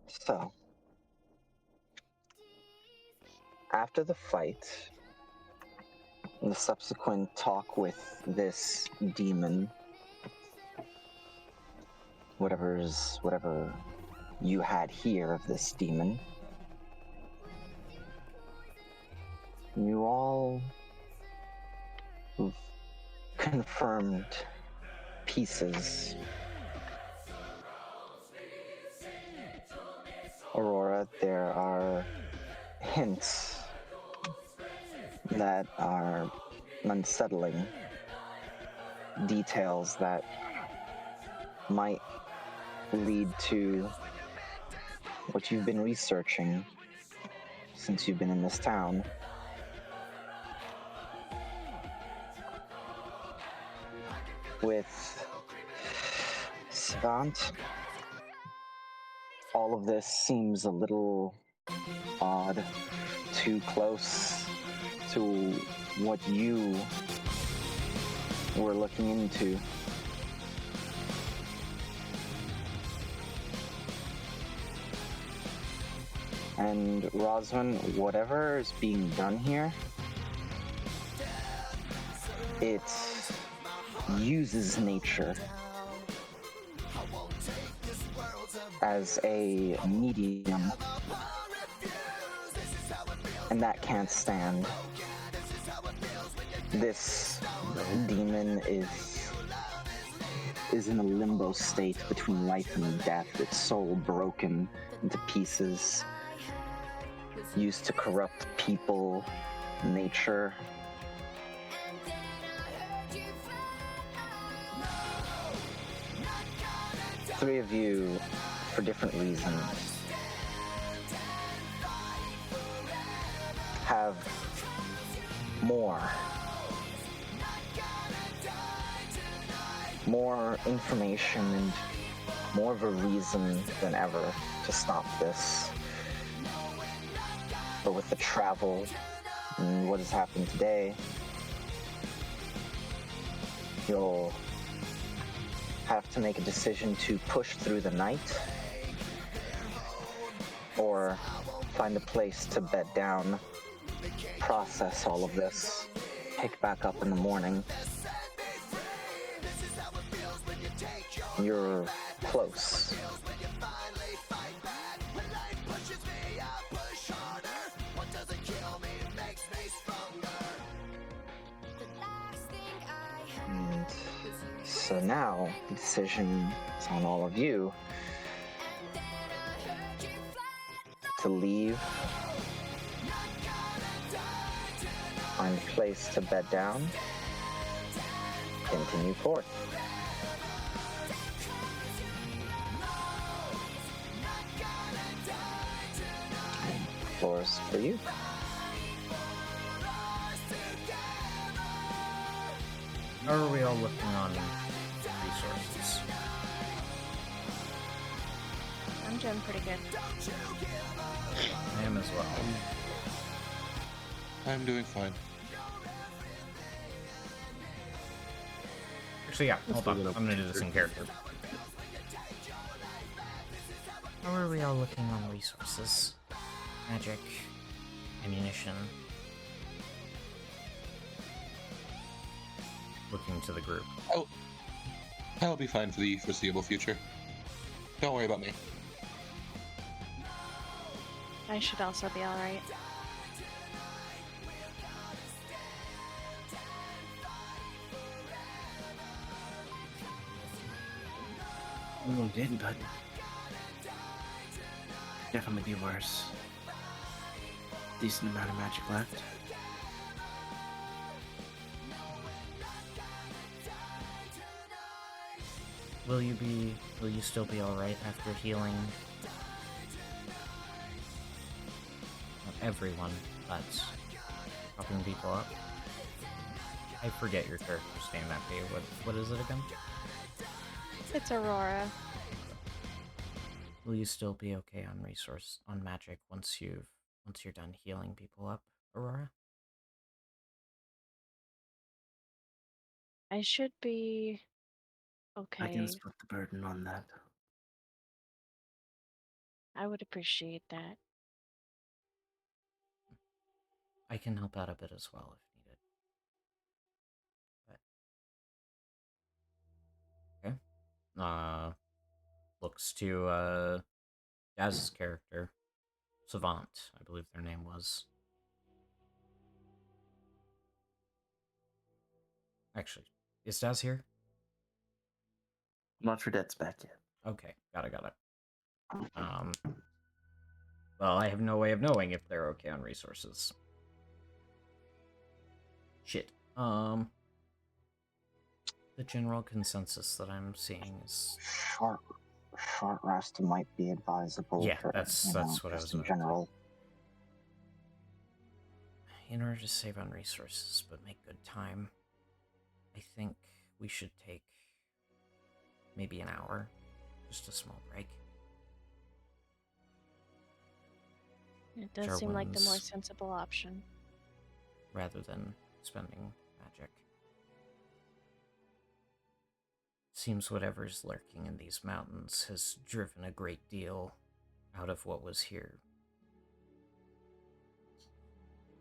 So, after the fight, the subsequent talk with this demon, whatever you had here of this demon, you all confirmed pieces. Aurora, there are hints that are unsettling, details that might lead to what you've been researching since you've been in this town. With Savant, all of this seems a little odd, too close to what you were looking into. And Roswin, whatever is being done here, it uses nature as a medium, and that can't stand. This demon is in a limbo state between life and death, its soul broken into pieces, used to corrupt people, nature. Three of you, for different reasons, have more information and more of a reason than ever to stop this. But with the travel and what has happened today, you'll have to make a decision to push through the night or find a place to bed down, process all of this, pick back up in the morning. You're close. And so now the decision is on all of you to leave, find a place to bed down, continue forth. Floors for you. How are we all looking on resources? I'm doing pretty good. I am as well. I'm doing fine. Actually, yeah, hold on. I'm gonna do this in character. How are we all looking on resources? Magic, ammunition. Looking to the group. I'll be fine for the foreseeable future. Don't worry about me. I should also be alright. We did, but definitely be worse. Decent amount of magic left. Will you still be alright after healing? Not everyone, but helping people up. I forget your character's name, Effie. What is it again? It's Aurora. Will you still be okay on magic once you're done healing people up, Aurora? I should be Okay. I can split the burden on that. I would appreciate that. I can help out a bit as well if needed. But, okay. Looks to Yaz's character, Savant, I believe their name was. Actually, is Daz here? Not sure that's back yet. Okay, got it. Well, I have no way of knowing if they're okay on resources. Shit. The general consensus that I'm seeing is Short rest might be advisable yeah, for, that's what I was just in about general. In order to save on resources but make good time, I think we should take maybe an hour, just a small break. It does Jar seem like the more wounds. sensible option. Rather than spending magic. Seems whatever's lurking in these mountains has driven a great deal out of what was here.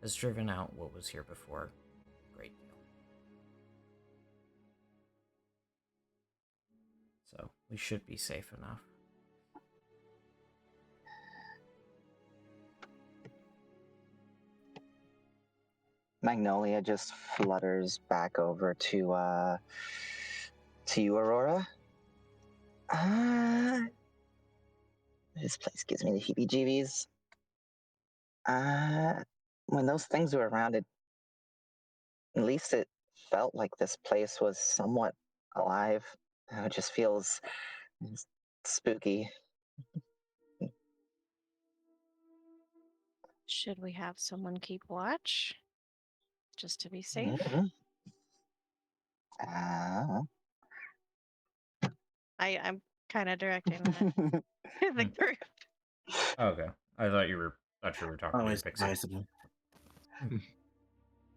Has driven out what was here before. Great deal. So, we should be safe enough. Magnolia just flutters back over to you, Aurora. This place gives me the heebie-jeebies. When those things were around, at least it felt like this place was somewhat alive. It just feels spooky. Should we have someone keep watch? Just to be safe? Mm-hmm. I'm kind of directing that to the group. Okay. I thought you were talking to Always Pixie. advisable.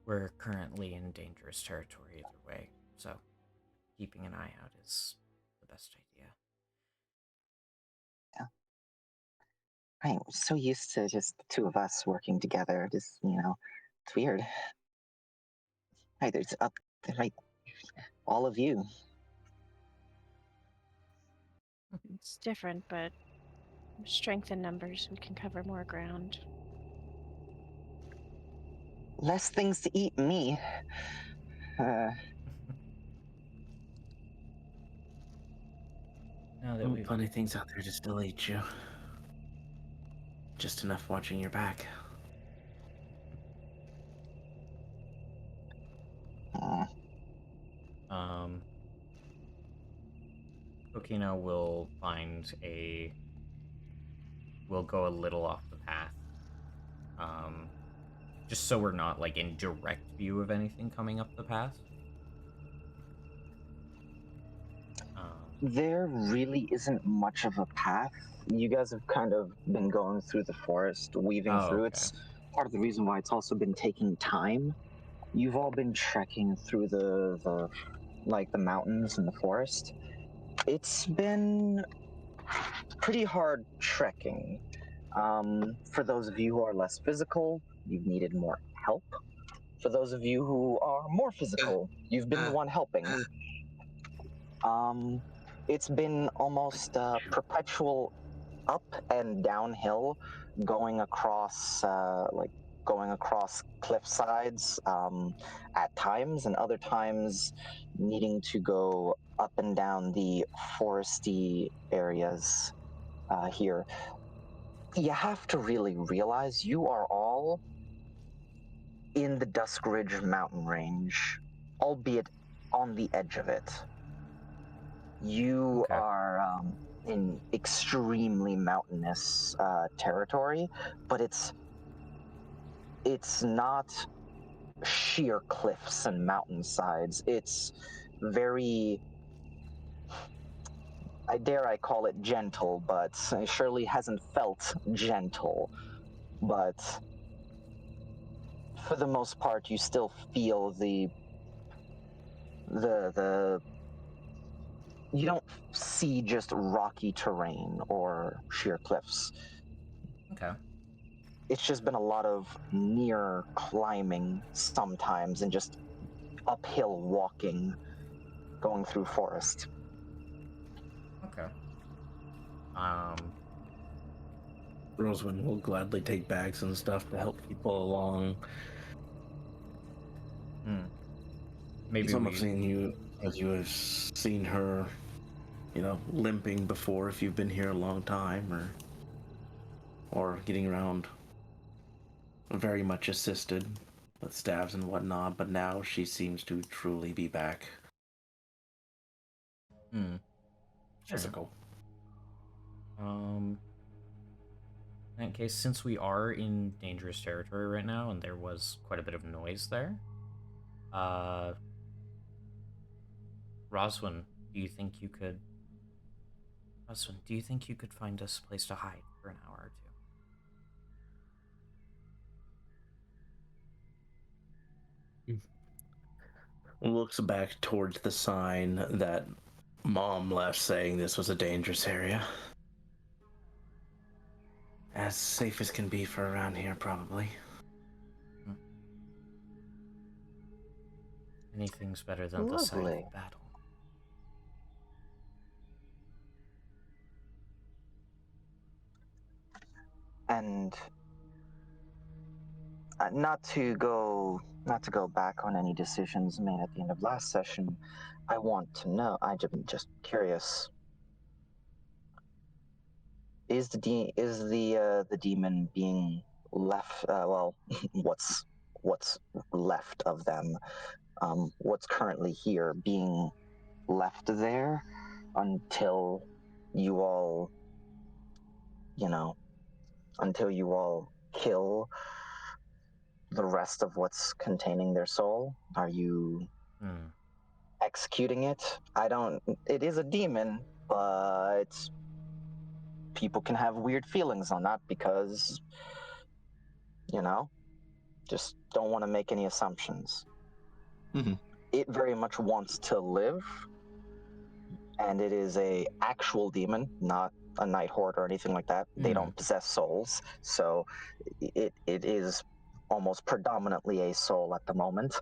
We're currently in dangerous territory either way, so keeping an eye out is the best idea. Yeah. I'm so used to just the two of us working together. Just, it's weird. Right, there's all of you. It's different, but strength in numbers, we can cover more ground. Less things to eat me. Now that we've Plenty of things out there to still eat you. Just enough watching your back. Kokina will we'll go a little off the path. Just so we're not like in direct view of anything coming up the path. There really isn't much of a path. You guys have kind of been going through the forest, weaving through. Okay. It's part of the reason why it's also been taking time. You've all been trekking through the mountains and the forest. It's been pretty hard trekking. For those of you who are less physical, you've needed more help. For those of you who are more physical, you've been the one helping. It's been almost perpetual up and downhill, going across cliff sides at times, and other times needing to go up and down the foresty areas here. You have to really realize you are all in the Dusk Ridge mountain range, albeit on the edge of it. You Okay. are in extremely mountainous territory, but it's not sheer cliffs and mountainsides. It's very, I call it gentle, but it surely hasn't felt gentle. But for the most part, you still feel the you don't see just rocky terrain or sheer cliffs. Okay. It's just been a lot of near climbing sometimes and just uphill walking, going through forest. Okay. Rosewind will gladly take bags and stuff to help people along. Maybe Some we... have seen you, as you have seen her, limping before if you've been here a long time, or getting around very much assisted with staves and whatnot, but now she seems to truly be back. Physical. In that case, since we are in dangerous territory right now, and there was quite a bit of noise there, Roswin, do you think you could find us a place to hide for an hour or two? Looks back towards the sign that Mom left saying this was a dangerous area. As safe as can be for around here, probably. Anything's better than the sight Lovely. of battle. And not to go back on any decisions made at the end of last session, I want to know. I'm just curious. Is the demon being left? Well, what's left of them? What's currently here being left there until you all, until you all kill the rest of what's containing their soul? Are you executing it? It is a demon, but people can have weird feelings on that because, just don't want to make any assumptions. It very much wants to live, and it is a actual demon, not a night horde or anything like that. They don't possess souls, so it is almost predominantly a soul at the moment.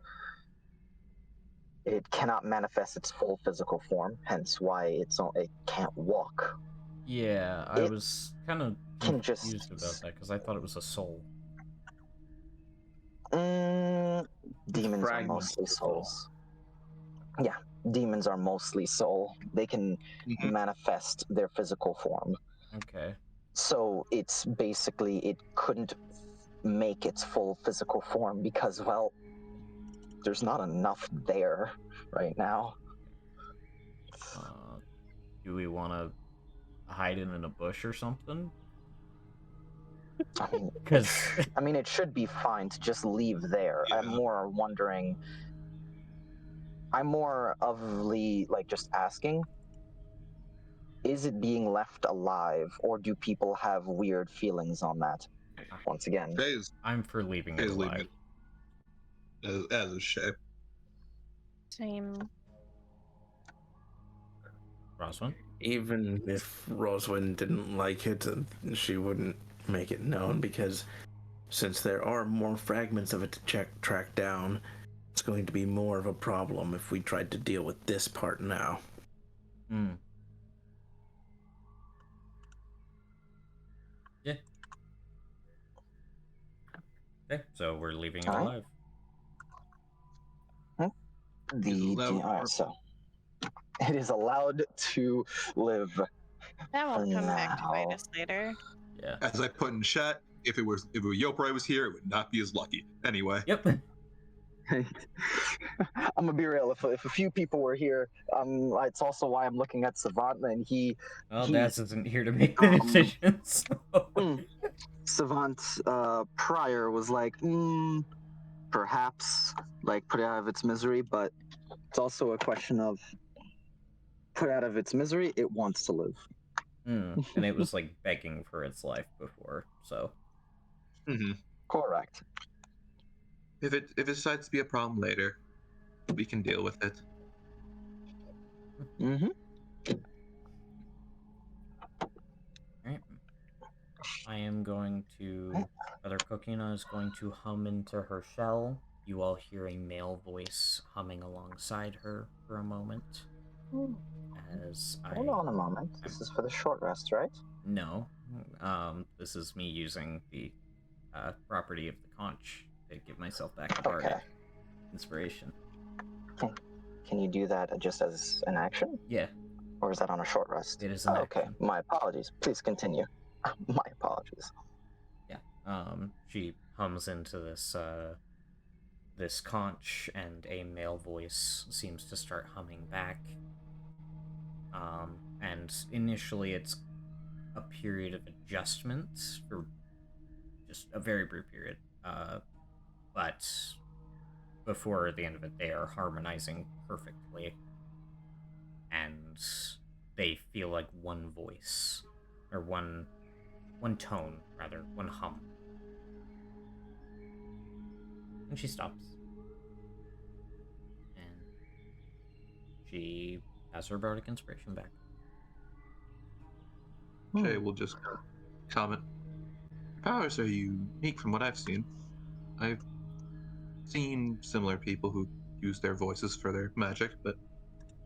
It cannot manifest its full physical form, hence why it can't walk. Yeah, I was kind of Can confused about that because I thought it was a soul. Demons are mostly souls. Yeah, demons are mostly soul. They can manifest their physical form. Okay. So it's basically, it couldn't make its full physical form because, well, there's not enough there right now. Do we want to hide it in a bush or something? I mean, Because it should be fine to just leave there. Yeah. I'm more wondering. I'm more of just asking. Is it being left alive, or do people have weird feelings on that? Once again, I'm for leaving it alive. As a shape. Same. Roswin? Even if Roswin didn't like it, she wouldn't make it known because since there are more fragments of it to track down, it's going to be more of a problem if we tried to deal with this part now. Yeah. Okay, so we're leaving it alive. So it is allowed to live. That won't come back to bite now. us later. Yeah. As I put in chat, if Yoprai was here, it would not be as lucky. Anyway. Yep. I'm gonna be real. If a few people were here, it's also why I'm looking at Savant, and Daz isn't here to make the decisions. Savant prior was like, perhaps put it out of its misery, but it's also a question of put out of its misery, it wants to live. And it was begging for its life before, so. Correct. If it decides to be a problem later, we can deal with it. I am going to. Brother Kokina is going to hum into her shell. You all hear a male voice humming alongside her for a moment. Hmm. As Hold on a moment. This is for the short rest, right? No. This is me using the property of the conch to give myself back a bardic Okay. inspiration. Can you do that just as an action? Yeah, Or is that on a short rest? it is an Okay. action. My apologies. Please continue. My apologies. Yeah. She hums into this conch, and a male voice seems to start humming back. And initially it's a period of adjustment for just a very brief period. But before the end of it, they are harmonizing perfectly, and they feel like one voice, or one tone rather, one hum. And she stops, and she has her bardic inspiration back. Jay will just comment. Your powers are unique from what I've seen. I've seen similar people who use their voices for their magic, but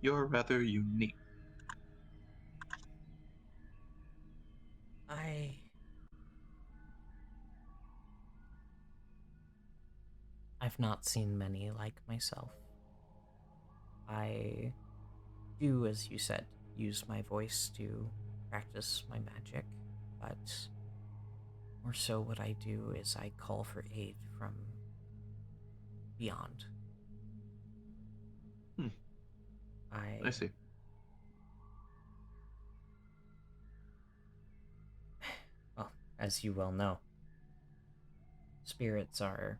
you're rather unique. I've not seen many like myself. I do, as you said, use my voice to practice my magic, but more so what I do is I call for aid from beyond. Hmm. I see. Well, as you well know, spirits are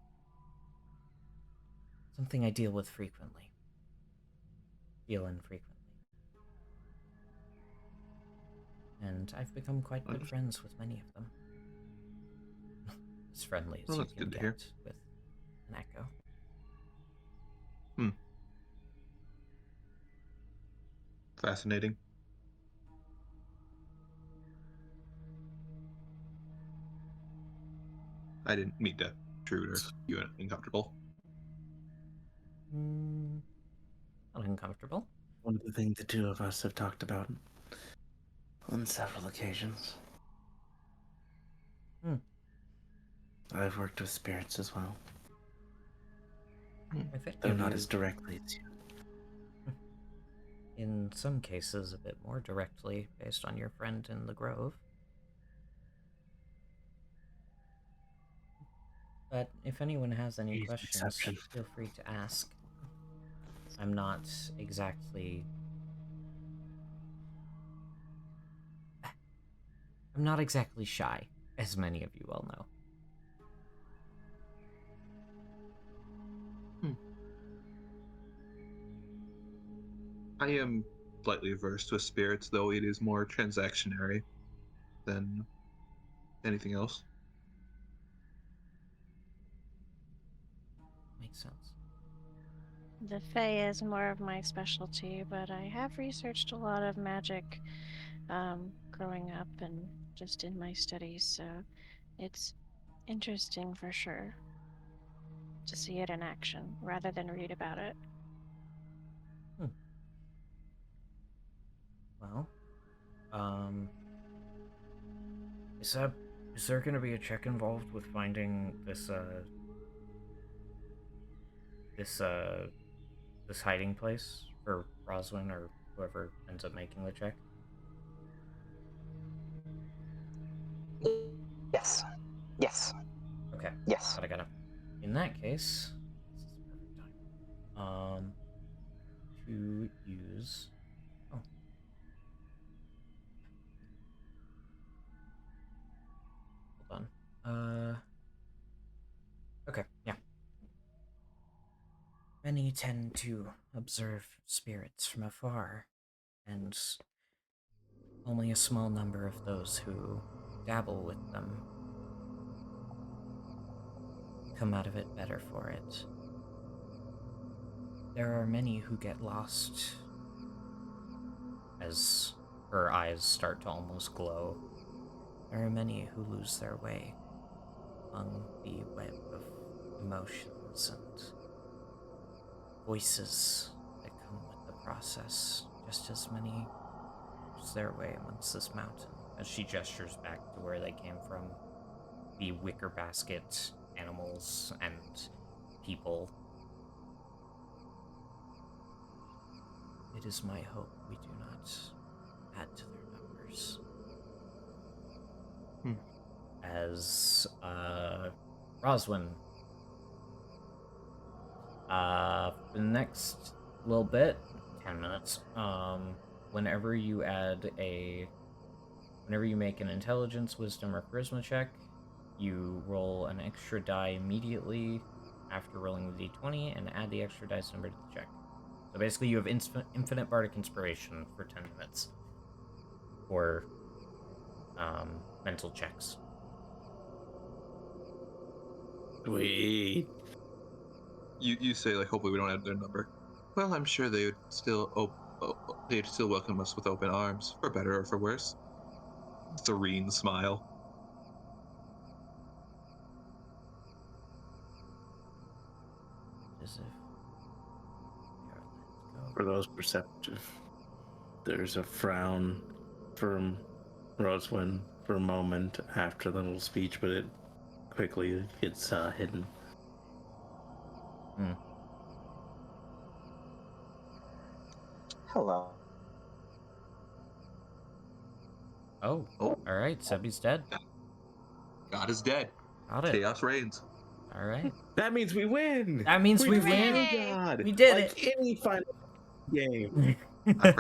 something I deal with frequently. Deal infrequently. And I've become quite good friends with many of them. As friendly as Well, you that's can good to get hear. with an echo. Fascinating. I didn't mean to intrude or you uncomfortable. Not uncomfortable. One of the things the two of us have talked about on several occasions. I've worked with spirits as well. I think Though of not you, as directly as you. in some cases, a bit more directly, based on your friend in the grove. But if anyone has any He's an questions, exception. feel free to ask. I'm not exactly... I'm not exactly shy, as many of you well know. I am slightly averse to spirits, though it is more transactionary than anything else. Makes sense. The Fae is more of my specialty, but I have researched a lot of magic growing up and just in my studies, so it's interesting for sure to see it in action rather than read about it. Well, is there gonna be a check involved with finding this hiding place for Roswin or whoever ends up making the check? Yes. Yes. Okay. Yes. Gotta. In that case, this is the perfect time. To use. Oh. Hold on. Okay, yeah. Many tend to observe spirits from afar, and only a small number of those who dabble with them come out of it better for it. There are many who get lost, as her eyes start to almost glow. There are many who lose their way among the web of emotions and voices that come with the process, just as many lose their way amongst this mountain. As she gestures back to where they came from, the wicker basket animals and people. It is my hope we do not add to their numbers. As Roswin, for the next little bit, 10 minutes, whenever you make an intelligence, wisdom, or charisma check, you roll an extra die immediately after rolling the d20 and add the extra dice number to the check. So basically you have infinite bardic inspiration for 10 minutes for mental checks. Sweet. You say, like, hopefully we don't add their number. Well, I'm sure they would still they'd still welcome us with open arms, for better or for worse. Serene smile. As if we are let go. For those perceptive, there's a frown from Roswin for a moment after the little speech, but it quickly gets hidden. Hello. Oh, alright, Sebi's dead. God is dead. Got it. Chaos reigns. Alright. That means we win! That means we win! win! God! We did like it! any final game.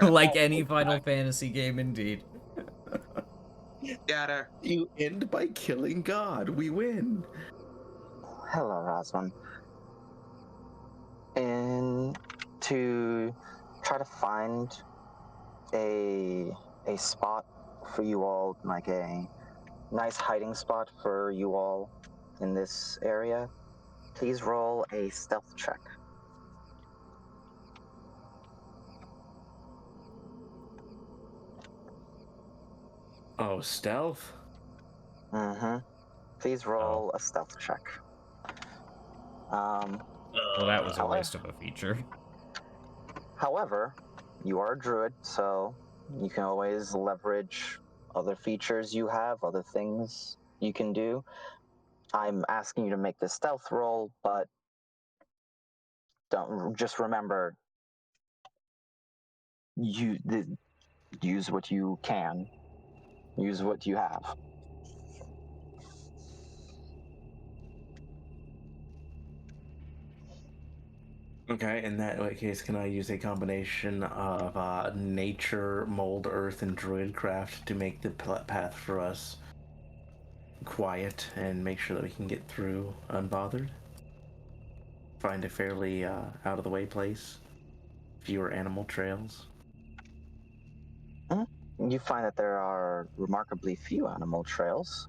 Like any Final Fantasy game, indeed. Got her. You end by killing God. We win. Hello, Roswin. And to try to find a spot for you all, like a nice hiding spot for you all in this area, please roll a stealth check. Oh, stealth? Mm-hmm. Please roll a stealth check. Well, that was a waste of a feature. However, you are a druid, so you can always leverage other features you have, other things you can do. I'm asking you to make this stealth roll, but don't just remember use what you can, use what you have. Okay, in that case, can I use a combination of nature, mold, earth, and druidcraft to make the path for us quiet and make sure that we can get through unbothered? Find a fairly out-of-the-way place, fewer animal trails. You find that there are remarkably few animal trails.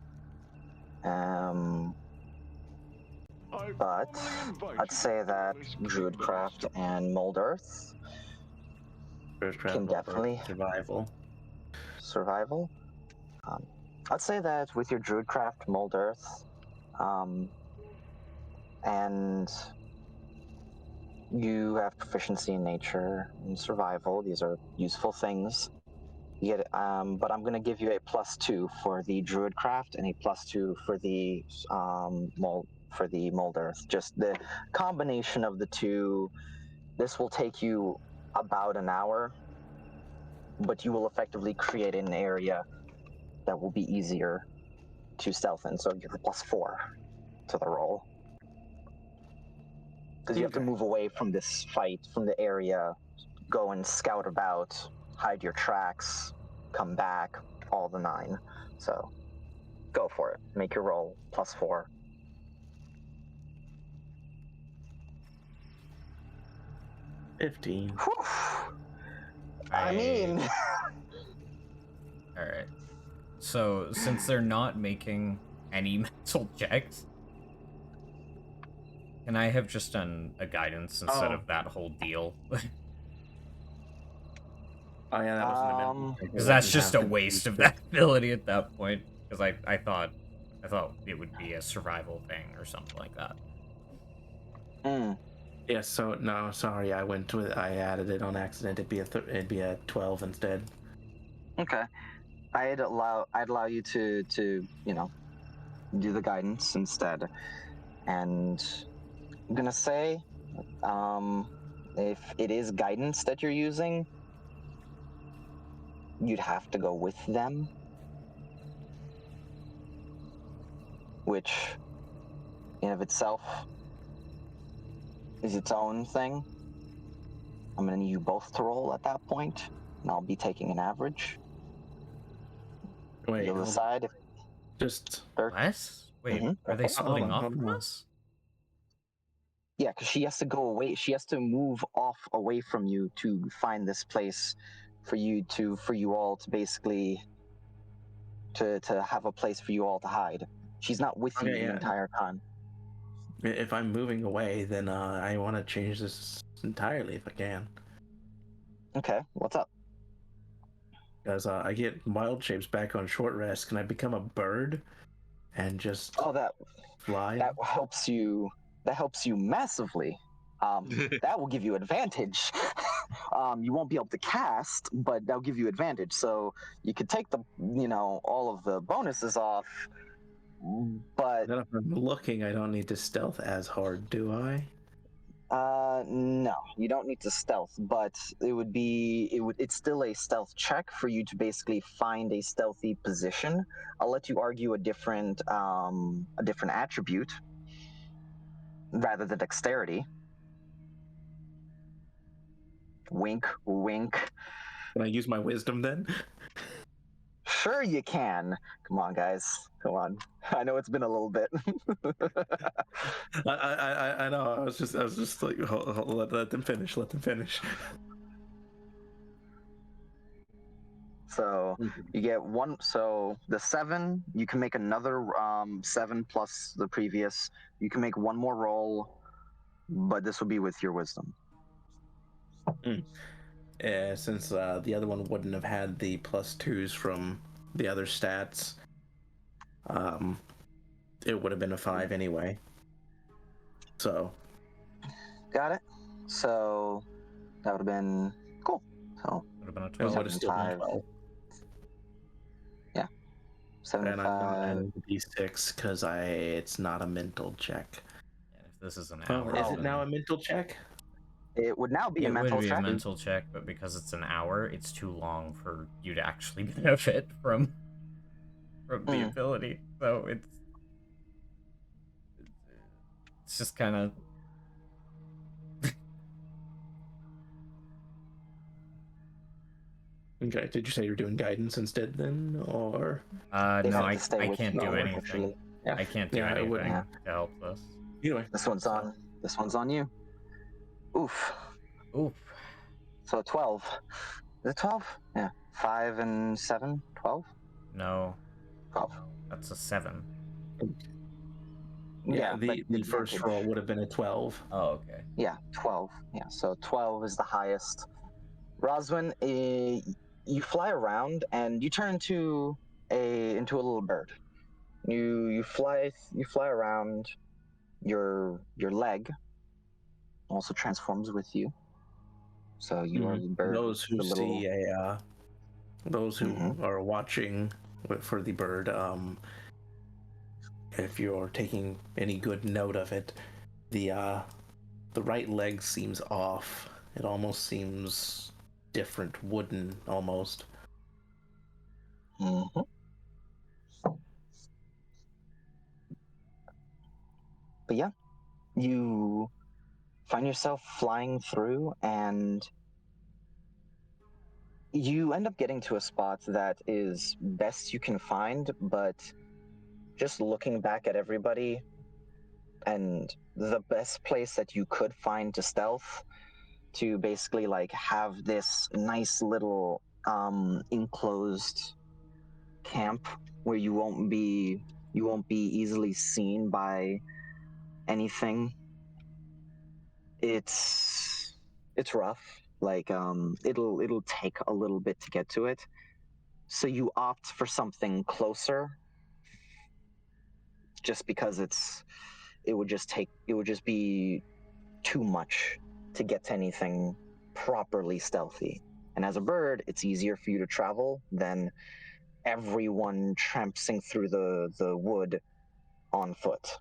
But I'd say that druidcraft and mold earth can definitely survival. I'd say that with your druidcraft, mold earth, and you have proficiency in nature and survival. These are useful things. You get, but I'm going to give you a +2 for the druidcraft and a +2 for the mold earth. Just the combination of the two. This will take you about an hour, but you will effectively create an area that will be easier to stealth in. So you have a +4 to the roll. Because you have to move away from this fight, from the area, go and scout about, hide your tracks, come back, all the 9. So go for it. Make your roll, +4. $15. Whew. I mean... Alright. So, since they're not making any mental checks, can I have just done a guidance instead of that whole deal? Oh yeah, that wasn't a mental check. Because that's just a waste of that ability at that point. Because I thought it would be a survival thing or something like that. Yeah, so no, sorry, I added it on accident. It'd be a 12 instead. Okay. I'd allow you to do the guidance instead. And I'm gonna say, if it is guidance that you're using, you'd have to go with them, which in of itself is its own thing. I'm gonna need you both to roll at that point, and I'll be taking an average. Wait, You'll hold on. decide if Just What? Wait, are they splitting off from us? Yeah, because she has to go away. She has to move off away from you to find this place for you all to basically to have a place for you all to hide. She's not with you Okay, the yeah. entire time. If I'm moving away, then I want to change this entirely if I can. Okay, what's up? Because I get wild shapes back on short rest. Can I become a bird and just Oh, fly? that helps you. That helps you massively. That will give you advantage. You won't be able to cast, but that'll give you advantage. So you could take the all of the bonuses off, but Then if I'm looking, I don't need to stealth as hard, do I? no, you don't need to stealth, but it's still a stealth check for you to basically find a stealthy position. I'll let you argue a different attribute rather than dexterity. Wink, wink. Can I use my wisdom then? Sure you can. Come on, guys. Come on. I know it's been a little bit. I know. I was just like, let them finish. Let them finish. So you get one. So the 7, you can make another 7 plus the previous. You can make one more roll, but this will be with your wisdom. Since the other one wouldn't have had the +2s from the other stats, it would have been a 5 anyway. So. Got it. So that would have been cool. So Would have been a It 12. would have still been 5. 12. Yeah. 75. And I'm not adding the D6 because it's not a mental check. And if this is an Oh, hour, is it now a mental check? It would now be a it would mental be check. a mental check, but because it's an hour, it's too long for you to actually benefit from the ability. So it's just kind of. Okay. Did you say you're doing guidance instead then, or? No, have to stay I with can't you, do anything. unfortunately. Yeah. I can't do Yeah, I anything wouldn't. to help this. Anyway, This one's on. This one's on you. Oof. Oof. So 12. Is it 12? Yeah. 5 and 7. 12. No, 12. that's a 7. Yeah, but the first advantage. roll would have been a 12. Oh, okay. Yeah, 12. Yeah, so 12 is the highest. Roswin, you fly around and you turn into a little bird. You fly around. Your leg also transforms with you. So you are the bird. Those who the little... see those who are watching for the bird, if you're taking any good note of it, the right leg seems off. It almost seems different, wooden almost. Mm-hmm. But yeah, you find yourself flying through, and you end up getting to a spot that is best you can find, but just looking back at everybody, and the best place that you could find to stealth, to basically like have this nice little enclosed camp where you won't be easily seen by anything. It's rough. Like it'll take a little bit to get to it. So you opt for something closer just because it would just be too much to get to anything properly stealthy. And as a bird, it's easier for you to travel than everyone trampsing through the wood on foot.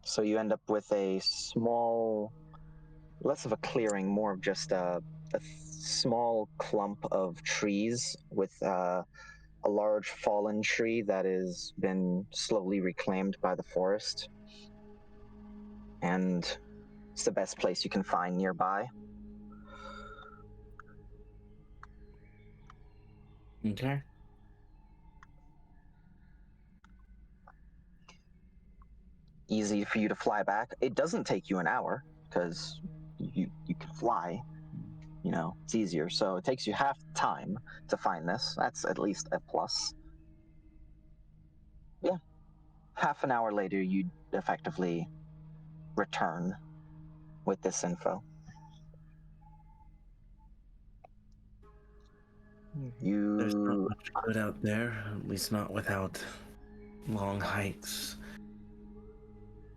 So you end up with a small, less of a clearing, more of just a small clump of trees with a large fallen tree that has been slowly reclaimed by the forest. And it's the best place you can find nearby. Okay. Easy for you to fly back. It doesn't take you an hour because you can fly. You know, it's easier. So it takes you half the time to find this. That's at least a plus. Yeah. Half an hour later, you effectively return with this info. There's not You much good out there, at least not without long hikes.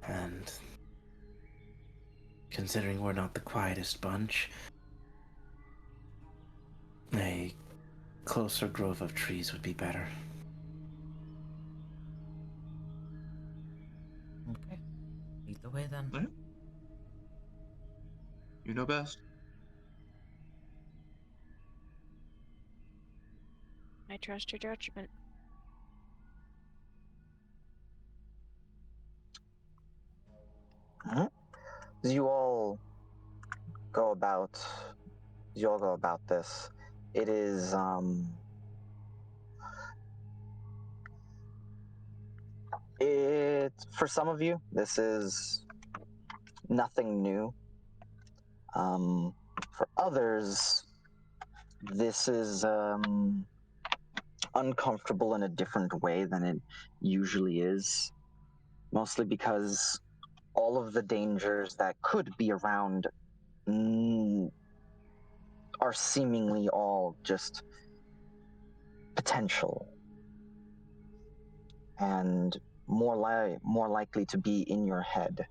And considering we're not the quietest bunch, a closer grove of trees would be better. Okay. Lead the way then. Right. You know best. I trust your judgment. as you all go about this, it is it for some of you this is nothing new. For others, this is uncomfortable in a different way than it usually is, mostly because all of the dangers that could be around are seemingly all just potential and more likely to be in your head.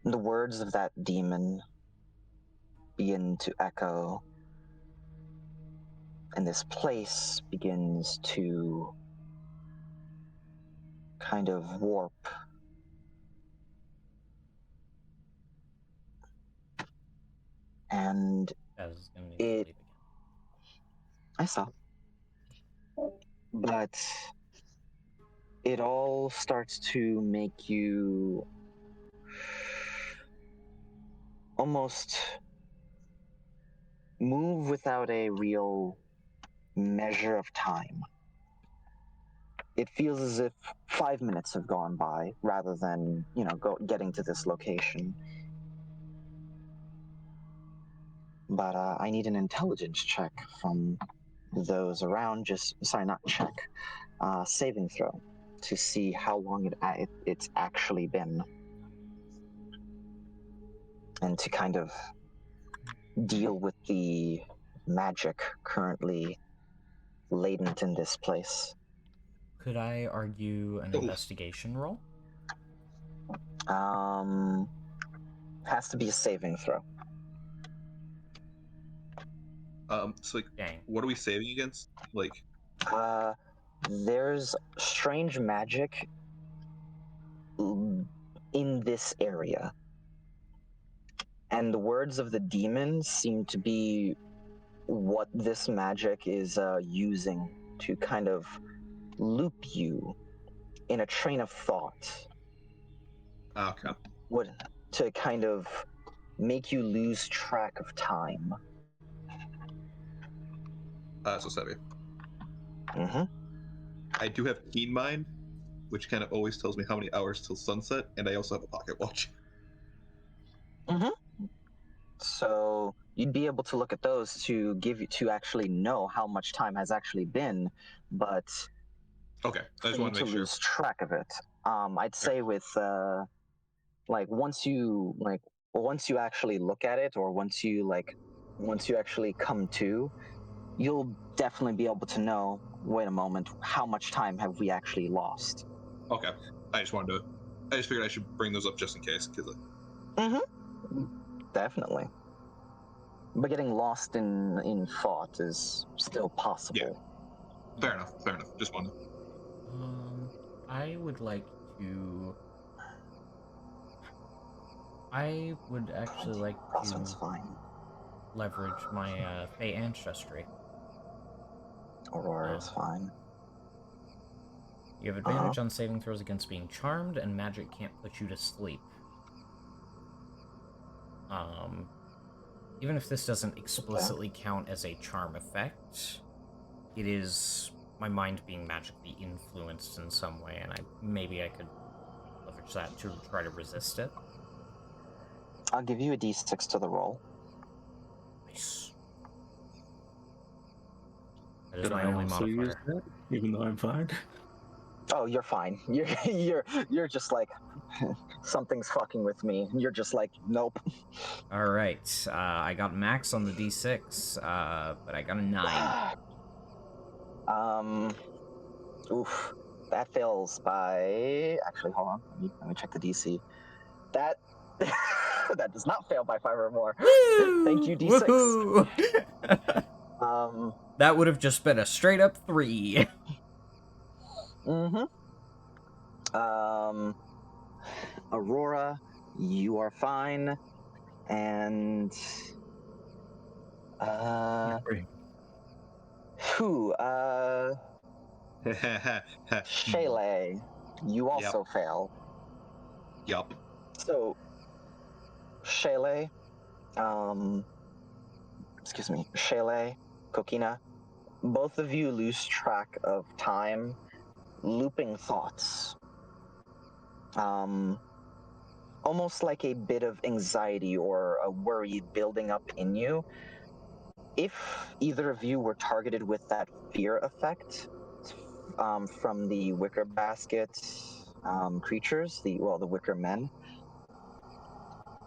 The words of that demon begin to echo, and this place begins to kind of warp. And As is going to need to leave again. I saw. But it all starts to make you almost move without a real measure of time. It feels as if 5 minutes have gone by rather than, getting to this location. But I need an intelligence check from those around. Saving throw to see how long it's actually been, and to kind of deal with the magic currently latent in this place. Could I argue an investigation roll? Has to be a saving throw. So like, Dang. what are we saving against? Like, There's strange magic in this area, and the words of the demon seem to be what this magic is using to kind of loop you in a train of thought. okay. To kind of make you lose track of time. So savvy. Mm-hmm. I do have Keen Mind, which kind of always tells me how many hours till sunset, and I also have a pocket watch. Mm-hmm. So you'd be able to look at those to actually know how much time has actually been, but Okay, I just for you want to to make sure. lose track of it. I'd say with once you actually look at it, or once you actually come to, you'll definitely be able to know, wait a moment, how much time have we actually lost? Okay. I just figured I should bring those up just in case. Definitely. But getting lost in thought is still possible. Fair enough. Just wanted. I would like to. I would actually like Roswin's to fine. leverage my Fey ancestry. Aurora is fine. You have advantage on saving throws against being charmed, and magic can't put you to sleep. Even if this doesn't explicitly count as a charm effect, it is my mind being magically influenced in some way, and maybe I could leverage that to try to resist it. I'll give you a d6 to the roll. Nice. That is my only also use modifier. that, even though I'm fine? Oh, you're fine. You're just like, something's fucking with me. You're just like, nope. All right, I got max on the d6, but I got a 9. Oof, that fails by. Actually, hold on. Let me check the DC. That that does not fail by 5 or more. Thank you, D6. Woohoo! That would have just been a straight up 3. Aurora, you are fine, and Shayla, you also fail. Yup. So, Shayla, Shayla, Kokina, both of you lose track of time, looping thoughts. Almost like a bit of anxiety or a worry building up in you. If either of you were targeted with that fear effect from the wicker basket creatures, the wicker men,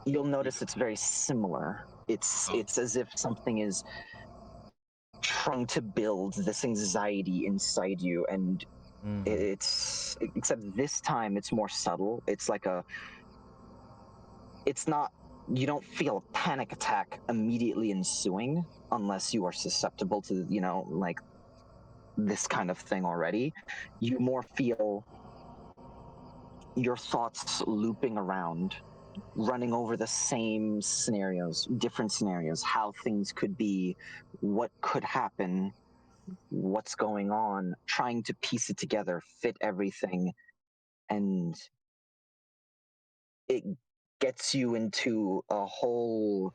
you'll notice it's very similar. It's as if something is trying to build this anxiety inside you, and it's, except this time it's more subtle. It's like it's not, you don't feel a panic attack immediately ensuing unless you are susceptible to, like this kind of thing already. You more feel your thoughts looping around, running over the same scenarios, different scenarios, how things could be, what could happen, what's going on, trying to piece it together, fit everything, and it gets you into a whole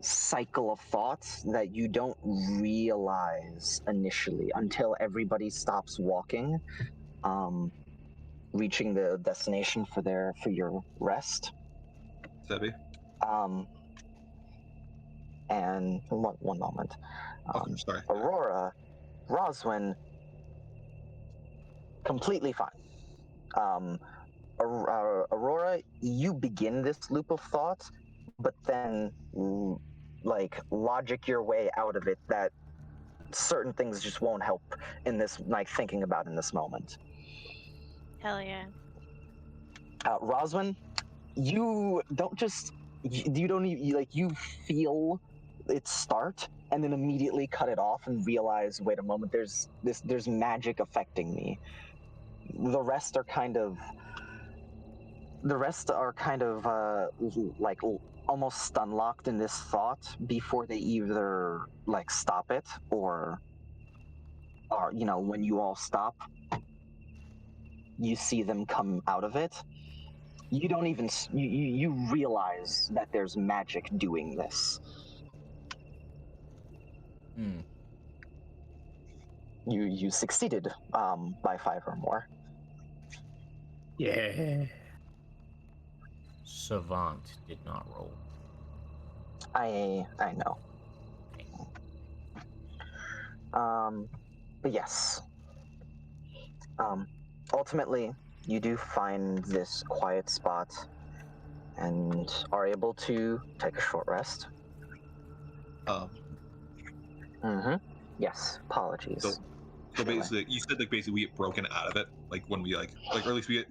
cycle of thoughts that you don't realize initially until everybody stops walking, reaching the destination for your rest. Sebby? And one moment. Sorry. Aurora, Roswin, completely fine. Aurora, you begin this loop of thoughts, but then like logic your way out of it that certain things just won't help in this, like thinking about in this moment. Hell yeah. Roswin, you don't just, you don't even, like, you feel it start and then immediately cut it off and realize, wait a moment, there's magic affecting me. The rest are kind of like almost stun locked in this thought before they either like stop it or when you all stop, you see them come out of it. You don't even you realize that there's magic doing this. You succeeded by 5 or more. Yeah. Savant did not roll. I know. But yes. Ultimately, you do find this quiet spot and are able to take a short rest. Mm-hmm. Yes. Apologies. So Surely. basically, you said like basically we get broken out of it, like when we like or at least we have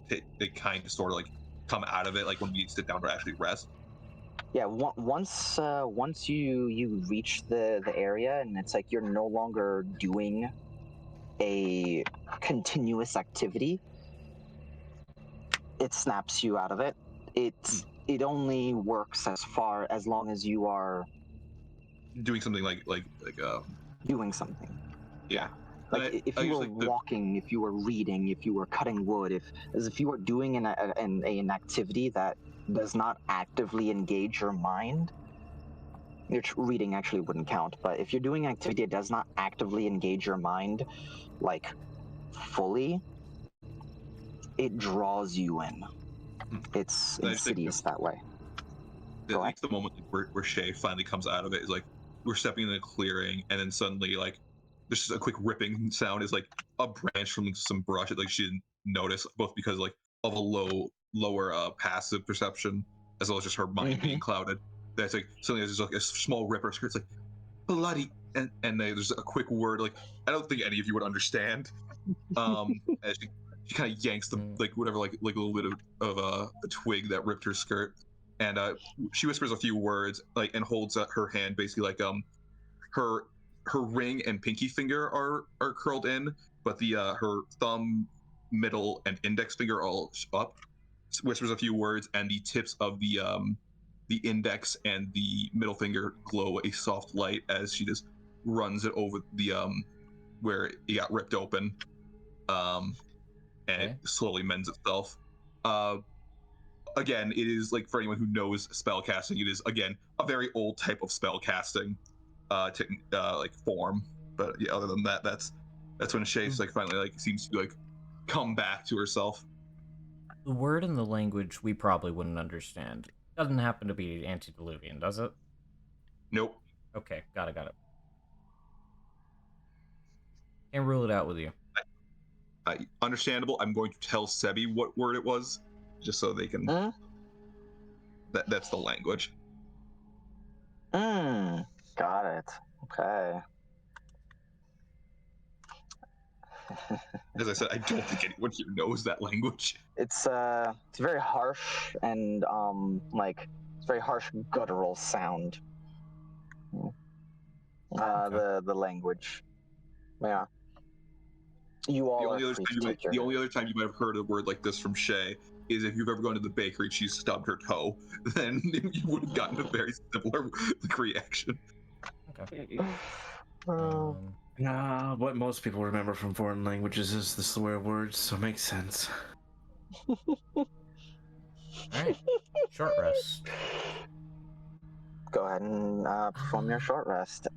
it they kind of sort of like come out of it, like when we sit down to actually rest. Yeah. Once you reach the area, and it's like you're no longer doing a continuous activity, it snaps you out of it. It only works as long as you are Doing something like doing something. yeah. Like if you were walking, if you were reading, if you were cutting wood, if you were doing an activity that does not actively engage your mind, your reading actually wouldn't count. But if you're doing an activity that does not actively engage your mind, like fully, it draws you in. It's insidious that way. Like the moment where Shay finally comes out of it is like we're stepping in a clearing, and then suddenly like there's just a quick ripping sound. Is like a branch from some brush that like she didn't notice, both because like of a lower passive perception as well as just her mind being clouded. That's like suddenly there's like a small ripper. It's like bloody, and there's a quick word like I don't think any of you would understand. As she kind of yanks the like whatever like a little bit of a twig that ripped her skirt, and she whispers a few words like and holds out her hand basically like her ring and pinky finger are curled in, but the her thumb, middle, and index finger are all up. Whispers a few words, and the tips of the index and the middle finger glow a soft light as she just runs it over the where it got ripped open, and it slowly mends itself. Again, it is like for anyone who knows spell casting, it is again a very old type of spell casting like form. But yeah, other than that, that's when Shay's like finally like seems to like come back to herself. The word in the language we probably wouldn't understand. Doesn't happen to be antediluvian, does it? Nope. Okay, got it. Can't rule it out with you. Understandable. I'm going to tell Sebi what word it was, just so they can. That's the language. Got it. Okay. As I said, I don't think anyone here knows that language. It's very harsh and like it's very harsh guttural sound. The language. Yeah. You all are free to take your. The only other time you might have heard a word like this from Shay is if you've ever gone to the bakery and she stubbed her toe. Then you would have gotten a very similar reaction. Okay. What most people remember from foreign languages is the swear words, so it makes sense. Alright. Short rest. Go ahead and perform your short rest.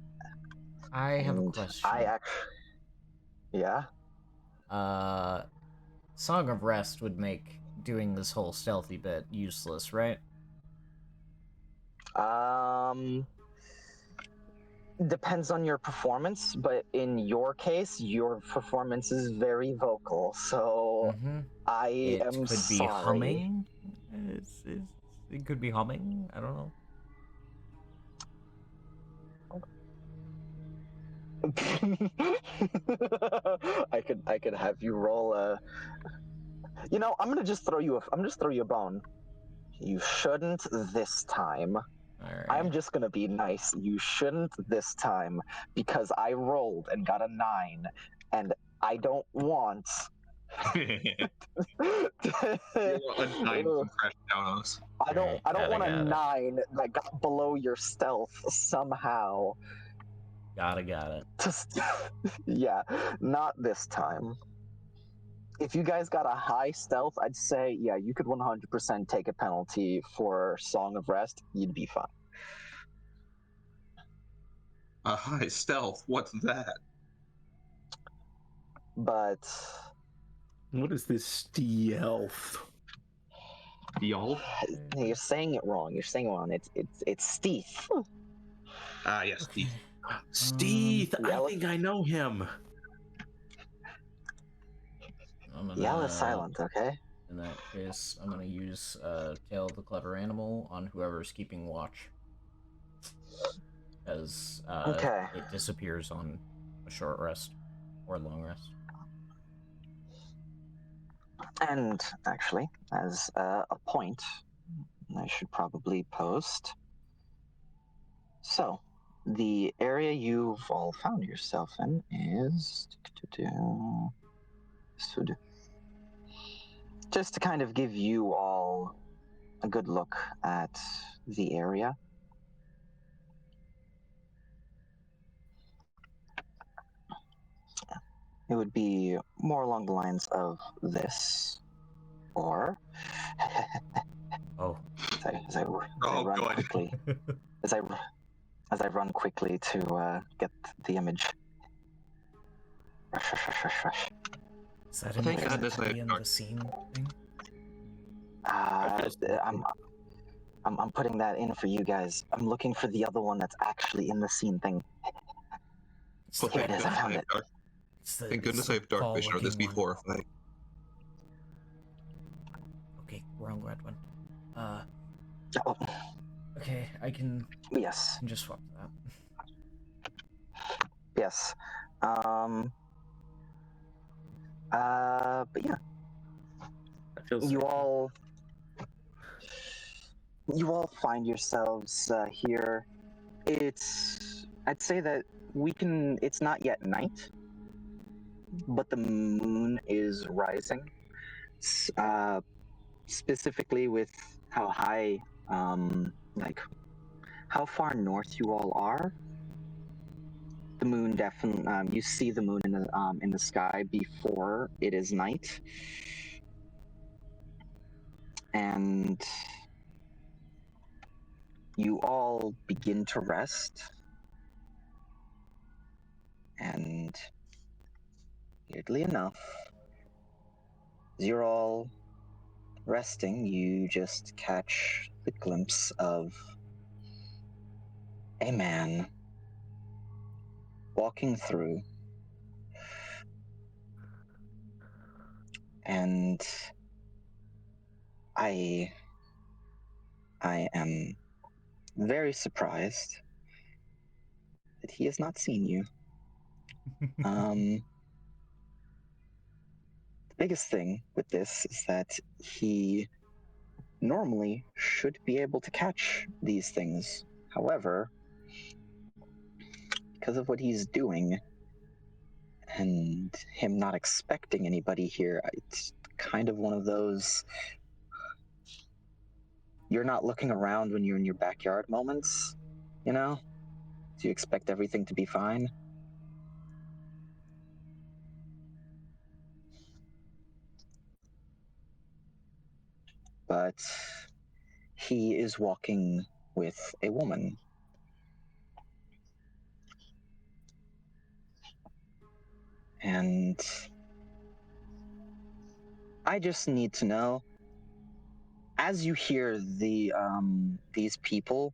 I have a question. Yeah? Song of Rest would make doing this whole stealthy bit useless, right? Depends on your performance, but in your case, your performance is very vocal, so I am could sorry. Be humming. It could be humming. I don't know. I could have you roll a. You know, I'm just throw you a bone. You shouldn't this time. Right. I'm just gonna be nice. You shouldn't this time because I rolled and got a 9, and I don't want. A 9 can crash down on us. I don't want a 9 that got below your stealth somehow. Got it. Yeah, not this time. If you guys got a high stealth, I'd say, yeah, you could 100% take a penalty for Song of Rest. You'd be fine. A high stealth? What's that? But... What is this stealth? Stealth? You're saying it wrong. It's Steeth. Ah, yes, Steeth. Steeth! I think I know him. Yell is silent, okay? In that case, I'm gonna use Tale of the Clever Animal on whoever's keeping watch. As Okay. it disappears on a short rest or long rest. And actually, as a point, I should probably post. So, the area you've all found yourself in is just to kind of give you all a good look at the area. It would be more along the lines of this, or Oh. as I run God. quickly, as I run quickly to get the image. Rush. Is that Thank an goodness I have in dark. the scene thing? I'm putting that in for you guys. I'm looking for the other one that's actually in the scene thing. It's Here it is. I found it. Thank goodness I have dark vision, or this be horrifying. Okay, wrong red one. Oh, Okay, I can yes. just swap that. Yes. But yeah, you all find yourselves here. I'd say that it's not yet night, but the moon is rising. Specifically with how high, like how far north you all are. The moon definitely, you see the moon in the sky before it is night, and you all begin to rest. And weirdly enough, as you're all resting, you just catch the glimpse of a man walking through, and I am very surprised that he has not seen you. The biggest thing with this is that he normally should be able to catch these things. However, because of what he's doing and him not expecting anybody here, it's kind of one of those you're not looking around when you're in your backyard moments, you know? Do you expect everything to be fine? But he is walking with a woman. And I just need to know, as you hear these people,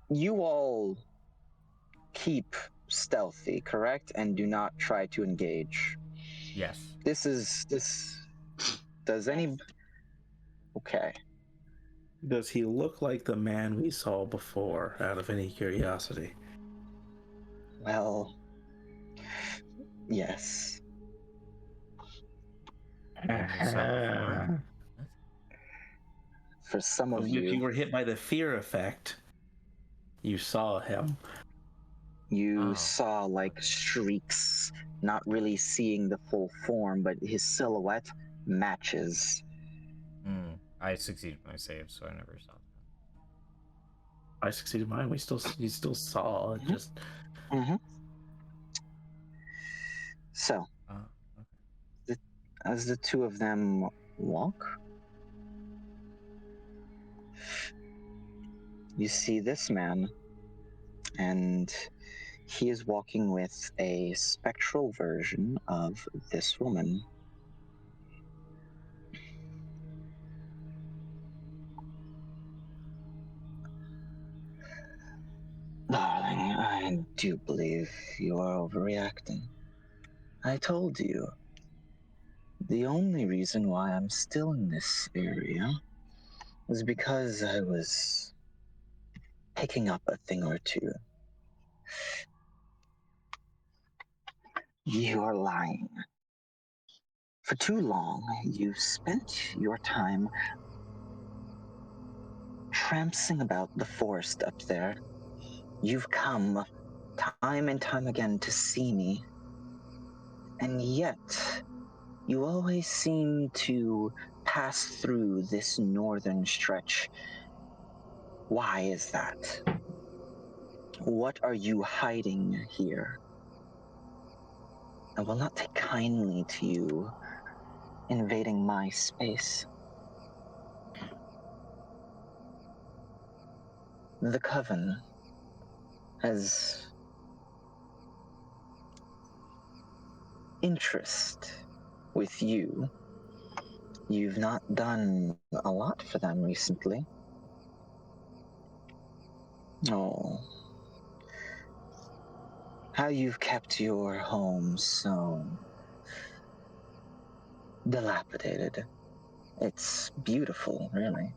you all keep stealthy, correct? And do not try to engage. Yes. Does any... Okay. Does he look like the man we saw before, out of any curiosity? Well, yes. Man we saw before. For some of If you you, were hit by the fear effect, you saw him. you Oh. saw like streaks, not really seeing the full form, but his silhouette matches. I succeeded my save, so I never saw that. I succeeded mine. You still saw it. Just Mm-hmm. So, Okay. as the two of them walk, you see this man, and he is walking with a spectral version of this woman. Darling, I do believe you are overreacting. I told you. The only reason why I'm still in this area was because I was picking up a thing or two. You are lying. For too long, you spent your time trampsing about the forest up there. You've come time and time again to see me, and yet you always seem to pass through this northern stretch. Why is that? What are you hiding here? I will not take kindly to you invading my space. The Coven has interest with you. You've not done a lot for them recently. Oh, how you've kept your home so dilapidated. It's beautiful, really.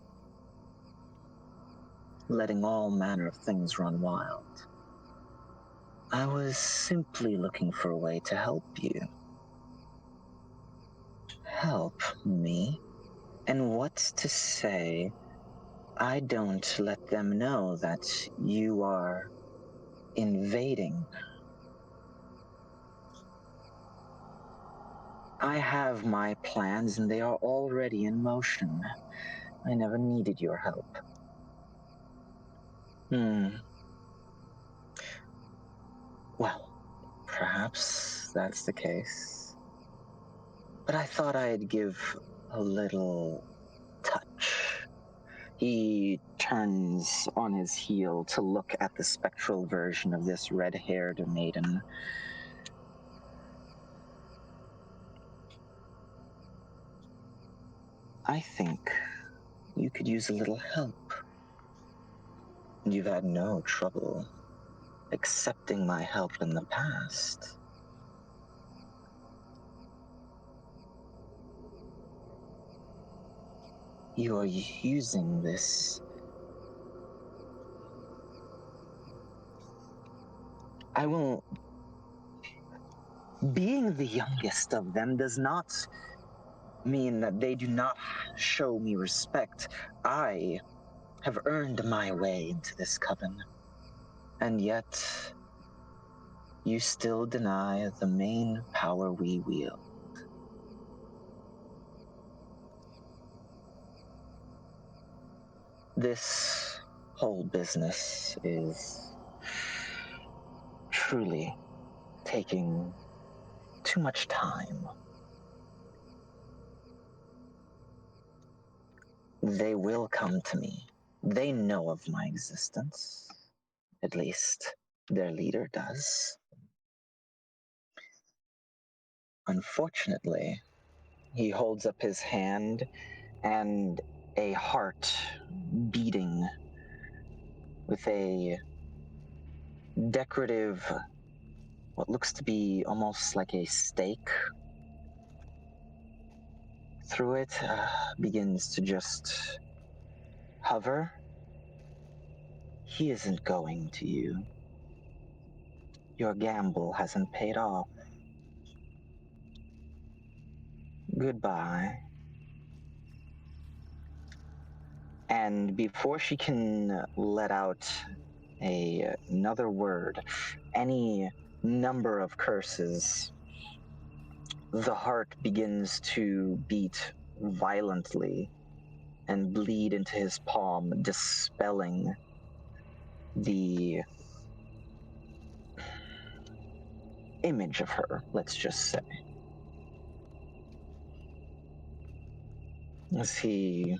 Letting all manner of things run wild. I was simply looking for a way to help you. Help me? And what's to say I don't let them know that you are invading? I have my plans and they are already in motion. I never needed your help. Well, perhaps that's the case. But I thought I'd give a little touch. He turns on his heel to look at the spectral version of this red-haired maiden. I think you could use a little help. You've had no trouble accepting my help in the past. You are using this. I will... Being the youngest of them does not mean that they do not show me respect. I have earned my way into this coven. And yet, you still deny the main power we wield. This whole business is truly taking too much time. They will come to me. They know of my existence. At least, their leader does. Unfortunately, he holds up his hand and a heart beating with a decorative, what looks to be almost like a stake through it, begins to just hover. He isn't going to you. Your gamble hasn't paid off. Goodbye. And before she can let out another word, any number of curses, the heart begins to beat violently and bleed into his palm, dispelling the image of her, let's just say. As he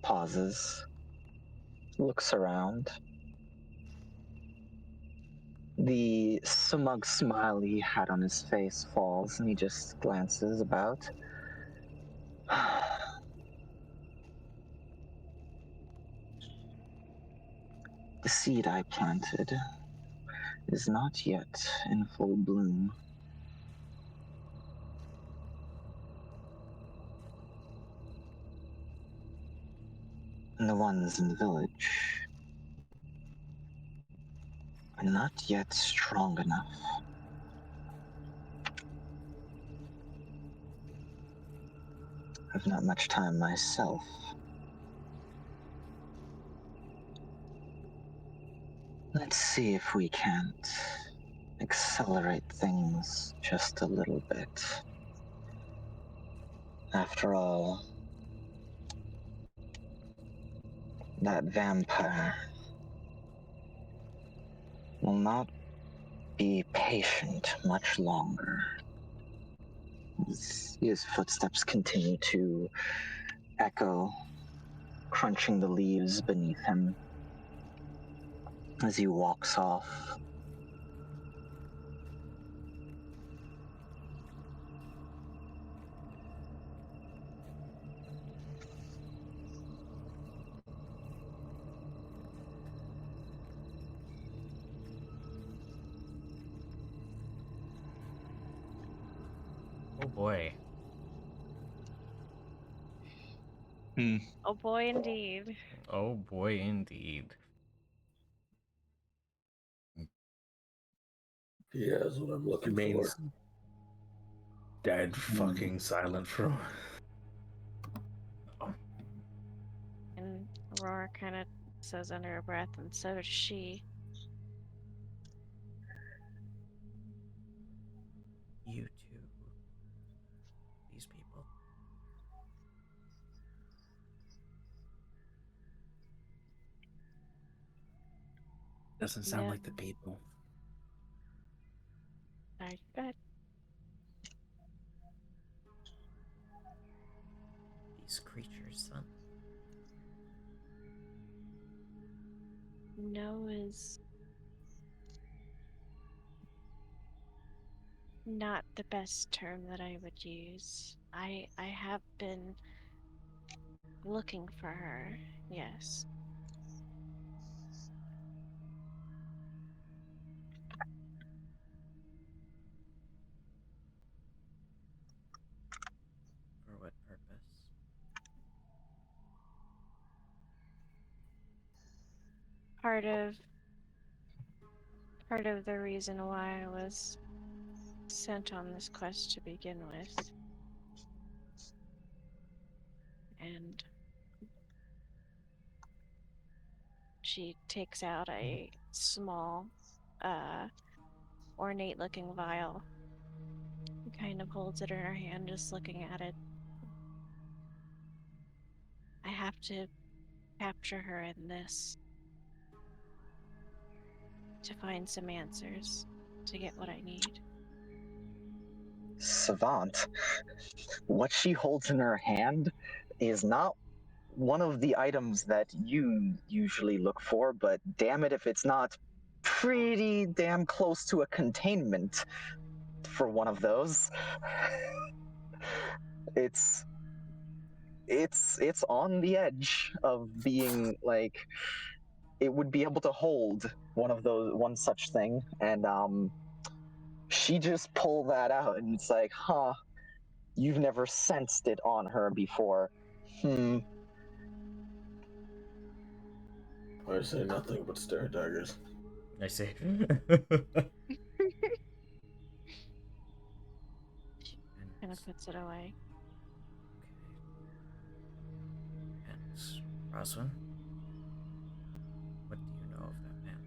pauses, looks around, the smug smile he had on his face falls, and he just glances about. The seed I planted is not yet in full bloom. and the ones in the village are not yet strong enough. I've not much time myself. Let's see if we can't accelerate things just a little bit. After all, that vampire will not be patient much longer. His footsteps continue to echo, crunching the leaves beneath him as he walks off. Oh boy. Oh boy, indeed. Oh boy, indeed. Yeah, that's what I'm looking Remains for. dead, fucking silent for. Oh, And Aurora kind of says under her breath, and so does she. you two. These people. Doesn't sound No. like the people. I bet. These creatures, son. No is not the best term that I would use. I have been looking for her, yes. For what purpose? Part of the reason why I was sent on this quest to begin with. And she takes out a small, ornate looking vial. Kind of holds it in her hand, just looking at it. I have to capture her in this to find some answers, to get what I need. Savant, what she holds in her hand is not one of the items that you usually look for, but damn it if it's not pretty damn close to a containment for one of those. It's on the edge of being like it would be able to hold one such thing, and she just pulled that out, and it's like, huh, you've never sensed it on her before. I say nothing but stare daggers. I see. Kind of puts it away. And Roswin, what do you know of that man?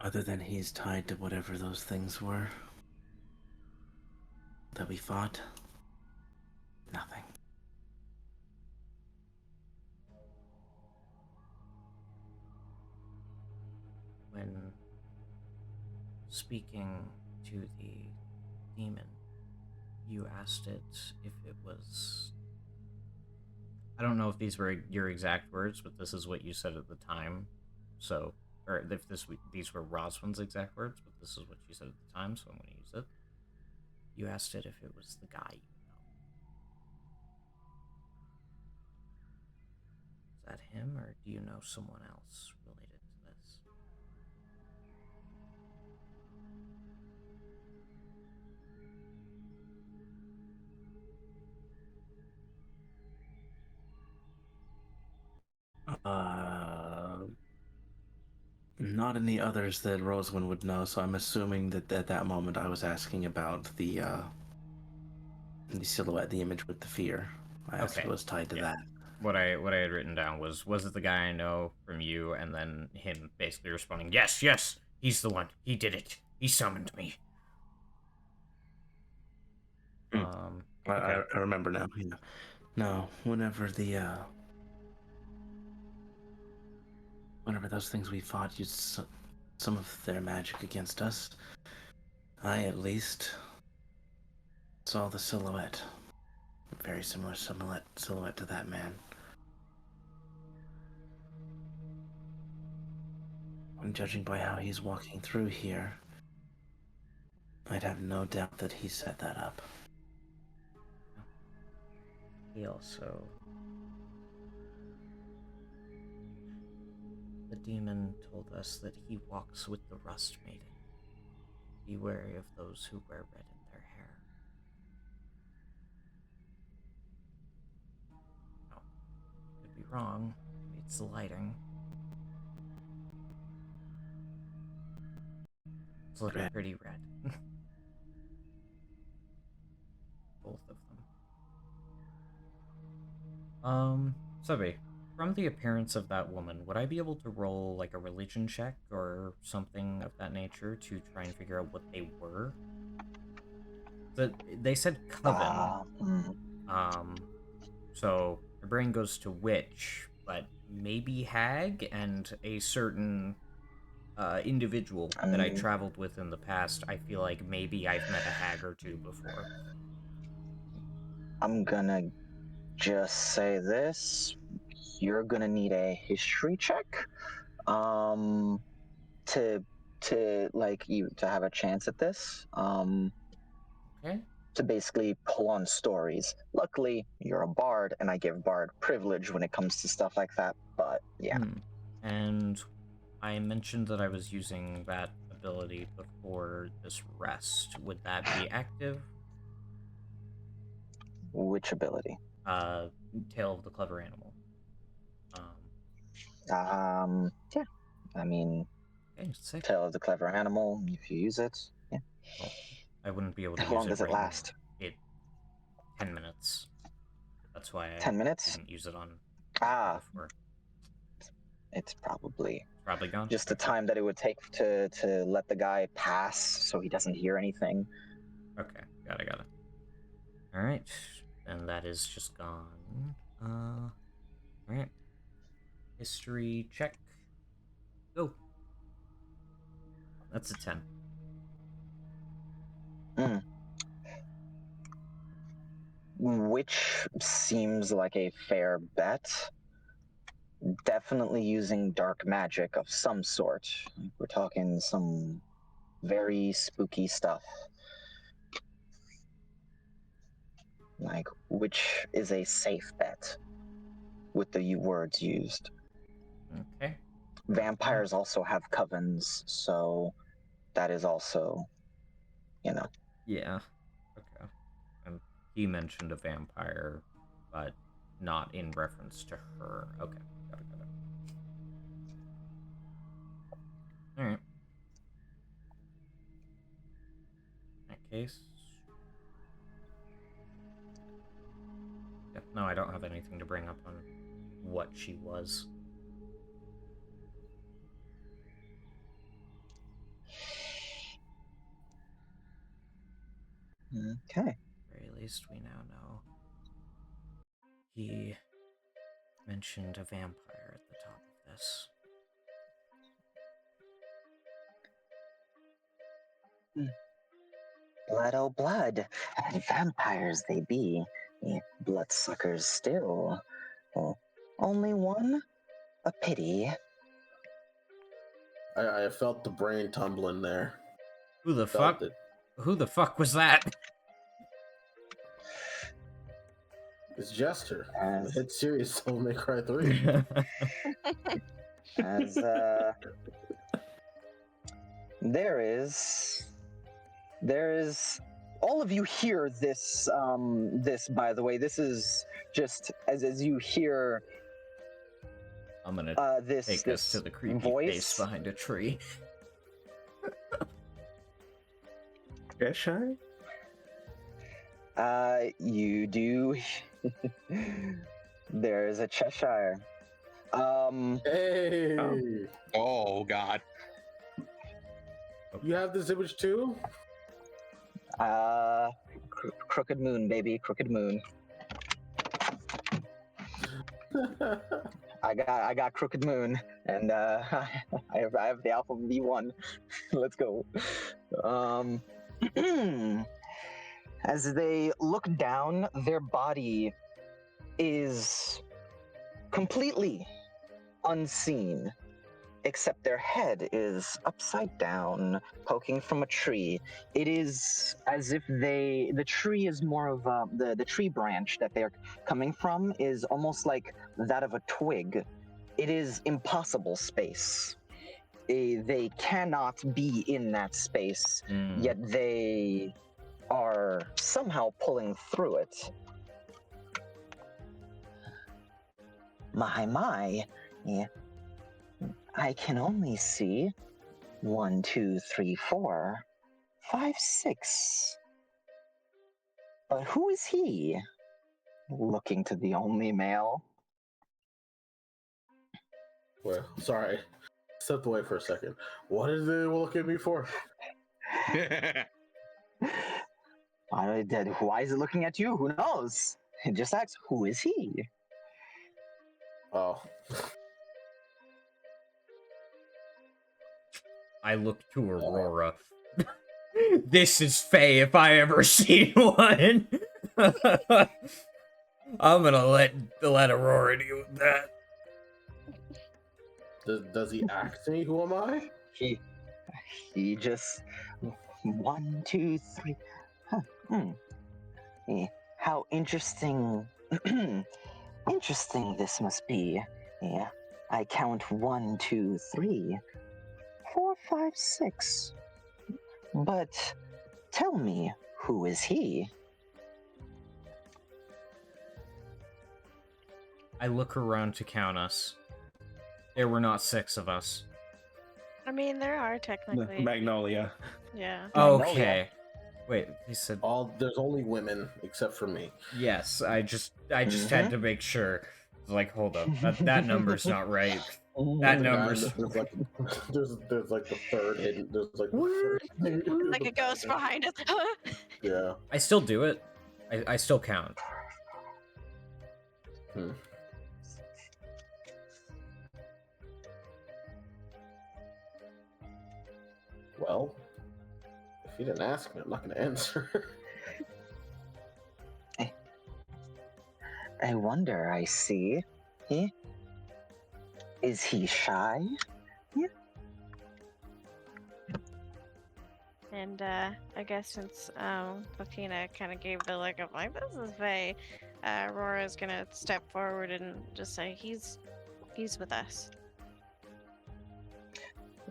Other than he's tied to whatever those things were that we fought, nothing. When speaking to the demon, you asked it if it was. I don't know if these were your exact words, but this is what you said at the time. So, or if these were Roswin's exact words, but this is what you said at the time, so I'm going to use it. You asked it if it was the guy you know. Is that him, or do you know someone else related to this? not any others that Rosewind would know, so I'm assuming that at that moment I was asking about the silhouette, the image with the fear. I asked if it was tied to that. What I had written down was it the guy I know from you, and then him basically responding, yes, he's the one. He did it. He summoned me. Okay. I remember now. Yeah. No, whenever those things we fought used some of their magic against us, I at least saw the silhouette. A very similar silhouette to that man. And judging by how he's walking through here, I'd have no doubt that he set that up. He also... The demon told us that he walks with the Rust Maiden. Be wary of those who wear red in their hair. No, could be wrong. It's the lighting. It's looking pretty red. Both of them. Subby, from the appearance of that woman, would I be able to roll like a religion check or something of that nature to try and figure out what they were? They said coven. So my brain goes to witch, but maybe hag and a certain individual that I traveled with in the past. I feel like maybe I've met a hag or two before. I'm gonna just say this. You're gonna need a history check to like you to have a chance at this. Okay. To basically pull on stories. Luckily, you're a bard, and I give bard privilege when it comes to stuff like that, but yeah. And I mentioned that I was using that ability before this rest. Would that be active? Which ability? Tale of the Clever Animal. Yeah. I mean, sick. Tale of the Clever Animal, if you use it, yeah. Well, I wouldn't be able to How use long it does it right last? now. 10 minutes. That's why I 10 minutes? didn't use it on before. It's probably gone? Just the time that it would take to let the guy pass so he doesn't hear anything. Okay, got it. Alright, and that is just gone. Alright. History check. Go. That's a 10. Which seems like a fair bet. Definitely using dark magic of some sort. We're talking some very spooky stuff. Like, which is a safe bet with the words used. Okay. Vampires also have covens, so that is also, Yeah. Okay. And he mentioned a vampire, but not in reference to her. Okay, got it. Alright. In that case... Yep, no, I don't have anything to bring up on what she was. Okay. At the very least, we now know. He mentioned a vampire at the top of this. Blood, oh blood. Vampires they be. Bloodsuckers still. Oh, only one? A pity. I felt the brain tumbling there. Who the fuck? Who the fuck was that? It's Jester. The hit series Devil May Cry 3. There is all of you hear this by the way. This is just as you hear I'm gonna this take this us to the creepy voice face behind a tree. Cheshire? You do. There's a Cheshire. Hey, Oh God. you have this image too? Crooked Moon, baby, Crooked Moon. I got Crooked Moon, and I have the Alpha V1. Let's go. As they look down, their body is completely unseen, except their head is upside down, poking from a tree. It is as if the tree is more of the tree branch that they're coming from is almost like that of a twig. It is impossible space. They cannot be in that space, yet they are somehow pulling through it. My. Yeah. I can only see 1, 2, 3, 4, 5, 6. But who is he? Looking to the only male. Well, sorry. Stepped away for a second. What did they look at me for? Why is it looking at you? Who knows? It just asks, who is he? Oh. I look to Aurora. This is Faye if I ever seen one. I'm gonna let Aurora deal with that. Does he ask me who am I? He just 1, 2, 3. Huh. How interesting. Interesting this must be. Yeah. I count 1, 2, 3, 4, 5, 6. But tell me, who is he? I look around to count us. There were not 6 of us. I mean, there are technically. Magnolia. Yeah. Okay. Wait, he said. There's only women except for me. Yes, I just had to make sure. Like, hold up, that number's not right. That number's there's like the third hidden. There's like the third, Like a ghost behind us. Yeah. I still do it. I still count. Well, if you didn't ask me, I'm not going to answer. I wonder, I see. Is he shy? And I guess since Platina kind of gave the look of like, this is Faye, Aurora's gonna step forward and just say, he's with us.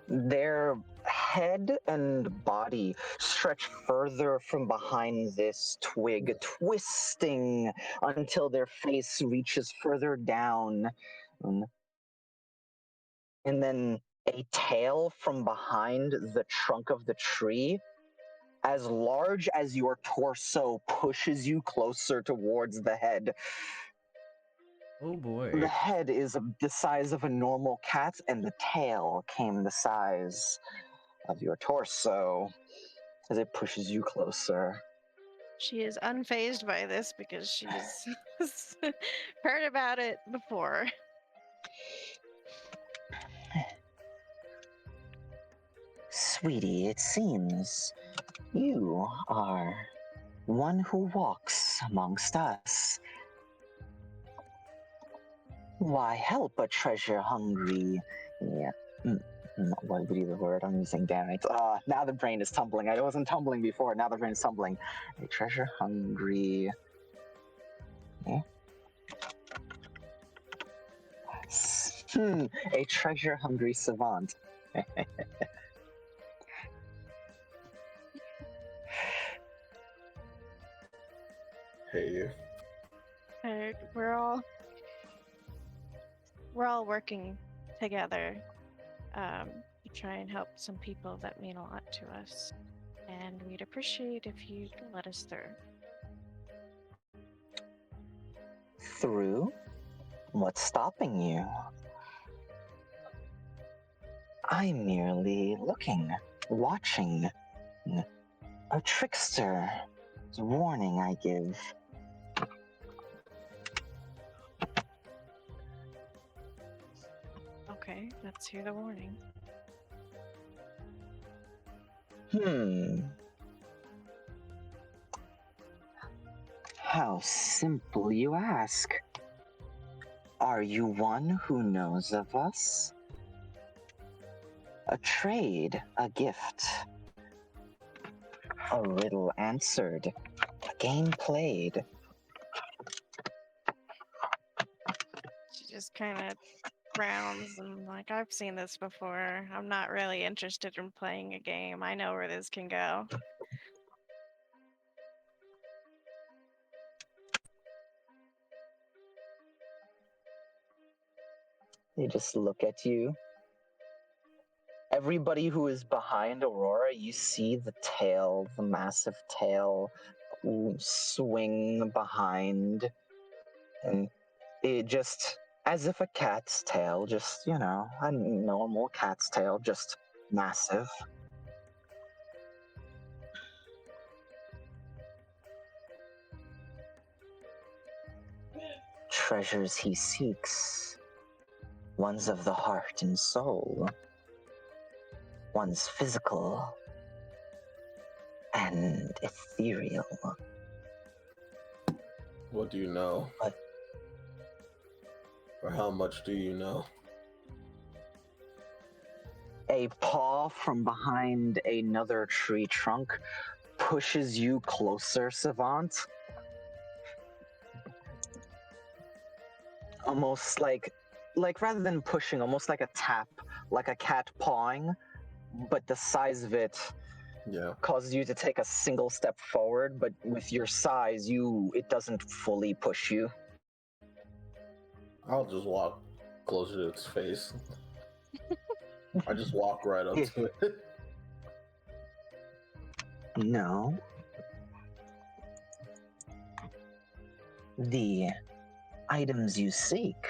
Their head and body stretch further from behind this twig, twisting until their face reaches further down. And then a tail from behind the trunk of the tree, as large as your torso, pushes you closer towards the head. Oh boy. The head is the size of a normal cat, and the tail came the size of your torso as it pushes you closer. She is unfazed by this because she's heard about it before. Sweetie, it seems you are one who walks amongst us. Why help a treasure-hungry... Yeah. What would be the word I'm using? Damn it. Now the brain is tumbling. I wasn't tumbling before. Now the brain is tumbling. A treasure-hungry... Yeah. A treasure-hungry savant. Hey, you. We're all we're all working together to try and help some people that mean a lot to us. And we'd appreciate if you'd let us through. Through? What's stopping you? I'm merely looking, watching. A trickster. It's a warning I give. Okay, let's hear the warning. How simple, you ask. Are you one who knows of us? A trade, a gift. A riddle answered, a game played. She just kind of frowns and like, I've seen this before. I'm not really interested in playing a game. I know where this can go. They just look at you. Everybody who is behind Aurora, you see the tail, the massive tail swing behind. And it just, as if a cat's tail, just, you know, a normal cat's tail, just massive. Treasures he seeks, ones of the heart and soul, one's physical and ethereal. What do you know? What? Or how much do you know? A paw from behind another tree trunk pushes you closer, Savant. Almost like rather than pushing, almost like a tap, like a cat pawing, but the size of it causes you to take a single step forward, but with your size, it doesn't fully push you. I'll just walk closer to its face. I just walk right up to it. No. The items you seek,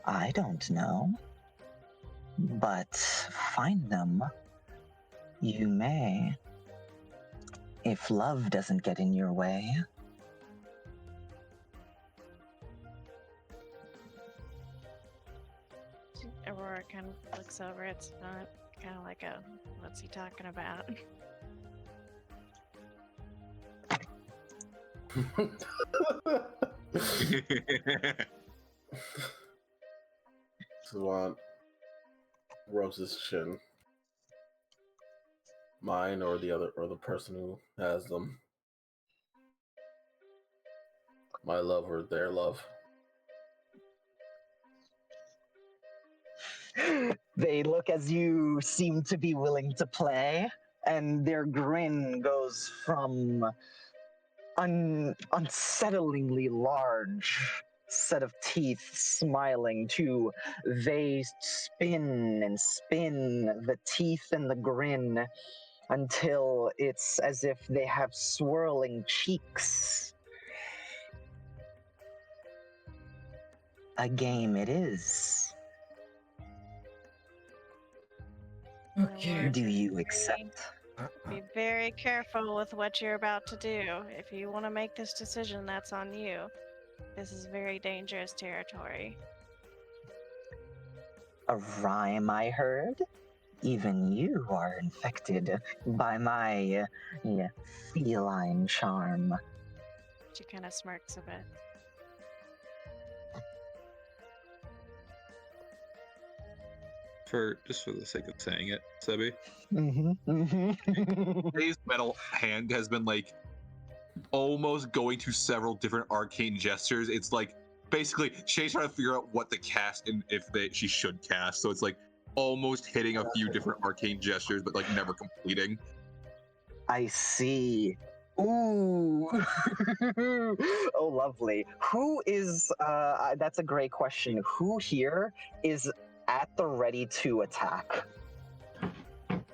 I don't know. But find them, you may. If love doesn't get in your way. Aurora kind of looks over. It's not kind of like a, what's he talking about? Savant rubs his chin. Mine or the person who has them. My love or their love. They look as you seem to be willing to play, and their grin goes from unsettlingly large set of teeth smiling to they spin and spin the teeth and the grin until it's as if they have swirling cheeks. A game it is. Okay. Do you accept? Be very careful with what you're about to do. If you want to make this decision, that's on you. This is very dangerous territory. A rhyme I heard? Even you are infected by my feline charm. She kind of smirks a bit. Just for the sake of saying it, Sebi. His metal hand has been like almost going to several different arcane gestures. It's like basically she's trying to figure out what to cast and if she should cast. So it's like almost hitting a few different arcane gestures, but like never completing. I see. Ooh. Oh, lovely. Who is, that's a great question. Who here is at the ready to attack?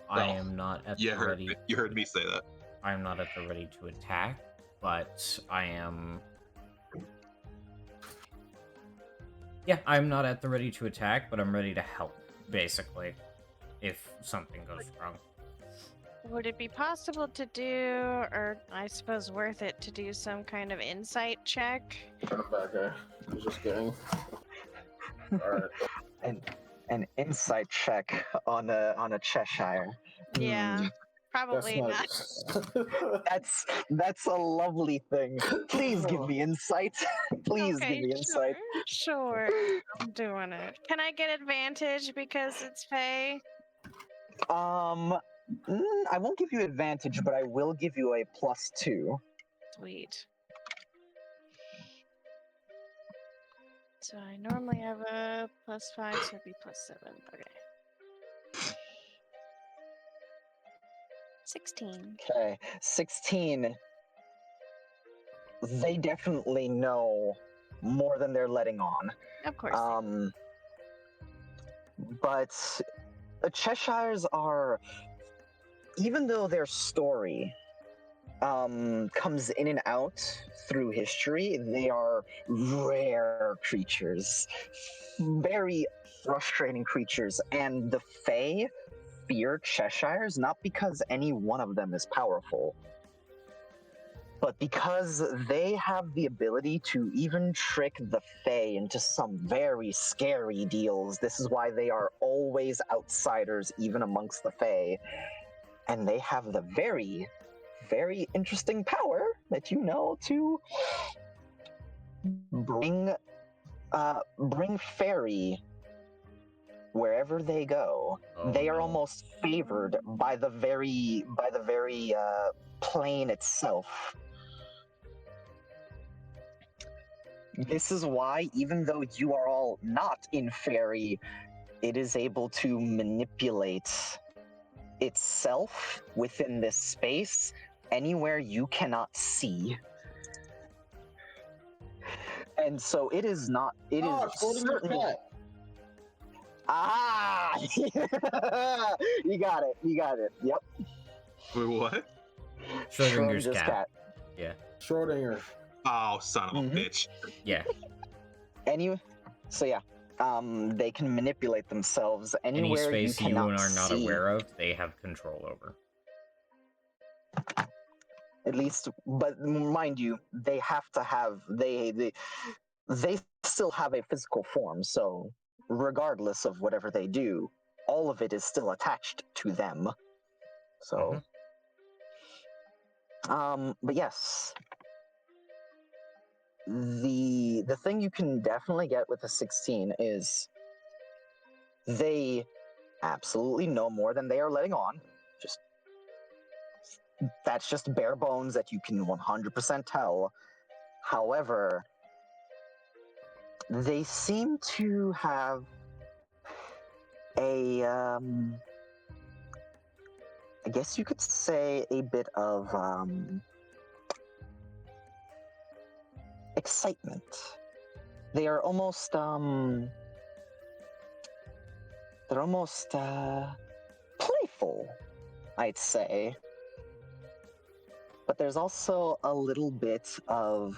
I No. am not at You the heard, ready. you heard me say that. I am not at the ready to attack, but I am. Yeah, I'm not at the ready to attack, but I'm ready to help, basically, if something goes wrong. Would it be possible to do, or I suppose worth it to do some kind of insight check? Turn it back, eh? I'm just kidding. Alright. An insight check on a Cheshire. Yeah, Hmm. probably not. That's That's a lovely thing. Please give me insight. Please give Okay, me insight. sure. I'm doing it. Can I get advantage because it's Faye? I won't give you advantage, but I will give you a +2. Sweet. So I normally have a +5, so it'd be +7. Okay. 16. Okay, 16. They definitely know more than they're letting on. Of course. But the Cheshires are, even though their story comes in and out through history, they are rare creatures, very frustrating creatures, and the Fae fear Cheshires not because any one of them is powerful, but because they have the ability to even trick the Fae into some very scary deals. This is why they are always outsiders, even amongst the Fae. And they have the very, very interesting power that you know to bring fairy wherever they go. Oh, They are no. almost favored by the very plane itself. This is why, even though you are all not in fairy, it is able to manipulate itself within this space anywhere you cannot see. And so it is not, it is Schrodinger's certainly... cat. Ah! You got it, yep. Wait, what? Schrodinger's cat. Yeah. Schrodinger. Oh, son of a bitch. Yeah. So yeah, they can manipulate themselves Any anywhere you space you cannot are not see. aware of, they have control over. At least, but mind you, they have to have they still have a physical form. So regardless of whatever they do, all of it is still attached to them. So, but yes, the thing you can definitely get with a 16 is they absolutely know more than they are letting on. That's just bare bones that you can 100% tell. However, they seem to have a, I guess you could say a bit of excitement. They are almost, playful, I'd say. But there's also a little bit of,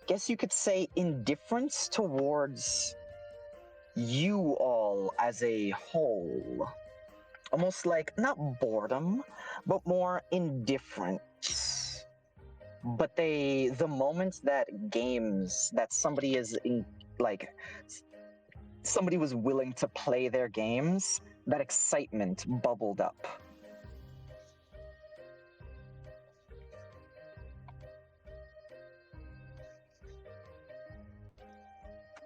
guess you could say indifference towards you all as a whole. Almost like, not boredom, but more indifference. But the moment that somebody is in, like, somebody was willing to play their games, that excitement bubbled up.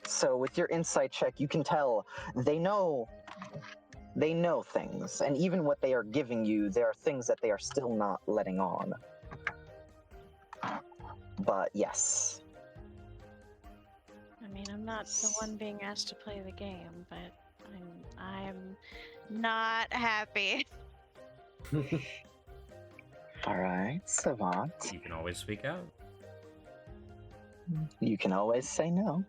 So with your insight check, you can tell they know things, and even what they are giving you, there are things that they are still not letting on. But yes. I mean, I'm not the one being asked to play the game, but I'm not happy. All right, Savant. You can always speak out. You can always say no.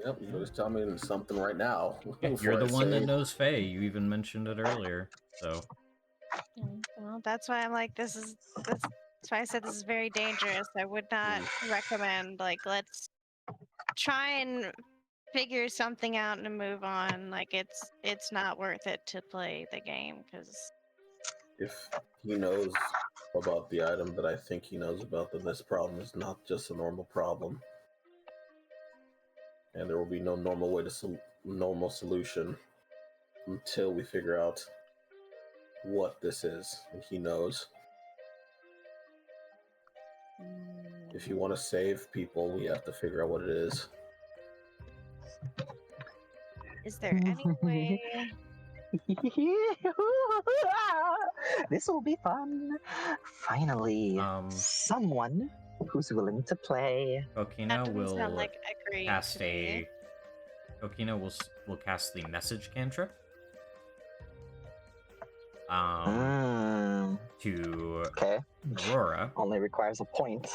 Yep, you always tell me something right now. Yeah, before you're the I one that say- knows Faye. You even mentioned it earlier. So Well, that's why I'm like, that's why I said this is very dangerous. I would not recommend, like, let's try and figure something out and move on. Like, it's not worth it to play the game, because If he knows about the item that I think he knows about, then this problem is not just a normal problem. And there will be no normal way to normal solution until we figure out what this is, and he knows. If you want to save people, we have to figure out what it is. is there any way? This will be fun. Finally, someone who's willing to play. That Kokina doesn't will sound like agreeing cast to me. Kokina will cast the message cantrip. To Okay. Aurora. Only requires a point.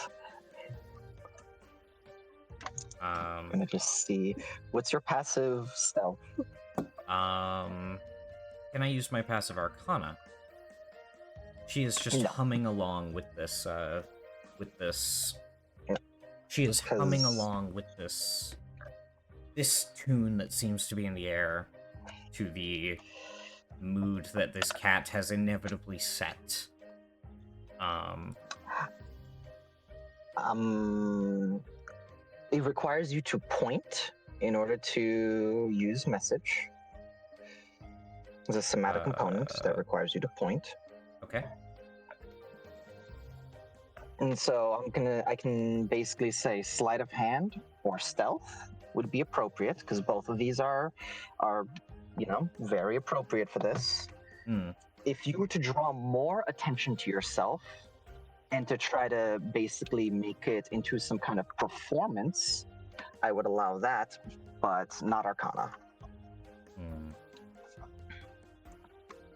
I'm gonna just see. What's your passive stealth? Can I use my passive arcana? She is just No. humming along with this. Yep. She is Because- humming along with this tune that seems to be in the air, to the mood that this cat has inevitably set. It requires you to point in order to use message. There's a somatic component that requires you to point. Okay. And so I can basically say sleight of hand or stealth would be appropriate, because both of these are very appropriate for this. If you were to draw more attention to yourself and to try to basically make it into some kind of performance, I would allow that, but not Arcana.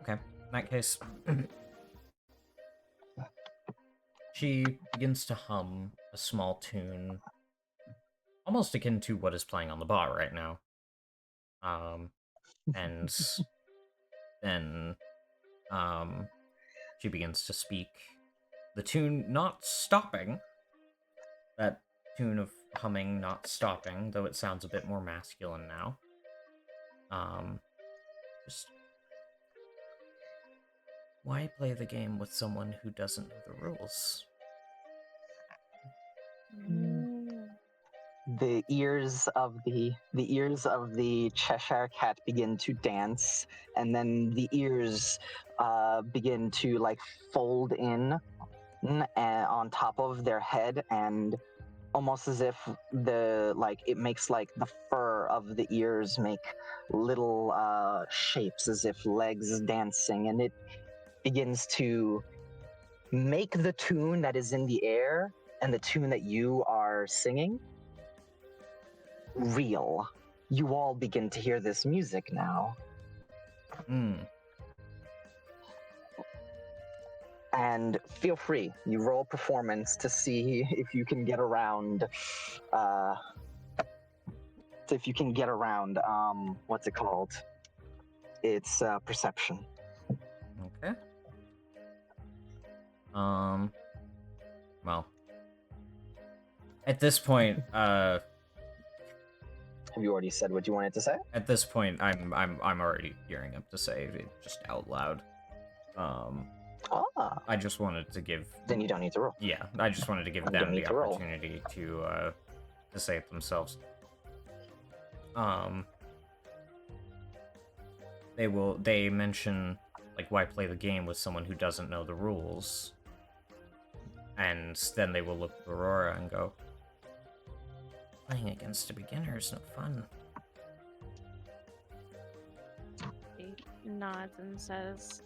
Okay. In that case, she begins to hum a small tune, almost akin to what is playing on the bar right now. And then she begins to speak. The tune not stopping. That tune of humming not stopping, though it sounds a bit more masculine now. Just why play the game with someone who doesn't know the rules? The ears of the Cheshire Cat begin to dance, and then the ears begin to like fold in on top of their head, and almost as if it makes like the fur of the ears make little shapes as if legs dancing, and it begins to make the tune that is in the air and the tune that you are singing real. You all begin to hear this music now. And feel free, you roll performance to see if you can get around what's it called? It's perception. Okay. Well, at this point, Have you already said what you wanted to say? At this point, I'm already gearing up to say it just out loud. I just wanted to give. Then you don't need to roll. Yeah, I just wanted to give them the opportunity to say it themselves. They mention, like, why play the game with someone who doesn't know the rules? And then they will look at Aurora and go, playing against a beginner is no fun. He nods and says,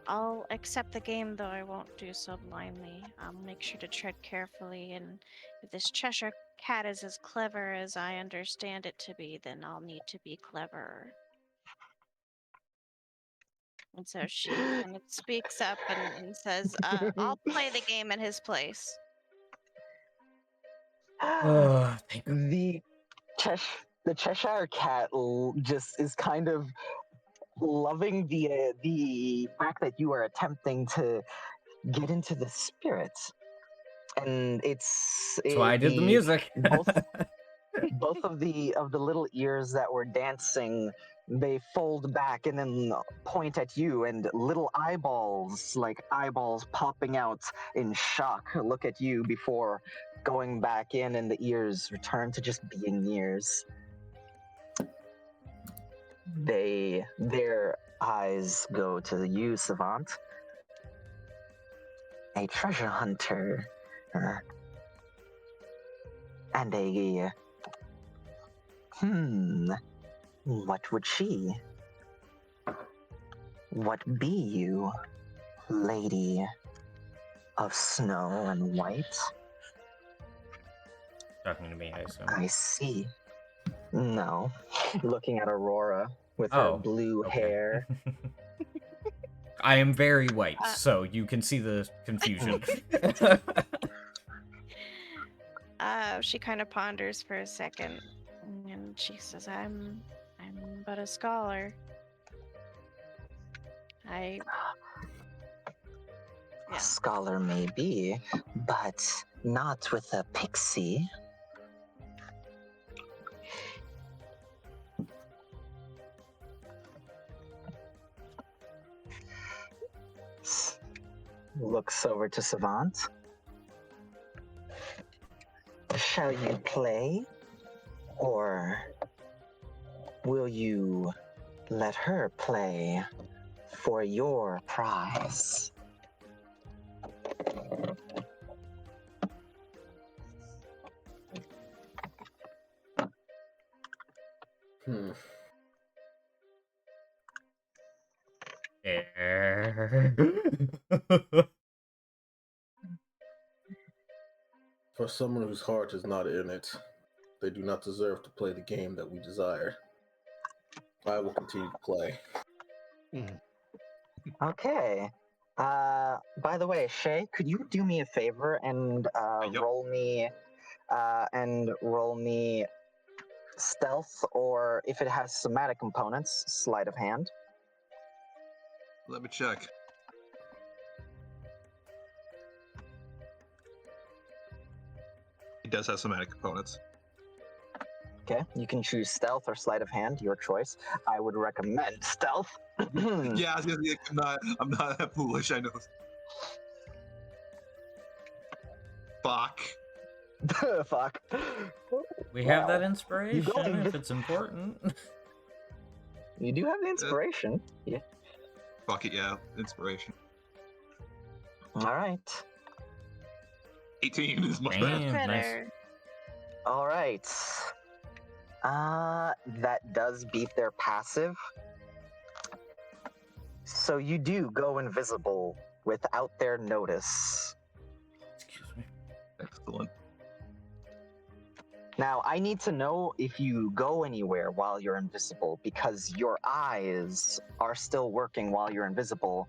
I'll accept the game, though I won't do so blindly. I'll make sure to tread carefully, and if this Cheshire Cat is as clever as I understand it to be, then I'll need to be cleverer. And so she kind of speaks up and says, I'll play the game in his place. Oh, thank God. The Cheshire Cat just is kind of loving the fact that you are attempting to get into the spirits, and That's why I did the music. both of the little ears that were dancing, they fold back and then point at you, and little eyeballs, like eyeballs popping out in shock, look at you before going back in, and the ears return to just being ears. Their eyes go to you, Savant. A treasure hunter. And a... What would she? What be you, lady of snow and white? Talking to me, I assume. I see. No. Looking at Aurora with her blue hair. I am very white, so you can see the confusion. She kind of ponders for a second, and she says, I'm but a scholar. A scholar may be, but not with a pixie. Looks over to Savant. Shall you play, or will you let her play for your prize? For someone whose heart is not in it, they do not deserve to play the game that we desire. I will continue to play. Okay. By the way, Shay, could you do me a favor and roll me stealth, or if it has somatic components, sleight of hand. Let me check. It does have somatic components. Okay, you can choose stealth or sleight of hand, your choice. I would recommend stealth. Yeah, I was gonna say, I'm not that foolish, I know. Fuck. Fuck. We have that inspiration if it's important. You do have the inspiration. Yeah. Fuck it, yeah. Inspiration. Alright. 18 is much Damn, better. nice. Alright. That does beat their passive. So you do go invisible without their notice. Excuse me. Excellent. Now, I need to know if you go anywhere while you're invisible, because your eyes are still working while you're invisible.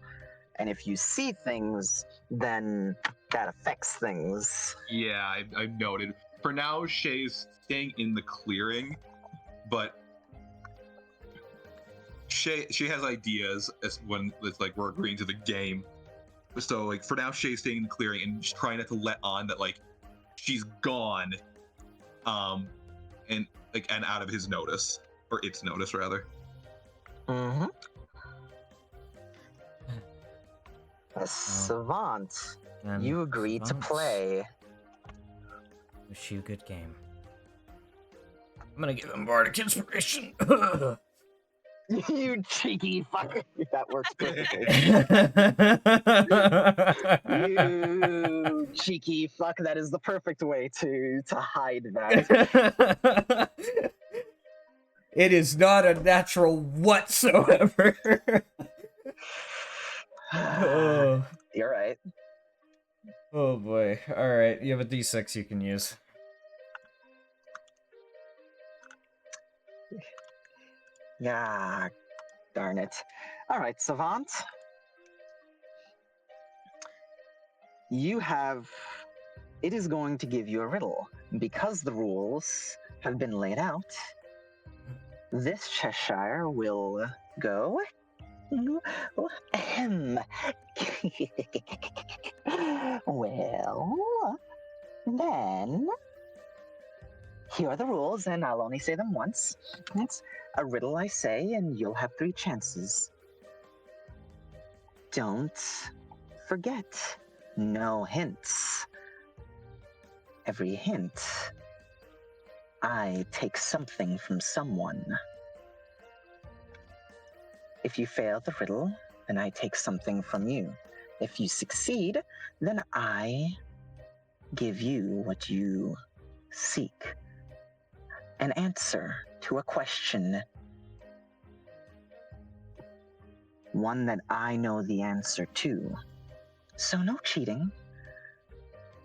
And if you see things, then that affects things. Yeah, I've noted. For now, Shay's staying in the clearing, but she has ideas as when it's like we're agreeing to the game. So like for now, Shay's staying in the clearing and just trying not to let on that like she's gone, and out of his notice, or its notice rather. Mm-hmm. Savant, you agreed to play. Wish you a good game. I'm gonna give him bardic inspiration. You cheeky fucker. That works perfectly. You cheeky fuck. That is the perfect way to hide that. It is not a natural whatsoever. Oh. You're right. Oh boy. Alright, you have a d6 you can use. Yeah, darn it. All right, Savant. You have. It is going to give you a riddle. Because the rules have been laid out, this Cheshire will go. Ahem. Well, then. Here are the rules, and I'll only say them once. It's a riddle I say, and you'll have 3 chances. Don't forget, no hints. Every hint, I take something from someone. If you fail the riddle, then I take something from you. If you succeed, then I give you what you seek. An answer to a question. One that I know the answer to. So no cheating.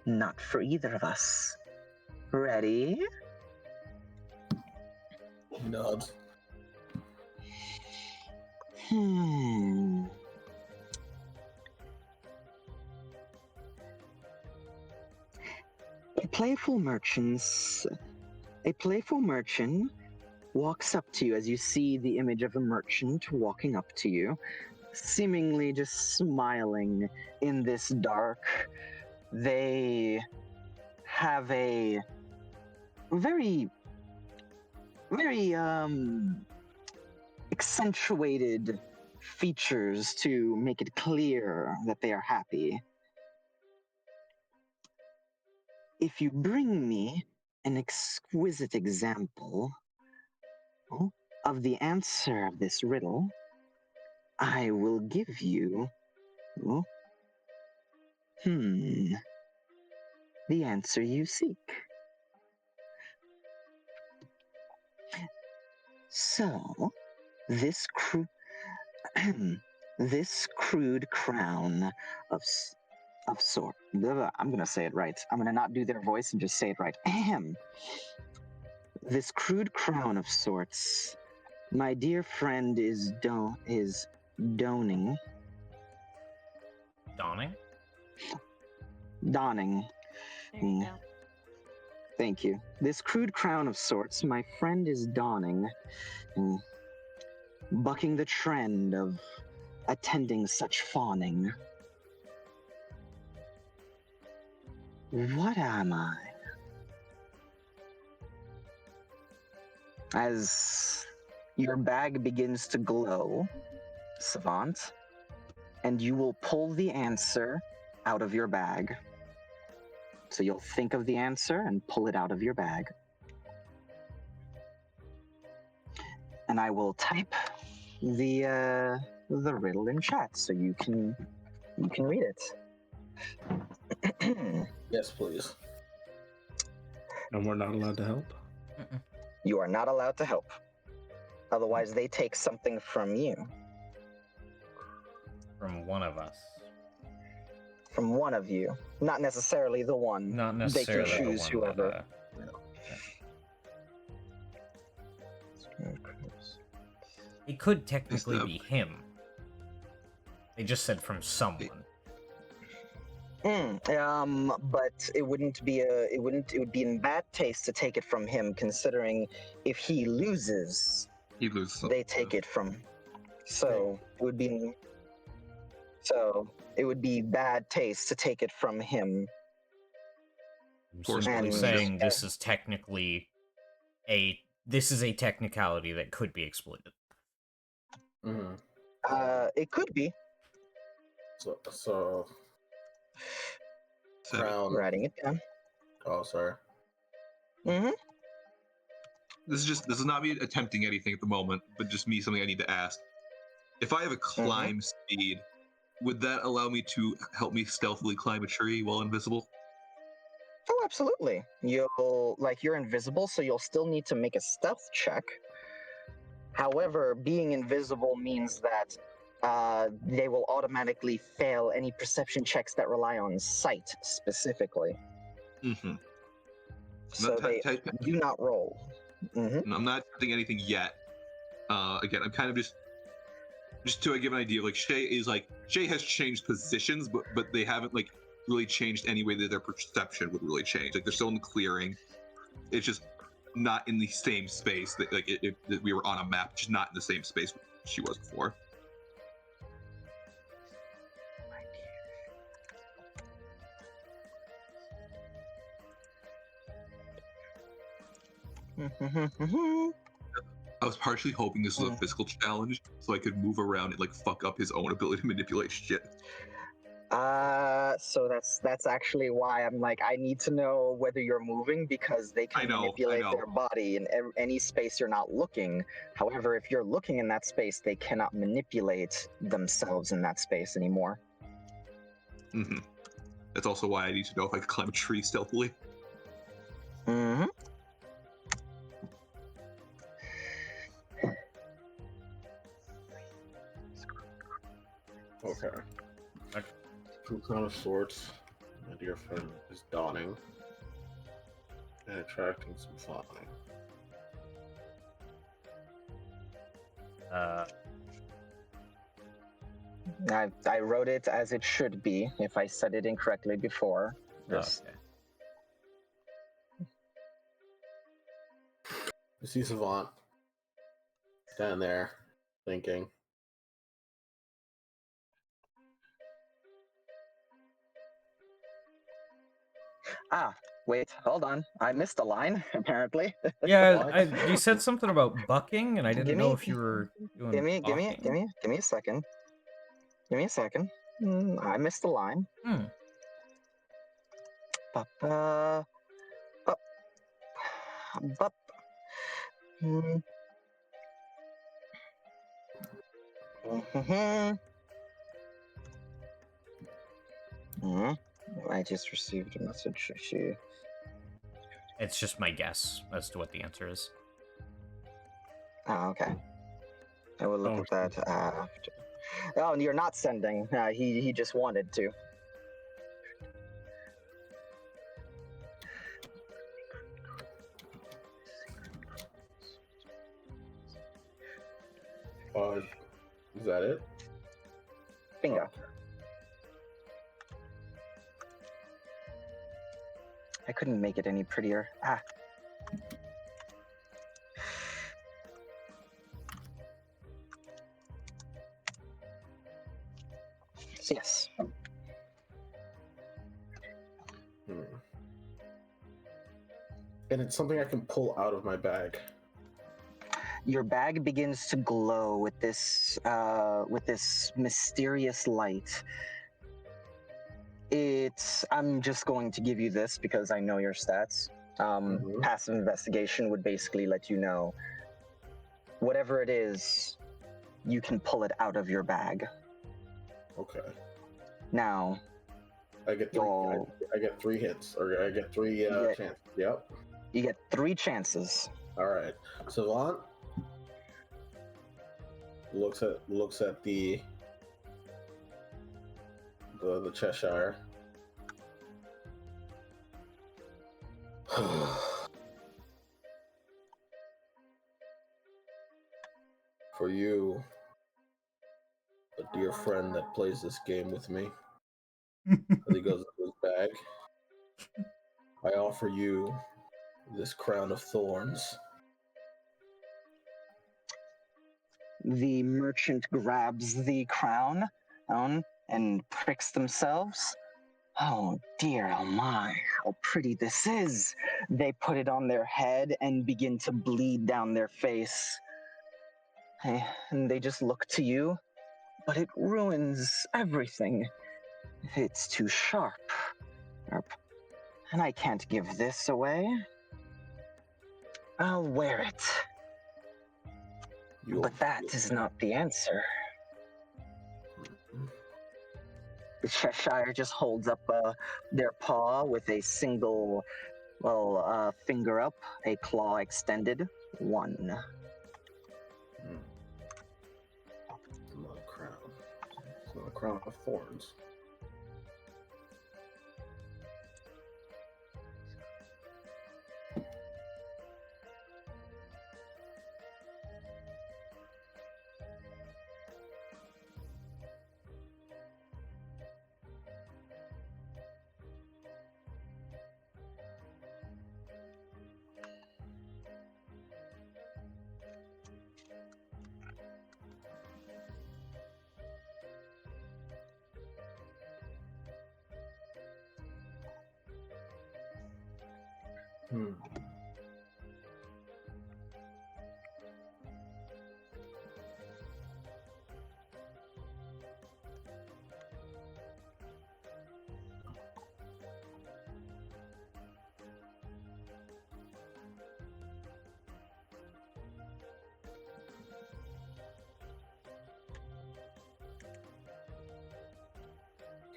Not for either of us. Ready? He nods. A playful merchant walks up to you as you see the image of a merchant walking up to you, seemingly just smiling in this dark. They have a very, very accentuated features to make it clear that they are happy. If you bring me an exquisite example of the answer of this riddle, I will give you the answer you seek. So, this crude crown of sort. I'm gonna say it right. I'm gonna not do their voice and just say it right. Ahem. This crude crown of sorts, my dear friend is donning. Dawning? Donning. There you go. Thank you. This crude crown of sorts, my friend is donning, bucking the trend of attending such fawning. What am I? As your bag begins to glow, Savant, and you will pull the answer out of your bag. So you'll think of the answer and pull it out of your bag. And I will type the riddle in chat so you can read it. Yes, please. And we're not allowed to help? Mm-mm. You are not allowed to help. Otherwise, they take something from you. From one of us. From one of you. Not necessarily the one. Not necessarily They can choose the one whoever. It could technically be him. They just said from someone. But it wouldn't be it would be in bad taste to take it from him, considering if he loses, He loses. they take it from. So it would be bad taste to take it from him. I'm course, simply and- saying this is technically a technicality that could be exploited. Mm-hmm. It could be. So Seven. crown. Writing it down. Oh, sorry. Mm-hmm. This is not me attempting anything at the moment, but just me something I need to ask. If I have a climb speed, would that allow me to help me stealthily climb a tree while invisible? Oh, absolutely. You're invisible, so you'll still need to make a stealth check. However, being invisible means that they will automatically fail any perception checks that rely on sight specifically. Mm-hmm. So they do not roll. Mm-hmm. I'm not attempting anything yet. Again, I'm kind of just just to give an idea, like Shay has changed positions, but they haven't like really changed any way that their perception would really change. Like they're still in the clearing. It's just not in the same space that that we were on a map, just not in the same space she was before. I was partially hoping this was a physical challenge, so I could move around and like fuck up his own ability to manipulate shit. So that's actually why I'm like, I need to know whether you're moving, because they can manipulate their body in any space you're not looking. However, if you're looking in that space, they cannot manipulate themselves in that space anymore. Mm-hmm. That's also why I need to know if I can climb a tree stealthily. Mm-hmm. Okay. Some kind of sorts, my dear friend is donning and attracting some fawning. I wrote it as it should be. If I said it incorrectly before, just... Okay. You see Savant stand there thinking. Wait, hold on. I missed a line, apparently. Yeah, you said something about bucking, and I didn't know if you were doing Give me a second. Give me a second. I missed a line. Ba-ba. Bup. Bup. I just received a message. It's just my guess as to what the answer is. Oh, okay. I will look at that after. Oh, you're not sending. He just wanted to. Is that it? Bingo. I couldn't make it any prettier. Yes. And it's something I can pull out of my bag. Your bag begins to glow with this mysterious light. I'm just going to give you this because I know your stats. Passive investigation would basically let you know whatever it is, you can pull it out of your bag. Okay. Now, I get three hits, or I get three chances. Yep. You get 3 chances. All right. Savant looks at the Cheshire. For you, a dear friend that plays this game with me, as he goes into his bag, I offer you this crown of thorns. The merchant grabs the crown and pricks themselves. Oh dear, oh my, how pretty this is. They put it on their head and begin to bleed down their face. And they just look to you, but it ruins everything. It's too sharp. And I can't give this away. I'll wear it. But that is not the answer. The Cheshire just holds up their paw with a single, finger up, a claw extended. 1. It's not a crown. It's not a crown of thorns. Hmm.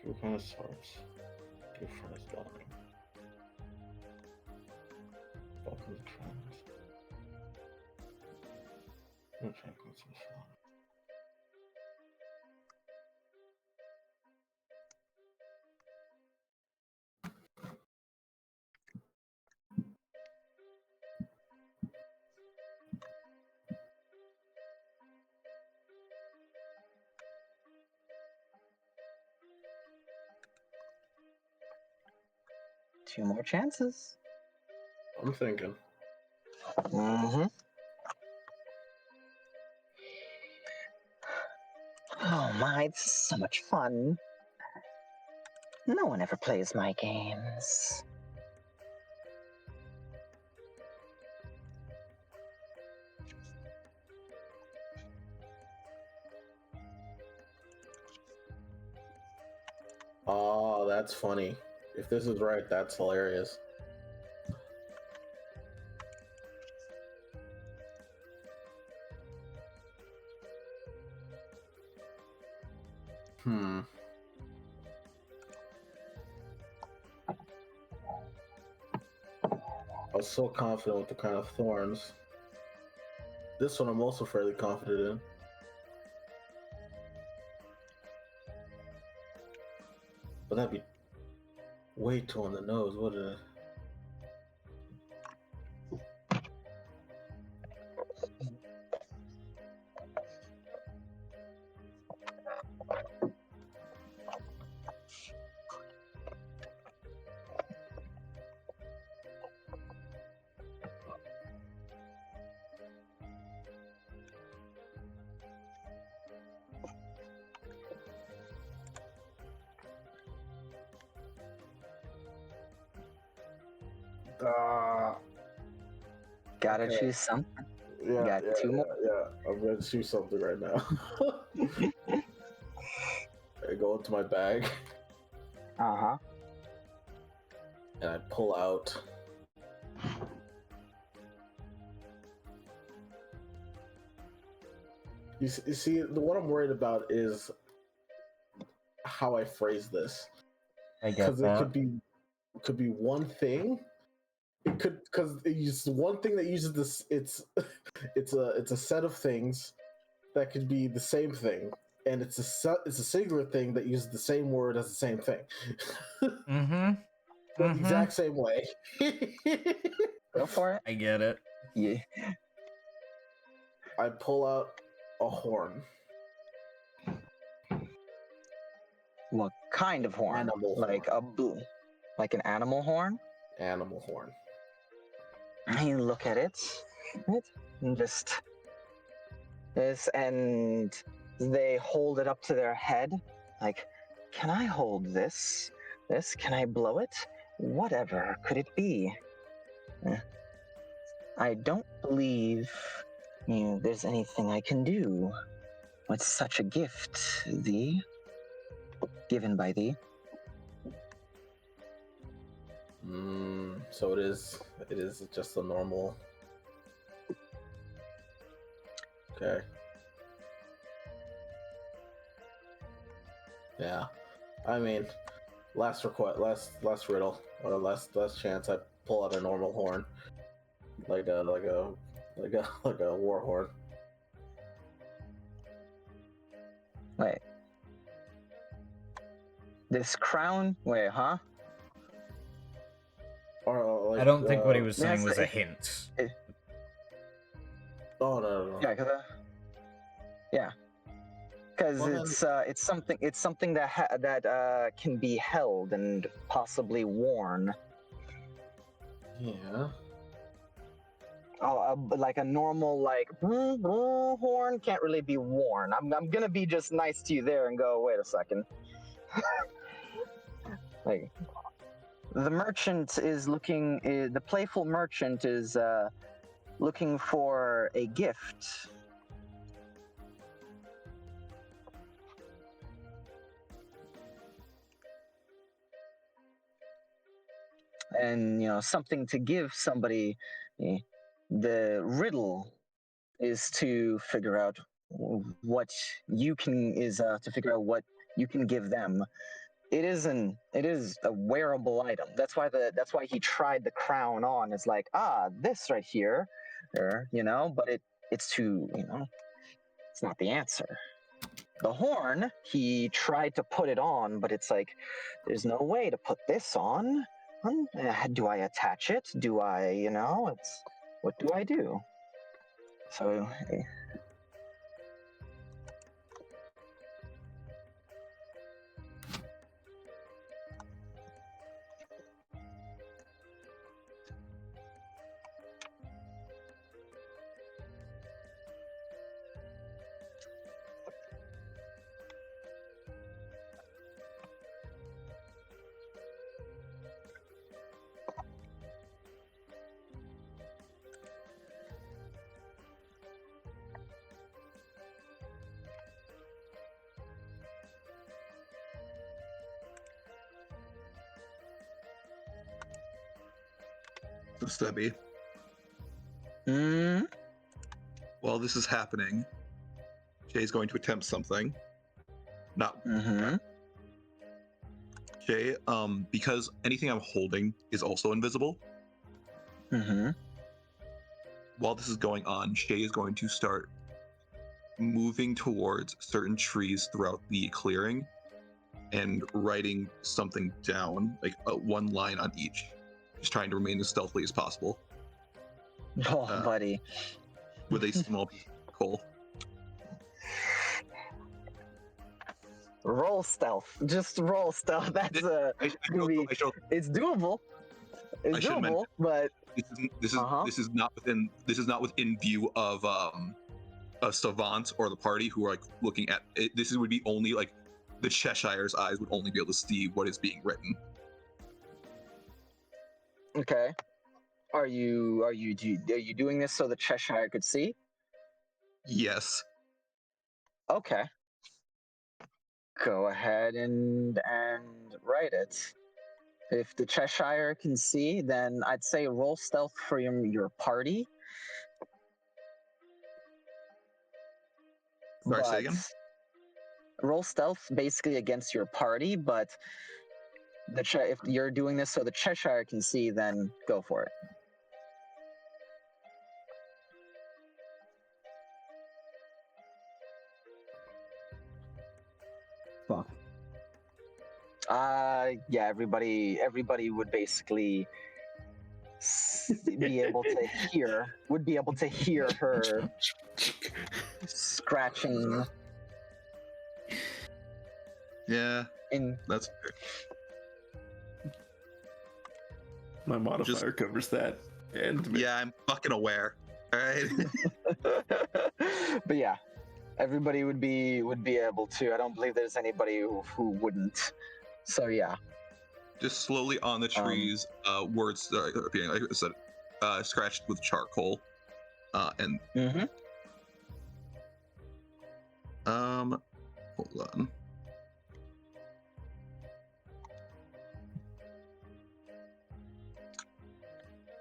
Two kind of swords. Two furnace dying. Welcome to trends. No check what's this one. Two more chances. I'm thinking. Mm-hmm. Oh my, this is so much fun. No one ever plays my games. Oh, that's funny. If this is right, that's hilarious. Hmm. I was so confident with the Crown of Thorns. This one I'm also fairly confident in. But that'd be way too on the nose, wouldn't it? Gotta Okay. choose something. Yeah, Got two more. yeah. I'm gonna choose something right now. I go into my bag Uh-huh. and I pull out you see, what I'm worried about is how I phrase this. I get Because it that. could be one thing. It could because it uses one thing that uses this. It's a set of things that could be the same thing, and it's a singular thing that uses the same word as the same thing. Mm-hmm. The exact same way. Go for it. I get it. Yeah. I pull out a horn. What kind of horn? Animal Like horn. like an animal horn? Animal horn. I look at it, right, and just this, and they hold it up to their head, like, can I hold this? This? Can I blow it? Whatever could it be? I don't believe there's anything I can do with such a gift, thee, given by thee. So it is just a normal. Okay. Yeah. I mean, last riddle, or last chance. I pull out a normal horn, like a war horn. Wait. This crown? Wait, huh? Or like, I don't think what he was saying Yes, was a hint. Oh no. Yeah, because Well, it's something that can be held and possibly worn. Yeah. Oh, like a normal horn can't really be worn. I'm gonna be just nice to you there and go. Wait a second. Like The merchant is looking. The playful merchant is looking for a gift. And something to give somebody. The riddle is to figure out what you can to figure out what you can give them. It is a wearable item. That's why he tried the crown on. It's like, this right here, but it's too, it's not the answer. The horn, he tried to put it on, but it's like, there's no way to put this on. Do I attach it? Do I, what do I do? So, Stubby. While this is happening, Jay's going to attempt something. Not Jay, because anything I'm holding is also invisible. While this is going on, Shay is going to start moving towards certain trees throughout the clearing and writing something down, like one line on each. Just trying to remain as stealthily as possible. Oh, buddy. With a small piece of coal. Roll stealth. Just roll stealth. That's it's doable. It's doable, but this is not within view of a savant or the party who are like looking at it. Would be only like the Cheshire's eyes would only be able to see what is being written. Okay. Are you doing this so the Cheshire could see? Yes. Okay. Go ahead and write it. If the Cheshire can see, then I'd say roll stealth for your party. Sorry, say again? Roll stealth basically against your party, but if you're doing this so the Cheshire can see, then go for it. Fuck. Yeah, everybody would basically be able to hear her scratching. Yeah, that's fair. My modifier covers that. And yeah, I'm fucking aware. All right. But yeah, everybody would be able to. I don't believe there's anybody who wouldn't. So yeah. Just slowly on the trees, words appearing, like I said, scratched with charcoal, and hold on.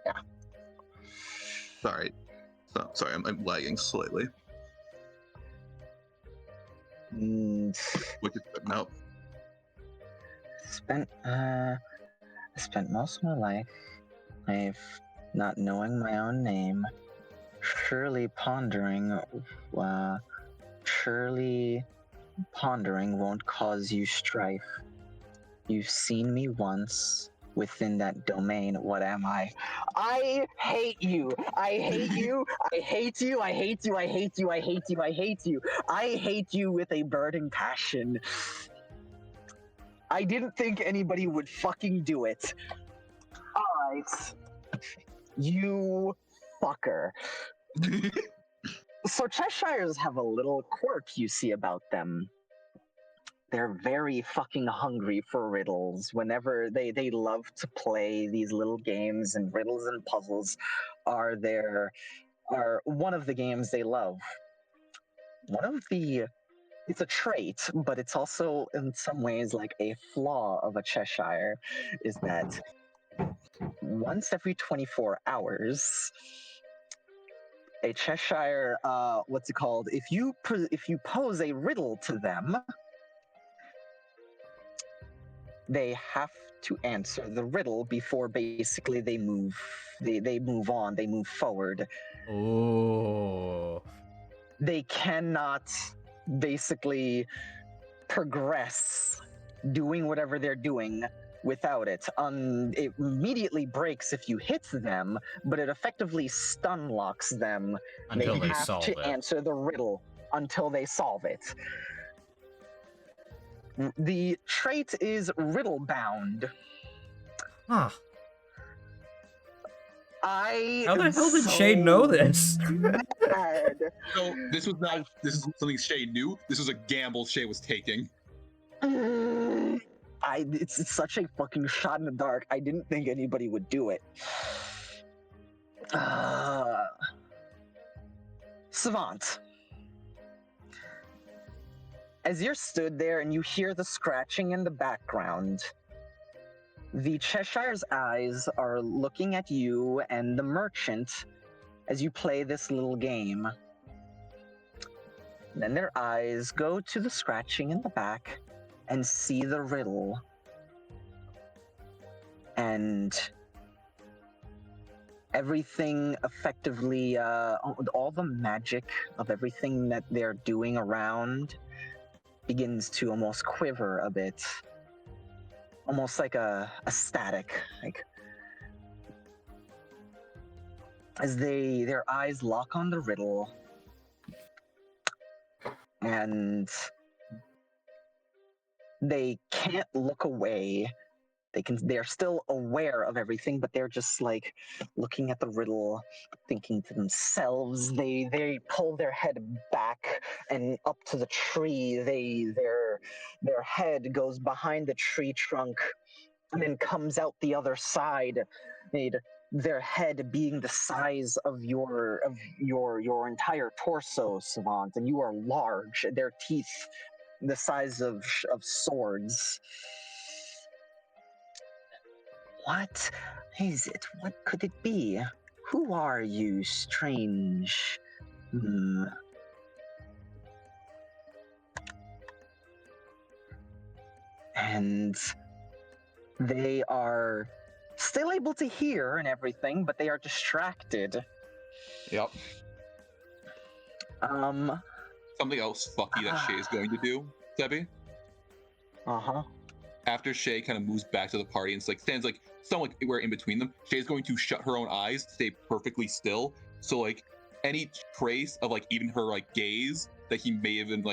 Yeah. Sorry, I'm lagging slightly. Which is good now. I spent most of my life not knowing my own name, surely pondering won't cause you strife. You've seen me once within that domain. What am I? I hate you. I hate you. I hate you. I hate you. I hate you. I hate you. I hate you. I hate you with a burning passion. I didn't think anybody would fucking do it. Alright. You fucker. So Cheshires have a little quirk you see about them. they're very fucking hungry for riddles. Whenever they love to play these little games, and riddles and puzzles are one of the games they love. It's a trait, but it's also in some ways like a flaw of a Cheshire, is that once every 24 hours, a Cheshire, what's it called? If you pose a riddle to them, they have to answer the riddle before basically they move on, they move forward. Oh. They cannot basically progress doing whatever they're doing without it. It immediately breaks if you hit them, but it effectively stun locks them. Until they have solve to it. answer the riddle until they solve it. The trait is riddle bound. Huh. How the hell did Shay know this? Mad. So this is something Shay knew. This was a gamble Shay was taking. It's such a fucking shot in the dark. I didn't think anybody would do it. Savant. As you're stood there and you hear the scratching in the background, the Cheshire's eyes are looking at you and the merchant as you play this little game. Then their eyes go to the scratching in the back and see the riddle. And everything effectively, all the magic of everything that they're doing around begins to almost quiver a bit. Almost like a static, like as their eyes lock on the riddle, and they can't look away. They're still aware of everything, but they're just like looking at the riddle, thinking to themselves. They pull their head back and up to the tree. Their head goes behind the tree trunk and then comes out the other side. Their head being the size of your entire torso, Savant, and you are large. Their teeth the size of swords. What is it? What could it be? Who are you, strange? And they are still able to hear and everything, but they are distracted. Yep. Something else fucky that Shay is going to do, Debbie. After Shay kind of moves back to the party and stands somewhat where in between them, Shay's going to shut her own eyes, stay perfectly still. So any trace of even her gaze that he may have been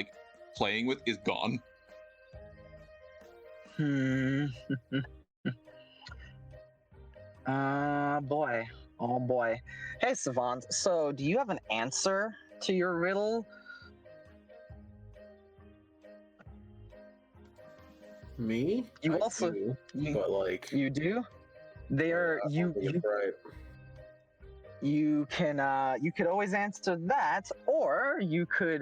playing with is gone. Boy. Oh boy. Hey, Savant. So, do you have an answer to your riddle? Me? You I also do, you, but you do. There you right. You could always answer that, or you could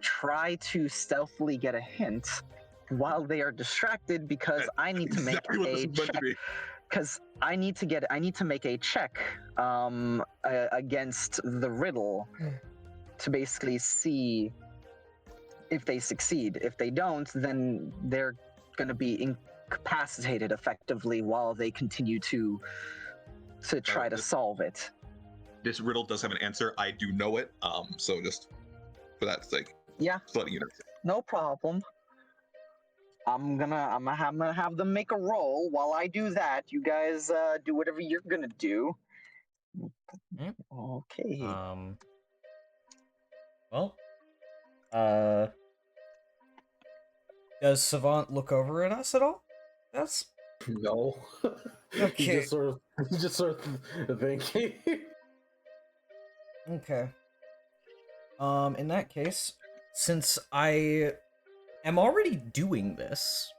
try to stealthily get a hint while they are distracted, because I need to make a check. Because I need to make a check against the riddle to basically see if they succeed. If they don't, then they're going to be incapacitated effectively while they continue to try to solve it. This riddle does have an answer. I do know it. So just for that sake. Yeah. Just letting you know. No problem. I'm gonna have them make a roll. While I do that, you guys do whatever you're gonna do. Okay. Well. Does Savant look over at us at all? That's no. Okay. He's just sort of thinking. Okay. In that case, since I am already doing this,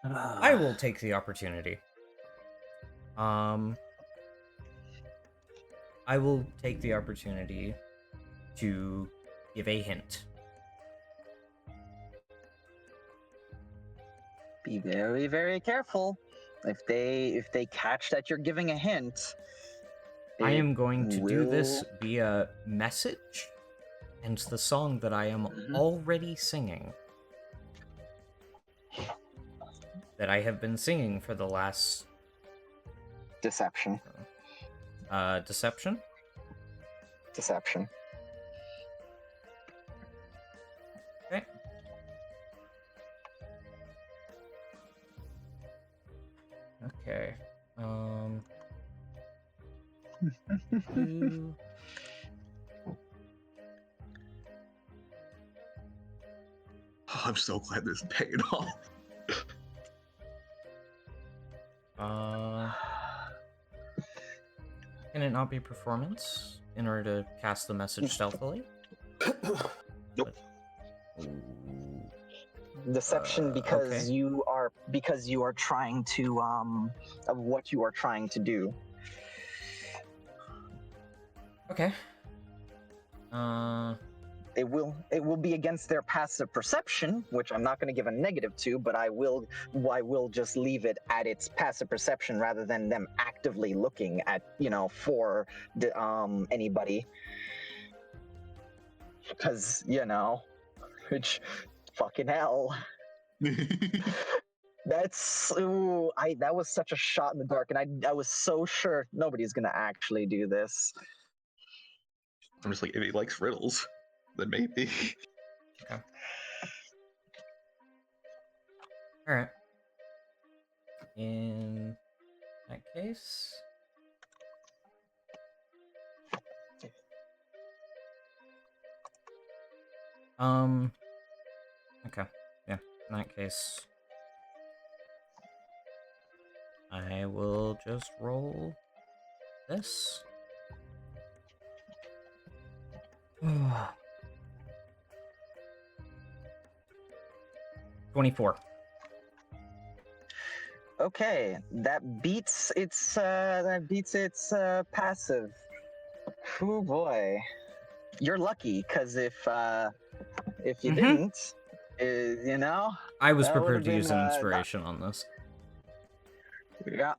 I will take the opportunity. I will take the opportunity to give a hint. Be very, very careful. If they catch that you're giving a hint, I it am going to do this will- via message and the song that I am already singing. That I have been singing for the last... Deception. Deception? Deception. Okay. Okay. Ooh. Oh, I'm so glad this is paying off. Can it not be performance in order to cast the message stealthily? Nope. Ooh. Deception because okay. you are trying to of what you are trying to do. Okay. It will be against their passive perception, which I'm not going to give a negative to, but I will just leave it at its passive perception rather than them actively looking at for anybody, because which fucking hell. That was such a shot in the dark, and I was so sure nobody's gonna actually do this. I'm just like, if he likes riddles, then maybe. Okay. Alright. In that case... Okay. Yeah, in that case... I will just roll this. 24. Okay, that beats its passive. Oh boy, you're lucky, because if you didn't, I was that prepared would've to use been, an inspiration on this. Yeah.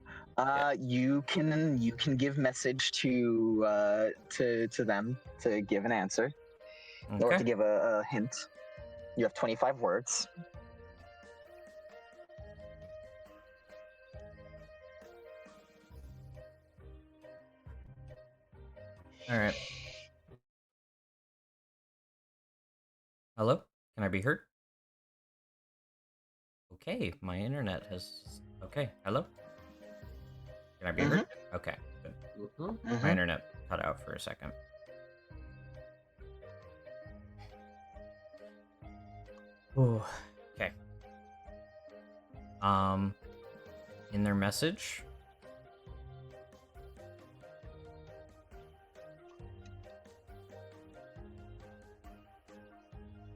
You can give message to them to give an answer or Okay. to give a hint. You have 25 words. All right. Hello? Can I be heard? Okay, my internet has... Okay, hello? Can I be heard? Okay, good. My internet cut out for a second. Ooh, okay. In their message...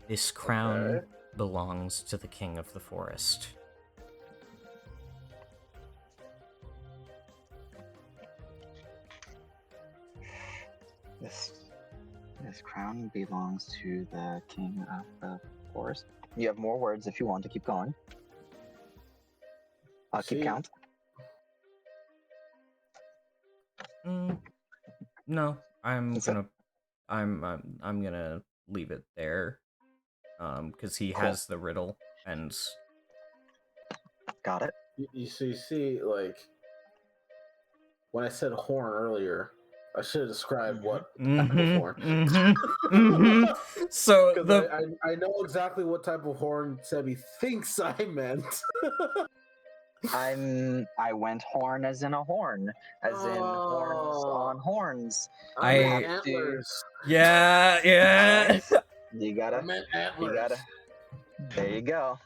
This crown belongs to the king of the forest. This crown belongs to the king of the forest. You have more words if you want to keep going. I'll keep count. No, I'm gonna leave it there. Because he has the riddle, and... Got it. You see, like, when I said horn earlier, I should have described what type of horn. So I know exactly what type of horn Sebi thinks I meant. I went horn as in a horn, as in horns on horns. I meant antlers. Yeah. Right. You gotta. I meant antlers. There you go.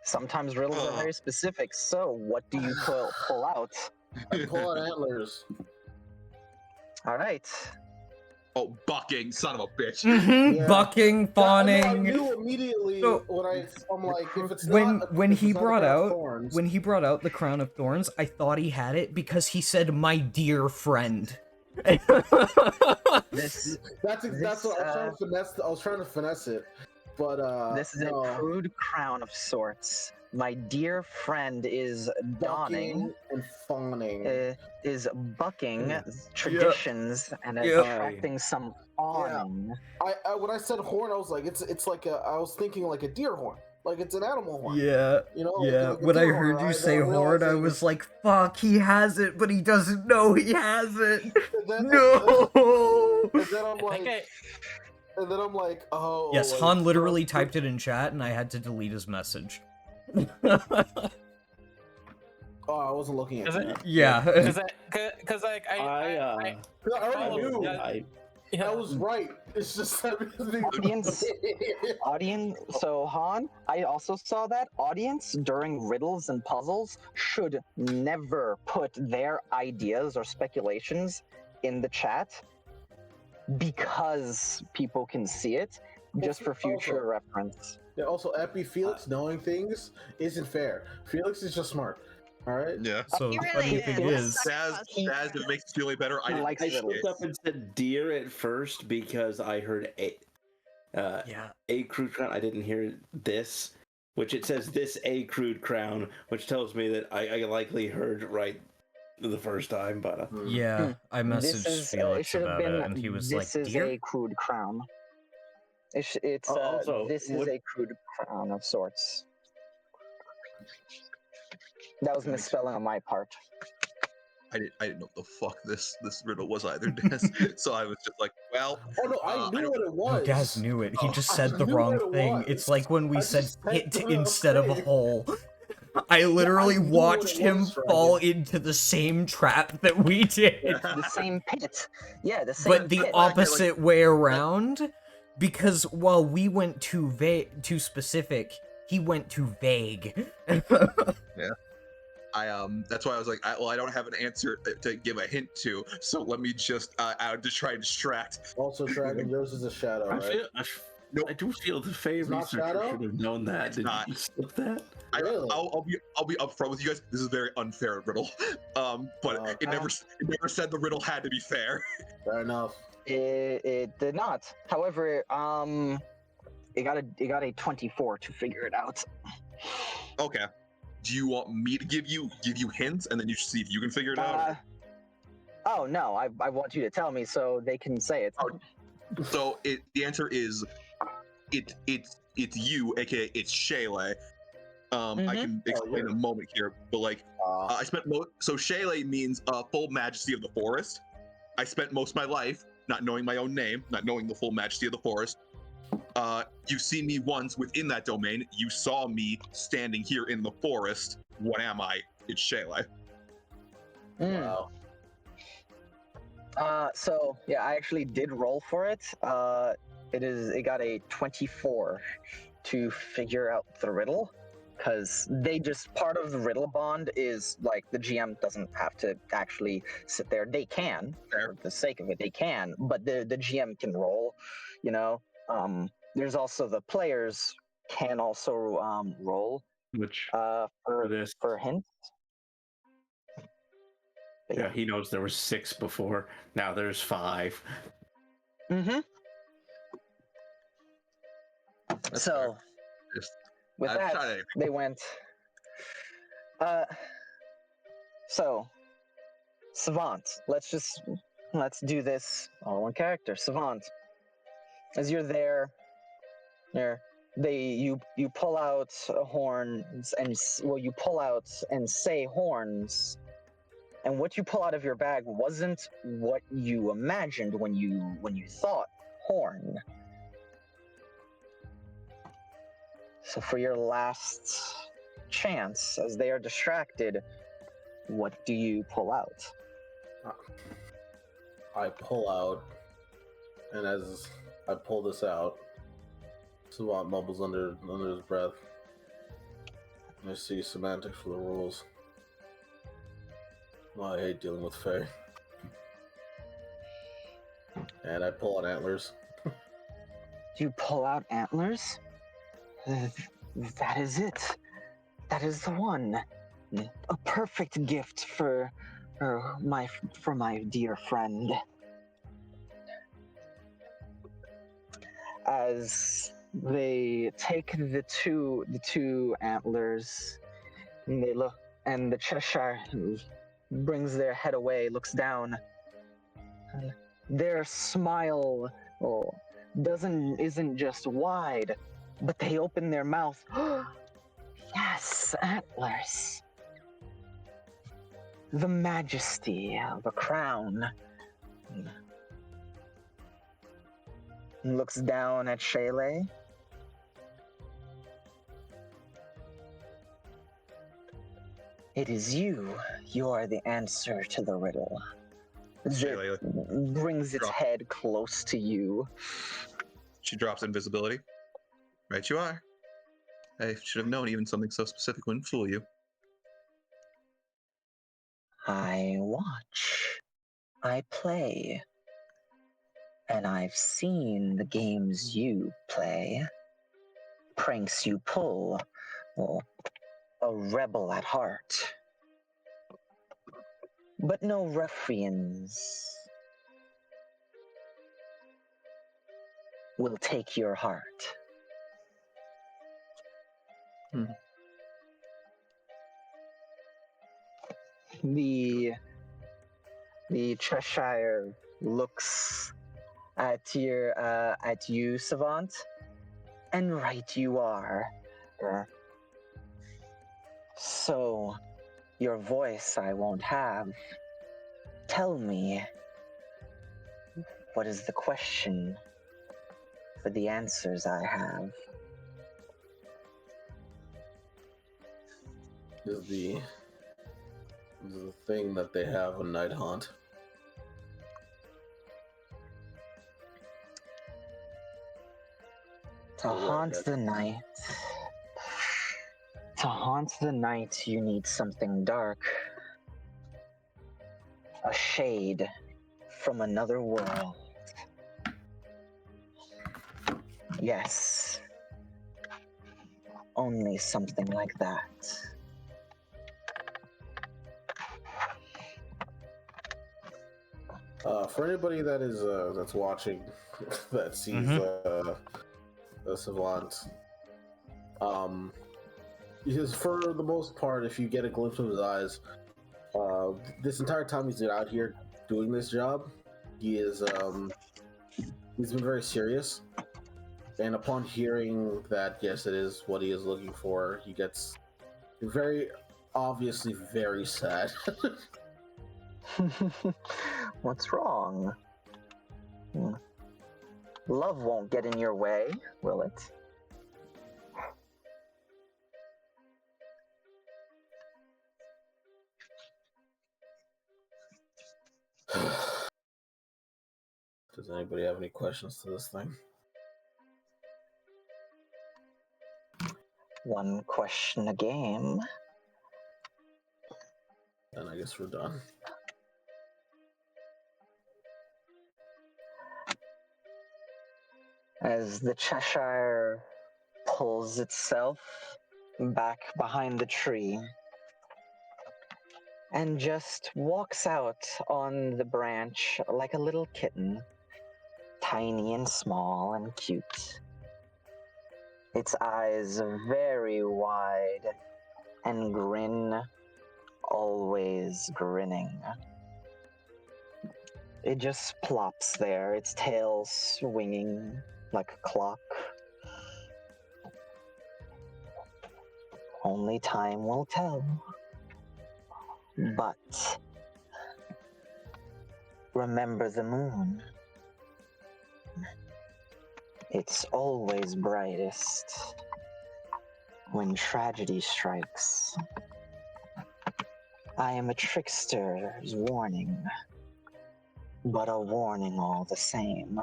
Sometimes riddles are very specific. So, what do you pull out? I pull out antlers. All right. Oh, bucking, son of a bitch. Yeah. Bucking, I fawning. knew immediately So- when I'm like, if it's when not when if he it's not a brought crown of out thorns, when he brought out the crown of thorns, I thought he had it because he said "my dear friend." This that's this, what I was trying to finesse. I was trying to finesse it, but this is a no. crude crown of sorts. My dear friend is donning, Bucking and fawning. is bucking Yeah. traditions and Yeah. attracting some fawning. I when I said horn, I was like, it's like I was thinking like a deer horn, like it's an animal horn. Yeah. You know, Yeah, like a when I deer heard horn, you say then I'm horn, I realizing- was like, fuck, he has it, but he doesn't know he has it. And then- No! And then I'm I like, think and then I'm like, oh. Yes, like, Han literally but- typed it in chat, and I had to delete his message. Oh, I wasn't looking at Is it- that. Yeah. because like I I already followed- knew. yeah. I was right. It's just that Audience, so Han, I also saw that. Audience during riddles and puzzles should never put their ideas or speculations in the chat because people can see it, just for future Also- reference. Yeah, also, Epi Felix knowing things isn't fair. Felix is just smart. All right. Yeah. So He the really funny thing is. is, Saz, if it makes you feel any better, I He didn't likes I it. slipped up and said deer at first because I heard yeah, a crude crown. I didn't hear this, which it says this a crude crown, which tells me that I likely heard right the first time. But yeah, I This messaged is, it Felix should have about been, it, and he was like, this is dear? a crude crown. It's Also, this is what- a crude crown of sorts. That was misspelling on my part. I didn't know what the fuck this riddle was either, Des. So I was just like, well, Oh no, I I knew don't- what it was. No, Daz knew it. He just I said the knew wrong what it thing. was. It's like when we I said just said hit what I was instead of saying. hole. I literally I knew what watched it him was, Dragon. fall into the same trap that we did. The same pit. Yeah, the same But the pit. opposite way around, because while we went too specific, he went too vague. that's why I was like, I don't have an answer to give a hint to, so let me just try and distract. Also, Dragon, yours is a shadow, right? Nope. I do feel the fey It's not researcher Shadow? should have known that. It's Did not. you slip that? Really? I'll be upfront with you guys. This is a very unfair riddle, but it never said the riddle had to be fair. Fair enough. It did not. However, it got a 24 to figure it out. Okay. Do you want me to give you hints and then you see if you can figure it out? or- Oh no, I want you to tell me so they can say it. Oh, So the answer is it's you, aka it's Shayla. I can explain in a moment here, but like I spent so Shayla means full majesty of the forest. I spent most of my life not knowing my own name, not knowing the full majesty of the forest. You've seen me once within that domain. You saw me standing here in the forest. What am I? It's Shayla. Wow. So yeah, I actually did roll for it. It got a 24 to figure out the riddle, because they just part of the riddle bond is like the GM doesn't have to actually sit there. They can, for the sake of it, they can, but the GM can roll. You know, there's also the players can also roll Which for this. hints. But Yeah, he knows there were 6 before. Now there's 5. Mm-hmm. That's So, fair. Just- with I've that, tried anything. they went. So, Savant. Let's do this all one character. Savant. As you're there, you pull out horns and you pull out and say horns. And what you pull out of your bag wasn't what you imagined when you thought horn. So for your last chance, as they are distracted, what do you pull out? I pull out, and as I pull this out, Savant mumbles under his breath. I see semantics for the rules. I hate dealing with Fae. And I pull out antlers. You pull out antlers? That is it. That is the one. A perfect gift for my dear friend. As they take the two antlers, and they look, and the Cheshire brings their head away, looks down. Their smile isn't just wide, but they open their mouth. Yes, antlers. The majesty of a crown. Looks down at Shayla. It is you. You are the answer to the riddle. Shayla Brings its head close to you. She drops invisibility. Right you are. I should have known even something so specific wouldn't fool you. I watch. I play. And I've seen the games you play. Pranks you pull. A rebel at heart. But no ruffians will take your heart. The Cheshire looks at you, Savant, and right you are. So, your voice I won't have. Tell me, what is the question for the answers I have? Is the thing that they have a night haunt. To haunt the night. To haunt the night, you need something dark. A shade from another world. Yes. Only something like that. For anybody that is that's watching, that sees the Savant, because for the most part, if you get a glimpse of his eyes, this entire time he's been out here doing this job, he's been very serious. And upon hearing that, yes, it is what he is looking for, he gets very obviously very sad. What's wrong? Love won't get in your way, will it? Does anybody have any questions to this thing? One question a game. Then I guess we're done. As the Cheshire pulls itself back behind the tree and just walks out on the branch like a little kitten, tiny and small and cute. Its eyes very wide and grin, always grinning. It just plops there, its tail swinging like a clock. Only time will tell. But remember the moon. It's always brightest when tragedy strikes. I am a trickster's warning, but a warning all the same.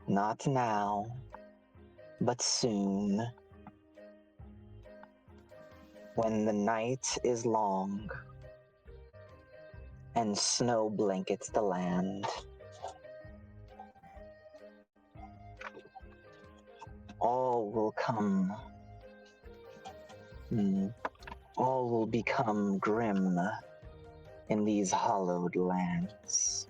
Not now, but soon. When the night is long and snow blankets the land. All will come. All will become grim in these hollowed lands.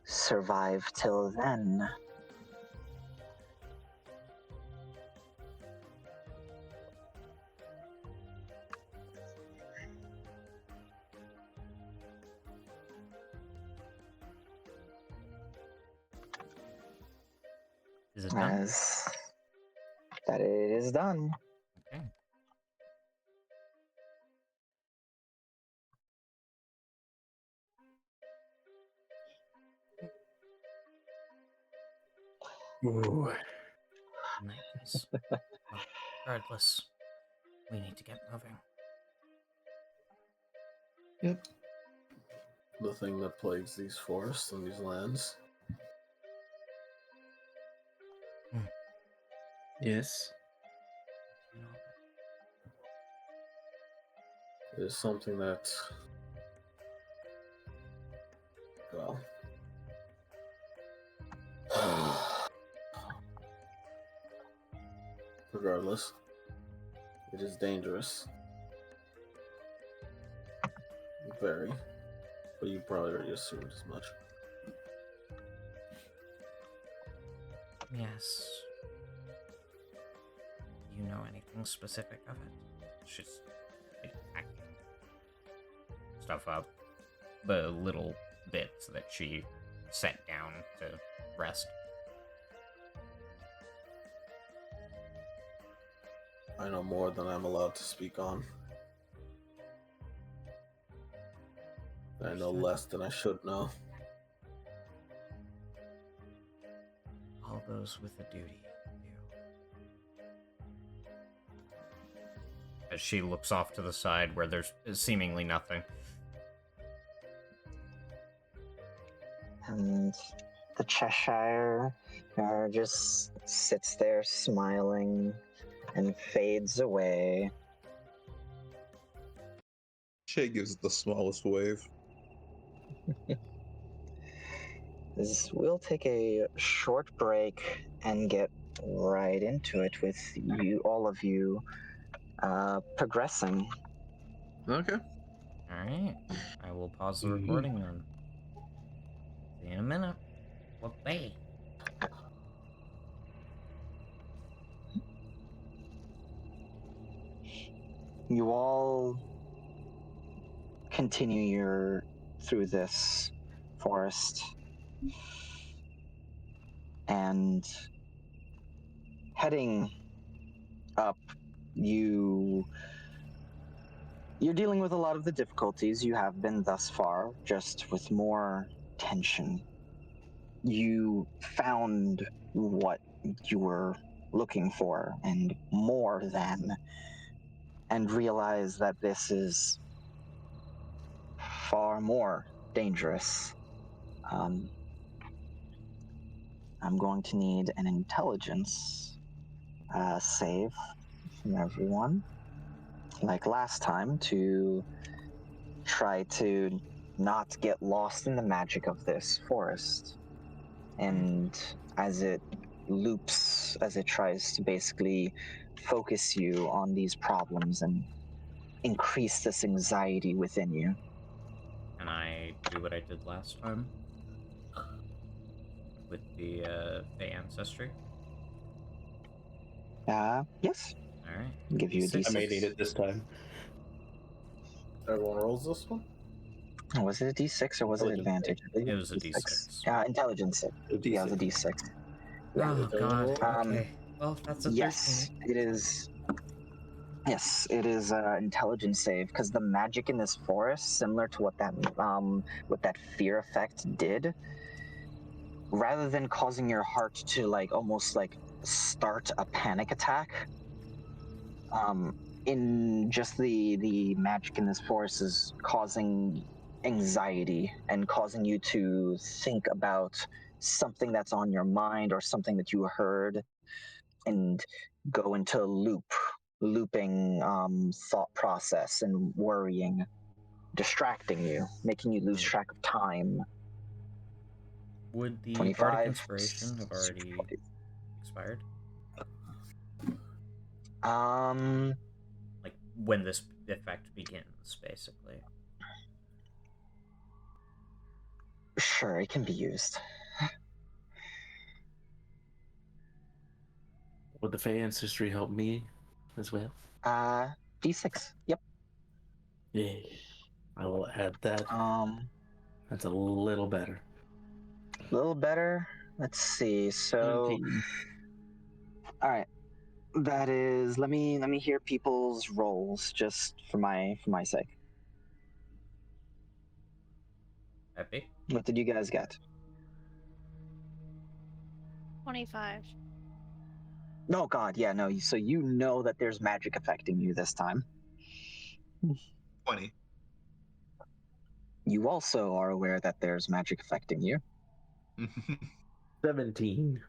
Survive till then. Is it done? As that it is done. Okay. Ooh. Night is. Well, regardless, we need to get moving. Yep. The thing that plagues these forests and these lands. Yes. Is something that, well, regardless, it is dangerous. Very. But you probably already assumed as much. Yes. Do you know anything specific of it? She's packing stuff up. The little bits that she set down to rest. I know more than I'm allowed to speak on. I know less than I should know. All those with a duty do. As she looks off to the side where there's seemingly nothing. And the Cheshire just sits there smiling and fades away. Shay gives it the smallest wave. We'll take a short break and get right into it with you, all of you, progressing. Okay. Alright. I will pause the recording then. See you in a minute. What way? You all continue through this forest and heading up, you're dealing with a lot of the difficulties you have been thus far, just with more tension. You found what you were looking for and more than, and realize that this is far more dangerous. I'm going to need an intelligence save from everyone, like last time, to try to not get lost in the magic of this forest. And as it loops, as it tries to basically focus you on these problems and increase this anxiety within you. Can I do what I did last time? With the ancestry? Yes. Alright. Give you a D6. I may D6. need it this time. Everyone rolls this one? Was it a D6 or was it advantage? I believe It was a D6. Intelligence. Yeah, it was a D6. Yeah. Oh god. Um, Okay. Well, that's a 13. Yes, it is. Yes, it is intelligence save, because the magic in this forest, similar to what that fear effect did, rather than causing your heart to almost start a panic attack, in just the magic in this forest is causing anxiety and causing you to think about something that's on your mind or something that you heard and go into a loop, looping thought process and worrying, distracting you, making you lose track of time. Would the 25, Bardic Inspiration have already expired? Like when this effect begins, basically. Sure, it can be used. Would the Fey ancestry help me as well? D6. Yep. Yeah. I will add that. That's a little better. A little better. Let's see. So, 17. all right. That is. Let me hear people's rolls just for my sake. Epic. What did you guys get? 25. Oh God, yeah, no. So you know that there's magic affecting you this time. 20. You also are aware that there's magic affecting you. 17.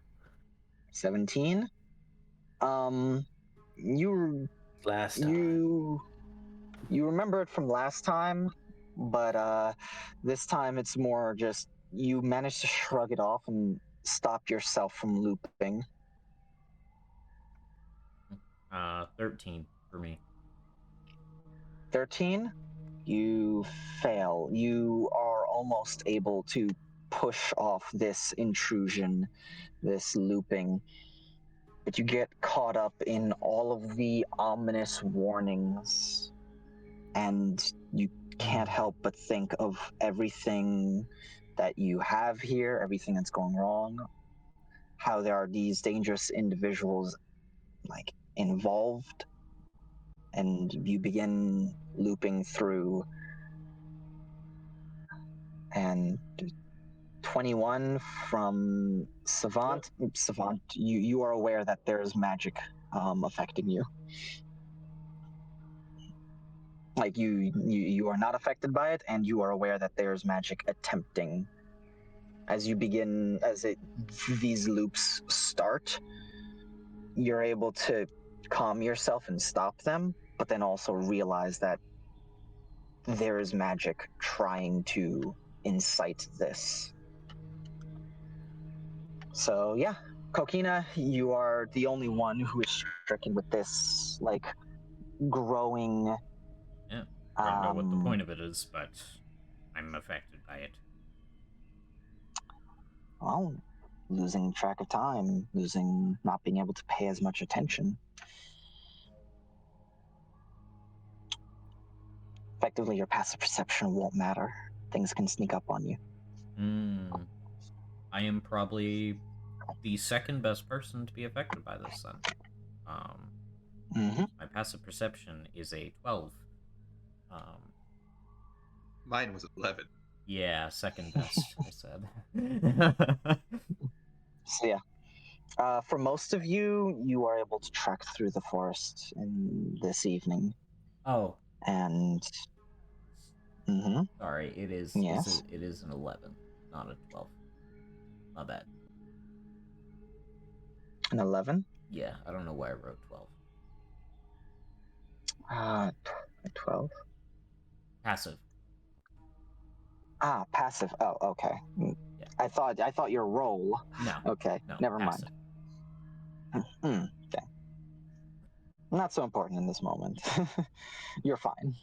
17. You Last time. you remember it from last time, but this time it's more just you managed to shrug it off and stop yourself from looping. 13 for me. 13. You fail. You are almost able to push off this intrusion, this looping, but you get caught up in all of the ominous warnings, and you can't help but think of everything that you have here, everything that's going wrong, how there are these dangerous individuals like involved, and you begin looping through. And 21 from Savant. Savant, you are aware that there is magic affecting you. Like you are not affected by it, and you are aware that there's magic attempting. As these loops start, you're able to calm yourself and stop them, but then also realize that there is magic trying to incite this. So yeah, Kokina, you are the only one who is stricken with this, like, growing. Yeah. I don't know what the point of it is, but I'm affected by it. Well, losing track of time, not being able to pay as much attention. Effectively, your passive perception won't matter. Things can sneak up on you. I am probably the second best person to be affected by this then. My passive perception is a 12. Mine was 11. Yeah, second best, I said. So yeah, for most of you, you are able to trek through the forest in this evening. Oh. And sorry, it is yes. it is an 11, not a 12. My bad. An 11? Yeah, I don't know why I wrote 12. 12. Passive. Passive. Oh, okay. Yeah. I thought your roll. No. Okay. No, Never passive. mind. Okay. Not so important in this moment. You're fine.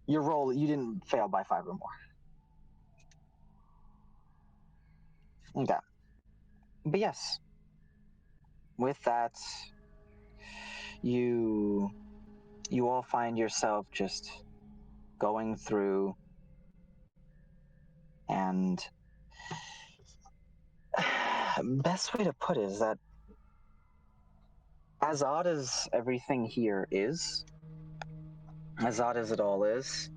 Your roll, you didn't fail by 5 or more. Okay. But yes, with that, you all find yourself just going through, and best way to put it is that as odd as everything here is, as odd as it all is,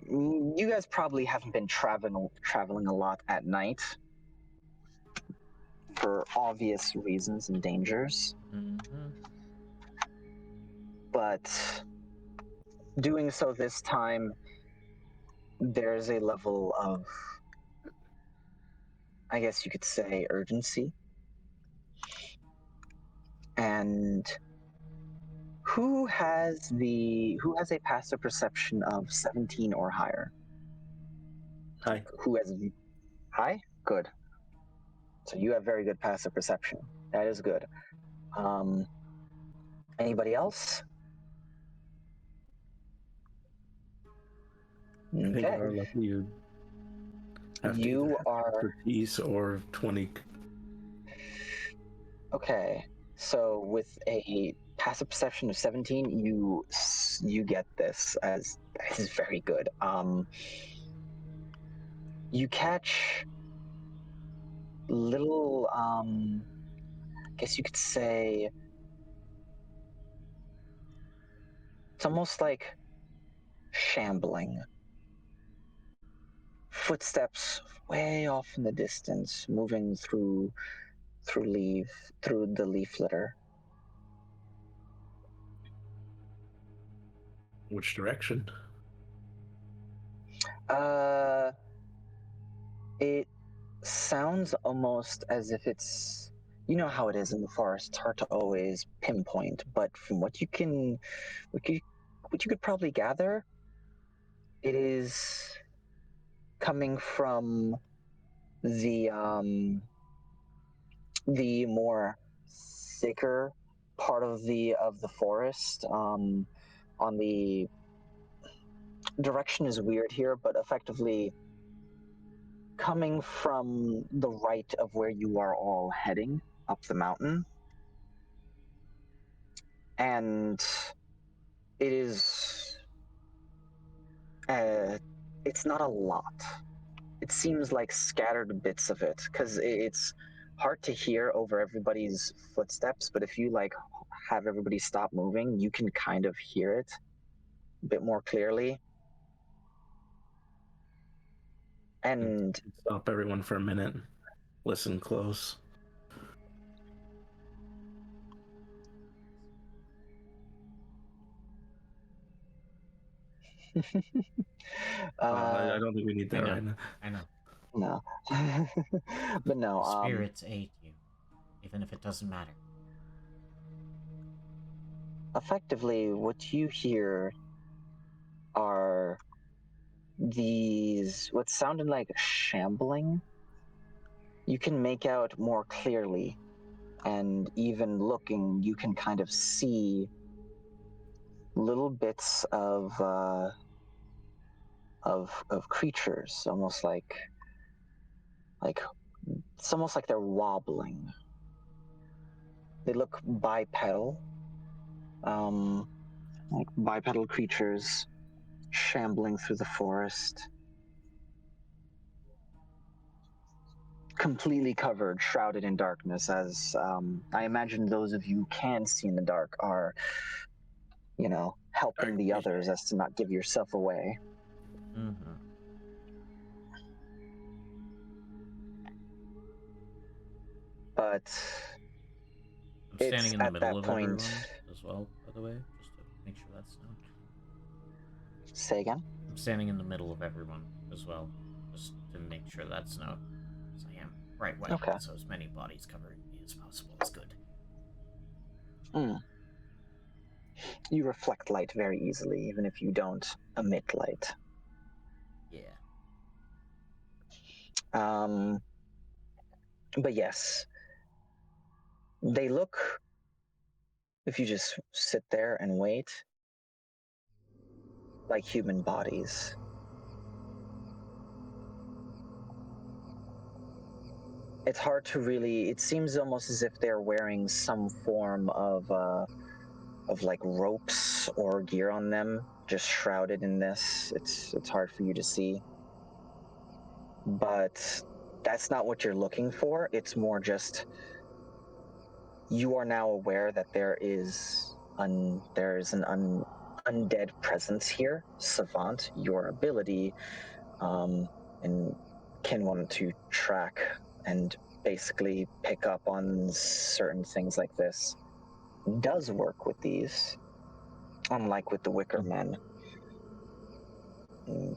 you guys probably haven't been traveling a lot at night for obvious reasons and dangers. But doing so this time, there's a level of, I guess you could say, urgency. And Who has a passive perception of 17 or higher? Hi. Who has high? Good. So you have very good passive perception. That is good. Anybody else? I think Okay. you are lucky you have to You either have are expertise or 20. okay. So with a passive perception of 17, you get this as that is very good. You catch little I guess you could say it's almost like shambling. Footsteps way off in the distance, moving through the leaf litter. Which direction? It sounds almost as if it's, you know how it is in the forest. It's hard to always pinpoint, but from what you could probably gather, it is coming from the more thicker part of the forest. On the direction is weird here, but effectively coming from the right of where you are all heading up the mountain. And it is it's not a lot. It seems like scattered bits of it, because it's hard to hear over everybody's footsteps, but if you like have everybody stop moving, you can kind of hear it a bit more clearly. And Stop everyone for a minute. Listen close. I don't think we need that right now. I know. No. But no. Spirits aid you, even if it doesn't matter. Effectively, what you hear are these, what sounded like shambling. You can make out more clearly, and even looking, you can kind of see little bits of creatures, almost like it's almost like they're wobbling. They look bipedal, like bipedal creatures shambling through the forest, completely covered, shrouded in darkness, as I imagine those of you who can see in the dark are, helping the others as to not give yourself away. Mm-hmm. But I'm standing in the middle of point, everyone as well, by the way, just to make sure that's known. Say again? I'm standing in the middle of everyone as well, just to make sure that's known. Because I am bright white, okay. So as many bodies covering me as possible is good. You reflect light very easily, even if you don't emit light. Yeah. But yes, they look, if you just sit there and wait, like human bodies. It's hard to really, it seems almost as if they're wearing some form of like ropes or gear on them, just shrouded in this. It's hard for you to see. But that's not what you're looking for. It's more just, you are now aware that there is an undead presence here. Savant, your ability, and can want to track and basically pick up on certain things like this, does work with these, unlike with the Wicker Men. And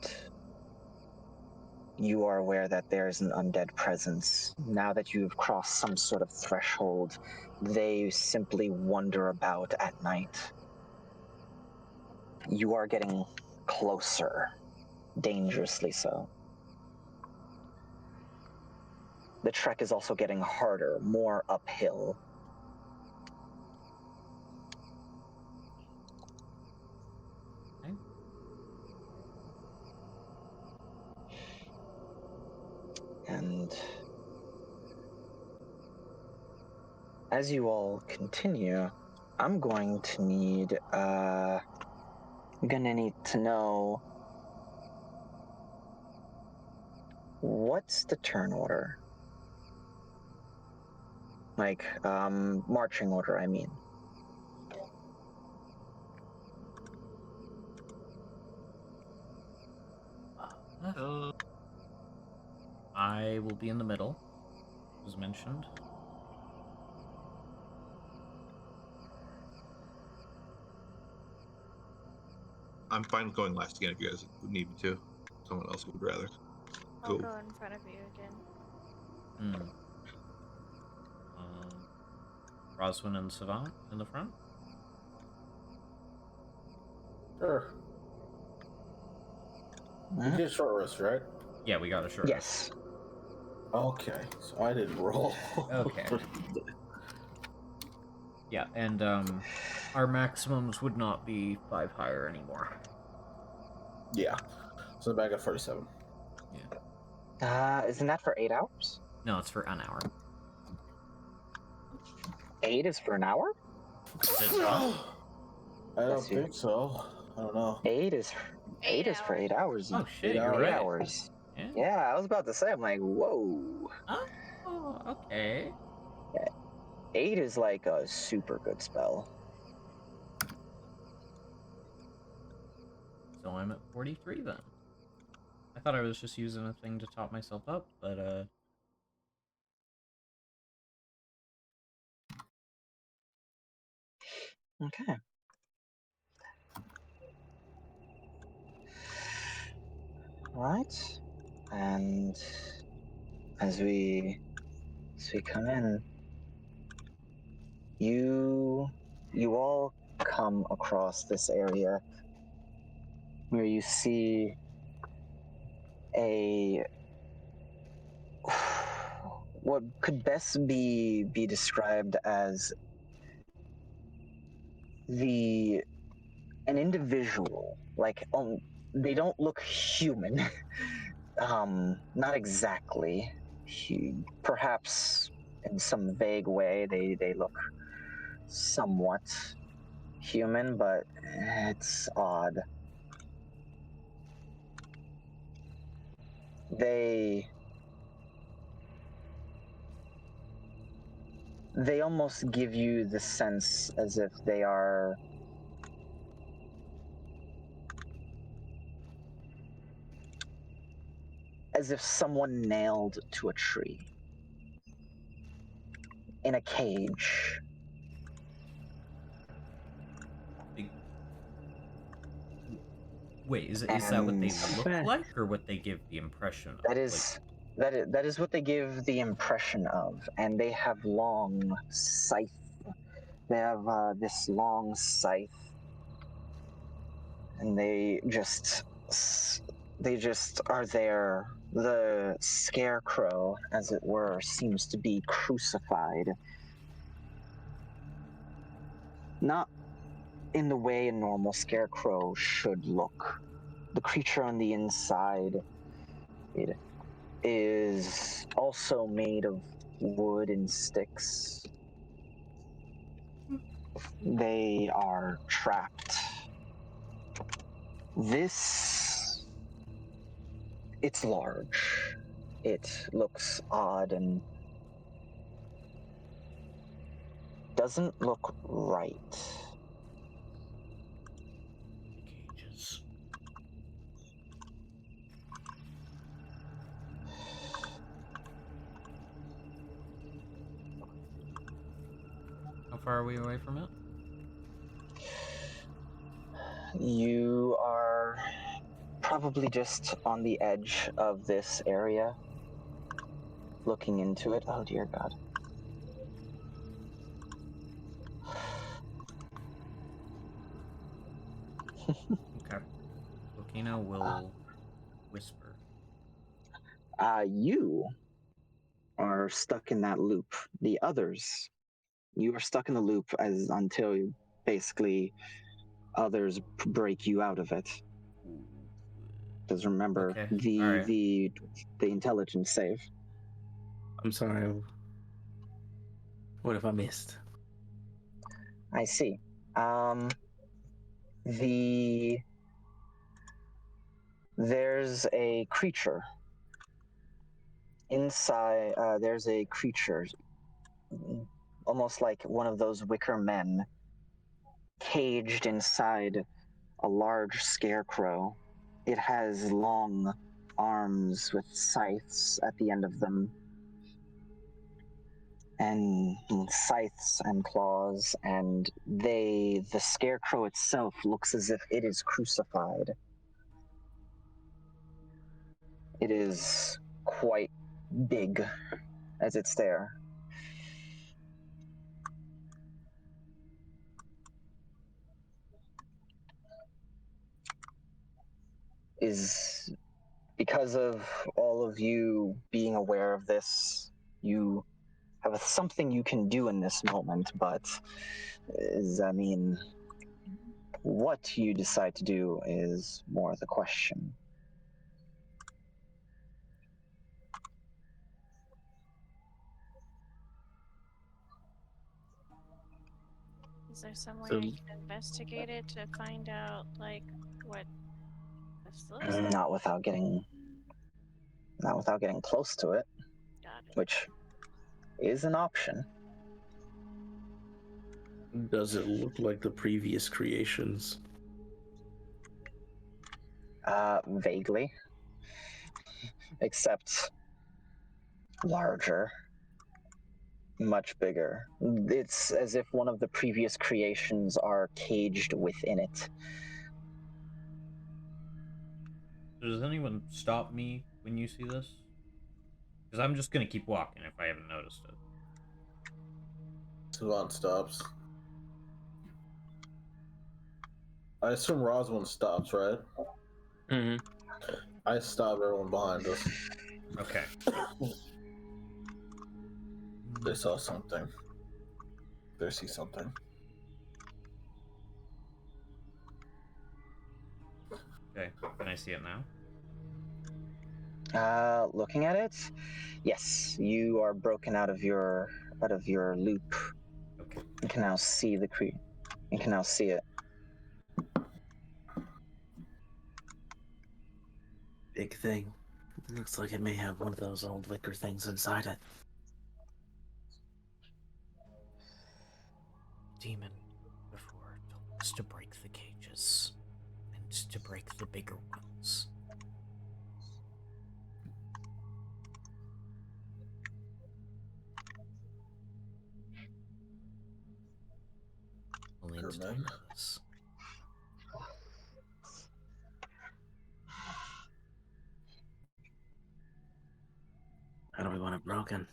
you are aware that there's an undead presence. Now that you've crossed some sort of threshold, they simply wander about at night, you are getting closer, dangerously so. The trek is also getting harder, more uphill. Okay. And as you all continue, I'm going to need to know what's the turn order? Like, marching order, I mean. I will be in the middle, as mentioned. I'm fine with going last again if you guys would need me to. Someone else would rather I'll go. go in front of you again. Roswin and Savant in the front. Sure. We did short rest, right? Yeah, we got a short Yes. rest. Okay, so I didn't roll. Okay. Yeah, and our maximums would not be 5 higher anymore. Yeah. So back at 47. Yeah. Isn't that for 8 hours? No, it's for an hour. 8 is for an hour? Is it not? I don't think so. I don't know. 8 is for 8 hours. Oh shit, 8 you're right. hours. Yeah. Yeah, I was about to say, I'm like, whoa. Oh, okay. 8 is like a super good spell. So I'm at 43 then. I thought I was just using a thing to top myself up, but Okay. Right. And as we come in, you all come across this area where you see what could best be described as an individual. Like, they don't look human. Not exactly. Perhaps in some vague way they look somewhat human, but it's odd. They almost give you the sense as if they are as if someone nailed to a tree in a cage. wait, is that what they look like, or what they give the impression of? That is what they give the impression of, and they have long scythe. They have this long scythe, and they just are there. The scarecrow, as it were, seems to be crucified. Not in the way a normal scarecrow should look. The creature on the inside, it is also made of wood and sticks. They are trapped. It's large. It looks odd and doesn't look right. Cages. How far are we away from it? You are probably just on the edge of this area, looking into it. Oh dear God. Okay. Volcano will whisper. You are stuck in that loop. The others, you are stuck in the loop as until basically others break you out of it. Because remember Okay. the All right. the intelligence save. I'm sorry. What have I missed? I see. There's a creature inside. There's a creature, almost like one of those wicker men, caged inside a large scarecrow. It has long arms with scythes at the end of them, and scythes and claws, and the scarecrow itself looks as if it is crucified. It is quite big as it's there. Is because of all of you being aware of this, you have something you can do in this moment, but what you decide to do is more the question. Is there some way So- I can investigate it to find out, like, what this looks like? Not without getting close to it, Got it. which is an option. Does it look like the previous creations? Vaguely, except larger, much bigger. It's as if one of the previous creations are caged within it. Does anyone stop me when you see this? Because I'm just gonna keep walking if I haven't noticed it. Savant stops. I assume Roswin stops, right? Mm-hmm. I stop everyone behind us. Okay. They saw something. They see something. Okay. Can I see it now? Looking at it, yes, you are broken out of your loop. Okay. You can now see the You can now see it. Big thing. Looks like it may have one of those old liquor things inside it. Demon before told us to break the cages and to break the bigger ones. We'll need to Good tackle man. this. How do we want it broken?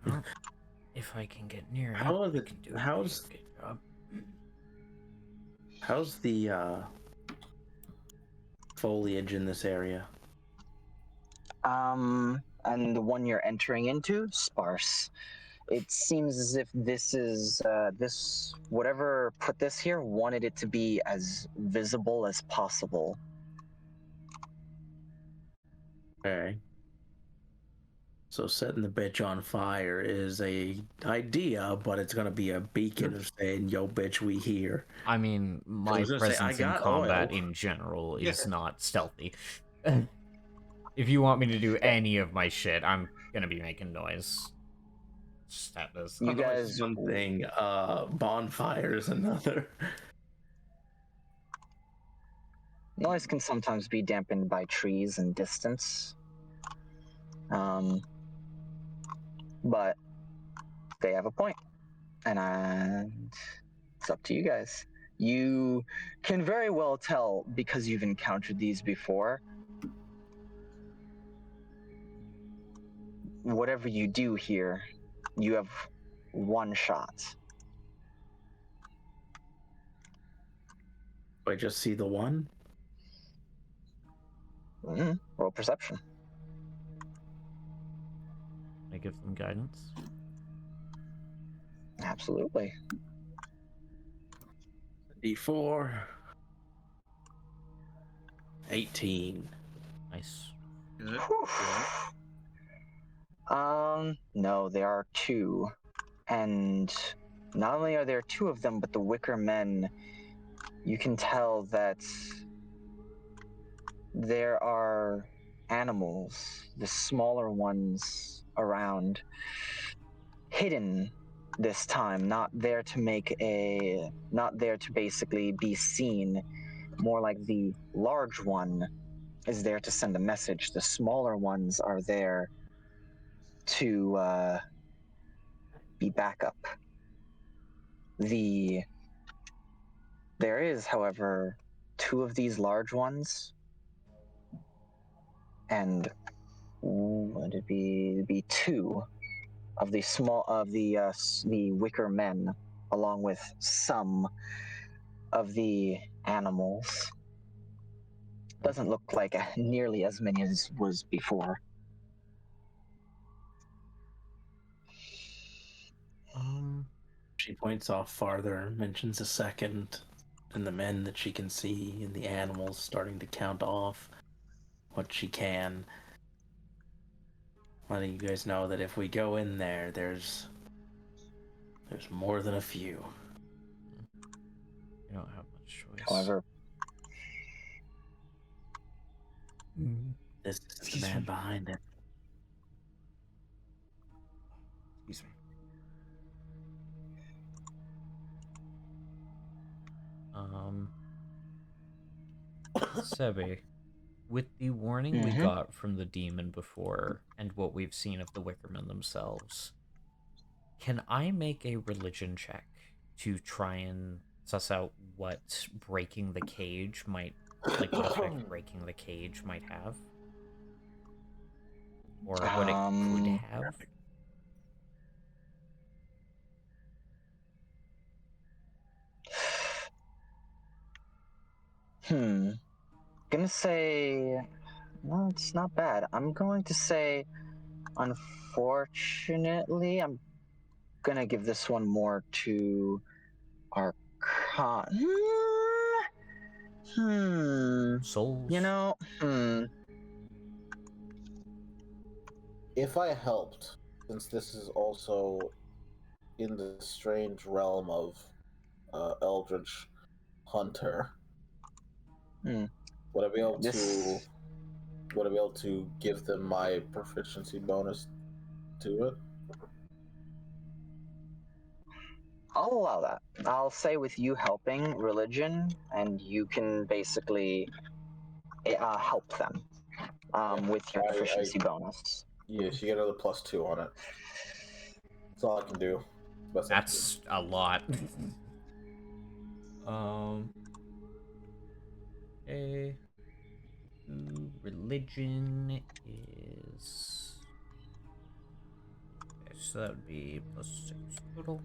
Well, if I can get near it, How are I can do a how's pretty good job. how's the foliage in this area? And the one you're entering into, sparse. It seems as if this is whatever put this here wanted it to be as visible as possible. Okay. So setting the bitch on fire is a idea, but it's gonna be a beacon of saying, "Yo, bitch, we here." I mean, my was gonna say, presence I in got combat oil. in general is not stealthy. If you want me to do any of my shit, I'm gonna be making noise. Just at this. You Oh, no, it's guys, one thing. Bonfire is another. noise can sometimes be dampened by trees and distance. But they have a point, and it's up to you guys. You can very well tell, because you've encountered these before, whatever you do here, you have one shot. I just see the one. Roll perception. I give them guidance. Absolutely. D4. 18. Nice. Good. No, there are two. And not only are there two of them, but the Wicker Men, you can tell that there are animals, the smaller ones around, hidden this time, not there to basically be seen, more like the large one is there to send a message. The smaller ones are there to be backup. There is, however, two of these large ones, and would it be two of the the Wicker Men, along with some of the animals. Doesn't look like nearly as many as was before. She points off farther, mentions a second, and the men that she can see, and the animals starting to count off what she can. Letting you guys know that if we go in there, there's more than a few. You don't have much choice. However, This is the man behind it. Excuse me. Sebi, with the warning we got from the demon before and what we've seen of the Wickermen themselves, can I make a religion check to try and suss out what breaking the cage might, like what effect breaking the cage might have? Or what it could have? Gonna say, no, it's not bad. I'm going to say, unfortunately, I'm gonna give this one more to Arcana. Souls. You know, If I helped, since this is also in the strange realm of Eldritch Hunter, would I be able to give them my proficiency bonus to it? I'll allow that. I'll say with you helping religion, and you can basically help them with your proficiency bonus. Yes, you get another +2 on it. That's all I can do. That's a lot. Okay. Religion is... Okay, so that would be +6 total.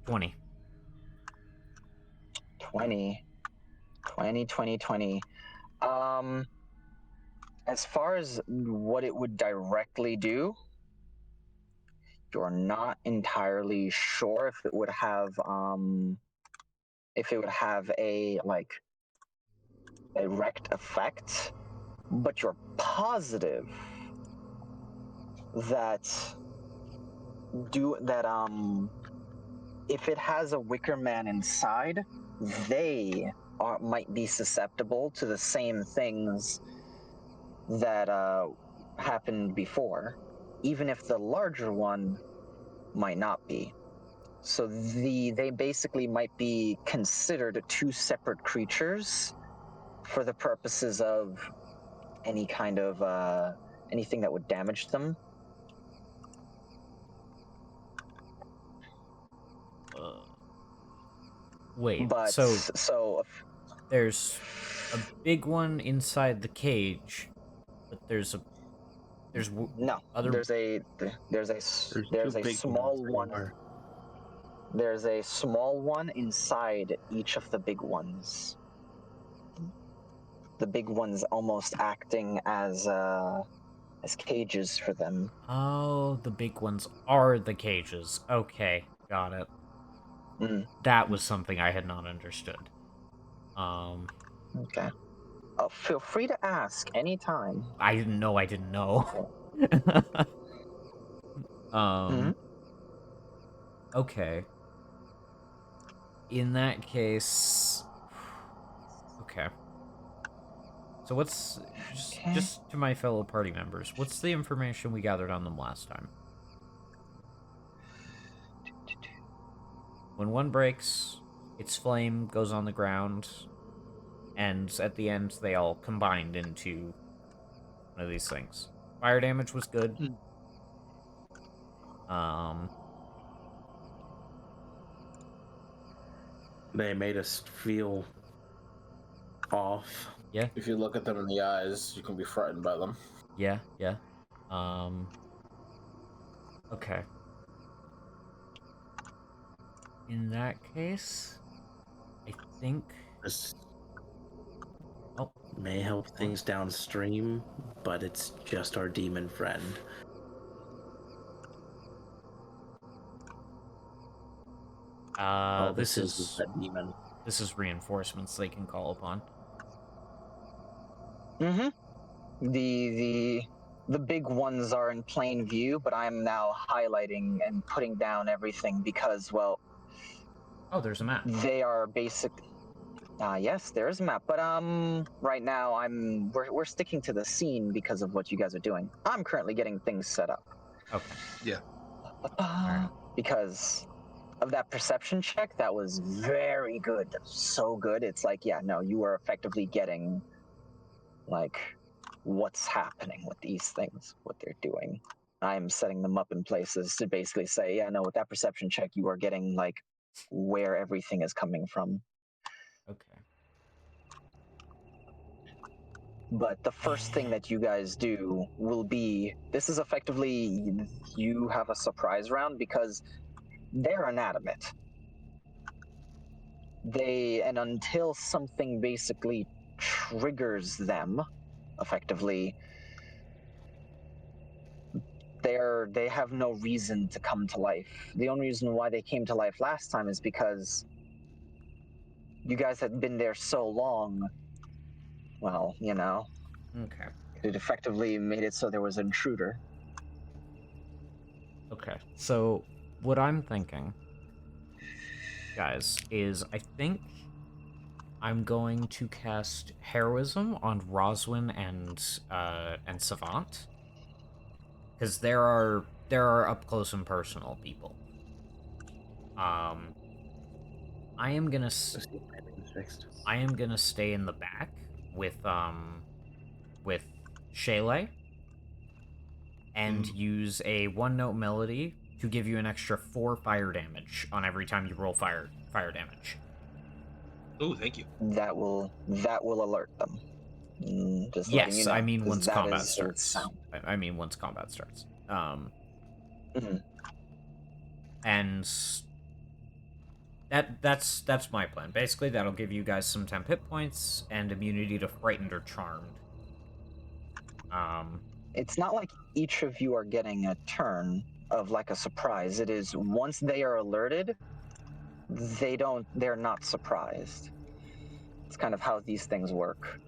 $20. 20. As far as what it would directly do, you're not entirely sure if it would have a direct effect, but you're positive that if it has a Wicker Man inside, they might be susceptible to the same things that happened before, even if the larger one might not be. So they basically might be considered two separate creatures for the purposes of any kind of anything that would damage them. Wait, but so there's a big one inside the cage, but there's No, other. there's a There's two big small ones one. anywhere. There's a small one inside each of the big ones. The big ones almost acting as cages for them. Oh, the big ones are the cages. Okay, got it. That was something I had not understood. Okay. Oh, feel free to ask anytime. I didn't know. Okay. In that case, okay. So what's just to my fellow party members? What's the information we gathered on them last time? When one breaks, its flame goes on the ground, and at the end they all combined into one of these things. Fire damage was good. They made us feel off. Yeah. If you look at them in the eyes, you can be frightened by them. Yeah. Okay. In that case, I think This oh, may help things downstream, but it's just our demon friend. This is that demon. This is reinforcements they can call upon. The big ones are in plain view, but I'm now highlighting and putting down everything because, well... Oh, there's a map. They are basic... yes, there is a map, but right now we're sticking to the scene because of what you guys are doing. I'm currently getting things set up. Okay. Yeah. Alright. Because of that perception check, that was very good. So good. It's like, yeah, no, you are effectively getting, like, what's happening with these things, what they're doing. I'm setting them up in places to basically say, yeah, no, with that perception check, you are getting, like, where everything is coming from. Okay. But the first thing that you guys do will be, this is effectively, you have a surprise round because they're inanimate. And until something basically triggers them, effectively, they have no reason to come to life. The only reason why they came to life last time is because you guys had been there so long. Well, you know. Okay. It effectively made it so there was an intruder. Okay. So what I'm thinking, guys, is I think I'm going to cast Heroism on Roswin and Savant. Because there are up close and personal people. I am gonna stay in the back with Shayla and use a 1-note melody to give you an extra 4 fire damage on every time you roll fire damage. Oh, thank you. That will alert them. Just letting you know. I mean once combat is starts. sound. I mean once combat starts. Mhm. And that's my plan. Basically, that'll give you guys some temp hit points and immunity to frightened or charmed. It's not like each of you are getting a turn of like a surprise. It is once they are alerted, they're not surprised. It's kind of how these things work.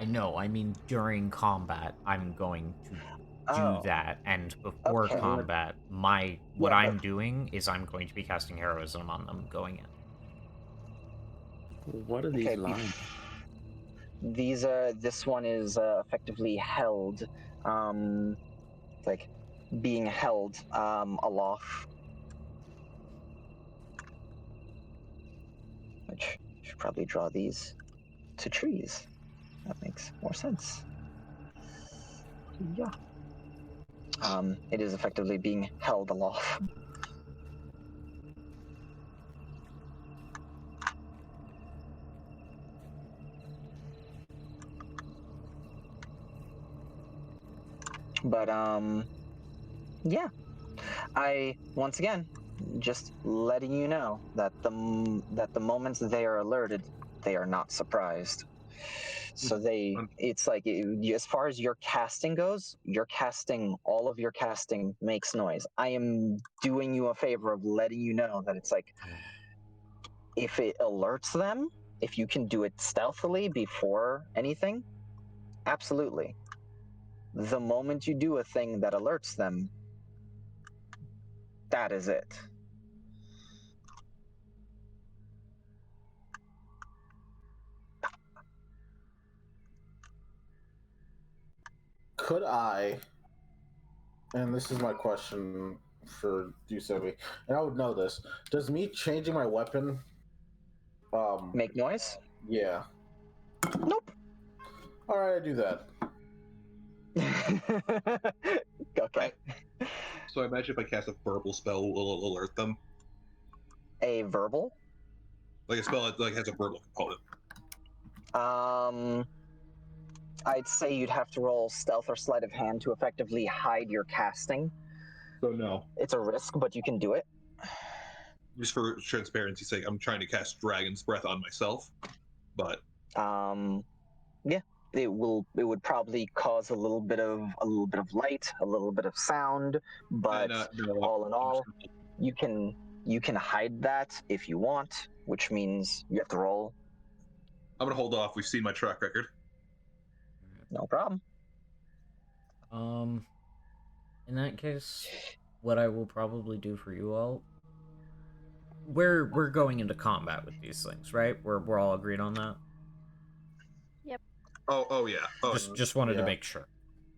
I know. I mean, during combat, I'm going to do that, and before combat, what I'm doing is I'm going to be casting Heroism on them going in. What are these lines? This one is effectively held, like being held aloft. Which should probably draw these to trees. That makes more sense. Yeah. It is effectively being held aloft. But yeah. I once again just letting you know that the moments they are alerted, they are not surprised. So it's like as far as your casting goes, all of your casting makes noise. I am doing you a favor of letting you know that it's like, if it alerts them, if you can do it stealthily before anything, absolutely. The moment you do a thing that alerts them, that is it. Could I, and this is my question for you, Sobi, and I would know this. Does me changing my weapon Make noise? yeah. Nope. Alright, I do that. Okay. So I imagine if I cast a verbal spell, will alert them. A verbal? Like a spell that like has a verbal component. I'd say you'd have to roll stealth or sleight of hand to effectively hide your casting. So no. It's a risk, but you can do it. Just for transparency's sake, I'm trying to cast Dragon's Breath on myself, but Yeah, it would probably cause a little bit of light, a little bit of sound, but no, all in all, you can hide that if you want, which means you have to roll. I'm gonna hold off. We've seen my track record. No problem. In that case, what I will probably do for you all, we're going into combat with these things, right? We're all agreed on that. Yep. Oh yeah. Just wanted to make sure.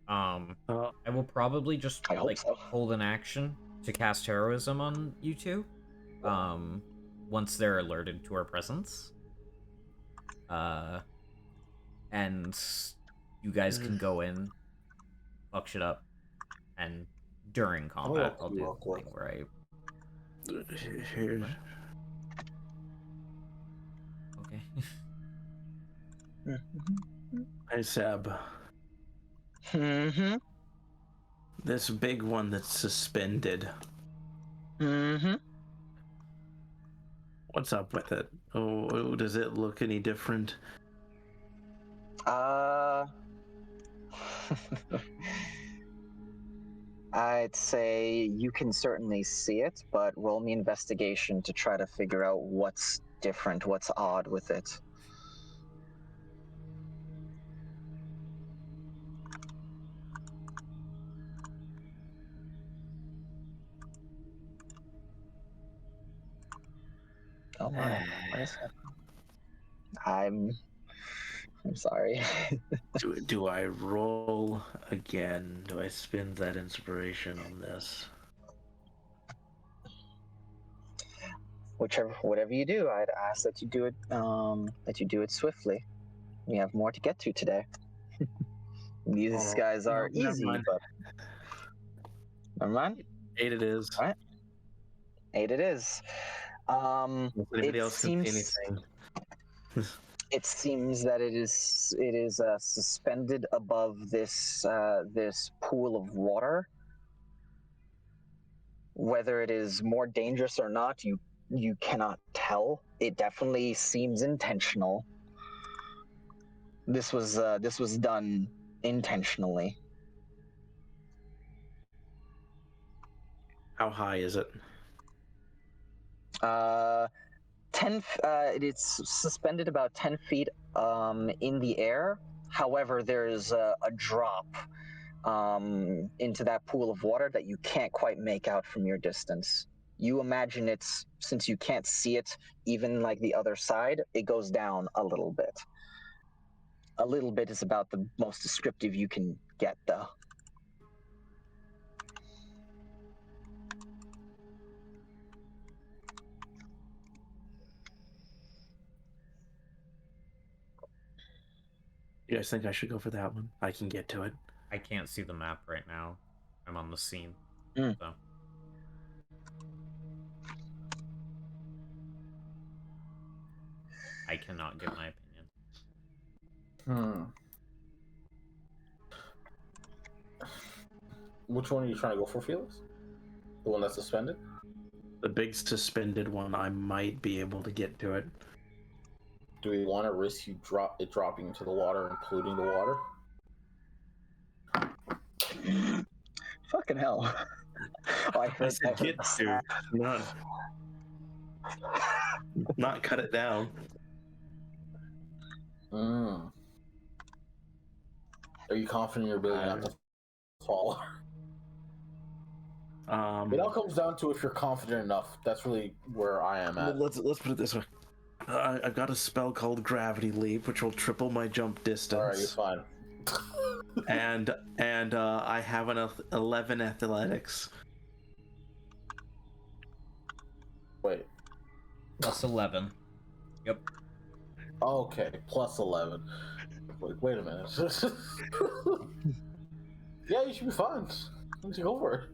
I will probably just hold an action to cast heroism on you two. Once they're alerted to our presence. And you guys can go in, fuck shit up, and during combat, I'll do the thing where I. Here. Okay. Hey, Seb. Mm-hmm. This big one that's suspended. Mm-hmm. What's up with it? Oh, does it look any different? I'd say you can certainly see it, but roll me investigation to try to figure out what's different, what's odd with it. Oh my. I'm sorry. do I roll again? Do I spend that inspiration on this? Whatever you do, I'd ask that you do it swiftly. We have more to get to today. These guys are easy, but never mind. 8 it is. All right. 8 it is. Anybody else can see anything? It seems that it is suspended above this this pool of water. Whether it is more dangerous or not, you cannot tell. It definitely seems intentional. This was done intentionally. How high is it? 10. It's suspended about 10 feet in the air. However, there's a drop into that pool of water that you can't quite make out from your distance. You imagine it's, since you can't see it, even like the other side, it goes down a little bit. A little bit is about the most descriptive you can get, though. You guys think I should go for that one? I can get to it. I can't see the map right now. I'm on the scene. Mm. So. I cannot give my opinion. Which one are you trying to go for, Felix? The one that's suspended? The big suspended one, I might be able to get to it. Do we want to risk it dropping into the water and polluting the water? Fucking hell. Oh, I said get to, not cut it down. Are you confident in your ability not to fall? It all comes down to if you're confident enough. That's really where I am at. Let's put it this way. I've got a spell called Gravity Leap, which will triple my jump distance. All right, you're fine. and I have an 11 athletics. Wait. Plus 11. Yep. Okay, plus 11. Wait a minute. Yeah, you should be fine. Let's go for it.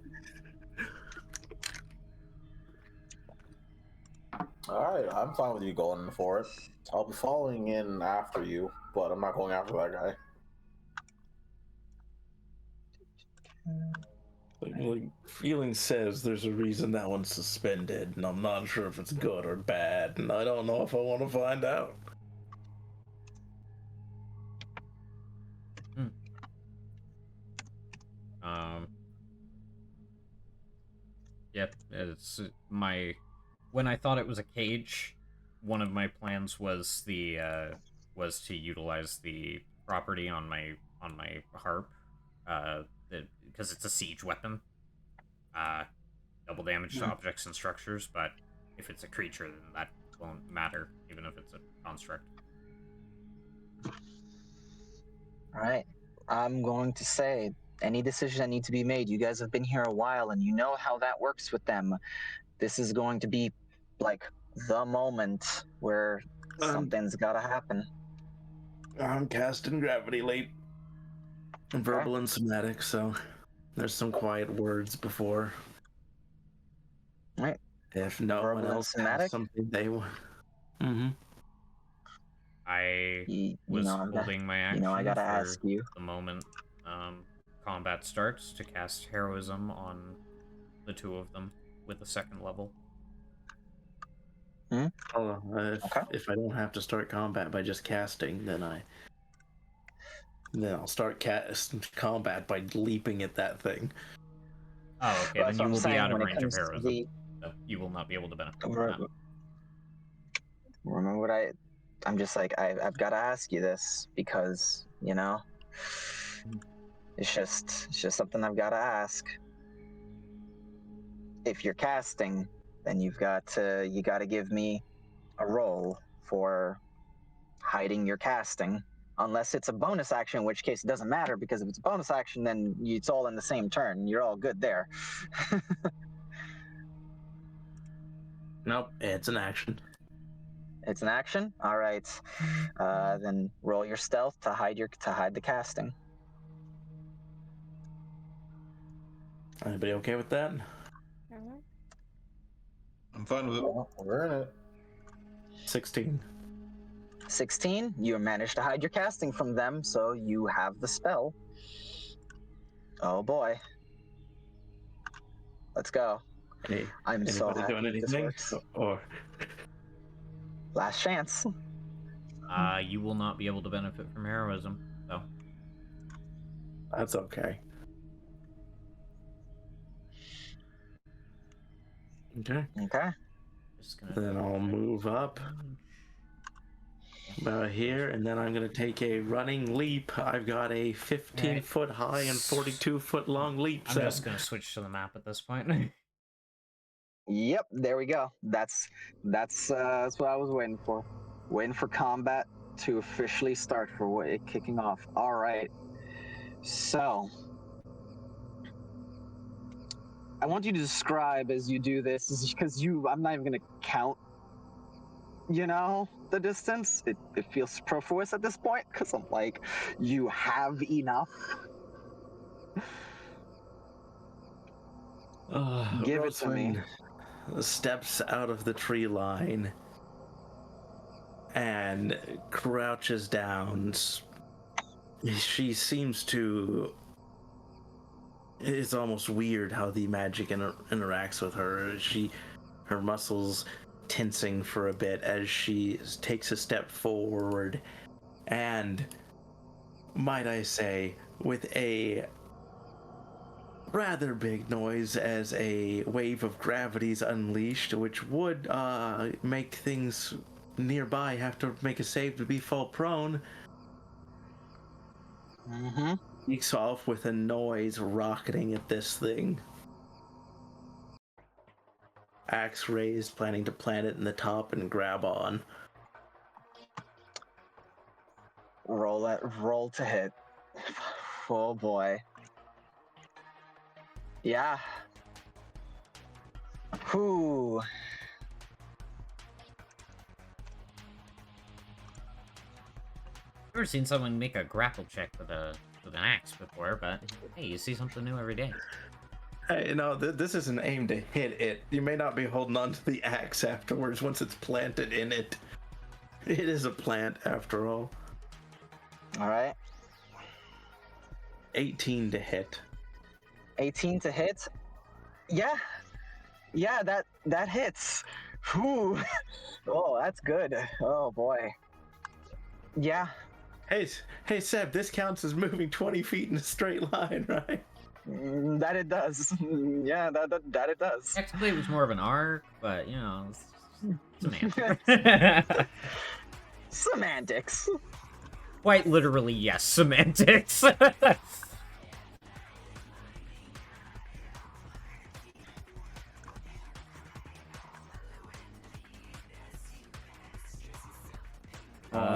Alright, I'm fine with you going for it. I'll be following in after you, but I'm not going after that guy. Like, feeling says there's a reason that one's suspended, and I'm not sure if it's good or bad, and I don't know if I want to find out. Yep, it's my. When I thought it was a cage, one of my plans was was to utilize the property on my harp, because it's a siege weapon. Double damage to objects and structures, but if it's a creature, then that won't matter, even if it's a construct. All right. I'm going to say any decision that needs to be made. You guys have been here a while, and you know how that works with them. This is going to be like the moment where something's got to happen. I'm casting Gravity Leap. Verbal and somatic, so there's some quiet words before. Right. If no Verbal one else and somatic? has something they want. I was holding my action I gotta for ask you. the moment combat starts to cast heroism on the two of them with a second level. If I don't have to start combat by just casting, then I'll start combat by leaping at that thing. Oh, okay. Well, then you will be out of range of to heroism. So you will not be able to benefit from that. Remember what I'm just like, I've got to ask you this because, it's just something I've got to ask. If you're casting, then you got to give me a roll for hiding your casting. Unless it's a bonus action, in which case it doesn't matter, because if it's a bonus action, then it's all in the same turn. You're all good there. Nope, it's an action. It's an action? All right. Then roll your stealth to hide the casting. Anybody okay with that? I'm fine with it. Well, we're in it. 16. 16, you managed to hide your casting from them, so you have the spell. Oh boy. Let's go. I'm so happy doing this anything? works. Or Last chance. You will not be able to benefit from heroism, so. That's okay. Okay. Then I'll move up about here, and then I'm going to take a running leap. I've got a 15-foot high and 42-foot long leap. I'm just going to switch to the map at this point. Yep, there we go. That's what I was waiting for. Waiting for combat to officially start for it kicking off. All right. So, I want you to describe as you do this, because I'm not even going to count, the distance. It feels superfluous at this point, because I'm like, you have enough. Give it to me. Steps out of the tree line and crouches down. She seems to it's almost weird how the magic interacts with her. Her muscles tensing for a bit as she takes a step forward, and might I say, with a rather big noise as a wave of gravity is unleashed, which would make things nearby have to make a save to be fall prone. Sneaks off with a noise rocketing at this thing. Axe raised, planning to plant it in the top and grab on. Roll to hit. Oh boy. Yeah. Whew. I've never seen someone make a grapple check with an axe before, but hey, you see something new every day. Hey, no, this isn't aimed to hit it. You may not be holding on to the axe afterwards once it's planted in it. It is a plant, after all. All right. 18 to hit. 18 to hit? Yeah. Yeah, that hits. Whew. Oh, that's good. Oh boy. Yeah. Hey, Seb, this counts as moving 20 feet in a straight line, right? That it does. Yeah, that it does. Technically, it was more of an arc, but you know, semantics. Semantics. Quite literally, yes, semantics.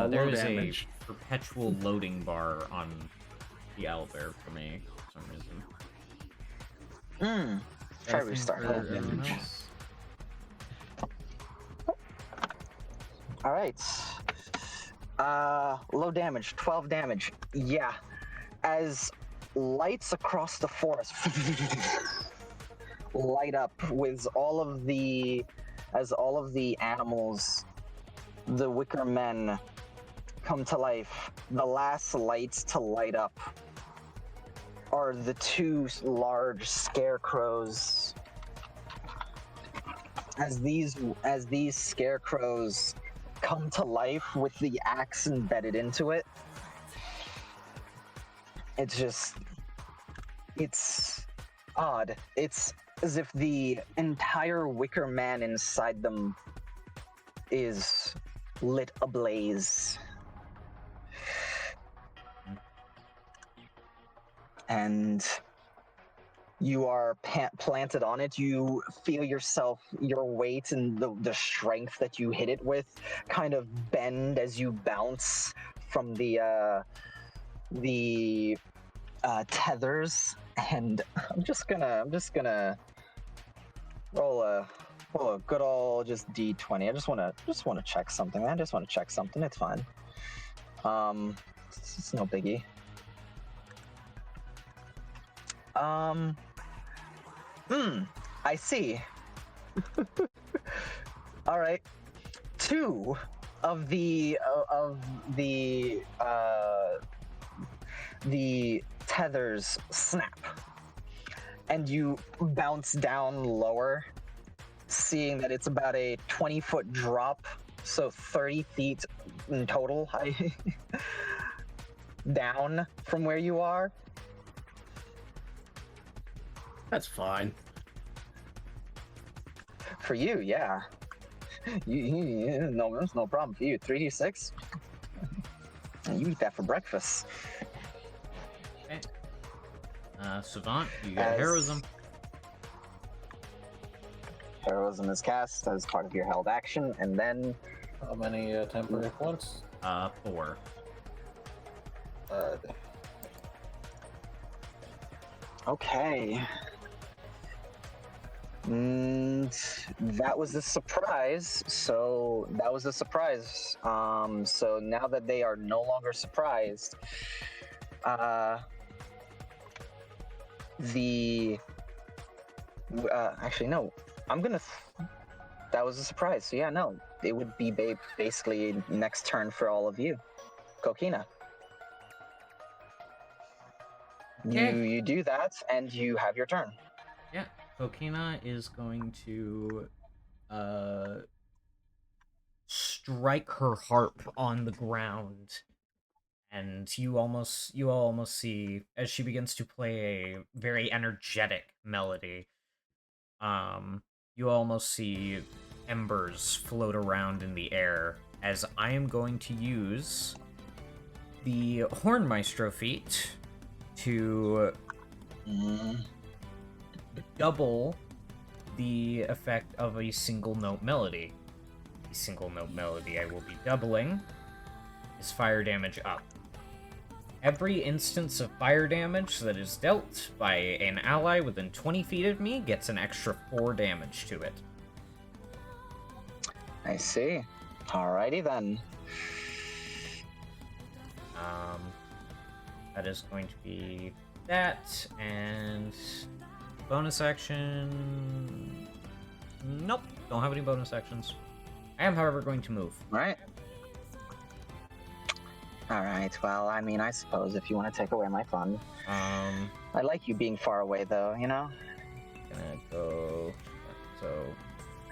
There is a perpetual loading bar on the owlbear for me for some reason. Try restart. All right. Low damage, 12 damage. Yeah. As lights across the forest light up with all of the animals, the wicker men come to life. The last lights to light up are the two large scarecrows. As these scarecrows come to life with the axe embedded into it, it's odd. It's as if the entire wicker man inside them is lit ablaze. And you are planted on it. You feel yourself, your weight and the strength that you hit it with kind of bend as you bounce from the tethers. And I'm just gonna roll a good old just D20. I just wanna check something. It's fine. It's no biggie. I see. All right. Two of the tethers snap, and you bounce down lower, seeing that it's about a 20-foot drop, so 30 feet in total down from where you are. That's fine. For you, yeah. No, that's no problem for you. 3d6. You eat that for breakfast. Okay. Savant, you got heroism. Heroism is cast as part of your held action, and then... How many temporary points? 4. Okay. That was a surprise. So now that they are no longer surprised, actually no, that was a surprise. So yeah, no, it would be basically next turn for all of you. Kokina. You do that, and you have your turn. Yeah, Kokina is going to strike her harp on the ground, and you all almost see as she begins to play a very energetic melody. You almost see embers float around in the air as I am going to use the Hornmaestro feat to double the effect of a single note melody. The single note melody I will be doubling is fire damage up. Every instance of fire damage that is dealt by an ally within 20 feet of me gets an extra 4 damage to it. I see. Alrighty then. That is going to be that, and bonus action... Nope, don't have any bonus actions. I am, however, going to move. Alright, well, I mean, I suppose if you want to take away my fun. I like you being far away, though, you know? Gonna go... So...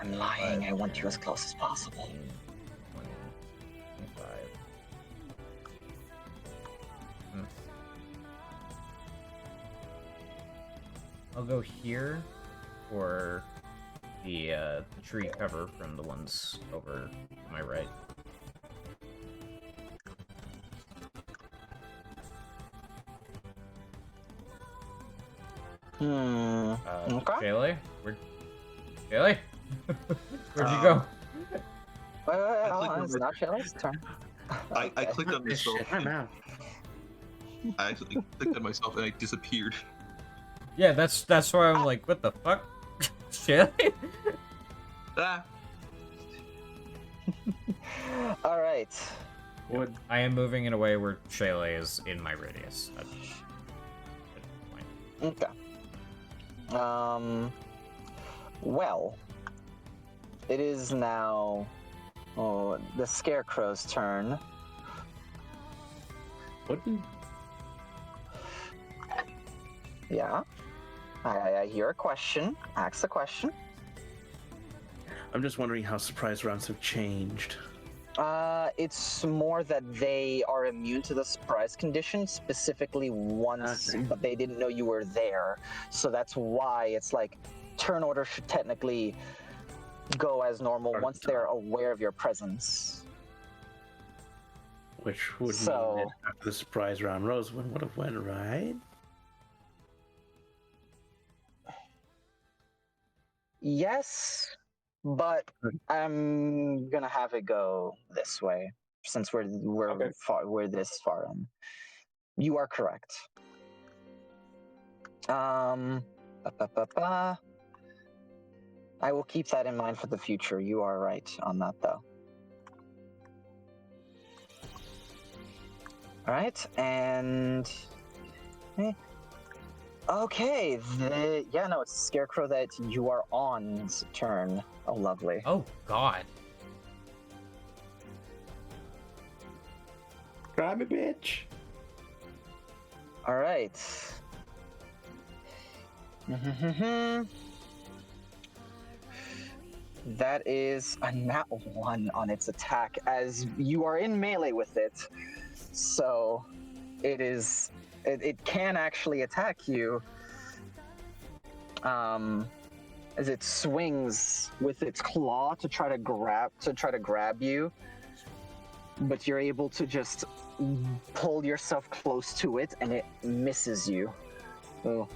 I'm lying, I want you as close as possible. 20, 25... I'll go here for the tree cover from the ones over to my right. Okay. Shaylee? Shaylee? Where'd you go? Wait, hold on, it's not Shaylee's turn. I clicked on myself. I'm out. I actually clicked on myself and I disappeared. Yeah, that's why I'm like, what the fuck? Shaylee? Ah. Alright. I am moving in a way where Shaylee is in my radius. That's fine. Okay. Well, it is now the Scarecrow's turn. What? Yeah. I hear a question. Ask the question. I'm just wondering how surprise rounds have changed. It's more that they are immune to the surprise condition, specifically once, but they didn't know you were there. So that's why it's like turn order should technically go as normal once they're aware of your presence. Which would mean that after the surprise round, Rosewood would have went right. Yes, but I'm gonna have it go this way since we're this far in. You are correct. I will keep that in mind for the future. You are right on that, though. All right, and okay, it's Scarecrow that you are on's turn. Oh, lovely. Oh, God. Grab me, bitch. All right. That is a nat 1 on its attack, as you are in melee with it. So it can actually attack you. As it swings with its claw to try to grab you, but you're able to just pull yourself close to it, and it misses you.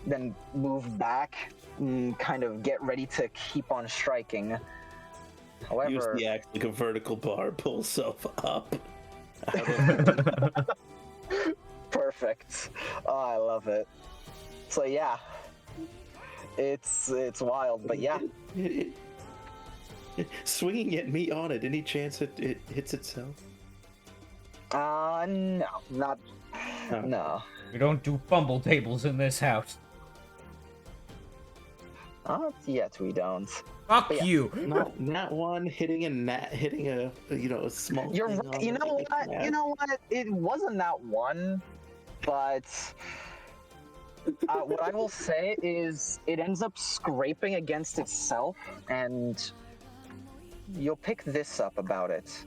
Then move back, and kind of get ready to keep on striking. However, use the axe like a vertical bar, pull self up. Perfect. Oh, I love it. So yeah, it's wild, but yeah. Swinging at me on it. Any chance it hits itself? No, not. Oh. No. We don't do fumble tables in this house. Yet we don't. Fuck yeah. you. Not one hitting a a small. You're right. You know what? It wasn't that one, but What I will say is it ends up scraping against itself, and you'll pick this up about it.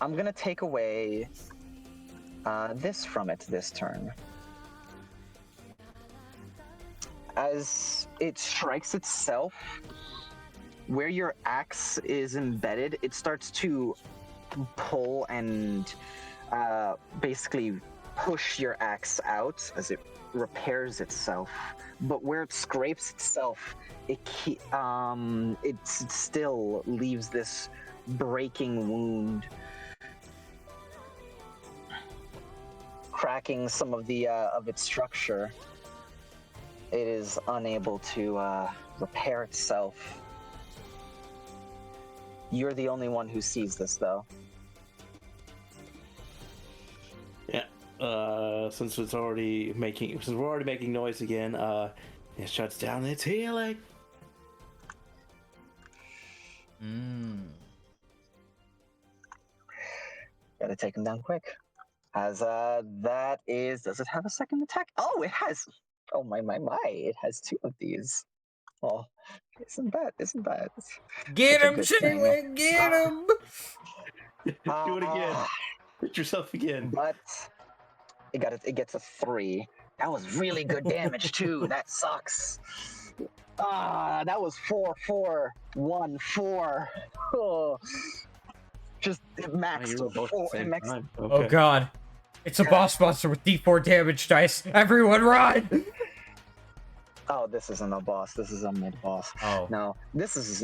I'm gonna take away this from it this turn. As it strikes itself, where your axe is embedded, it starts to pull and basically push your axe out as it repairs itself. But where it scrapes itself, it still leaves this breaking wound, cracking some of the of its structure. It is unable to repair itself. You're the only one who sees this, though. Yeah. Since we're already making noise again, it shuts down its healing. Gotta take him down quick. As that is, does it have a second attack? Oh, it has. Oh my! It has 2 of these. Oh, isn't bad. Get Such a him, good thing. Shayla! Get him! Do it again. Hit yourself again. But it gets a 3. That was really good damage too. That sucks. That was 4, 4, 1, 4. Oh. Just it maxed 4. It maxed. Okay. Oh god. It's a boss monster with D4 damage dice. Everyone run! Oh, this isn't a boss. This is a mid-boss. Oh. No, this is.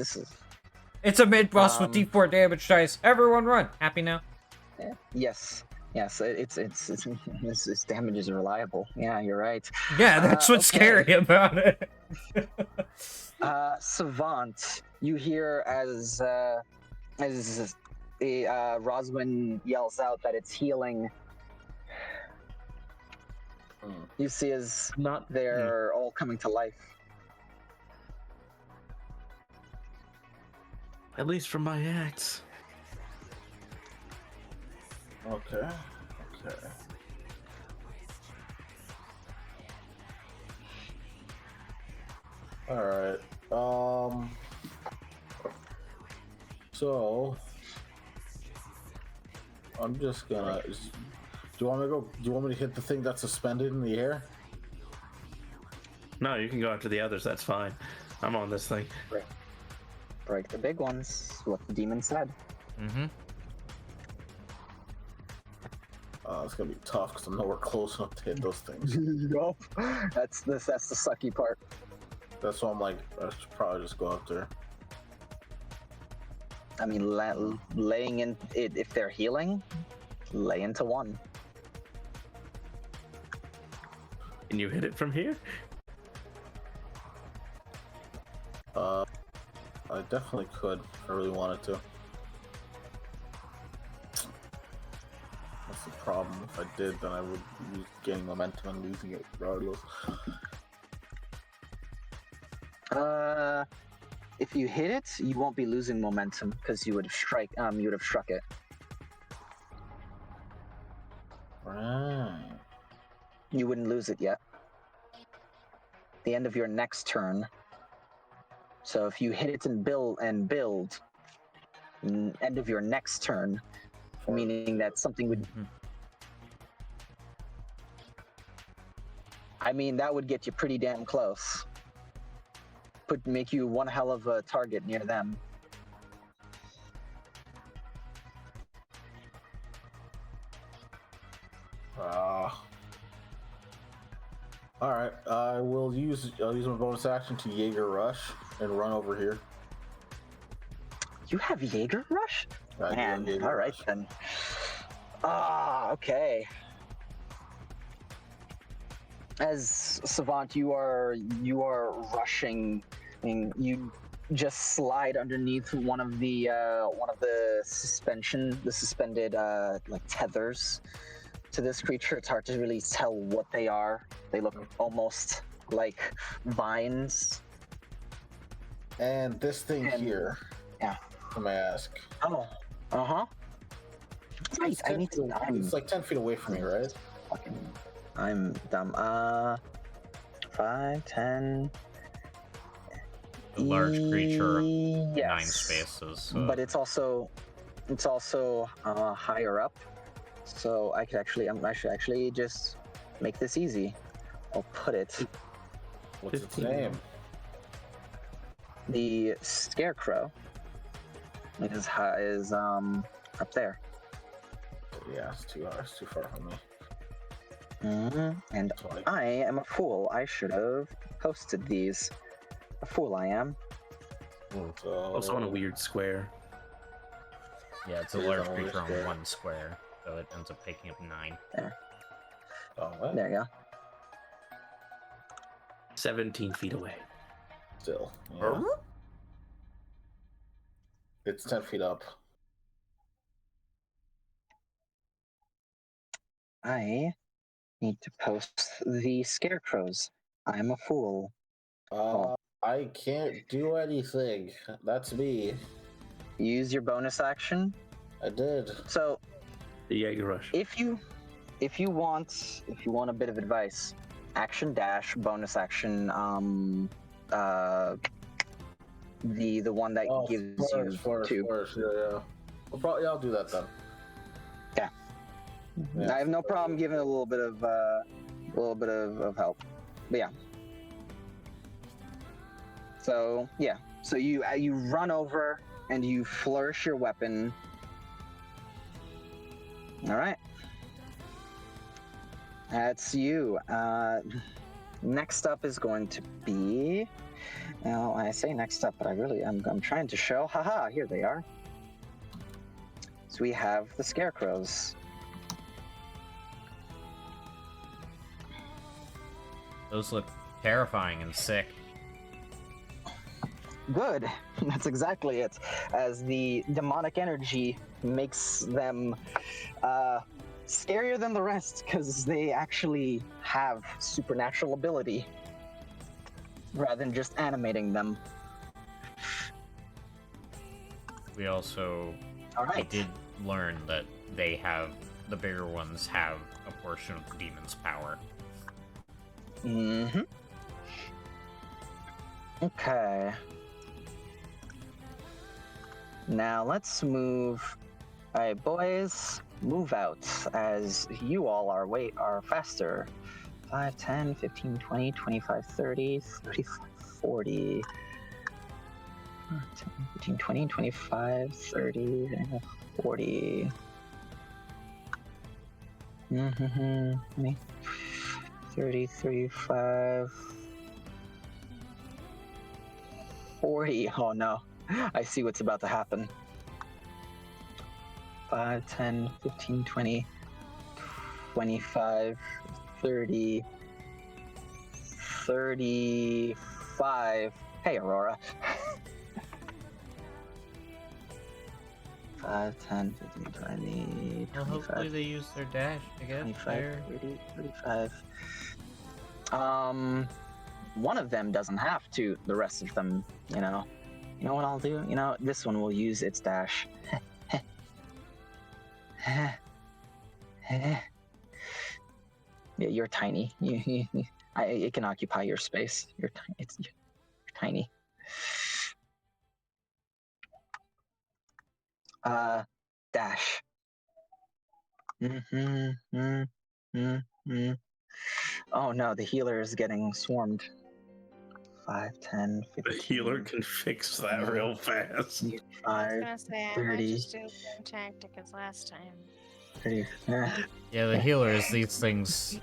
It's a mid-boss with D4 damage dice. Everyone run. Happy now? Yes. Its damage is reliable. Yeah, you're right. Yeah, that's what's scary about it. Savant, you hear as Roswin yells out that it's healing. You see as they're all coming to life. At least from my axe. Okay. All right. So I'm just gonna. Do you want me to hit the thing that's suspended in the air? No, you can go after the others. That's fine. I'm on this thing. Break the big ones. What the demon said. Mm-hmm. It's gonna be tough because I'm nowhere close enough to hit those things. Yup. That's the sucky part. That's why I'm like, I should probably just go up there. I mean, laying in it, if they're healing, lay into one. Can you hit it from here? I definitely could if I really wanted to. That's the problem. If I did, then I would be gaining momentum and losing it regardless. If you hit it, you won't be losing momentum because you would have struck it. Right. You wouldn't lose it yet. The end of your next turn. So if you hit it and build, end of your next turn, meaning that something would. I mean, that would get you pretty damn close. Make you one hell of a target near them. All right. I'll use my bonus action to Jaeger Rush and run over here. You have Jaeger Rush? Man, all right then. Okay. As Savant, you are rushing, and you just slide underneath one of the suspended like tethers to this creature. It's hard to really tell what they are. They look almost like vines. And this thing here. Yeah. May I ask? Oh. Uh huh. Right. I need to. It's like 10 feet away from me, right? I'm dumb. 5, 10. A large creature, 9 Yes. spaces. So But it's also higher up, so I should actually just make this easy. I'll put it. What's its 15. name? The scarecrow is up there. Yeah, it's too hard. It's too far from me. And 20. I am a fool. I should have posted these. A fool I am. So, Also on a weird square. yeah, it's a It's large on creature on square. 1 square, so it ends up taking up 9. Oh, what? There you go. 17 feet away. Still. Yeah. It's 10 feet up. I need to post the scarecrows. I'm a fool. I can't do anything. That's me. Use your bonus action. I did. So The Jaeger Rush. if you want a bit of advice, action dash, bonus action, the one that gives you two. Flourish, yeah. Well, I'll do that then. Yeah. I have no problem giving a little bit of help. But yeah. So yeah. So you run over and you flourish your weapon. All right. That's you. Next up is going to be. Now I say next up, but I'm trying to show. Haha! Here they are. So we have the scarecrows. Those look terrifying and sick. Good. That's exactly it. As the demonic energy makes them scarier than the rest, because they actually have supernatural ability rather than just animating them. We also All right. we did learn that the bigger ones have a portion of the demon's power. Mm-hmm. Okay. Now let's move. All right, boys, move out as you all are faster. 5, 10, 15, 20, 25, 30, 35, 40. 10, 15, 20, 25, 30, 40. 30, 35, 40. Oh no, I see what's about to happen. 5, 10, 15, 20, 25, 30, 35. Hey, Aurora. 5, 10, 15, 20, Well, 25. hopefully they use their dash to get 25, there. 30, 35. One of them doesn't have to. The rest of them, you know what I'll do? This one will use its dash. Yeah, you're tiny. It can occupy your space. You're tiny. Dash. Oh no, the healer is getting swarmed. 5, 10, 15. The healer can fix that real fast. 5, I was gonna say I 30. might just do the same tactic as last time. 30. Yeah, the healer is these things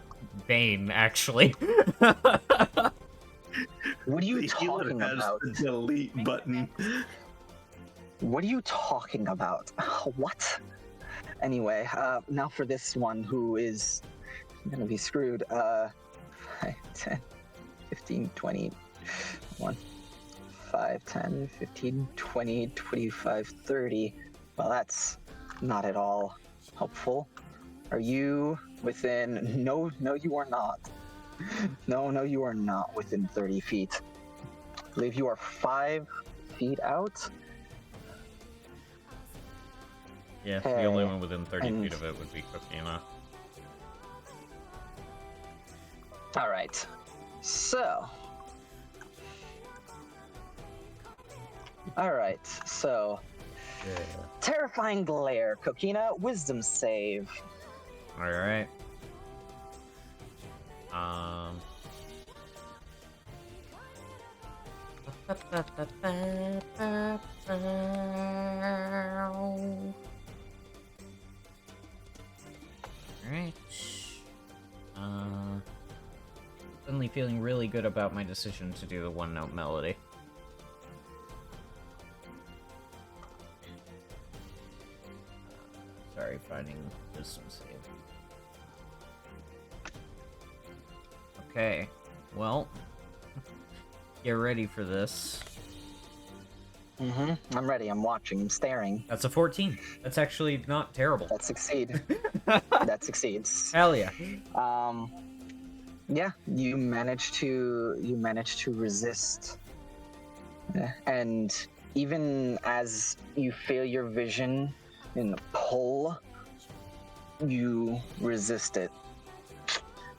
bane, actually. What are you The healer talking has about? the delete button. What are you talking about? What? Anyway, now for this one who is gonna be screwed. 5, 10, 15, 20, 1, 5, 10, 15, 20, 25, 30. Well, that's not at all helpful. Are you within? No, you are not. No, you are not within 30 feet. I believe you are 5 feet out. Yeah, the only one within 30 feet of it would be Cookie enough. All right. So. All right. So. Yeah. Terrifying glare. Kokina, wisdom save. All right. Alright. Suddenly feeling really good about my decision to do the one-note melody. Sorry, finding wisdom save. Okay, well, get ready for this. I'm ready. I'm watching. I'm staring. That's a 14. That's actually not terrible. That succeed. That succeeds. Hell yeah. Yeah, you manage to resist, and even as you feel your vision in the pull, you resist it.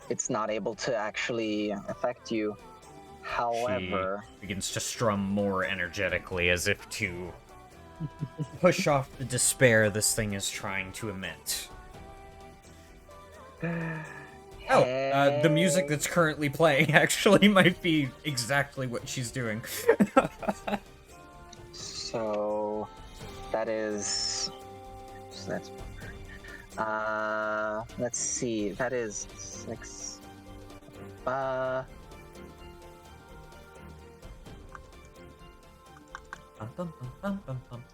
It's not able to actually affect you. However, she begins to strum more energetically as if to push off the despair this thing is trying to emit. The music that's currently playing actually might be exactly what she's doing. So that's let's see, that is 6.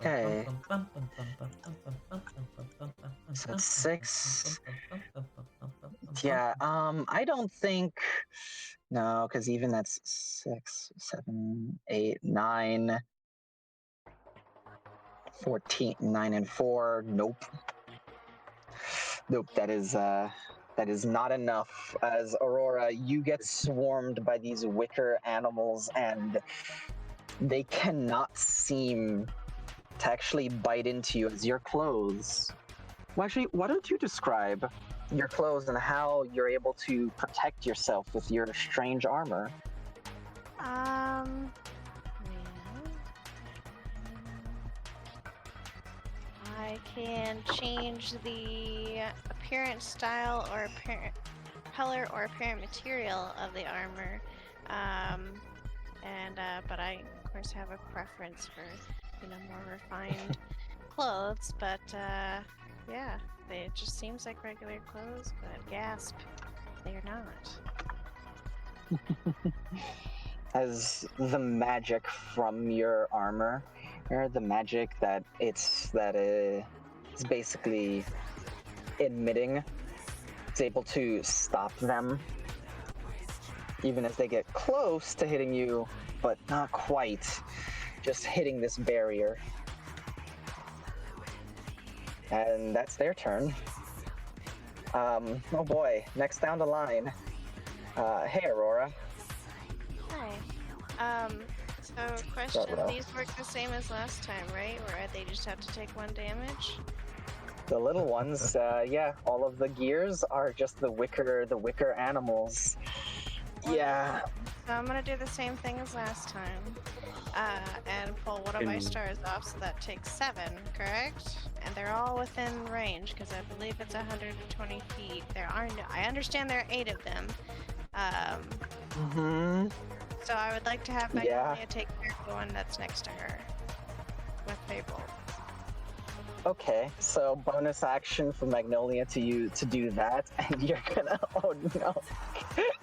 Okay. So it's 6. Yeah, I don't think. No, because even that's 6, 7, 8, 9, 14, 9 and 4. Nope. Nope, that is not enough. As Aurora, you get swarmed by these wicker animals, and they cannot seem to actually bite into you as your clothes. Well, actually, why don't you describe your clothes and how you're able to protect yourself with your strange armor? I can change the appearance, style, or apparent color or apparent material of the armor, but I of course have a preference for more refined clothes. But yeah, it just seems like regular clothes, but gasp, they're not. As the magic from your armor, or the magic that it's basically emitting, it's able to stop them, even as they get close to hitting you, but not quite, just hitting this barrier. And that's their turn. Oh boy, next down the line. Hey, Aurora. Hi. So question, these work the same as last time, right? Where they just have to take 1 damage? The little ones, yeah, all of the gears are just the wicker animals. Yeah. So I'm gonna do the same thing as last time. And pull one of my stars off, so that takes 7, correct? And they're all within range, because I believe it's 120 feet. I understand there are 8 of them. So I would like to have Magnolia take care of the one that's next to her with Fable. Okay, so bonus action for Magnolia to do that, and you're gonna. Oh no.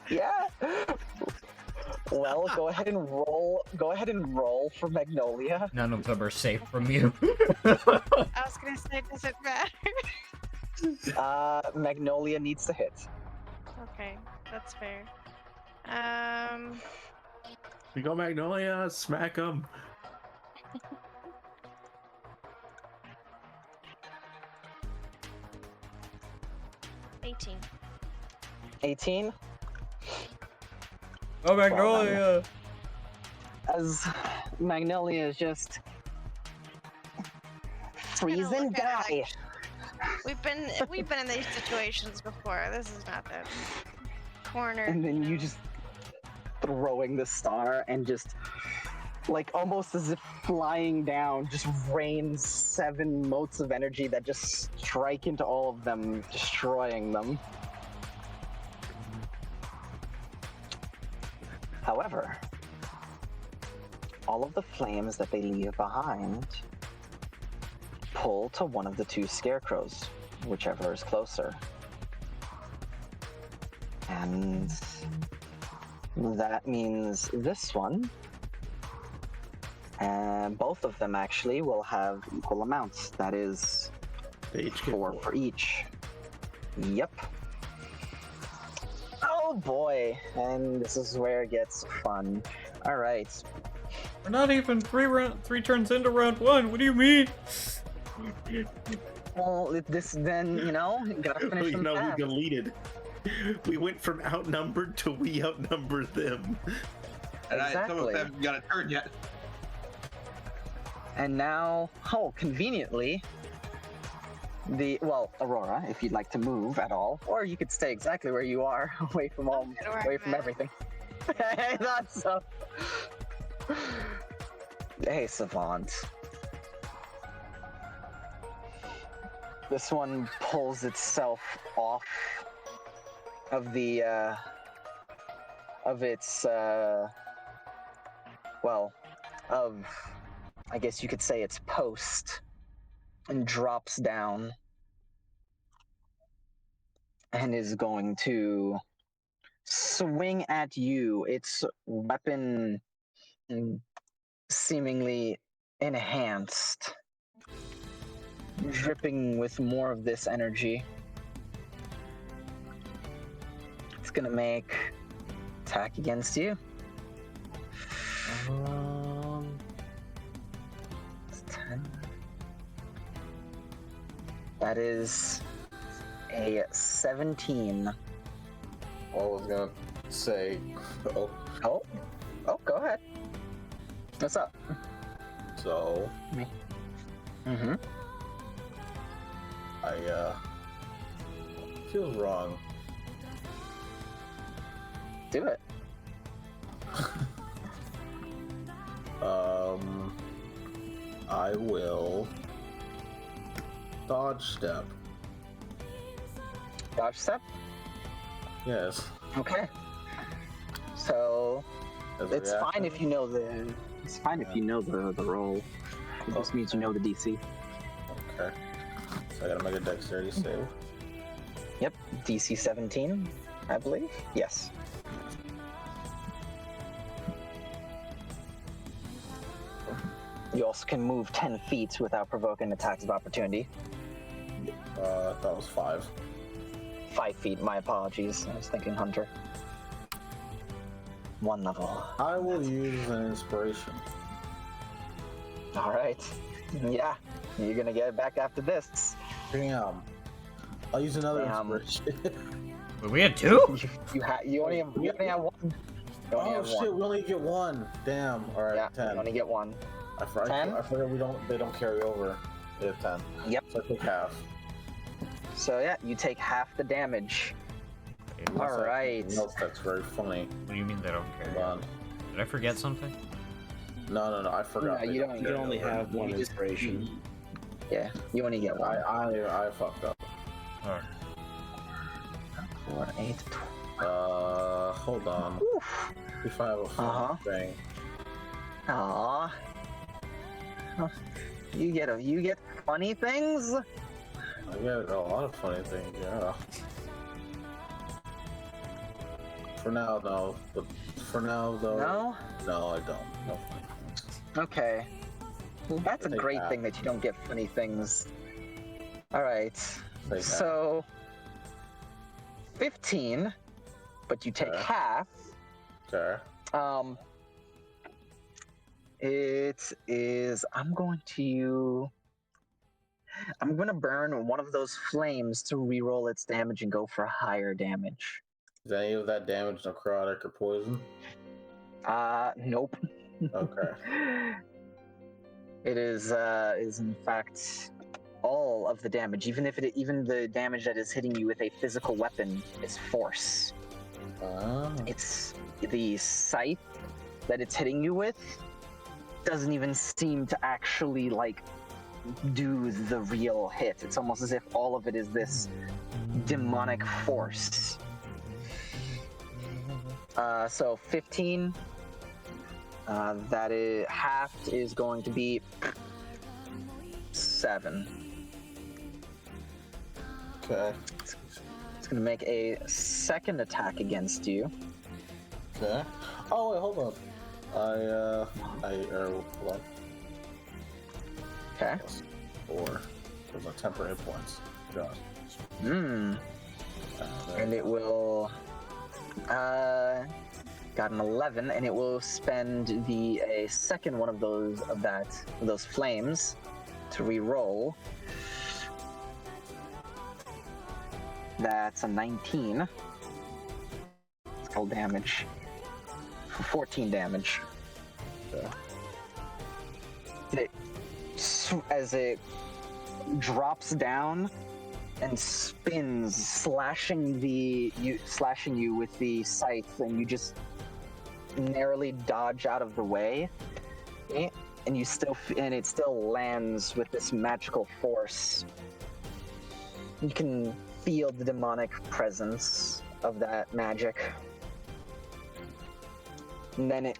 Yeah. Well, go ahead and roll. Go ahead and roll for Magnolia. None of them are safe from you. I was gonna say, does it matter? Magnolia needs to hit. Okay, that's fair. We go Magnolia, smack him. 18. 18. Oh, Magnolia! As Magnolia is just freezing die. We've been in these situations before. This is not that. corner. And then you just throwing the star and just like almost as if flying down, just rains 7 motes of energy that just strike into all of them, destroying them. However, all of the flames that they leave behind pull to one of the 2 scarecrows, whichever is closer. And that means this one, and both of them actually will have equal amounts. That is They each get 4 for each. Yep. Oh boy, and this is where it gets fun. All right. We're not even 3 turns into round 1. What do you mean? Well, this then, you know, gotta finish them we fast. deleted. We went from outnumbered to we outnumbered them. And some Exactly. of them haven't got a turn yet. And now, oh, conveniently, Aurora, if you'd like to move at all, or you could stay exactly where you are, away from away from everything. Hey, that's so. Hey, Savant. This one pulls itself off of the, of its, I guess you could say its post, and drops down and is going to swing at you. Its weapon seemingly enhanced, dripping with more of this energy. It's gonna make attack against you. It's 10. That is a 17. I was gonna say, Oh, go ahead. What's up? so Mm-hmm. feels wrong. Do it. I will dodge step. Dodge step. Yes. Okay. So As a it's fine reaction. if you know the. It's fine if you know the roll. It just means you know the DC. Okay. So I gotta make a dexterity save. Yep, DC 17, I believe. Yes. You also can move 10 feet without provoking attacks of opportunity. That was 5. 5 feet, my apologies. I was thinking Hunter. 1 level. I will use an inspiration. Alright. Yeah, you're gonna get it back after this. Damn. I'll use another Damn. inspiration. Wait, we had 2? You only have 1. You only Oh have shit, 1. we only get 1. Damn. Alright, Yeah, 10. you only get 1. I forgot 10? they don't carry over. They have 10. Yep. So I took half. So yeah, you take half the damage. Unless I- Alright. No, that's very funny. What do you mean they don't carry? Hold on. Did I forget something? No, I forgot. No, they you don't- You carry can only over. have one You just- inspiration. Yeah, you only get 1. I fucked up. Alright. 4, 8, Hold on. Oof. If I have a fun Uh-huh. thing. Aww. You get funny things? I get a lot of funny things, yeah. For now, no. But for now, though. No? No, I don't. No funny things. Okay. Well, that's a Take great that. thing that you don't get funny things. Alright. Take that. So 15, but you take Okay. half. Okay. It is. I'm going to burn one of those flames to reroll its damage and go for higher damage. Is any of that damage necrotic or poison? Nope. Okay. It is in fact all of the damage, even the damage that is hitting you with a physical weapon is force. It's the sight that it's hitting you with doesn't even seem to actually like do the real hit. It's almost as if all of it is this demonic force. So 15. That is half is going to be 7. Okay. It's going to make a second attack against you. Okay. Oh wait, hold on. Hold on. Okay. 4. Those are temporary points. God. And it will got an 11, and it will spend a second one of those flames to re-roll. That's a 19. It's called damage. For 14 damage. As it drops down and spins, slashing you with the scythe, and you just narrowly dodge out of the way, and it still lands with this magical force. You can feel the demonic presence of that magic, and then it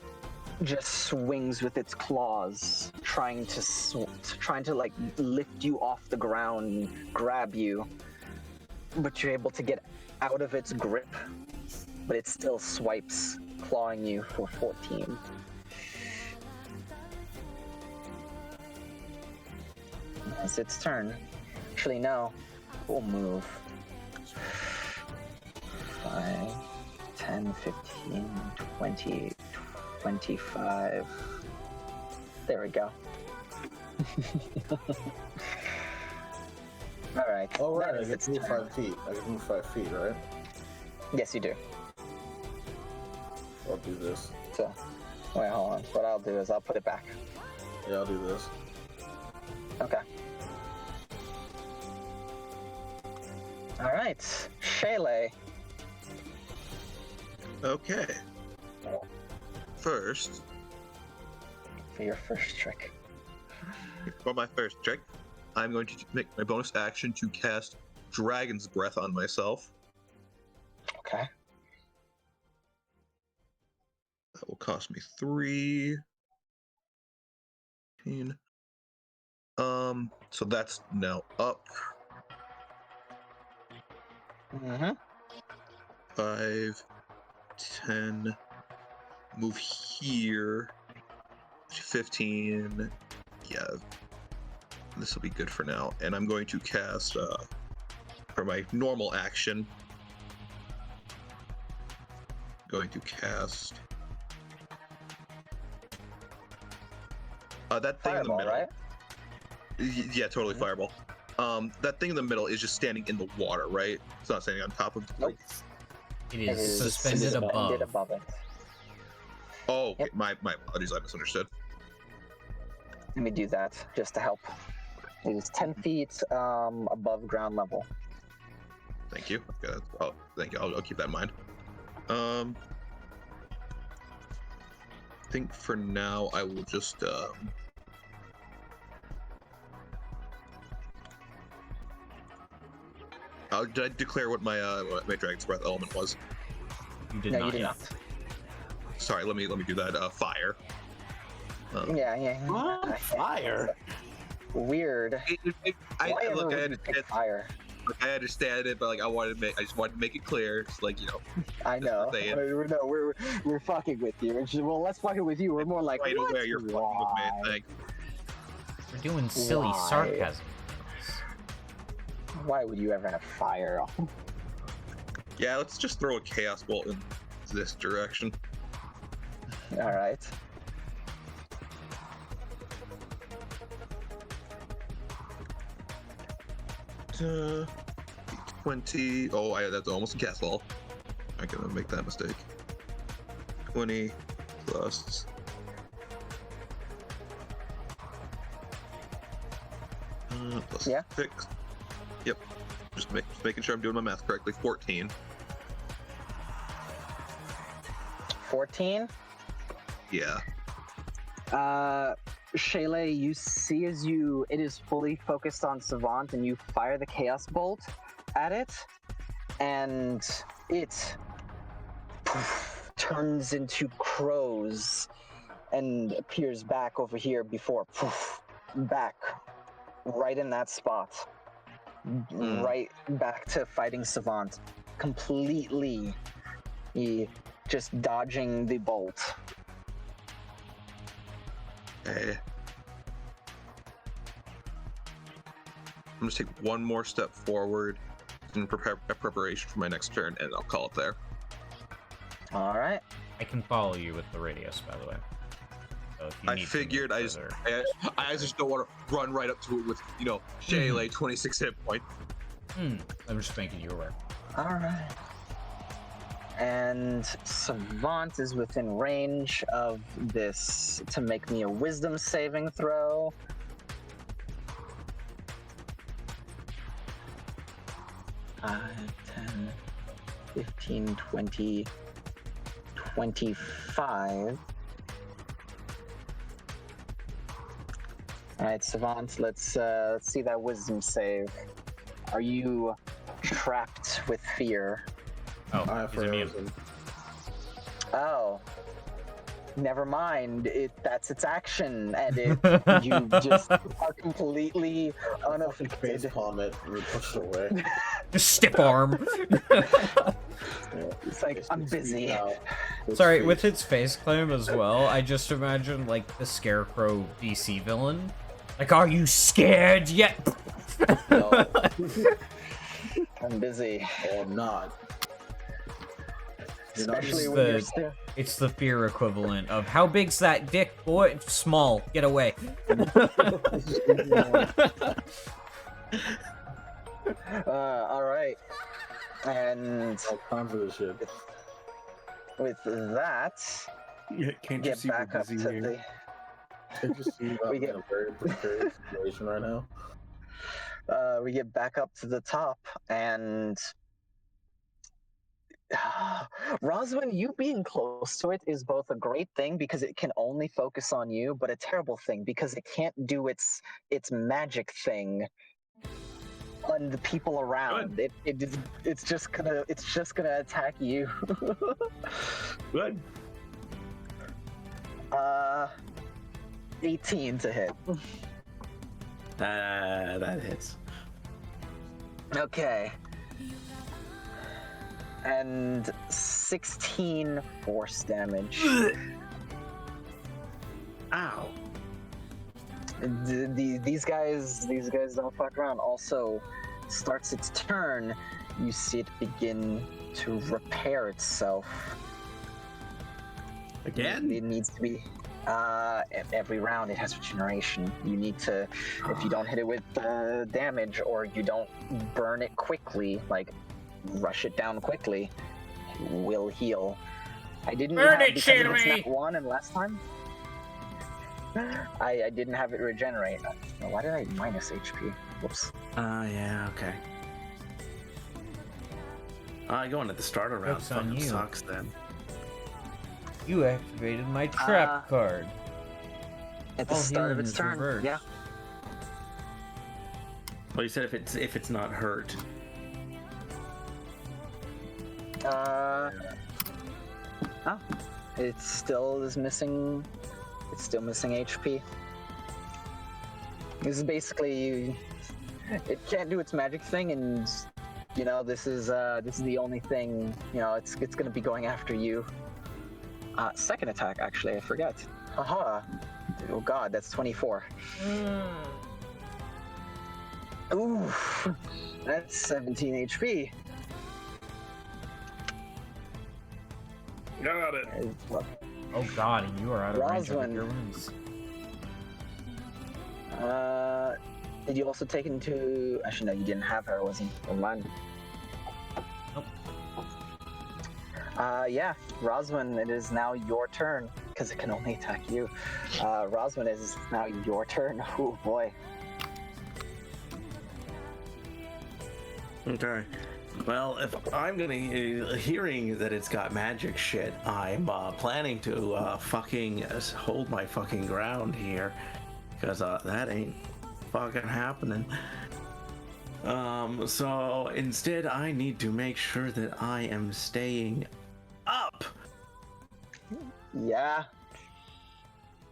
just swings with its claws, trying to like lift you off the ground and grab you, but you're able to get out of its grip, but it still swipes, clawing you for 14. It's its turn. Actually, no. We'll move. 5, 10, 15, 20, 25. There we go. All right. Oh, right. I get to move 5 feet. I can move 5 feet, right? Yes, you do. I'll do this. So, wait, hold on. What I'll do is I'll put it back. Yeah, I'll do this. Okay. All right, Shayla. Okay. First, For your first trick. for my first trick, I'm going to make my bonus action to cast Dragon's Breath on myself. Okay. That will cost me 3. So that's now up. Mm-hmm. 5, 10, move here, 15, yeah, this will be good for now, and I'm going to cast, for my normal action, going to cast, that thing Fireball, in the middle. right? Yeah, totally fireball. That thing in the middle is just standing in the water, right? It's not standing on top of the Nope. It is suspended above. it. Oh, okay. Yep. My apologies, I misunderstood. Let me do that just to help. It is 10 feet above ground level. Thank you. Okay, thank you. I'll keep that in mind. I think for now I will just did I declare what my Dragon's Breath element was? You did No, not you did yet. not. Sorry, let me do that. Fire. Yeah. What? Fire? Weird. I Why would you understand. pick fire? Look, I understand it, but like I just wanted to make it clear. It's like, you know. I know. saying. We're fucking with you. It's just, well, let's fucking with you. We're more like, Right what? aware you're fucking with me. Thanks. We're doing silly Why? sarcasm. Why would you ever have fire? Yeah, let's just throw a chaos bolt in this direction. All right. Uh, 20. Oh, that's almost a cast wall. I'm gonna make that mistake. 20 plus. Plus Yeah. 6. Yep. Just making sure I'm doing my math correctly. 14. 14? Yeah. Shayla, you see it is fully focused on Savant, and you fire the Chaos Bolt at it, and it turns into crows and appears back over here before back right in that spot. Right back to fighting Savant. Completely just dodging the bolt. Okay. I'm going to take one more step forward in preparation for my next turn, and I'll call it there. All right. I can follow you with the radius, by the way. So if you I need to figured move I just further- I just don't want to run right up to it with, Shayla 26 hit points. I'm just making you aware. All right. And Savant is within range of this to make me a wisdom saving throw. Uh, 10, 15, 20, 25. All right, Savant, let's see that wisdom save. Are you trapped with fear? Oh, he's immune. Oh, never mind. That's its action, and you just are completely unaffected. Face palm it and push it away. Just stiff arm. It's like, I'm busy. Sorry, with its face claim as well, I just imagine like the Scarecrow DC villain. Like, are you scared yet? No. I'm busy. Or I'm not. Especially when you're still... It's the fear equivalent of, how big's that dick, boy? Small. Get away. All right. And time for this shit. with that, Can't you get see back we're up to busy here? the... I just see I'm in a very precarious situation right now. We get back up to the top, and Roswin, you being close to it is both a great thing because it can only focus on you, but a terrible thing because it can't do its magic thing on the people around. It's just gonna attack you. Good. 18 to hit. That hits. Okay. And 16 force damage. Ow. These guys don't fuck around. Also, starts its turn, you see it begin to repair itself. Again? It needs to be. Every round it has regeneration. You need to, if you don't hit it with damage or you don't burn it quickly, like rush it down quickly, it will heal. I didn't Burn have it, because it was Sherry! not one and last time. I didn't have it regenerate. Why did I minus HP? Whoops. Yeah, okay. Going at the start of round Joke's on fucking you. sucks then. You activated my trap card. At the All start of healing its is turn. reversed. Yeah. Well, you said if it's not hurt. Oh, it still is missing. It's still missing HP. This is basically, it can't do its magic thing, and this is the only thing. It's gonna be going after you. Second attack, actually, I forget. Aha! Oh god, that's 24. Ooh, that's 17 HP. Got it. Oh god, and you are out of range of Roswin. your wounds. Did you also take into... Actually, no, you didn't have her, was he? Never mind. Nope. Yeah, Roswin, it is now your turn, because it can only attack you. Roswin, it is now your turn. Oh boy. Okay. Well, if I'm gonna hearing that it's got magic shit, I'm planning to fucking hold my fucking ground here, because that ain't fucking happening. So instead, I need to make sure that I am staying up. Yeah.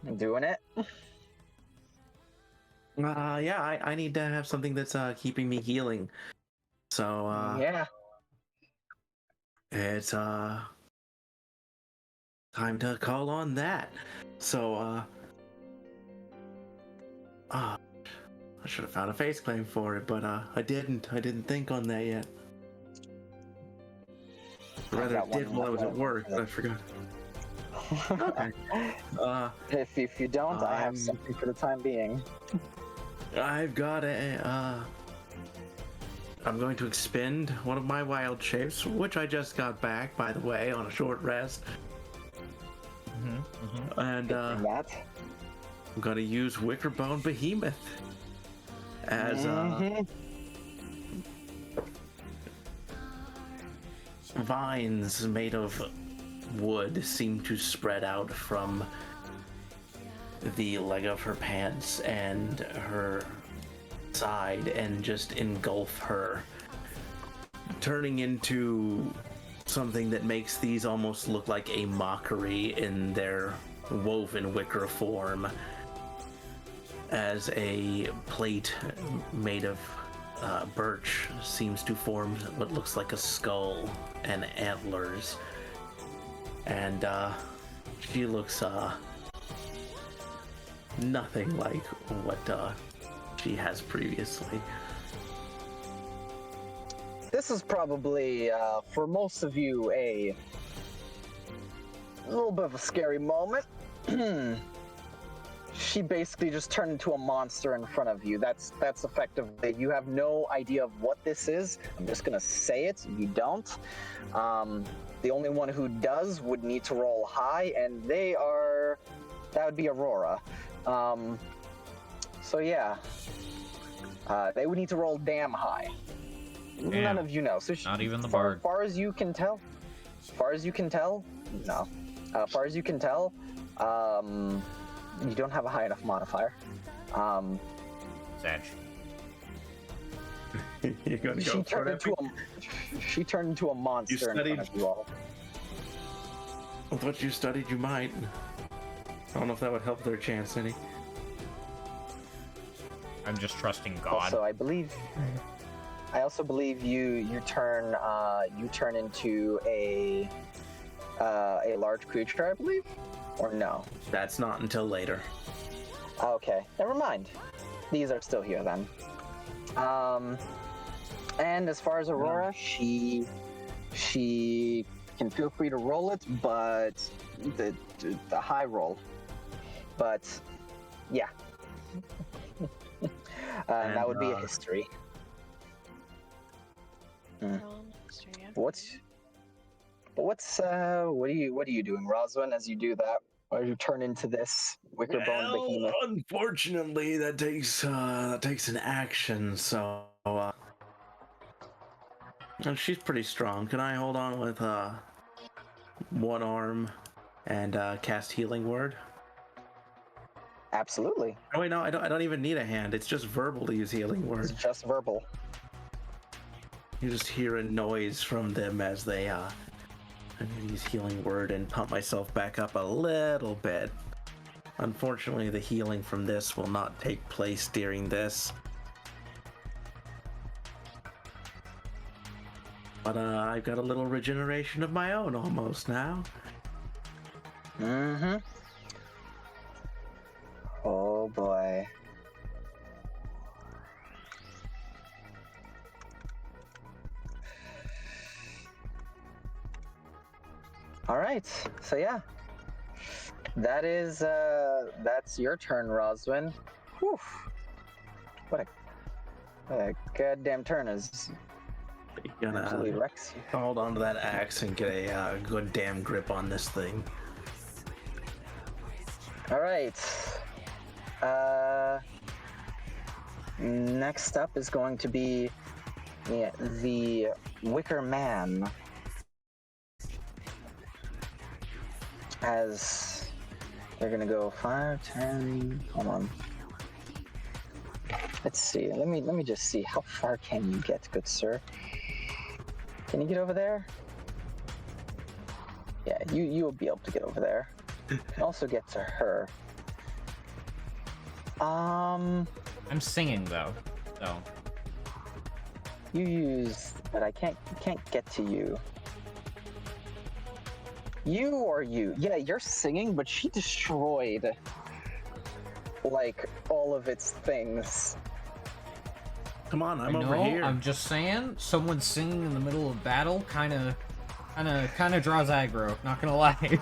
I'm doing it. Yeah, I need to have something that's keeping me healing. So Yeah. it's time to call on that. So I should have found a face claim for it, but I didn't think on that yet. Rather, I did while I was at work, but I forgot. Okay. If you don't, I have something for the time being. I've got I'm going to expend one of my wild shapes, which I just got back, by the way, on a short rest. And I'm going to use Wickerbone Behemoth as vines made of wood seem to spread out from the leg of her pants and her side and just engulf her, turning into something that makes these almost look like a mockery in their woven wicker form, as a plate made of birch seems to form what looks like a skull and antlers, and she looks nothing like what she has previously. This is probably, for most of you, a little bit of a scary moment. She basically just turned into a monster in front of you. That's effectively. You have no idea of what this is. I'm just gonna say it. You don't. The only one who does would need to roll high, and that would be Aurora. So yeah, they would need to roll damn high. Damn. None of you know. So Not even the far, bard. Far as you can tell, no. Far as you can tell, you don't have a high enough modifier. Sag. You're gonna go for it. She turned into a monster in front of you all. I thought you studied, you might. I don't know if that would help their chance any. I'm just trusting God. Also, I also believe you turn into a large creature, I believe, or no? That's not until later. Okay, never mind. These are still here then. And as far as Aurora, she can feel free to roll it, but the high roll. But yeah, and that would be a history. What are you doing, Roswin, as you do that? Or you turn into this Wickerbone behemoth? Unfortunately, that takes an action. So, and she's pretty strong. Can I hold on with one arm and cast Healing Word? Absolutely. Oh wait, no, I don't even need a hand. It's just verbal to use Healing Word. It's just verbal. You just hear a noise from them as they I'm gonna use Healing Word and pump myself back up a little bit. Unfortunately, the healing from this will not take place during this. But I've got a little regeneration of my own almost now. Mm-hmm. Oh boy. All right. So yeah, that's your turn, Roswin. Whew. What a goddamn turn is. You're Absolutely gonna wrecks you. hold onto that axe and get a good damn grip on this thing. All right. Next up is going to be Yeah, the Wicker Man as they're gonna go 5, 10. Hold on. Let's see. Let me just see. How far can you get, good sir? Can you get over there? Yeah, you will be able to get over there. You can also get to her. I'm singing though, so. You use, but I can't get to you. You or you? Yeah, you're singing, but she destroyed like all of its things. Come on, I'm I know, over here. I'm just saying, someone singing in the middle of battle kind of draws aggro. Not gonna lie.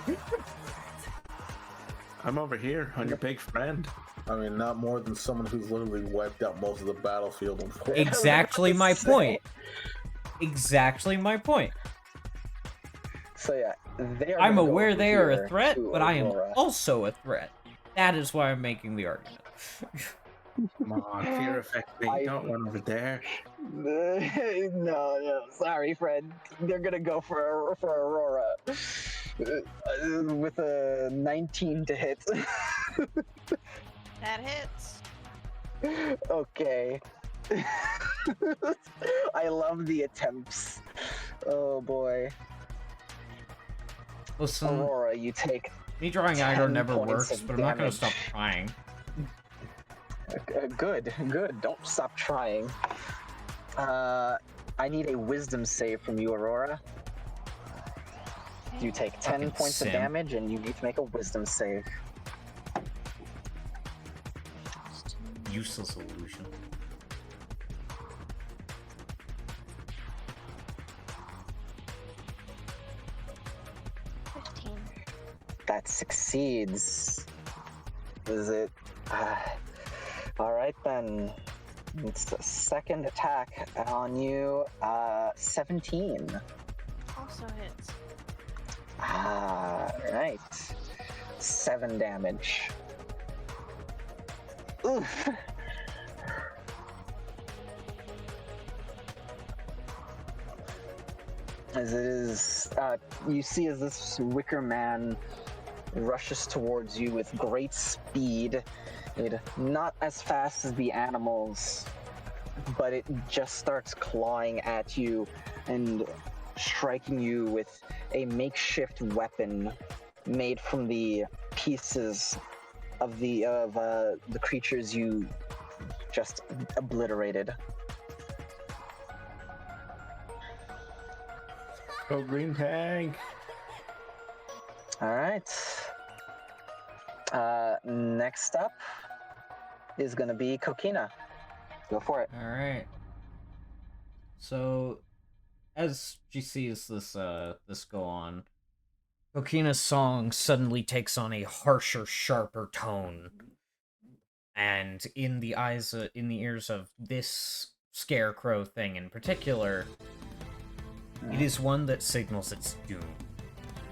I'm over here on your big friend. I mean, not more than someone who's literally wiped out most of the battlefield. Exactly my point. Exactly my point. So yeah, they are. I'm gonna go aware over they are a here threat, to but I am Aurora. also a threat. That is why I'm making the argument. Come on, fear affect me. Don't run over there. No, sorry, friend. They're gonna go for Aurora with a 19 to hit. That hits. Okay. I love the attempts. Oh boy. Listen, Aurora, you take me drawing aggro 10 never points works, of but I'm not gonna damage. stop trying. Good. Don't stop trying. I need a wisdom save from you, Aurora. You take 10 Fucking points simp. of damage, and you need to make a wisdom save. Useless illusion. That succeeds. Is it? All right then. It's the second attack on you. 17. Also hits. Right. 7 damage. Oof. As it is, you see as this Wicker Man rushes towards you with great speed. Not as fast as the animals, but it just starts clawing at you and striking you with a makeshift weapon made from the pieces of the creatures you just obliterated. Go green tag. All right. Next up is going to be Kokina. Go for it. All right. So, as she sees this this go on, Kokina's song suddenly takes on a harsher, sharper tone, and in the ears of this scarecrow thing in particular, it is one that signals its doom.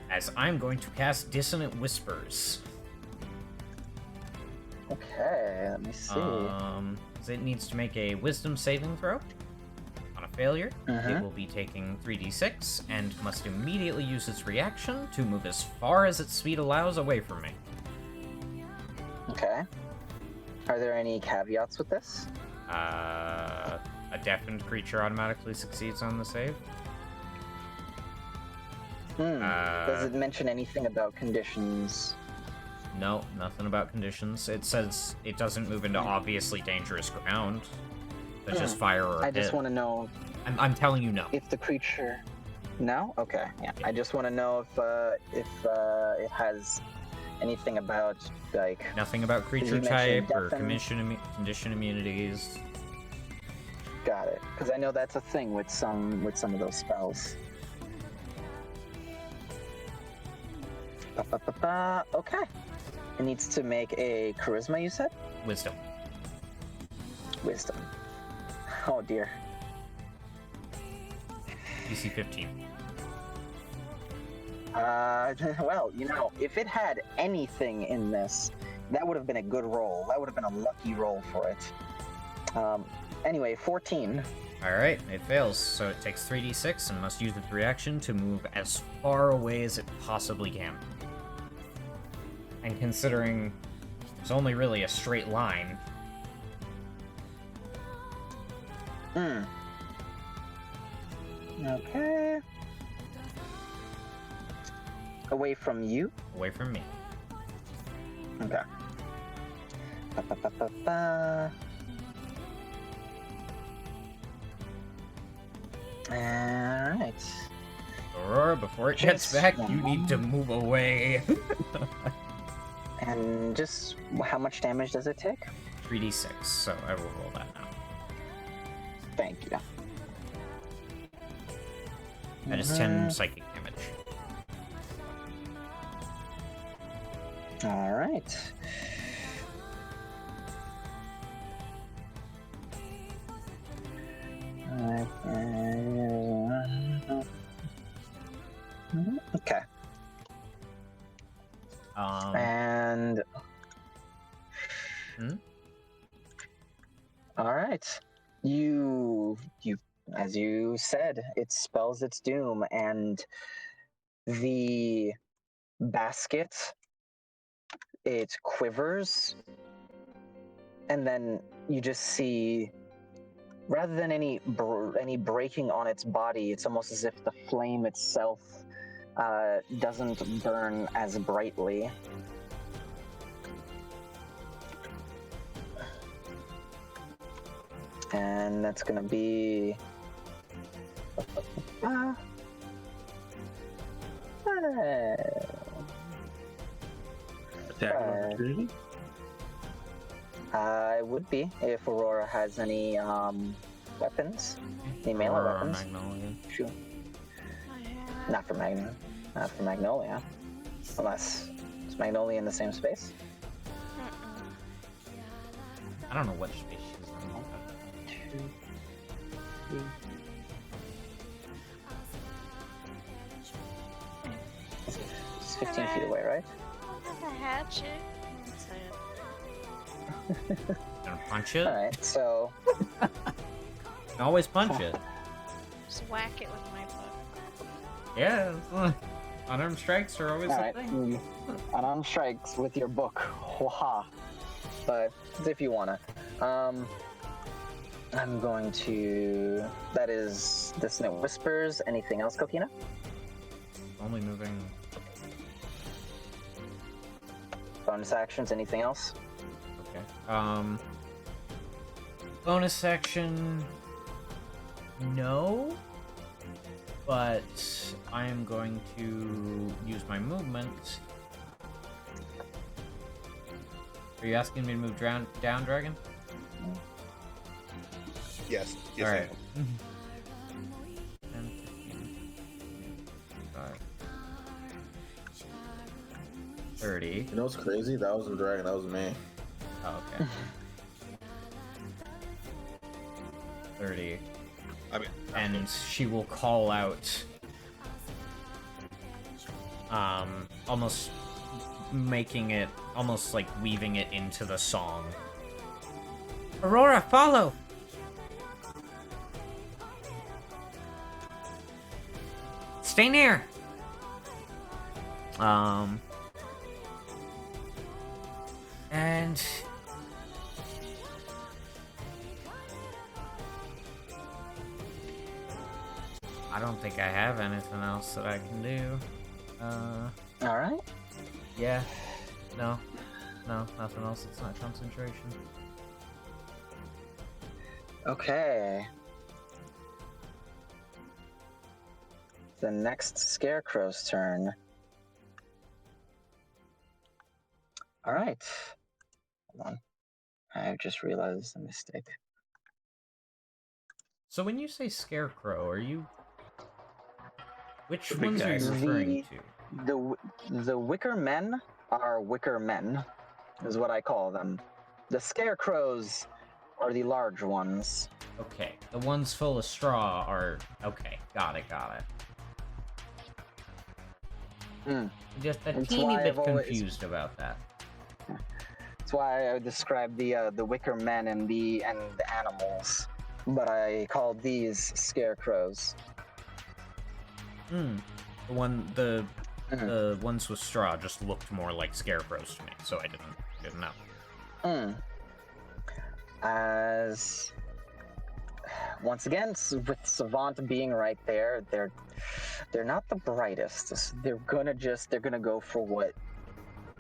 As I'm going to cast Dissonant Whispers. Okay, let me see. It needs to make a Wisdom saving throw. On a failure, Mhm. it will be taking 3d6 and must immediately use its reaction to move as far as its speed allows away from me. Okay. Are there any caveats with this? A deafened creature automatically succeeds on the save. Does it mention anything about conditions? No, nothing about conditions. It says it doesn't move into obviously dangerous ground, such as fire or I just pit. want to know I'm telling you no. if the creature... No? Okay, yeah. I just want to know if it has anything about, like... Nothing about creature you mentioned type or deafen- condition immunities. Got it. Because I know that's a thing with some of those spells. Okay. It needs to make a charisma, you said? Wisdom. Wisdom. Oh dear. DC 15. Well, if it had anything in this, that would have been a good roll. That would have been a lucky roll for it. Anyway, 14. Alright, it fails, so it takes 3d6 and must use its reaction to move as far away as it possibly can. And considering there's only really a straight line... Okay. Away from you? Away from me. Okay. Ba-ba-ba-ba-ba. Alright. Aurora, before it gets back, you need to move away. And just how much damage does it take? 3d6, so I will roll that now. Thank you. That is 10 psychic damage. Alright. Okay. And all right, you as you said, it spells its doom, and the basket, it quivers, and then you just see, rather than any breaking on its body, it's almost as if the flame itself doesn't burn as brightly. And that's gonna be... Attack of opportunity? It would be, if Aurora has any weapons. Any melee Aurora weapons. Magnolia. Sure. Not for Magnolia. Unless, is Magnolia in the same space? I don't know what space she's in. 2, 3. It's 15 feet away, right? I have a hatchet. Gonna punch it? Alright, so... You can always punch it. Just whack it with my book. Yeah, unarmed strikes are always a thing. Unarmed strikes with your book. Waha. But if you wanna. I'm going to... That is Dissonant Whispers. Anything else, Kokina? Only moving... Bonus actions, anything else? Okay. Bonus action... No? But I am going to use my movement. Are you asking me to move down, Dragon? Yes. All right. I am. 10, 15, 5, 30. You know what's crazy? That wasn't Dragon, that was me. Oh, okay. 30. I mean, And she will call out, almost making it, almost like weaving it into the song. Aurora, follow! Stay near! And... I don't think I have anything else that I can do. Alright. Yeah. No, nothing else. It's not concentration. Okay. The next Scarecrow's turn. Alright. Hold on. I just realized a mistake. So when you say Scarecrow, are you... Which The big ones are you guys. referring to? The Wicker Men are Wicker Men, is what I call them. The Scarecrows are the large ones. Okay, the ones full of straw are... Okay, got it. Just a That's teeny why bit I've always- confused about that. That's why I described the Wicker Men and the animals. but I called these scarecrows. The ones with straw just looked more like scarecrows to me, so I didn't know. As once again, with Savant being right there, they're not the brightest. They're gonna go for what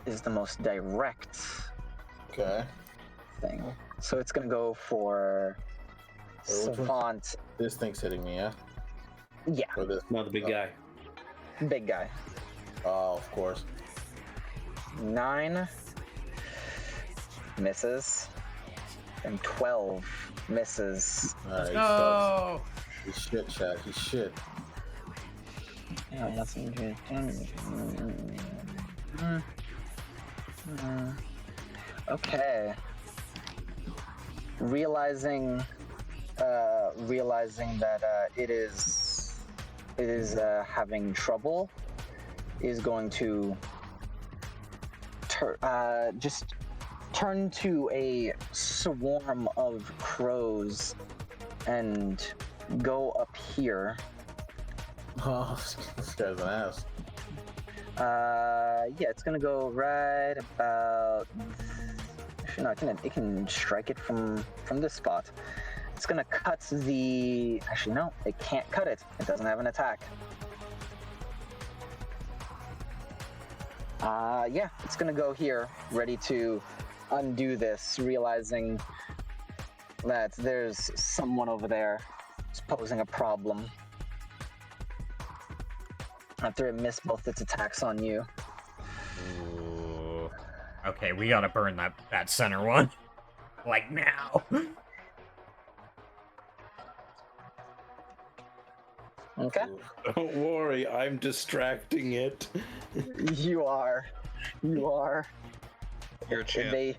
is the most direct thing. So it's gonna go for Savant. This thing's hitting me, yeah? Yeah. Or this? Not the big guy. Big guy. Oh, of course. 9 misses and 12 misses. Alright, No. he's shit, Chad. He's shit. Yeah, that's interesting. Okay. Realizing that it is having trouble, is going to just turn to a swarm of crows and go up here. Oh, this guy's an ass. Yeah, it's gonna go right about. Actually, no, it can strike it from this spot. It's gonna cut the. Actually, no, it can't cut it. It doesn't have an attack. Yeah, it's gonna go here, ready to undo this, realizing that there's someone over there who's posing a problem. After it missed both its attacks on you. Ooh. Okay, we gotta burn that center one. Like now. Okay. Don't worry, I'm distracting it. You are. You're a champ.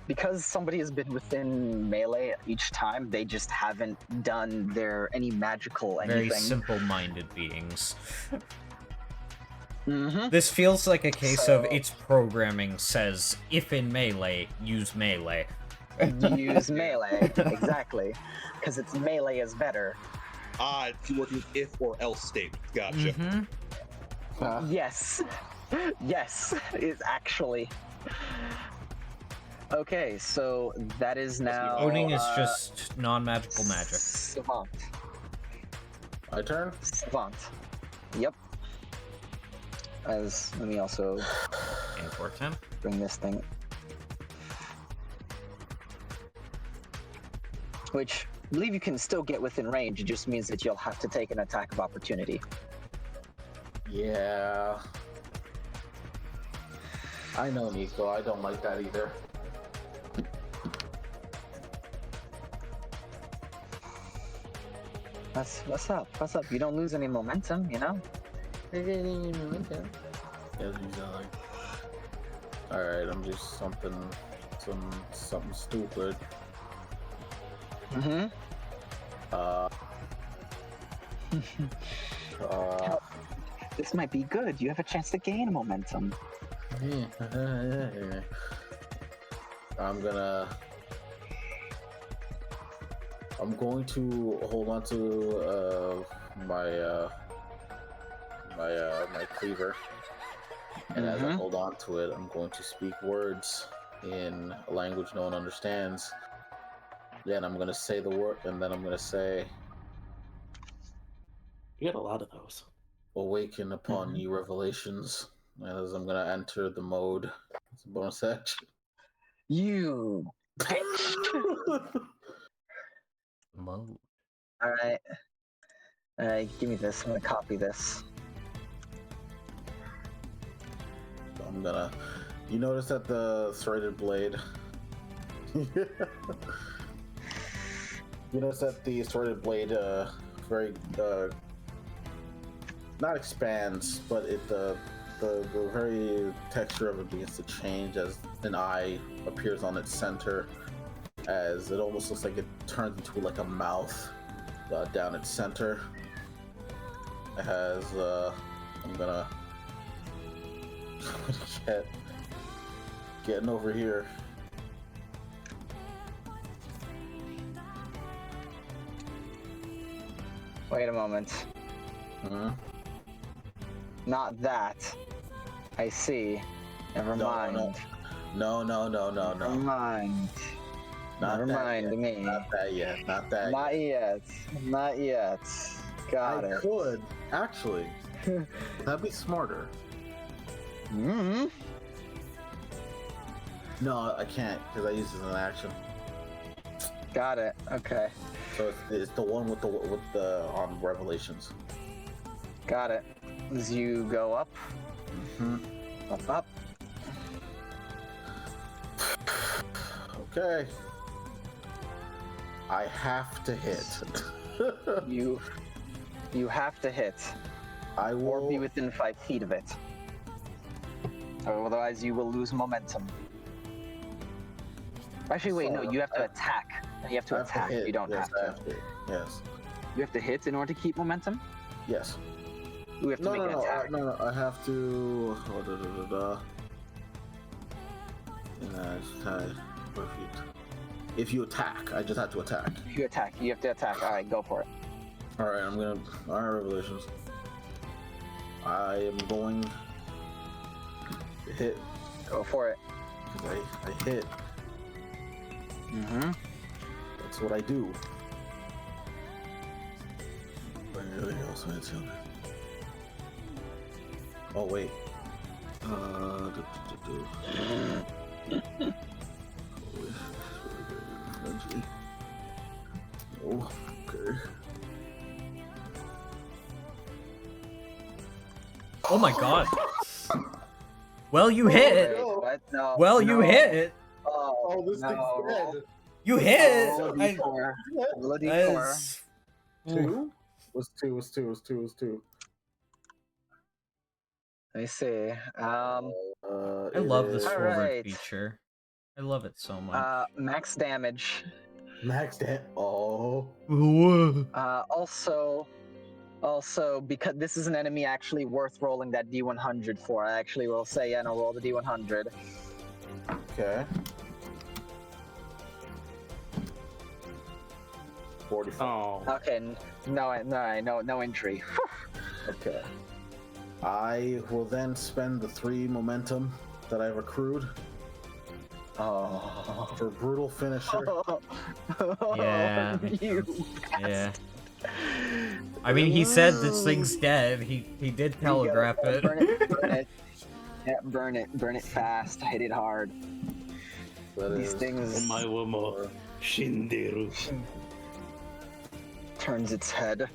Because somebody has been within melee each time, they just haven't done any magical anything. Very simple-minded beings. Mm-hmm. This feels like a case of its programming says, if in melee, use melee. Use melee, exactly. Because its melee is better. It's working with if or else statements. Gotcha. Mm-hmm. Yes. Yes, it's actually. Okay, so that is now. Owning is just non-magical magic. Savant. My turn? Savant. Yep. Let me also Import him. bring this thing. Which, I believe you can still get within range, it just means that you'll have to take an attack of opportunity. Yeah. I know, Nico. I don't like that either. What's up? What's up? You don't lose any momentum, you know? Alright, I'm just something stupid. Mm-hmm. This might be good. You have a chance to gain momentum. I'm going to hold on to my cleaver, and as I hold on to it, I'm going to speak words in a language no one understands. Yeah, and I'm going to say the word, and then I'm going to say, You get a lot of those. "Awaken upon new revelations." And as I'm going to enter the mode, it's a bonus action. You bitch! Mode. Alright, give me this. I'm gonna copy this. I'm gonna. You notice that the threaded blade. You notice that the threaded blade, very not expands, but the very texture of it begins to change as an eye appears on its center, as it almost looks like it turns into like a mouth down its center. It has. I'm gonna. Getting over here. Wait a moment. Hmm? Not that. I see. Never mind. No. Never mind. Never mind me. Not that yet. Not that Not yet. yet. Not yet. Got I it. could, actually. That'd be smarter. Mm-hmm. No, I can't, because I use it as an action. Got it. Okay. So it's the one with the Revelations. Got it. As you go up. Mm-hmm. Up. Okay. I have to hit. You have to hit. I Or will be within 5 feet of it. Otherwise, you will lose momentum. Actually, wait, no, you have to attack. You have to attack. hit. You don't Yes, have I to. have to. Yes. You have to hit in order to keep momentum? Yes. You have to make an attack. No, I have to. Perfect. If you attack, I just have to attack. If you attack, you have to attack. Alright, go for it. Alright, Alright, Revelations. I am going to hit. Go for it. Because I hit. Mm-hmm. That's what I do. Anything else I tell me? Oh, wait. Oh, okay. Oh my god. Well, you hit. Wait, what? No. Well, you no. hit. Oh, this no. thing's dead. You hit. Roll a d4. Roll a d4. That's- Two? Was two. Let me see. I love this forward Alright. feature. I love it so much. Max damage. Max damage. Oh. Also, because this is an enemy actually worth rolling that D100 for, I actually will say, yeah, no, roll the D100. Okay. 45. Oh. Okay, no injury. Okay. I will then spend the 3 momentum that I've accrued Oh. for brutal finisher. Yeah. You Yeah. I mean, he said this thing's dead. He did telegraph it. Burn it, burn it. Yeah, burn it fast. Hit it hard. That These is things Omae Shinderu. turns its head.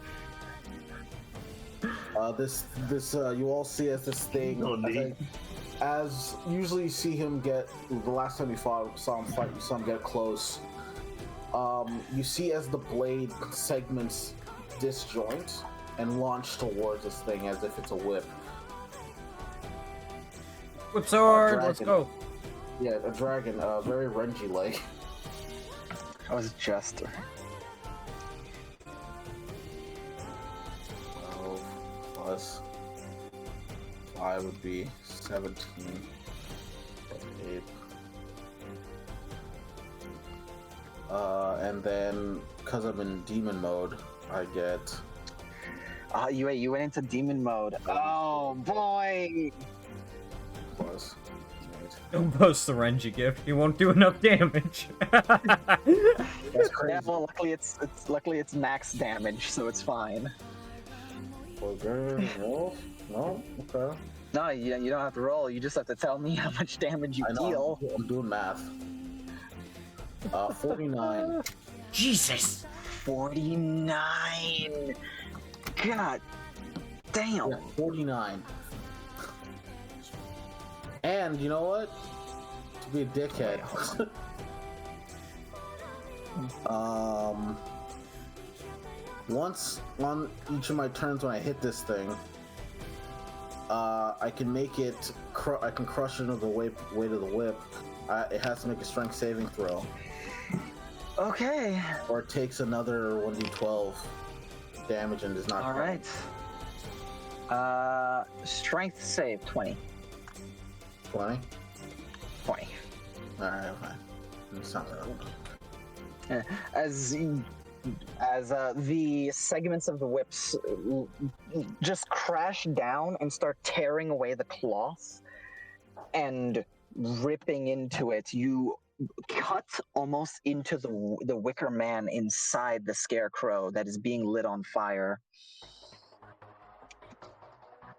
this you all see as this thing as usually you see him get the last time you saw him fight, you saw him get close. You see as the blade segments disjoint and launch towards this thing as if it's a whip. Whip sword, let's Dragon. go. Yeah, a dragon, very Renji like. I was just. 12 plus 5 would be 17. 8. And then, because I'm in demon mode, I get. You went into demon mode. Oh boy! Plus. Don't post the Renji gift. He won't do enough damage. That's crazy. Yeah, well, luckily it's max damage, so it's fine. Okay, no, okay. No, you don't have to roll. You just have to tell me how much damage you I know, deal. I'm doing math. 49. Jesus. 49. God damn. Yeah, 49. And you know what? To be a dickhead. Once on each of my turns when I hit this thing, I can make it. I can crush it under the weight of the whip. It has to make a strength saving throw, Okay. or it takes another 1d12 damage and is not. All right. Strength save 20. 20. 20. All right, fine. It's not that. As as the segments of the whips just crash down and start tearing away the cloth and ripping into it. You cut almost into the wicker man inside the scarecrow that is being lit on fire.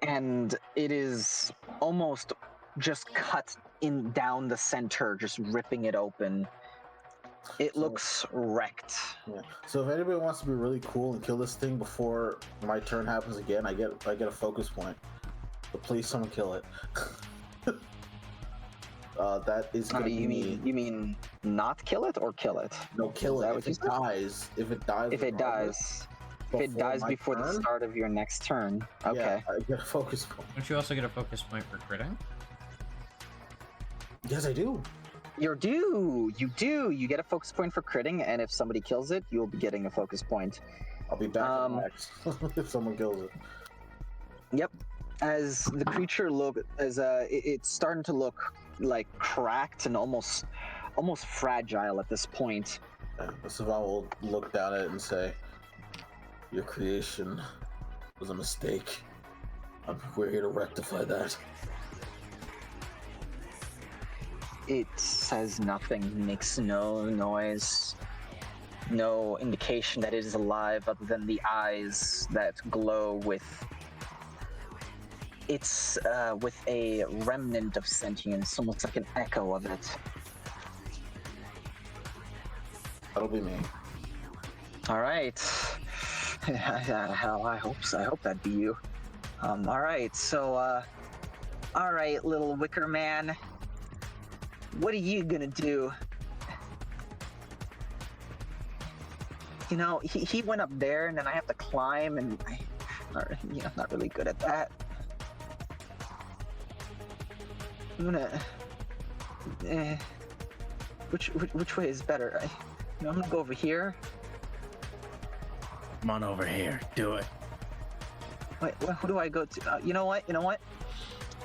And it is almost just cut in down the center, just ripping it open. It looks wrecked. Yeah. So if anybody wants to be really cool and kill this thing before my turn happens again, I get a focus point. But please, someone kill it. That is gonna be You mean not kill it or kill it? No, kill it. If it dies, before the start of your next turn. Okay. Yeah, I get a focus point. Don't you also get a focus point for critting? Yes, I do. You do. You get a focus point for critting, and if somebody kills it, you'll be getting a focus point. I'll be back at max if someone kills it. Yep. As the creature it's starting to look like cracked and almost fragile at this point. Savant will look down at it and say, "Your creation was a mistake. We're here to rectify that." It says nothing, makes no noise, no indication that it is alive other than the eyes that glow with with a remnant of sentience, almost like an echo of it. That'll be me. All right. Hell, I hope so. I hope that'd be you. All right. So, all right, little wicker man. What are you gonna do? You know, he went up there, and then I have to climb, and I'm not really good at that. I'm gonna. Which way is better? I'm gonna go over here. Come on over here. Do it. Wait, who do I go to? You know what?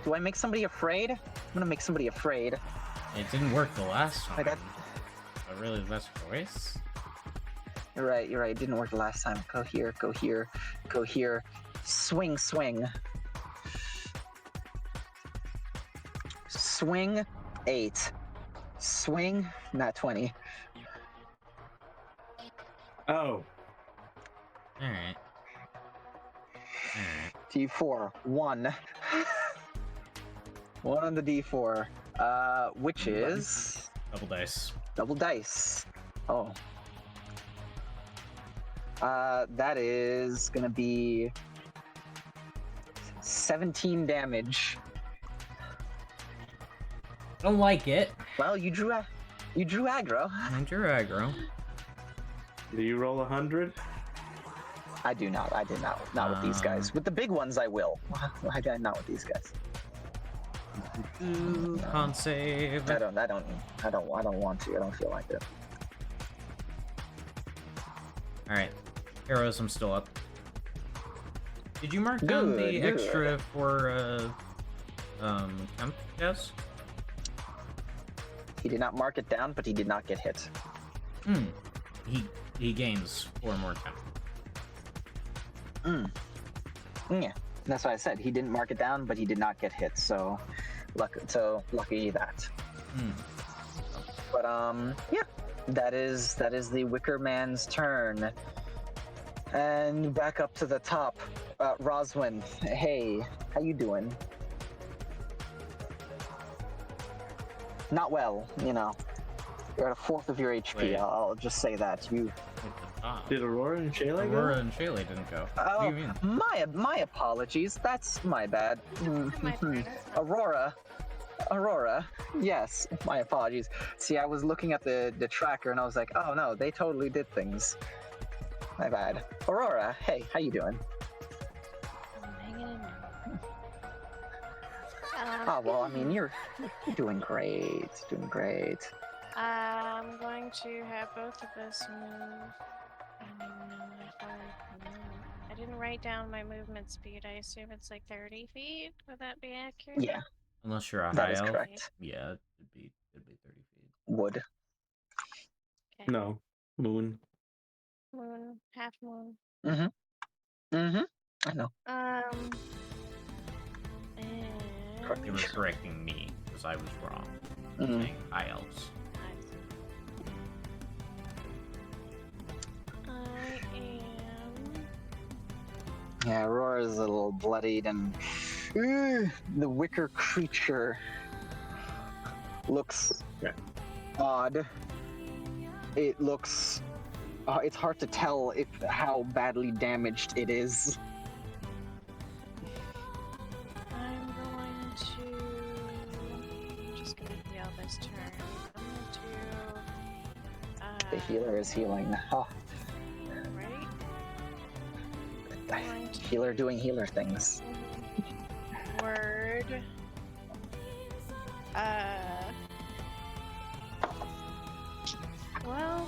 Do I make somebody afraid? I'm gonna make somebody afraid. It didn't work the last time. Wait, But really, the best choice? You're right. It didn't work the last time. Go here. Swing. Swing 8. Swing, not 20. Oh. Alright. D4, 1. 1 on the D4. Which is Double dice. double dice. Oh. That is gonna be 17 damage. Don't like it. Well, you drew aggro. I drew aggro. Do you roll 100? I do not. I did not. Not with these guys. With the big ones, I will. Not with these guys. Con save. I don't want to. I don't feel like it. Alright. Heroism still up. Did you mark down the extra for temp test? He did not mark it down, but he did not get hit. He gains 4 more temp. Yeah, that's what I said. He didn't mark it down, but he did not get hit. So, lucky that. But yeah, that is the Wicker Man's turn. And back up to the top, Roswin. Hey, how you doing? Not well, you know. You're at a 4th of your HP. Wait. I'll just say that you. Did Aurora and Shayla go? Aurora and Shayla didn't go. What do you mean? My apologies. That's my bad. Aurora. Yes, my apologies. See, I was looking at the tracker and I was like, oh no, they totally did things. My bad. Aurora, hey, how you doing? I'm hanging in there. Oh well, I mean, you're doing great. Doing great. I'm going to have both of us move. I don't even know how far I can move. I didn't write down my movement speed. I assume it's like 30 feet. Would that be accurate? Yeah, Unless you're a that high is elf. correct. Yeah, it'd be 30 feet. Wood. Okay. No. Moon. moon, half moon. I know. And You were correcting me because I was wrong. Mhm. Saying high elves. I am. Yeah, Aurora's a little bloodied, and the wicker creature looks odd. It looks. It's hard to tell how badly damaged it is. I'm going to. I'm just gonna heal this turn. I'm gonna do. The healer is healing. Oh, Right? healer doing healer things. Word. Well,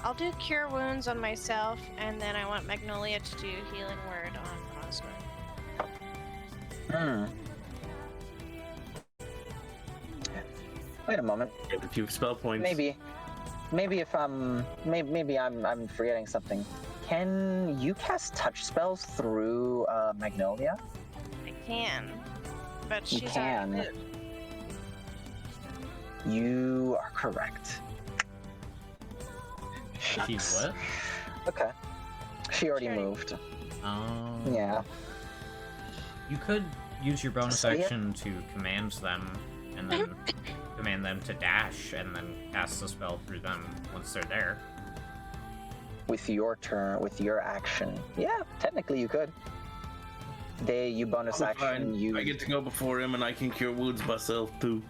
I'll do Cure Wounds on myself, and then I want Magnolia to do Healing Word on Roswell. Wait a moment. Get a few spell points. Maybe if maybe I'm forgetting something. Can you cast touch spells through Magnolia? I can, but You she's can. already moved. You are correct. She Shucks. what? Okay. She already She already- moved. Oh. Yeah. You could use your bonus Say it. action to command them, and then command them to dash, and then cast the spell through them once they're there. With your turn, with your action. Yeah, technically you could. You bonus Oh, action. fine. You. I get to go before him, and I can cure wounds myself too.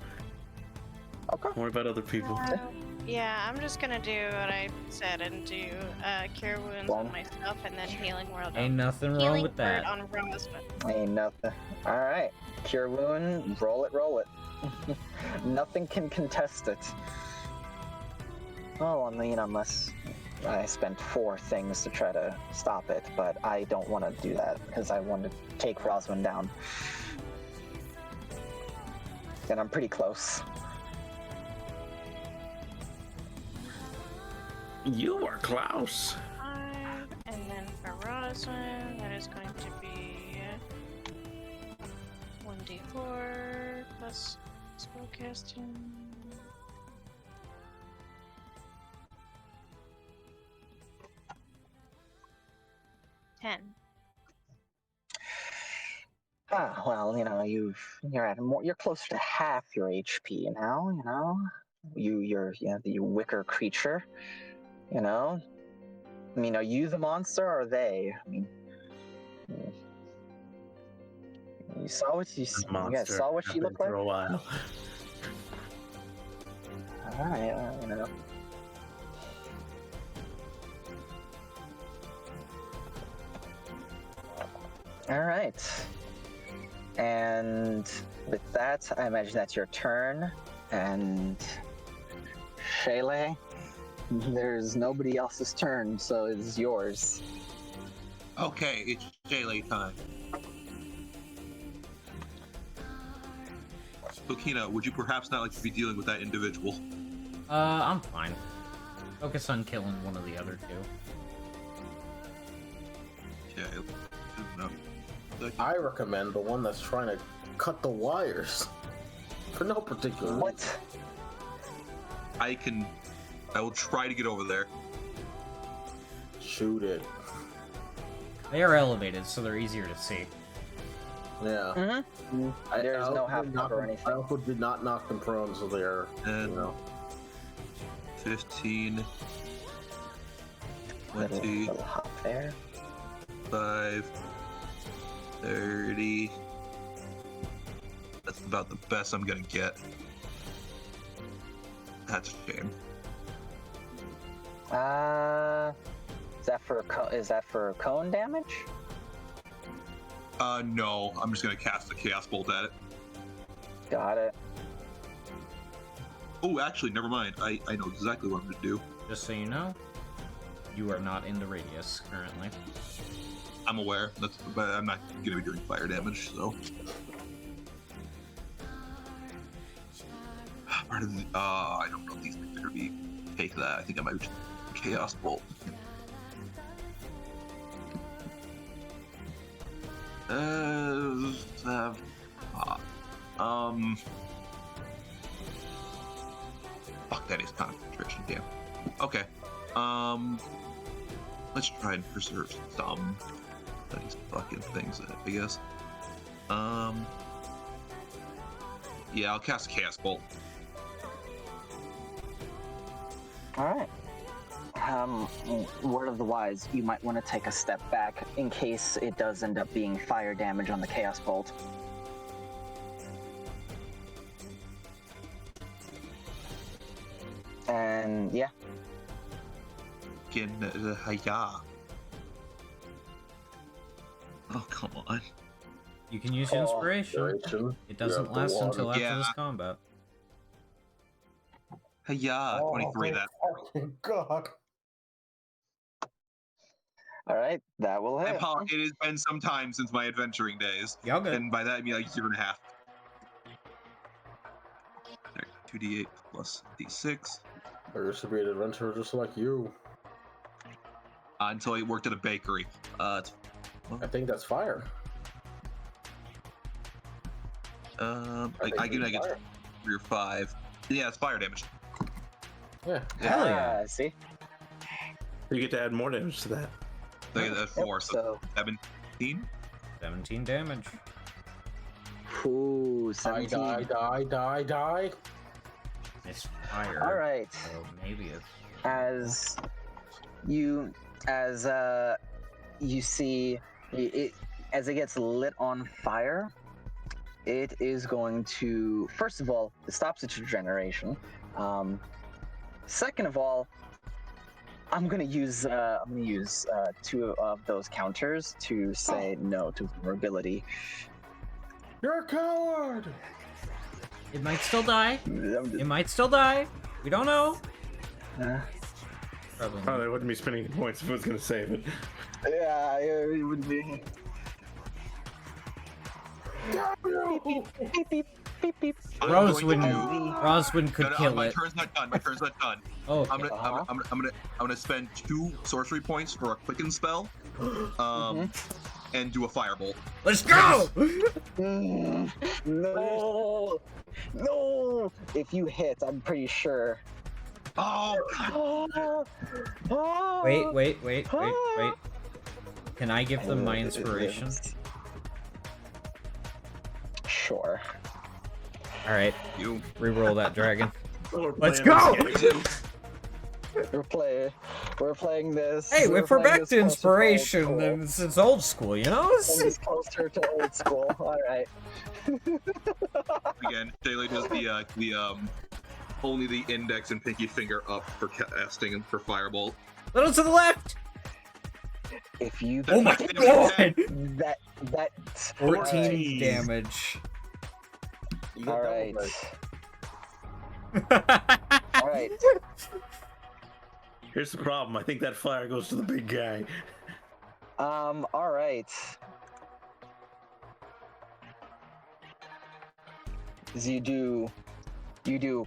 Okay. Don't worry about other people. Yeah, I'm just gonna do what I said and do Cure Wounds on myself, and then Healing Word. Ain't nothing wrong Healing with that. Word on Roswell. Ain't nothing. All right. Cure wound. Roll it. Roll it. Nothing can contest it. Well, I mean, unless I spent 4 things to try to stop it, but I don't want to do that because I want to take Roswin down. And I'm pretty close. You are Klaus. 5, and then for Roswell, that is going to be 1d4 plus spellcasting. $10. Well, you're closer to half your HP now. You're the wicker creature. I mean, are you the monster or are they? I mean, you saw what you guys saw what she looked like. For a while. All right, All right. And with that, I imagine that's your turn. And Shayla, there's nobody else's turn, so it's yours. Okay, it's Shayla time. Kokina, would you perhaps not like to be dealing with that individual? I'm fine. Focus on killing one of the other two. Okay. No. I recommend the one that's trying to cut the wires. For no particular What? reason. I will try to get over there. Shoot it. They are elevated, so they're easier to see. Yeah. Mm-hmm. There's no half cover or anything. I also did not knock them prone, so they're, And 15, 20, Little hop there. 5, 30. That's about the best I'm gonna get. That's a shame. Is that for cone damage? No. I'm just gonna cast the Chaos Bolt at it. Got it. Oh, actually, never mind. I know exactly what I'm gonna do. Just so you know, you are not in the radius currently. I'm aware. But I'm not gonna be doing fire damage, so. Part of the, I don't know if these things are gonna be take that. I think I might Chaos Bolt. Fuck, that is concentration, damn. Okay. Let's try and preserve some of these fucking things, I guess. Yeah, I'll cast Chaos Bolt. Alright. Word of the wise, you might want to take a step back in case it does end up being fire damage on the Chaos Bolt. And yeah. Hiya. Oh, come on. You can use inspiration. It doesn't last until after this combat. Hiya, 23 that. Oh, God. Alright, that will hit. It has been some time since my adventuring days. Y'all good. And by that I mean like 0.5. 2d8 plus d6. I used to be an adventurer just like you. Until I worked at a bakery. I think that's fire. I get 3 or 5. Yeah, it's fire damage. Yeah. Hell yeah. See? You get to add more damage to that. I get that 4, so 17? 17 damage. Ooh, 17. Die. It's fire. Alright. So maybe it's... As you see it, as it gets lit on fire, it is going to, first of all, it stops its regeneration. Second of all, I'm gonna use 2 of those counters to say no to vulnerability. You're a coward! It might still die. It might still die. We don't know. Probably Oh, not. they wouldn't be spending points if it was going to save it. Yeah, it would be. Beep, beep, beep, beep. Roswin could kill my it. turn's not done. My turn's not done. Oh, I'm okay. gonna spend 2 sorcery points for a quicken spell, and do a firebolt. Let's go! No! If you hit, I'm pretty sure. Oh! Wait. Can I give them my inspiration? Sure. Alright, You. reroll that dragon. We're Let's playing go! this game. We're playing this. Hey, if we're playing back this to closer inspiration, old then it's old school, you know? school. It's closer to old school. All right. Again, Shayla does the only the index and pinky finger up for casting and for firebolt. Little to the left! If you Oh my god! that 14 damage. You All get right. double All right. Here's the problem. I think that fire goes to the big guy. All right. As you do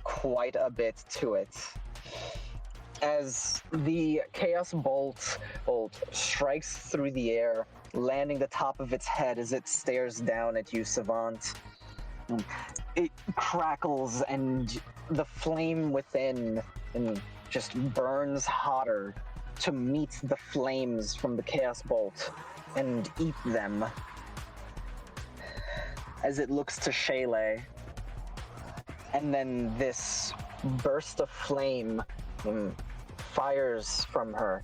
quite a bit to it. As the Chaos Bolt strikes through the air, landing the top of its head as it stares down at you, Savant. It crackles and the flame within just burns hotter to meet the flames from the Chaos Bolt and eat them. As it looks to Shayla, and then this burst of flame fires from her,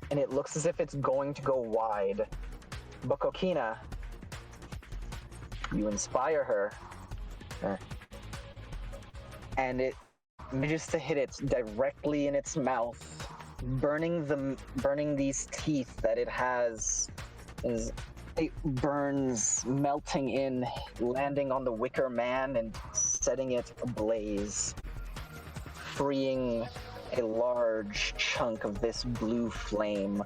and it looks as if it's going to go wide. But Kokina, you inspire her, and it manages to hit it directly in its mouth, burning these teeth that it has. It burns, melting in, landing on the wicker man and setting it ablaze, freeing a large chunk of this blue flame.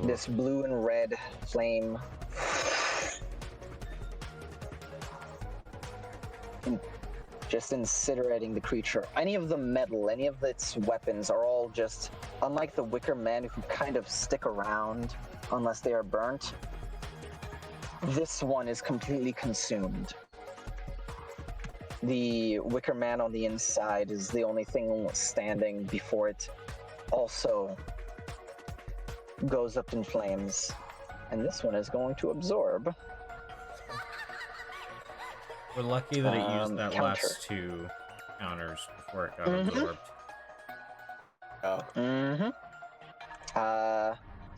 This blue and red flame just incinerating the creature. Any of the metal, any of its weapons are all just, unlike the Wicker Men who kind of stick around unless they are burnt, this one is completely consumed. The Wicker Man on the inside is the only thing standing before it also goes up in flames. And this one is going to absorb. We're lucky that it used that counter. last 2 counters before it got absorbed.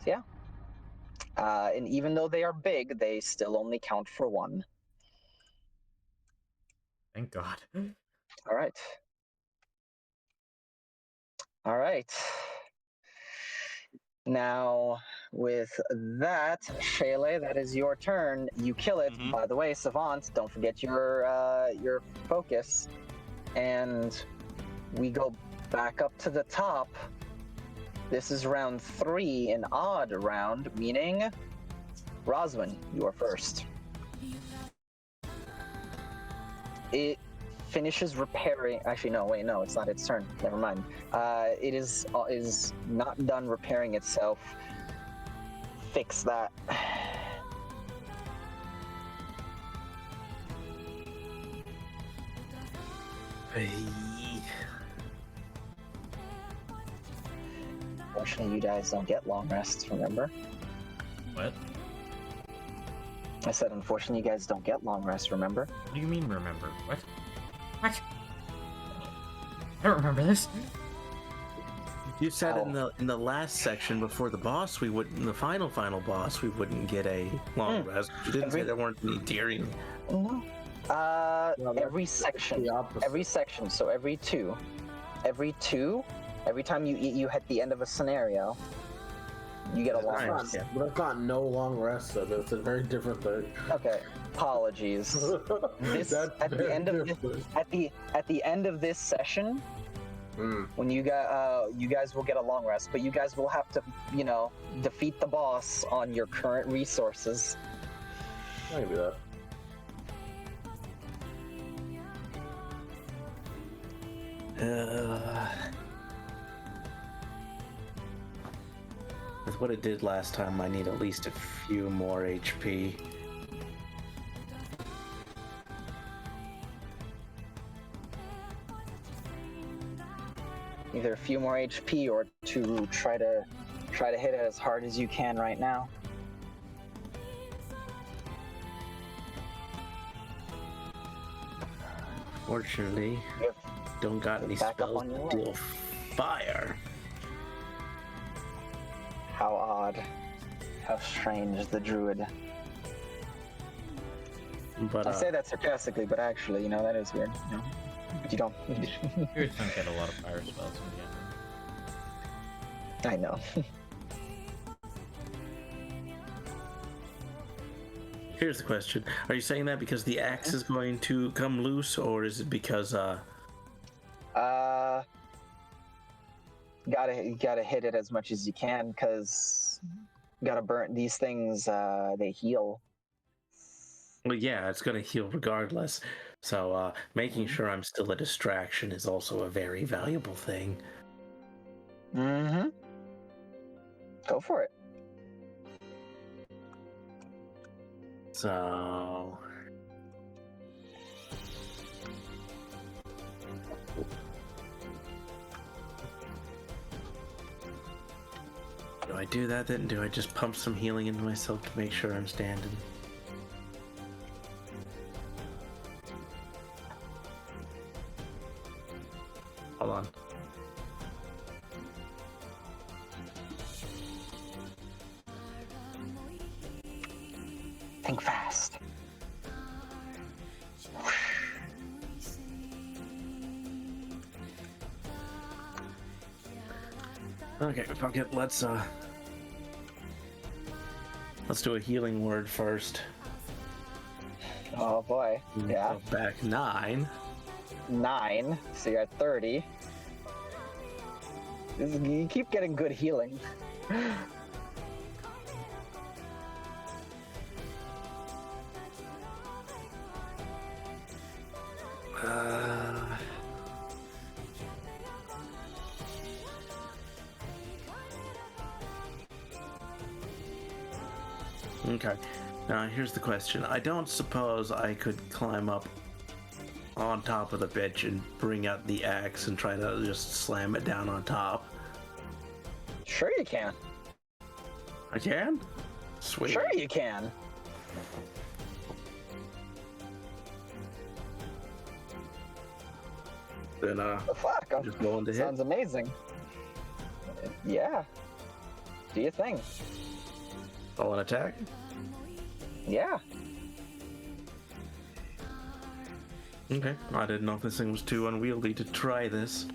Yeah. And even though they are big, they still only count for 1. Thank God. All right. All right. Now, with that, Shayla, that is your turn. You kill it. Mhm. By the way, Savant, don't forget your focus. And we go back up to the top. This is round 3, an odd round, meaning Roswin, you are first. It finishes repairing. Actually, no, wait, no, it's not its turn. Never mind. It is not done repairing itself. Fix that. Unfortunately, you guys don't get long rests, remember? What? I said, unfortunately, you guys don't get long rests, remember? What do you mean, remember? What? What? I don't remember this. You said in the last section before the boss, we wouldn't. The final boss, we wouldn't get a long rest. You didn't say there weren't any during. Every section. So every two. Every time you eat, you hit the end of a scenario, you get a long rest. But that's not no long rest, so that's a very different thing. Okay, apologies. This at the end of this session, when you guys will get a long rest, but you guys will have to, defeat the boss on your current resources. I can do that. With what it did last time, I need at least a few more HP. Either a few more HP or to try to hit it as hard as you can right now. Fortunately, don't got any back up spells on your to deal fire. How odd. How strange, the druid. But I say that sarcastically, but actually, that is weird. But you don't. Druids don't get a lot of fire spells in I know. Here's the question. Are you saying that because the axe is going to come loose, or is it because gotta hit it as much as you can, because gotta burn these things. They heal. Well, yeah, it's gonna heal regardless. So making sure I'm still a distraction is also a very valuable thing. Mm-hmm. Go for it. So do I do that then? Do I just pump some healing into myself to make sure I'm standing? Hold on. Think fast. Okay, fuck it. Let's do a healing word first. Oh boy. Yeah. Go back 9. 9. So you're at 30. You keep getting good healing. Okay. Now here's the question. I don't suppose I could climb up on top of the bitch and bring out the axe and try to just slam it down on top. Sure you can. I can? Sweet. Sure you can. Then The fuck? just rolling to hit. Sounds amazing. Yeah. Do your thing. Roll an attack. Yeah. Okay. I didn't know if this thing was too unwieldy to try this.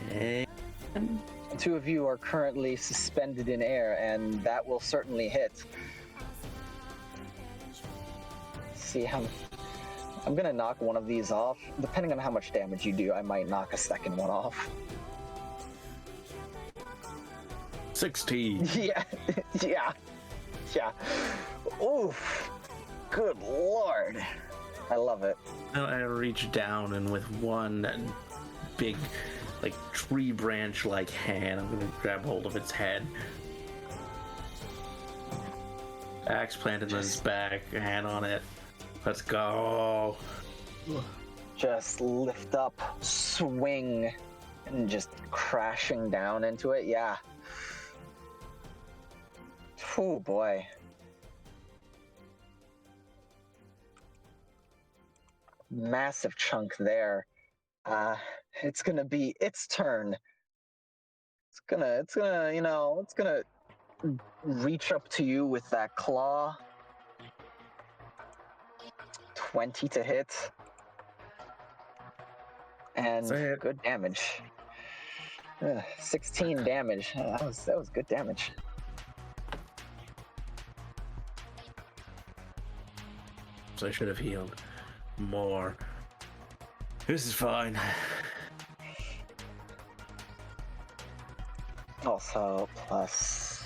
And The two of you are currently suspended in air, and that will certainly hit. See how... I'm gonna knock one of these off. Depending on how much damage you do, I might knock a second one off. 16. Yeah, yeah. Oof. Good lord. I love it. I reach down and with one big, like, tree branch-like hand, I'm gonna grab hold of its head. Axe planted on its back, hand on it. Let's go. Just lift up, swing, and just crashing down into it. Yeah. Oh boy. Massive chunk there. It's gonna be its turn. It's gonna, you know, it's gonna reach up to you with that claw. 20 to hit. And good damage. 16 damage. That was good damage. So I should have healed more. This is fine. Also, plus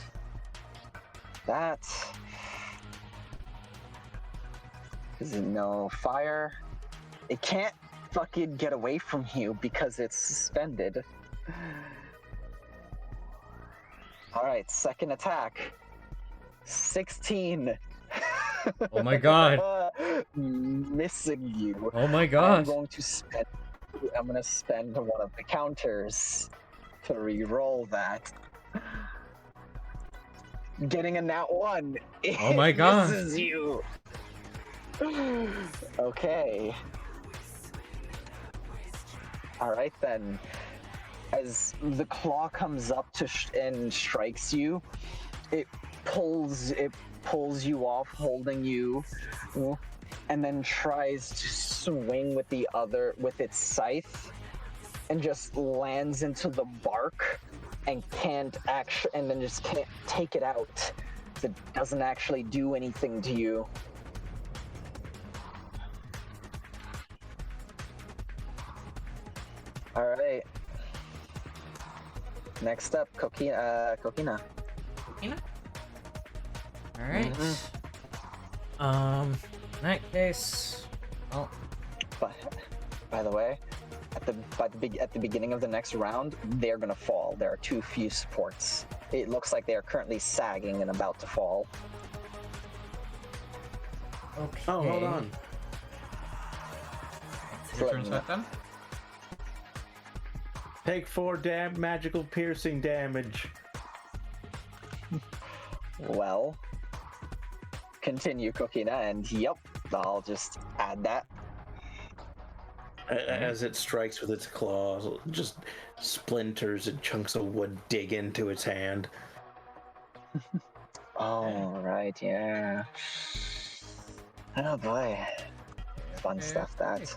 that. Is it no fire? It can't fucking get away from you because it's suspended. Alright, second attack. 16. Oh my god. Missing you. Oh my god. I'm gonna spend one of the counters to re-roll that. Getting a nat 1. Oh my god. Misses you. Okay. Alright then. As the claw comes up and strikes you, it pulls you off, holding you, and then tries to swing with its scythe, and just lands into the bark, and then just can't take it out. It doesn't actually do anything to you. All right. Next up, Kokina. Kokina? Alright. In that case, well... By the way, at the beginning of the next round, they're gonna fall. There are too few supports. It looks like they are currently sagging and about to fall. Okay. Oh, hold on. Your turn set then? Take 4 magical piercing damage. Well, continue, Kokina, and yep, I'll just add that. As it strikes with its claws, just splinters and chunks of wood dig into its hand. Oh, right, yeah. Oh boy. Fun stuff, that. Let's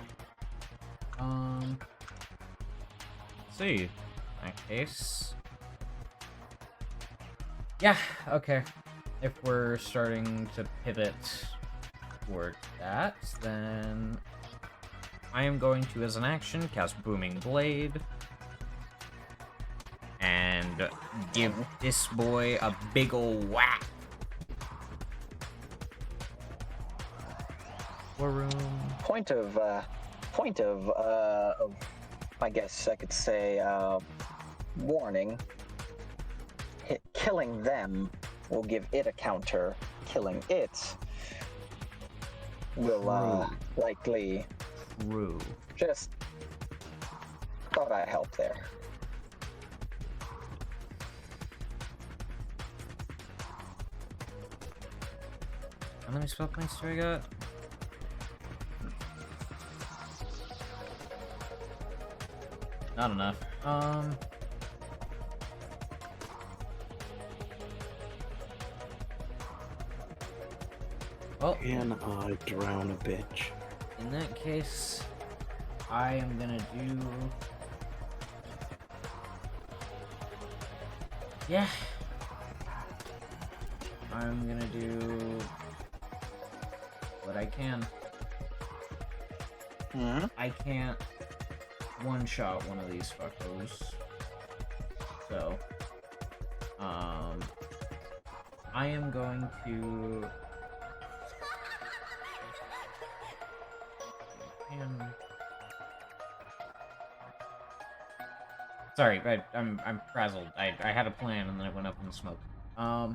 see. In that case... Yeah, okay. If we're starting to pivot toward that, then I am going to, as an action, cast Booming Blade and give this boy a big ol' whack. War room. Point of, I guess I could say, warning. Killing them will give it a counter. Killing it will likely True. just thought I'd help there. How many spell points do I got? Not enough. Well, Can I drown a bitch? in that case, I am gonna do... Yeah. I'm gonna do what I can. Mm-hmm. I can't one-shot one of these fuckos. So, I am going to... Sorry, I'm frazzled. I had a plan and then it went up in smoke. I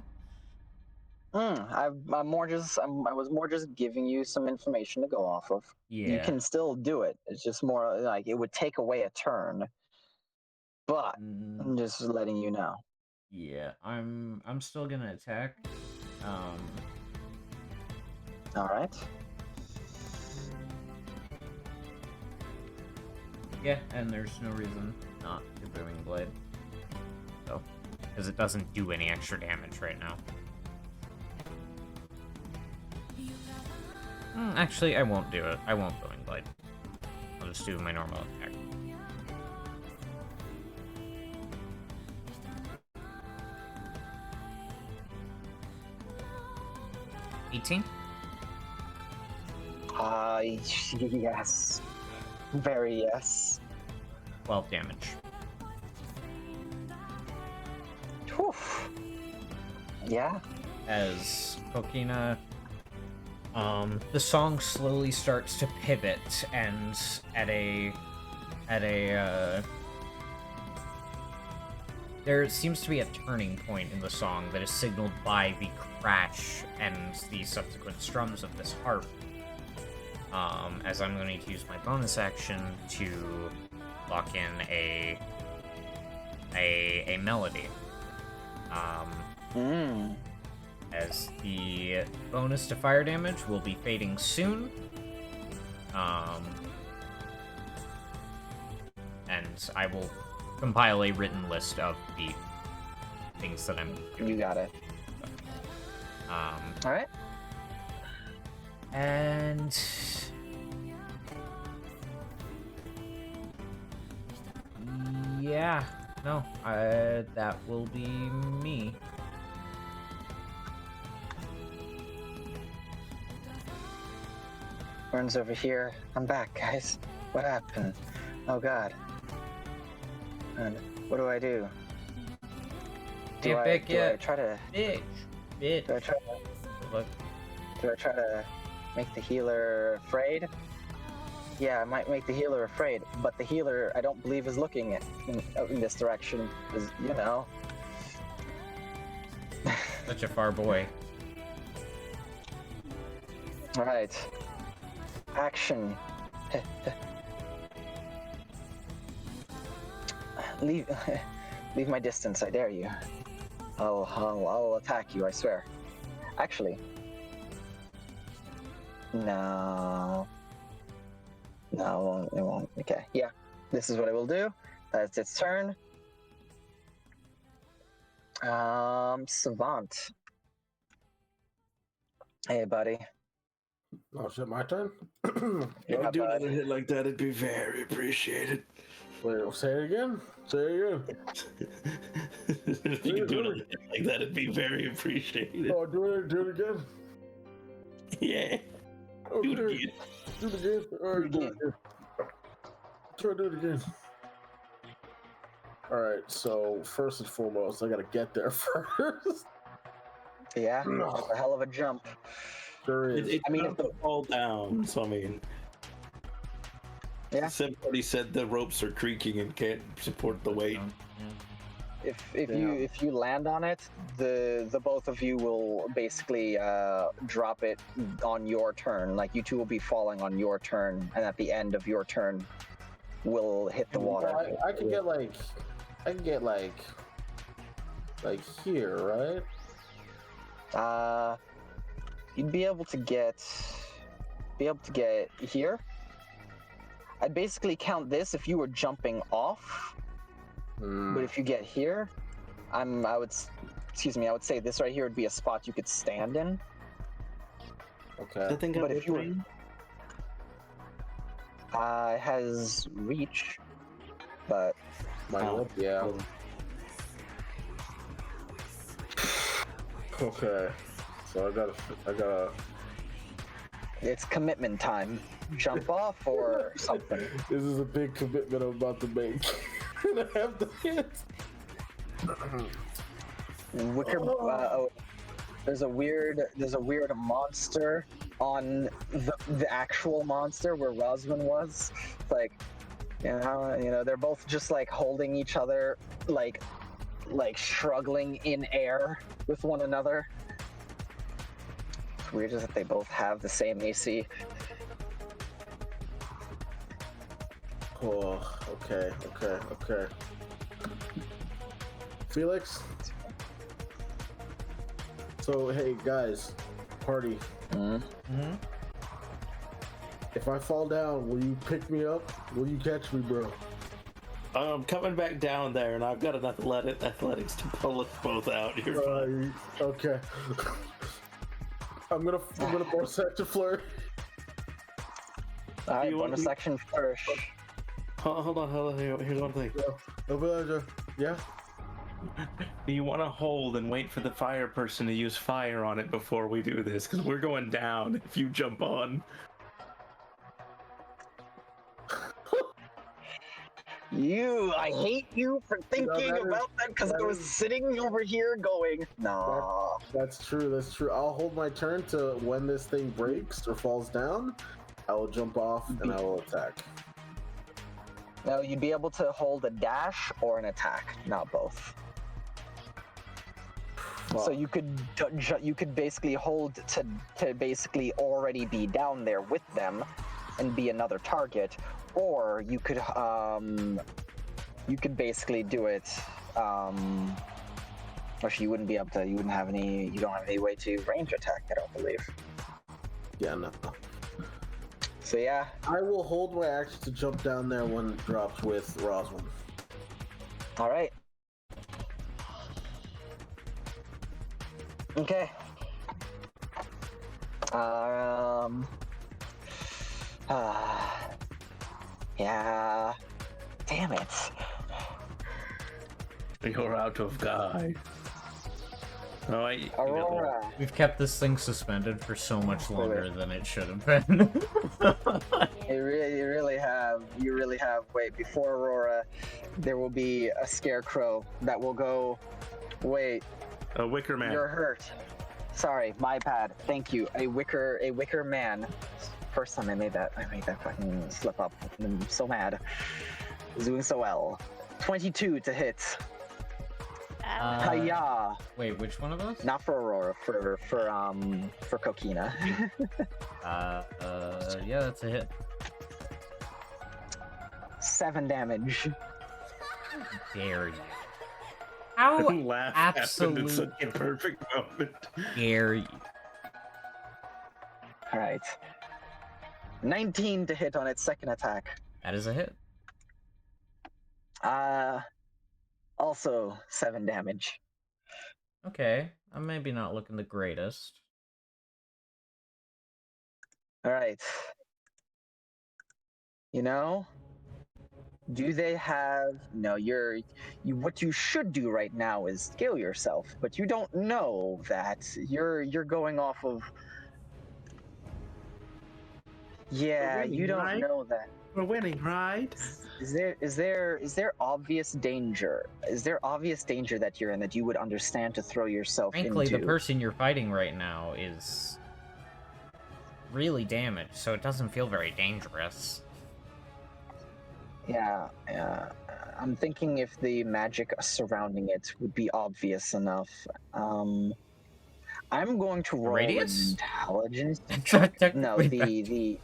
was more just giving you some information to go off of. Yeah. You can still do it. It's just more like it would take away a turn. But I'm just letting you know. Yeah, I'm still gonna attack. All right. Yeah, and there's no reason not to Booming Blade. So, because it doesn't do any extra damage right now. Actually, I won't do it. I won't Booming Blade. I'll just do my normal attack. $18? Yes. Very yes. 12 damage. Oof. Yeah. As Kokina, the song slowly starts to pivot, and there seems to be a turning point in the song that is signaled by the crash and the subsequent strums of this harp. As I'm going to use my bonus action to lock in a melody. As the bonus to fire damage will be fading soon. And I will compile a written list of the things that I'm doing. You got it. All right. And yeah, no, that will be me. Burns over here. I'm back, guys. What happened? Oh God. And what do I do? Do I try to? Bitch. Do I try to? Look. Do I try to make the healer afraid? Yeah, I might make the healer afraid, but the healer I don't believe is looking in this direction. Is you know. Such a far boy. All right. Action. Leave my distance, I dare you. I'll attack you, I swear. Actually. No. No, it won't. Okay, yeah. This is what I will do. That's its turn. Savant. Hey, buddy. Oh shit, my turn? If you do another hit like that, it'd be very appreciated. Wait, say it again? Say it again. If you could do another hit like that, it'd be very appreciated. Oh, do it again? Yeah. Okay. Do it again. Do it again. All right, do it again. Try to do it again. Alright, so first and foremost, I gotta get there first. Yeah, that's a hell of a jump. Sure is. It's I mean, about to fall down. So I mean, Yeah. Somebody said the ropes are creaking and can't support the weight. if you land on it, the both of you will basically drop it on your turn. Like you two will be falling on your turn, and at the end of your turn, will hit the water. I could get like here, right? You'd be able to get here. I'd basically count this if you were jumping off. But if you get here, I would say this right here would be a spot you could stand in. Okay. I think But if you were, it has reach, but Yeah. Okay. So I gotta. it's commitment time. Jump off or something. This is a big commitment I'm about to make. And I have to hit. Wicker. There's a weird monster on the actual monster where Rosman was. Like, you know, they're both just like holding each other, like struggling in air with one another. It's weird is that they both have the same AC. Oh, okay. Felix? So, hey, guys, party. Mm-hmm. If I fall down, will you pick me up? Will you catch me, bro? I'm coming back down there, and I've got enough athletics to pull us both out. You're fine. Okay. I'm gonna force that to flirt. All right, You want bonus to- action first. Hold on. Here's one thing. Yeah. Do you want to hold and wait for the fire person to use fire on it before we do this? Because we're going down if you jump on. I hate you for thinking about that because I was sitting over here going, nah. That's true. I'll hold my turn to when this thing breaks or falls down. I will jump off and I will attack. No, you'd be able to hold a dash or an attack, not both. So you could basically hold to basically already be down there with them and be another target, or you could basically do it. Actually, you don't have any way to range attack, I don't believe. Yeah, no. So yeah, I will hold my action to jump down there when it drops with Roswell. all right. Okay. Yeah. Damn it. You're out of guy. Oh, Aurora. We've kept this thing suspended for so much longer than it should have been. You really have. You really have. Wait, before Aurora, there will be a scarecrow that will go. Wait. A wicker man. You're hurt. Sorry, my bad. Thank you. A wicker man. First time I made that fucking slip up. I'm so mad. Doing so well. 22 to hit. Hiya. Wait, which one of those? Not for Aurora, for Kokina. Yeah, that's a hit. 7 damage. Dare you? How laugh happened in absolute such a perfect moment. dare you? All right. 19 to hit on its second attack. That is a hit. Also 7 damage. Okay, I'm maybe not looking the greatest. All right. You know, do they have? No, what you should do right now is skill yourself, but you don't know that you're going off of. Yeah, you don't know that. We're winning, right? Is there obvious danger? Is there obvious danger that you're in that you would understand to throw yourself Frankly, into? the person you're fighting right now is really damaged, so it doesn't feel very dangerous. Yeah, I'm thinking if the magic surrounding it would be obvious enough. I'm going to roll an Radius? intelligence check. No, Technically,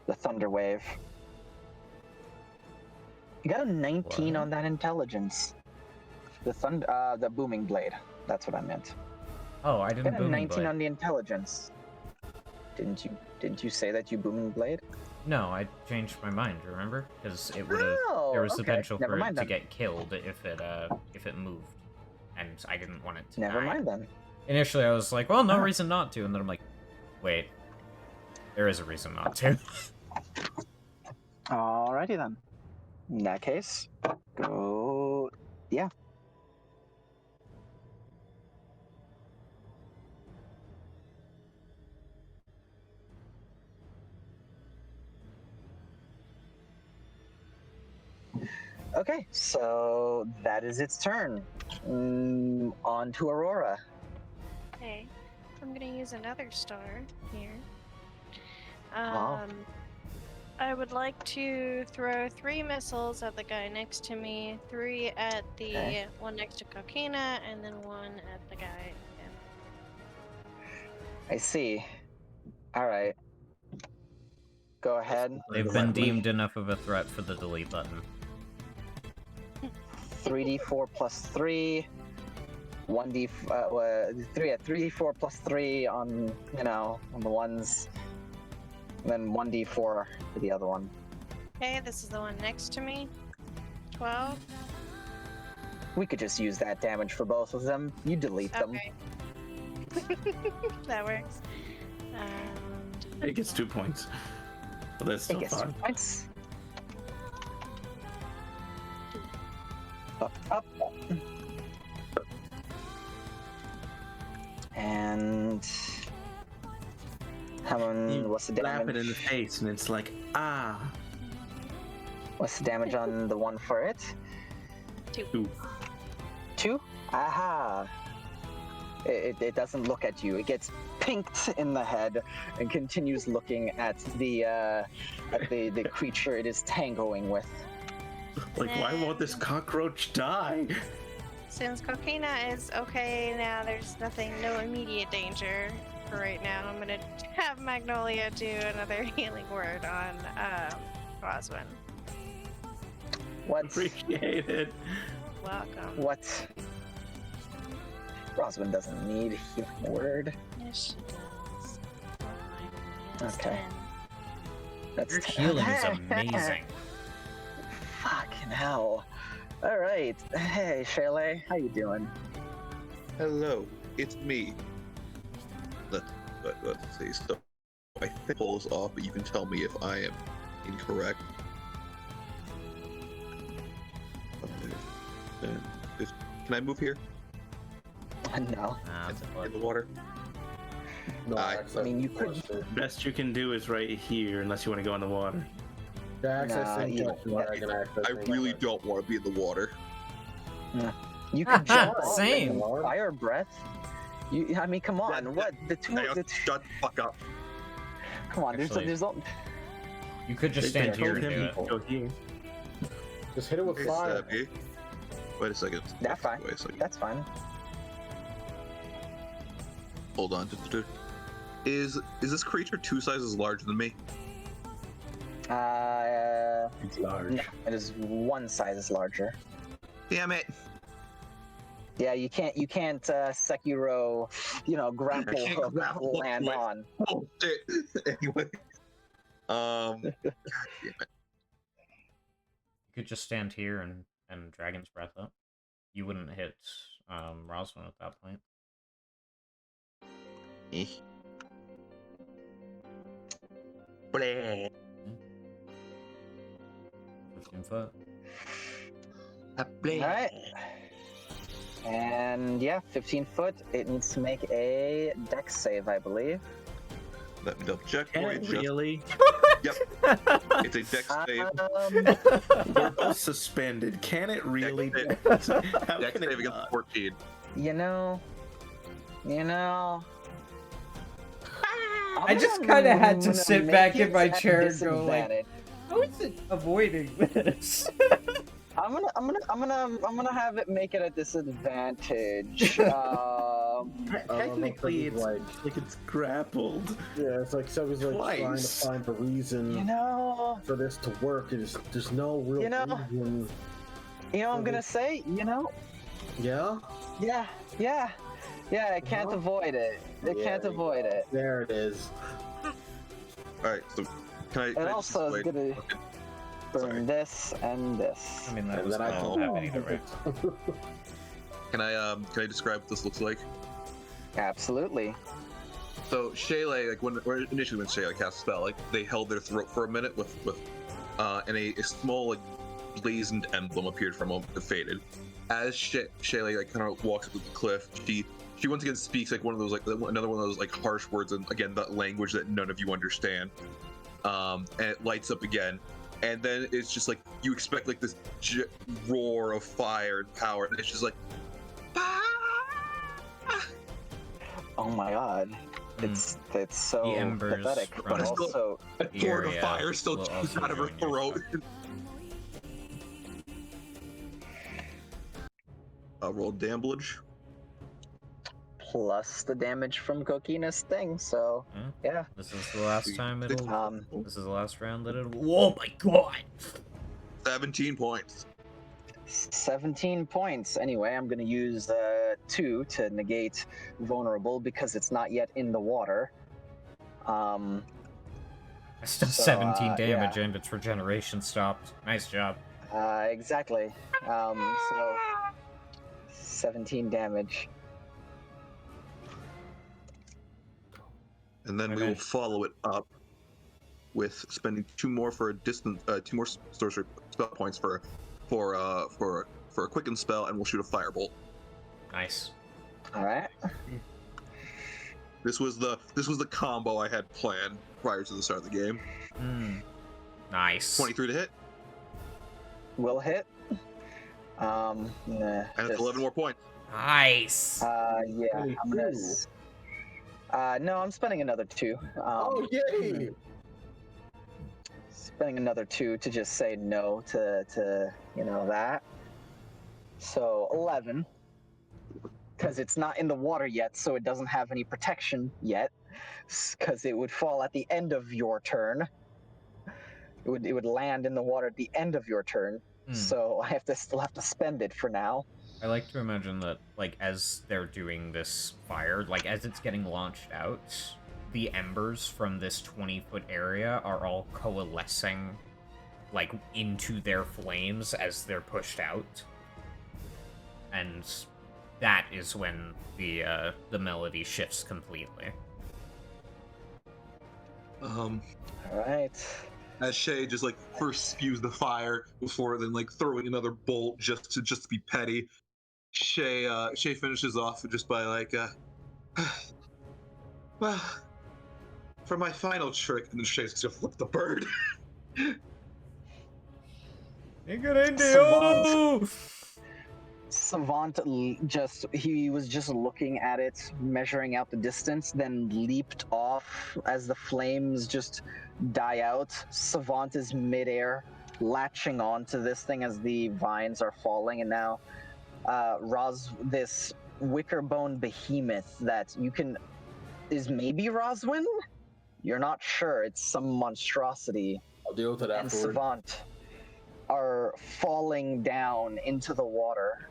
the thunder wave. You got a 19 What? on that intelligence. The booming blade. That's what I meant. Oh, I You didn't got a booming 19 blade. on the intelligence. Didn't you say that you booming blade? No, I changed my mind. Remember? Because it would have. Oh, There was okay. potential Never for it mind to then. get killed if it moved, and I didn't want it to. Never die. mind then. Initially, I was like, well, no Ah. reason not to, and then I'm like, wait, there is a reason not to. Alrighty then. In that case, go. Yeah. Okay, so that is its turn. On to Aurora. Okay, I'm gonna use another star here. Wow. I would like to throw 3 missiles at the guy next to me, 3 at the one next to Kokina, and then 1 at the guy again. I see. Alright. Go ahead. They've been deemed enough of a threat for the delete button. 3d4 plus 3. 3d4 plus 3 on, on the ones. And then 1d4 for the other one. Okay, this is the one next to me. 12. We could just use that damage for both of them. You delete them. Okay. That works. And It gets 2 points. But that's It still gets 2 fine. points. Up, up. And what's the Slap damage? it in the face, and it's like, ah. What's the damage on the one for it? 2. 2? Aha! It doesn't look at you. It gets pinked in the head and continues looking at the creature it is tangoing with. Like, why won't this cockroach die? since Kokina is okay now, there's no immediate danger for right now. I'm gonna have Magnolia do another healing word on Roswin. What? Appreciate it. Welcome. What? Roswin doesn't need a healing word. Yes, she does. Oh my goodness. Okay. That's Your healing is amazing. Fucking hell. Alright. Hey, Shayla, how you doing? Hello, it's me. Let's see. So I think pulls off, but you can tell me if I am incorrect. Can I move here? No. In the water? No, I mean, you could- Best you can do is right here, unless you want to go in the water. accessing you- where I can access I really don't want to be in the water. You could jump off Same. and fire breath. I mean, come on. That- What? The two. Hey, The two shut the fuck up. come on. Actually- There's You could just They stand here told and him do to it. go here. Just hit it with Hey, fire. Savvy. Wait a second. That's fine. Wait a second. That's fine. Hold on. Is this creature 2 sizes larger than me? It's large. No, it is 1 size larger. Damn it! Yeah, you can't Sekiro, grapple I can't grapple land with- on. Oh shit! Anyway. God damn it. You could just stand here and Dragon's Breath up. You wouldn't hit Roswin at that point. Eh. Bleh. 15 foot. Bleh. Alright. And yeah, 15 foot. It needs to make a dex save, I believe. Let me double check Can for you. it really? Yep. It's a dex save. We're both suspended. Can it really? Dex How Dex can it save against not? I14. I just kind of had to sit back in my chair and go like, how is it avoiding this? I'm gonna have it make it a disadvantage. Technically, it's like it's grappled. yeah, it's like somebody's like trying to find a reason for this to work. There's no real reason. I'm gonna say, Yeah. Yeah, I can't avoid it. Can't avoid it. There it is. Alright, so can I... It also is gonna burn this and this. I mean, that was not happening either way. Can I describe what this looks like? Absolutely. So Shayla, initially when Shayla cast a spell, they held their throat for a minute and a small blazoned emblem appeared for a moment and faded. As Shayla kind of walks up the cliff, she once again speaks one of those another one of those harsh words, and again that language that none of you understand. And it lights up again, and then it's just you expect this roar of fire and power, and it's just oh my god. It's so the embers pathetic, but also a torrent of fire still shoots out of her throat. Roll damage. plus the damage from Kokina's thing, so yeah. This is the last time it'll this is the last round that it'll oh my god. 17 points. 17 points. Anyway, I'm gonna use 2 to negate vulnerable because it's not yet in the water. That's still 17 damage and its regeneration stopped. Nice job. Exactly. So 17 damage. And then we will follow it up with spending 2 more for a distance, 2 more sorcery spell points for a quicken spell, and we'll shoot a firebolt. Nice. All right. This was the combo I had planned prior to the start of the game. Nice. 23 to hit. Will hit. And it's 11 more points. Nice. Yeah. I'm gonna. No, I'm spending another 2. Oh yay! Spending another 2 to just say no to that. So 11, because it's not in the water yet, so it doesn't have any protection yet, because it would fall at the end of your turn. It would land in the water at the end of your turn. So I still have to spend it for now. I like to imagine that, as they're doing this fire, as it's getting launched out, the embers from this 20-foot area are all coalescing, into their flames as they're pushed out. And that is when the melody shifts completely. All right. As Shay just first spews the fire before then throwing another bolt just to be petty. Shay finishes off just by well, for my final trick, and then Shay's gonna flip the bird. Savant he was just looking at it, measuring out the distance, then leaped off as the flames just die out. Savant is midair, latching onto this thing as the vines are falling, and now this wickerbone behemoth that is maybe Roswin? You're not sure. It's some monstrosity. I'll deal with it and afterward. Savant are falling down into the water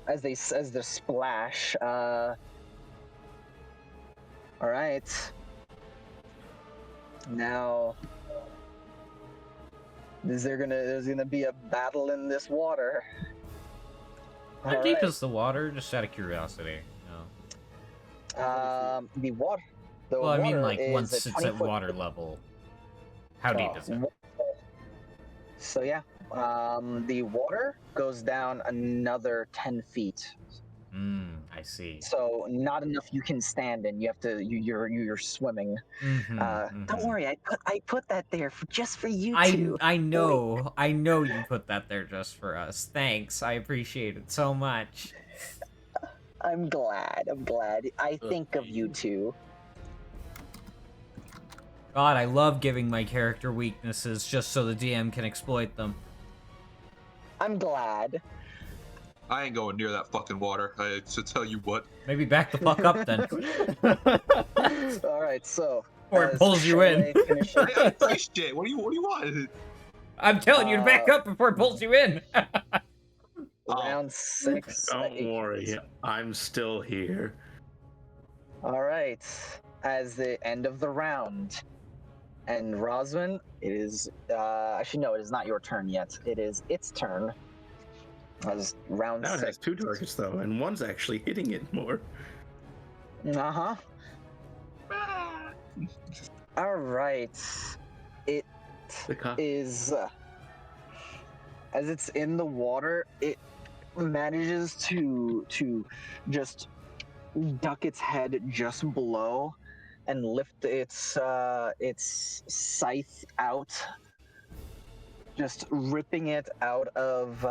as they splash. All right. Now, there's gonna be a battle in this water. How deep is the water? Just out of curiosity. No. The water. Well, I mean, once it's at water level, how deep is it? So yeah, the water goes down another 10 feet. I see. So not enough you can stand in. You have to. You're swimming. Don't worry, I put that there just for you two. I know you put that there just for us. Thanks, I appreciate it so much. I'm glad. I think of you two. God, I love giving my character weaknesses just so the DM can exploit them. I'm glad. I ain't going near that fucking water. I to tell you what. Maybe back the fuck up then. All right, so Or it as pulls you in. Shelley finishes, I play shit. What do you want? I'm telling you to back up before it pulls you in. round 6. Don't worry, I'm still here. All right, as the end of the round, and Roswin, it is actually no, it is not your turn yet. It is its turn. As round Now it 6. has 2 targets though, and one's actually hitting it more. Uh-huh. All right. It is as it's in the water, it manages to just duck its head just below and lift its scythe out, just ripping it out of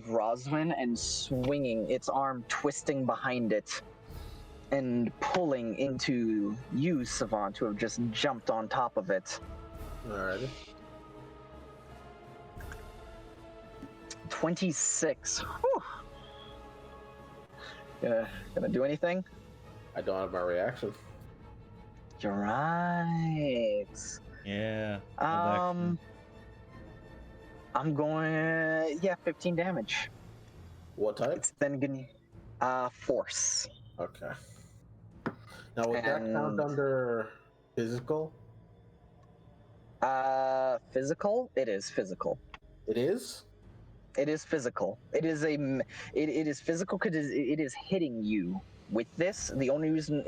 Roswin and swinging its arm, twisting behind it and pulling into you, Savant, who have just jumped on top of it. Alrighty. 26. Whew. Gonna do anything? I don't have my reaction. You're right. Yeah. I'm going 15 damage. What type? It's then gonna force. Okay. Now would that count under physical? Physical? It is physical. It is? It is physical. It is it is physical because it is hitting you with this. The only reason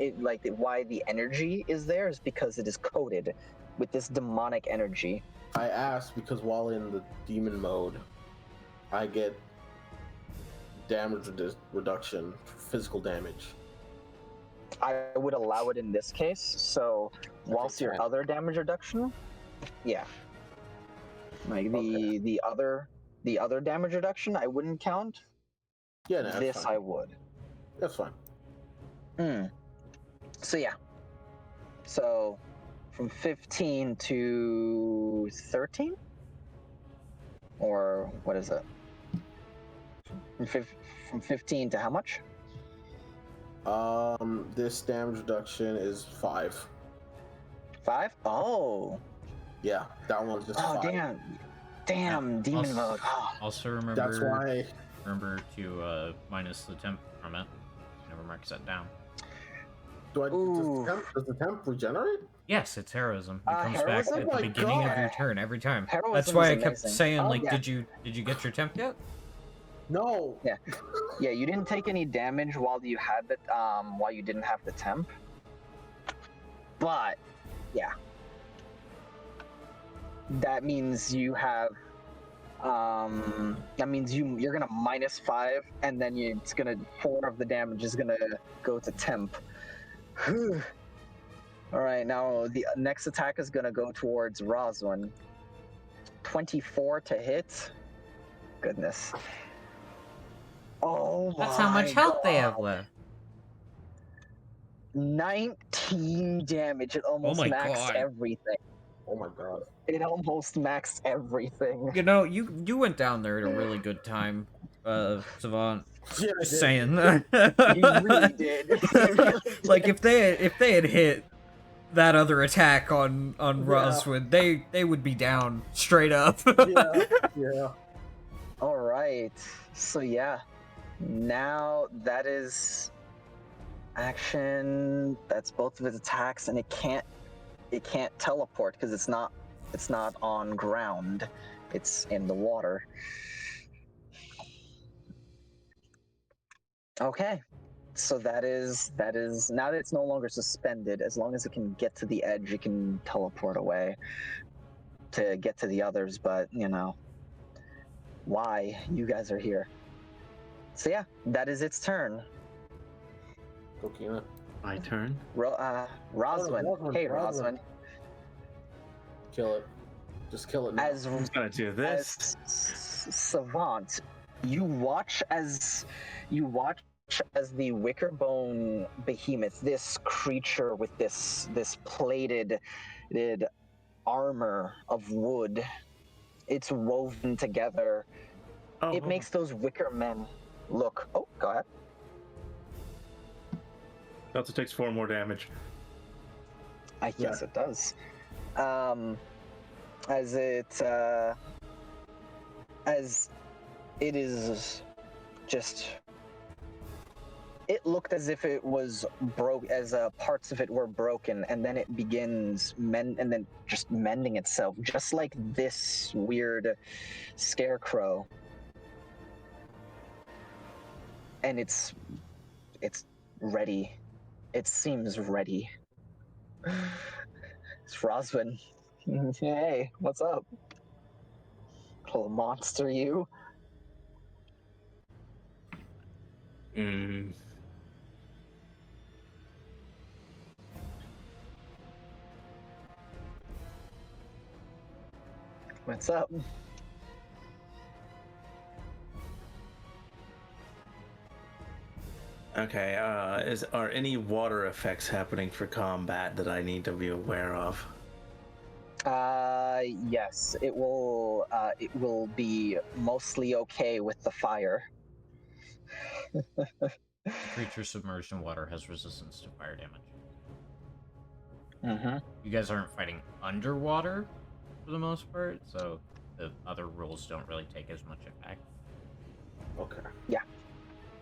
why the energy is there is because it is coated with this demonic energy. I asked because while in the demon mode, I get damage reduction, physical damage. I would allow it in this case. So whilst your other damage reduction, yeah, like the other damage reduction, I wouldn't count. Yeah, no, this fine. I would. That's fine. So yeah. So from 15 to 13, or what is it? From 15 to how much? This damage reduction is 5. 5? Oh. Yeah, that one's just 5. Damn, demon mode. Also remember. That's why. Remember to minus the temp from it. Never marks that down. Does the temp regenerate? Yes, it's heroism. It comes back heroism? at the beginning of your turn every time. Heroism That's why is I kept amazing. saying, yeah. did you get your temp yet? No. Yeah, you didn't take any damage while you had the while you didn't have the temp. But yeah. That means you have that means you're gonna -5, and then it's gonna 4 of the damage is gonna go to temp. All right, now the next attack is gonna go towards Roswin. 24 to hit. Goodness. Oh my. That's how much health they have left. 19 damage. It almost maxed everything. Oh my god. It almost maxed everything. You know, you went down there at a really good time, Savant. Yeah, Just saying. You really did. Like if they had hit that other attack on Roswin, they would be down straight up. Yeah. All right. So yeah, now that is action. That's both of its attacks, and it can't teleport because it's not on ground. It's in the water. Okay. So that is now that it's no longer suspended, as long as it can get to the edge, it can teleport away to get to the others, but why you guys are here. So yeah, that is its turn. Kokina. My turn. Roswin. Hey, Roswin. Kill it. Just kill it now. Who's gonna do this? As Savant, you watch as the Wickerbone behemoth, this creature with this plated armor of wood, it's woven together. Oh, It makes those wicker men look. Oh, go ahead. it also takes 4 more damage. Yes, it does. As it is just. It looked as if it was broke, as parts of it were broken, and then it begins just mending itself, just like this weird scarecrow. And it's ready. It seems ready. It's Roswin. Hey, what's up? Little monster, you. What's up? Okay, are any water effects happening for combat that I need to be aware of? Yes, it will be mostly okay with the fire. Creature submerged in water has resistance to fire damage. Mm-hmm. You guys aren't fighting underwater for the most part, so the other rules don't really take as much effect. Okay. Yeah,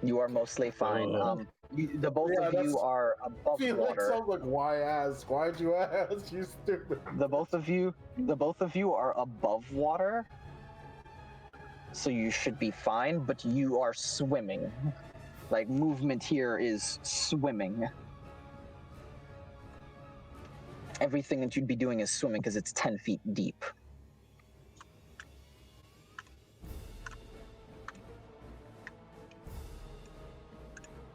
you are mostly fine. The both of you are above water. Sounds like, why ask? Why'd you ask? You stupid. The both of you are above water, so you should be fine. But you are swimming. Like, movement here is swimming. Everything that you'd be doing is swimming because it's 10 feet deep.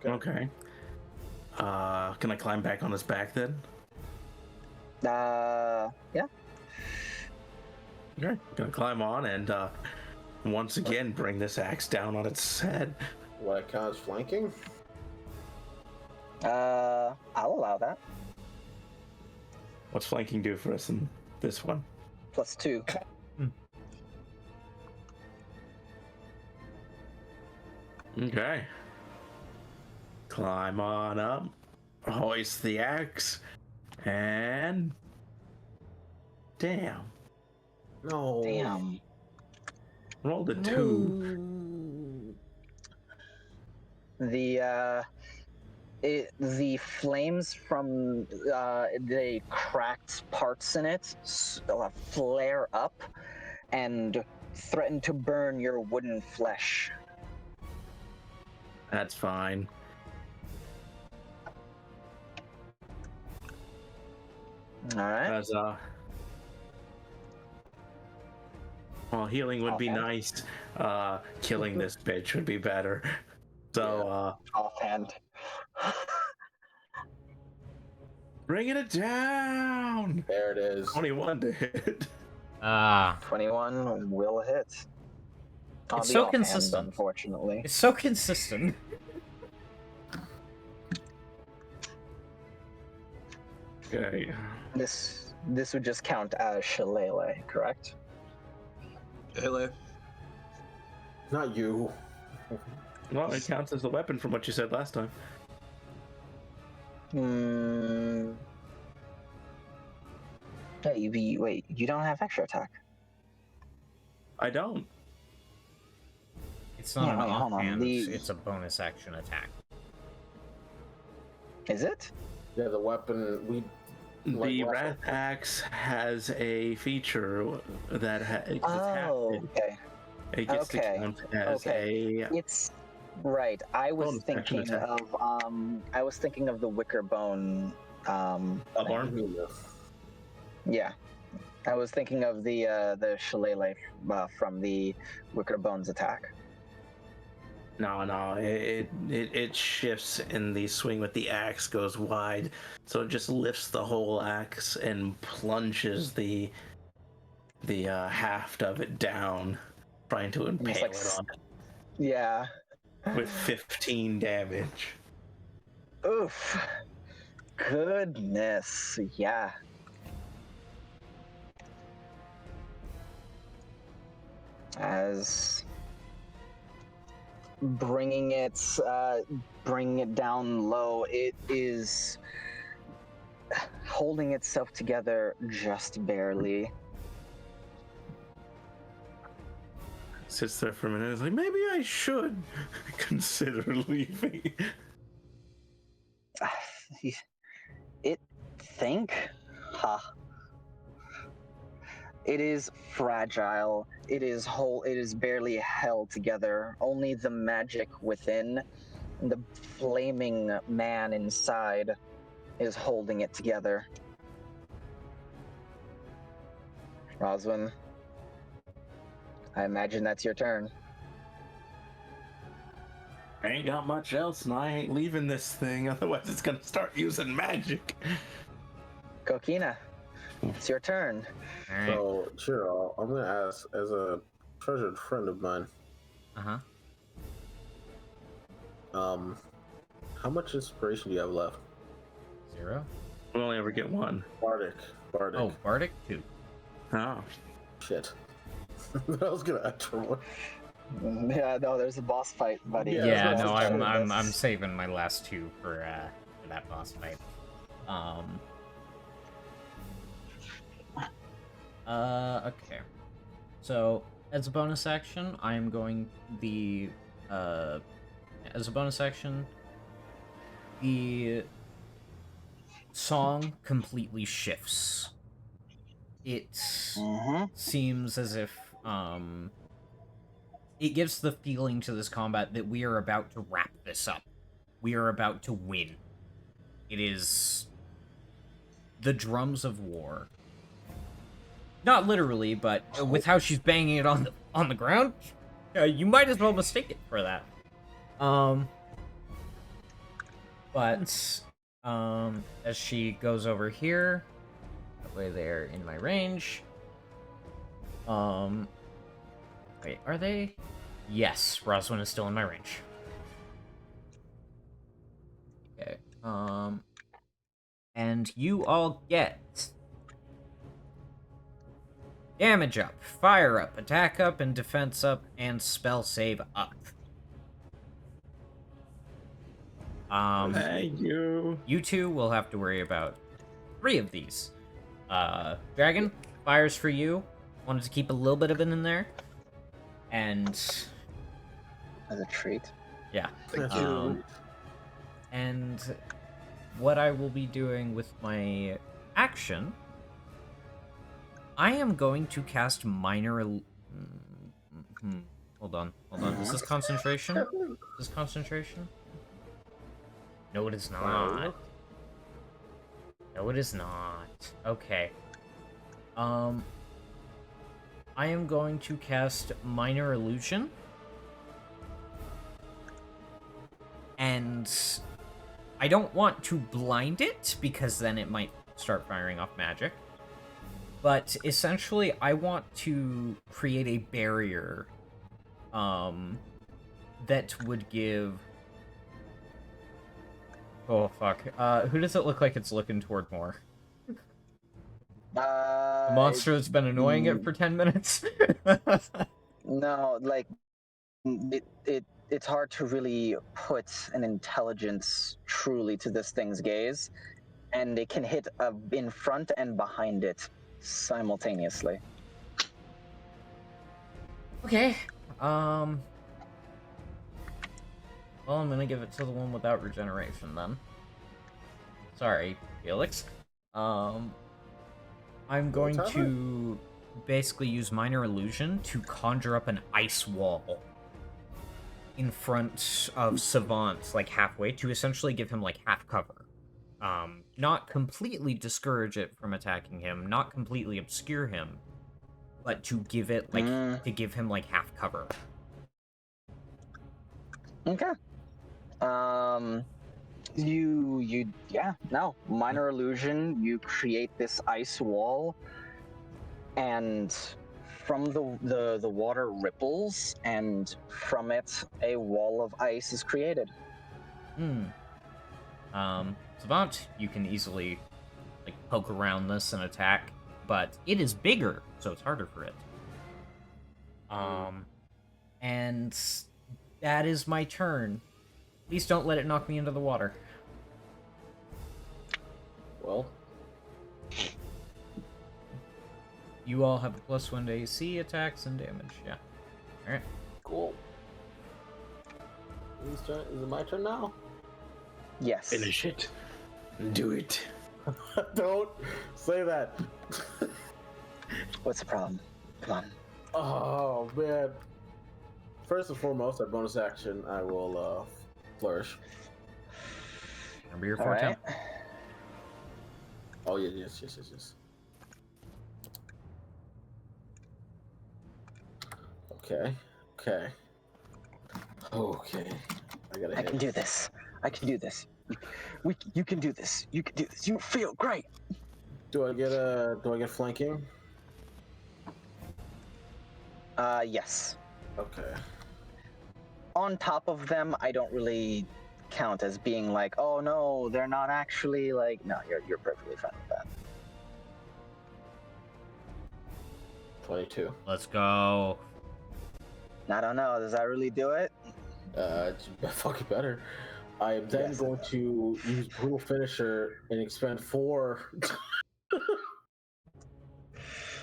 Okay. Can I climb back on his back then? Yeah. Okay. Gonna climb on and once again bring this axe down on its head. What counts flanking? I'll allow that. What's flanking do for us in this one? +2. Okay. Climb on up, hoist the axe, and damn. No. Damn. Rolled a 2. The flames from the cracked parts in it flare up and threaten to burn your wooden flesh. That's fine. All right. As well, healing would be nice. Killing this bitch would be better. So, Offhand. bringing it down. There it is. 21 to hit. 21 will hit. On It's the so offhand, consistent. Unfortunately. It's so consistent. Okay. This would just count as shillelagh, correct? Hele. Not you. Well, it counts as a weapon from what you said last time. Hey, wait, you don't have extra attack. I don't. It's not Yeah, an wait, hold on. offhand, it's a bonus action attack. Is it? Yeah, the weapon The Wrath Axe has a feature that it's happened. Okay. It gets to count as a. It's right. I was bonus action thinking attack. of the Wicker Bone. Alarm? Yeah, I was thinking of the shillelagh from the Wicker Bones attack. No, it shifts and the swing with the axe goes wide, so it just lifts the whole axe and plunges the haft of it down, trying to impale it on it. Yeah. with 15 damage. Oof. Goodness. Yeah. As bringing it down low, it is holding itself together just barely. Sits there for a minute. It's like, maybe I should consider leaving. Huh. It is fragile. It is whole. It is barely held together. Only the magic within, the flaming man inside, is holding it together. Roswin, I imagine that's your turn. I ain't got much else, and I ain't leaving this thing. Otherwise, it's gonna start using magic. Kokina, it's your turn. All right. So, Chiro, I'm going to ask, as a treasured friend of mine, how much inspiration do you have left? 0. We'll only ever get one. Bardic. Oh, Bardic 2. Oh. Shit. I was going to ask for one. Yeah, no, there's a boss fight, buddy. Yeah, There's a no, boss fight I'm in this. saving my last 2 for that boss fight. Okay. So as a bonus action, I'm going as a bonus action, the song completely shifts. It seems as if it gives the feeling to this combat that we are about to wrap this up. We are about to win. It is the drums of war. Not literally, but with how she's banging it on the ground, you might as well mistake it for that. But as she goes over here, that way they're in my range. Wait, are they? Yes, Roswin is still in my range. Okay. And you all get damage up, fire up, attack up, and defense up, and spell save up. Thank you. You two will have to worry about 3 of these. Dragon, fires for you. Wanted to keep a little bit of it in there. And As a treat. yeah. Thank you. And what I will be doing with my action, I am going to cast minor. Hold on. Is this concentration? Is this concentration? No, it is not. No, it is not. Okay. I am going to cast minor illusion. And I don't want to blind it, because then it might start firing off magic. But essentially, I want to create a barrier that would give... Oh, fuck. Who does it look like it's looking toward more? The monster that's been annoying it for 10 minutes? No, like, it's hard to really put an intelligence truly to this thing's gaze, and it can hit in front and behind it simultaneously. Okay. Well, I'm gonna give it to the one without regeneration, then. Sorry, Felix. I'm going to basically use minor illusion to conjure up an ice wall in front of Savant, like halfway, to essentially give him like half cover. Not completely discourage it from attacking him, not completely obscure him, but to give it like to give him like half cover. Okay. Minor illusion, you create this ice wall, and from the water ripples, and from it, a wall of ice is created. Savant, you can easily like poke around this and attack, but it is bigger, so it's harder for it. And that is my turn. Please don't let it knock me into the water. Well, You all have a +1 to AC, attacks, and damage. Yeah. Alright. cool. Whose turn? Is it my turn now? Yes. Finish it. Do it. Don't say that. What's the problem? Come on. Oh man. First and foremost, at bonus action, I will flourish. Remember your All 4 right. temp. Oh yeah, yes. Okay. I can do this. You can do this. You can do this. You feel great. Do I get flanking? Yes. Okay. On top of them, I don't really count as being like, oh no, they're not actually like. No, you're perfectly fine with that. 22. Let's go. I don't know. Does that really do it? It's fucking better. I am then Yes. going to use brutal finisher and expend 4. God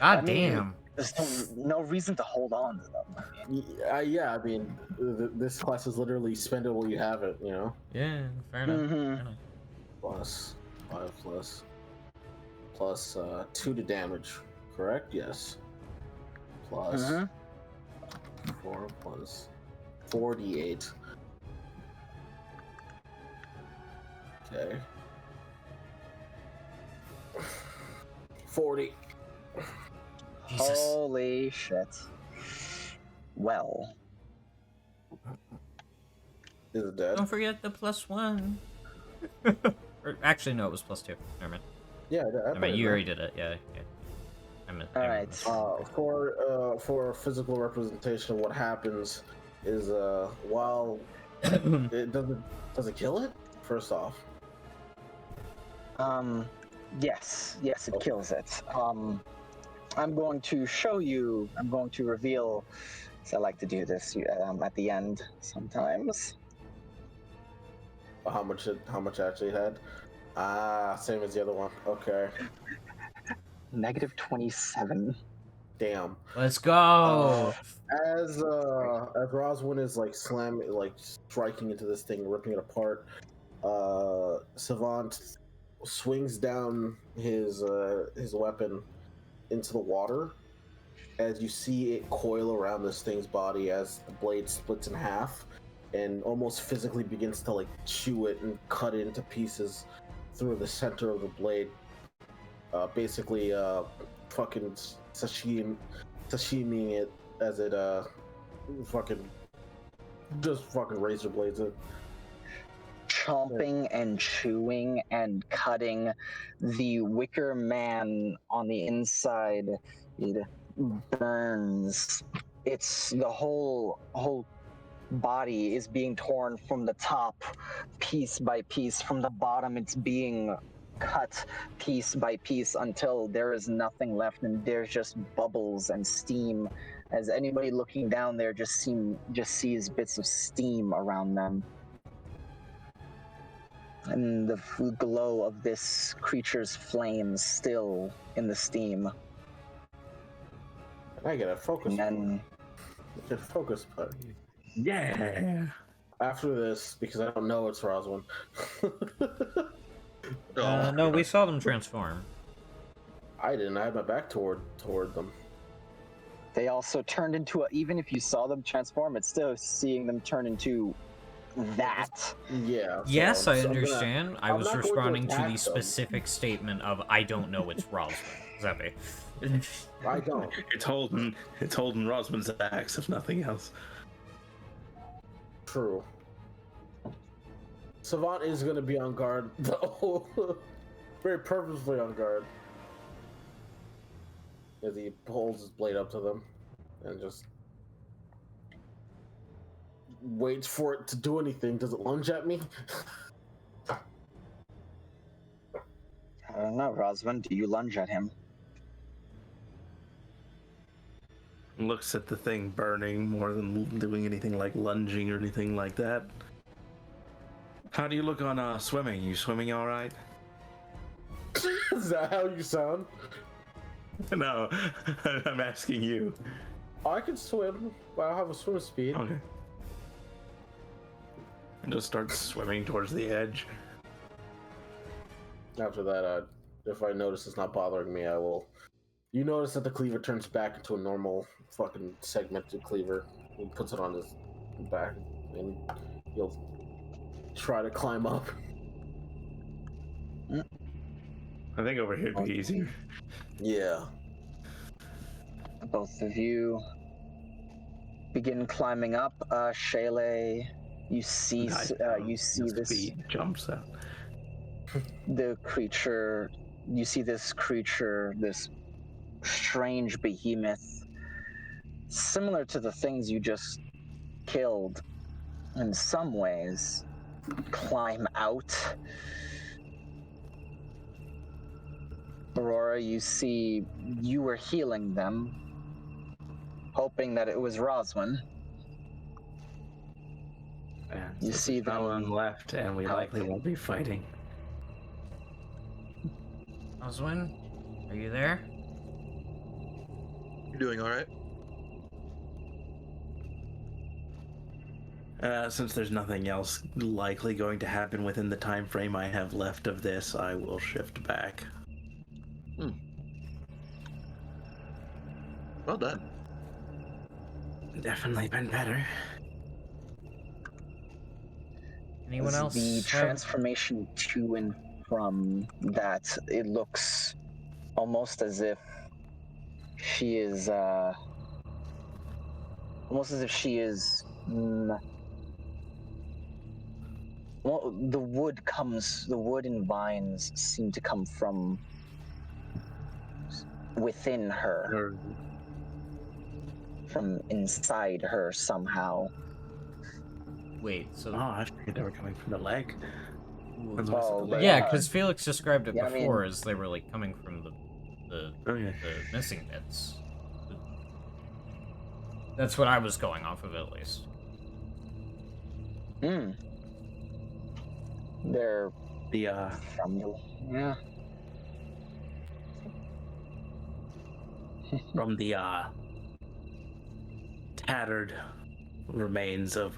I mean, damn. There's no reason to hold on to them. Yeah, I mean, this class is literally spend it while you have it, you know? Yeah, fair enough. Mhm. Fair enough. Plus 5 plus 2 to damage, correct? Yes. Plus Mhm. 4 plus 48. Okay. 40. Jesus. Holy shit. Well, Is it dead? Don't forget the +1. Or actually, no, it was +2. Never mind. Yeah, I mean, you already did it. Yeah. All right. For physical representation of what happens is while it does it kill it? First off. yes, it kills it. I'm going to show you. I'm going to reveal. So I like to do this at the end sometimes. How much actually had? Same as the other one. Okay. -27. Damn. Let's go. As Roswin is like striking into this thing, ripping it apart, Savant swings down his weapon into the water. As you see it coil around this thing's body as the blade splits in half, and almost physically begins to like chew it and cut it into pieces through the center of the blade. Basically, fucking sashimiing it as it fucking razor blades it. Chomping and chewing and cutting the wicker man on the inside. It burns. It's the whole body is being torn from the top, piece by piece. From the bottom, it's being cut piece by piece until there is nothing left, and there's just bubbles and steam. As anybody looking down there just sees bits of steam around them. And the glow of this creature's flames still in the steam. And I get a focus. And then Get a focus button. Yeah. After this, because I don't know it's Roswin. No, we saw them transform. I didn't. I had my back toward them. they also turned into even if you saw them transform, it's still seeing them turn into that. Yeah. Yes, I I'm understand. I I'm was not going to responding to attack the them. specific statement of I don't know it's Roswell. Zeppy. I don't. It's holding Rosman's axe, if nothing else. True. Savant is going to be on guard, though. Very purposefully on guard. as he holds his blade up to them and just waits for it to do anything. Does it lunge at me? I don't know, Roswin. Do you lunge at him? Looks at the thing burning more than doing anything like lunging or anything like that. How do you look on swimming? You swimming all right? Is that how you sound? No, I'm asking you. I can swim, but I have a swim speed. Okay. And just start swimming towards the edge. After that, if I notice it's not bothering me, I will. You notice that the cleaver turns back into a normal fucking segmented cleaver. He puts it on his back, and he'll try to climb up. I think over here would be easier. Yeah. Both of you begin climbing up. Shayla, you see this feet jumps out. the creature. You see this creature, this strange behemoth, similar to the things you just killed in some ways, climb out. Aurora, you see you were healing them, hoping that it was Roswin. You see no one left, and we likely won't be fighting. Roswin, are you there? You doing all right? Since there's nothing else likely going to happen within the time frame I have left of this, I will shift back. Well done. Definitely been better. Anyone else? The transformation to and from that, it looks almost as if she is, well, the wood and vines seem to come from within her, from inside her somehow. Wait, so... Oh, I figured they were coming from the leg. Yeah, because Felix described it before as they were, like, coming from the missing bits. That's what I was going off of, at least. They're from the tattered remains of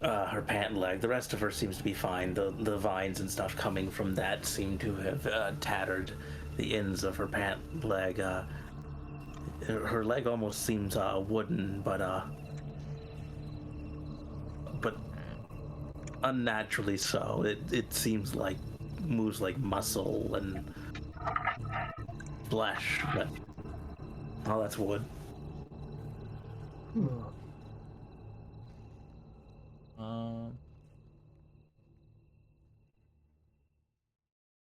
her pant leg. The rest of her seems to be fine. The vines and stuff coming from that seem to have tattered the ends of her pant leg. Her leg almost seems wooden, but unnaturally so. It seems like moves like muscle and flesh, but that's wood.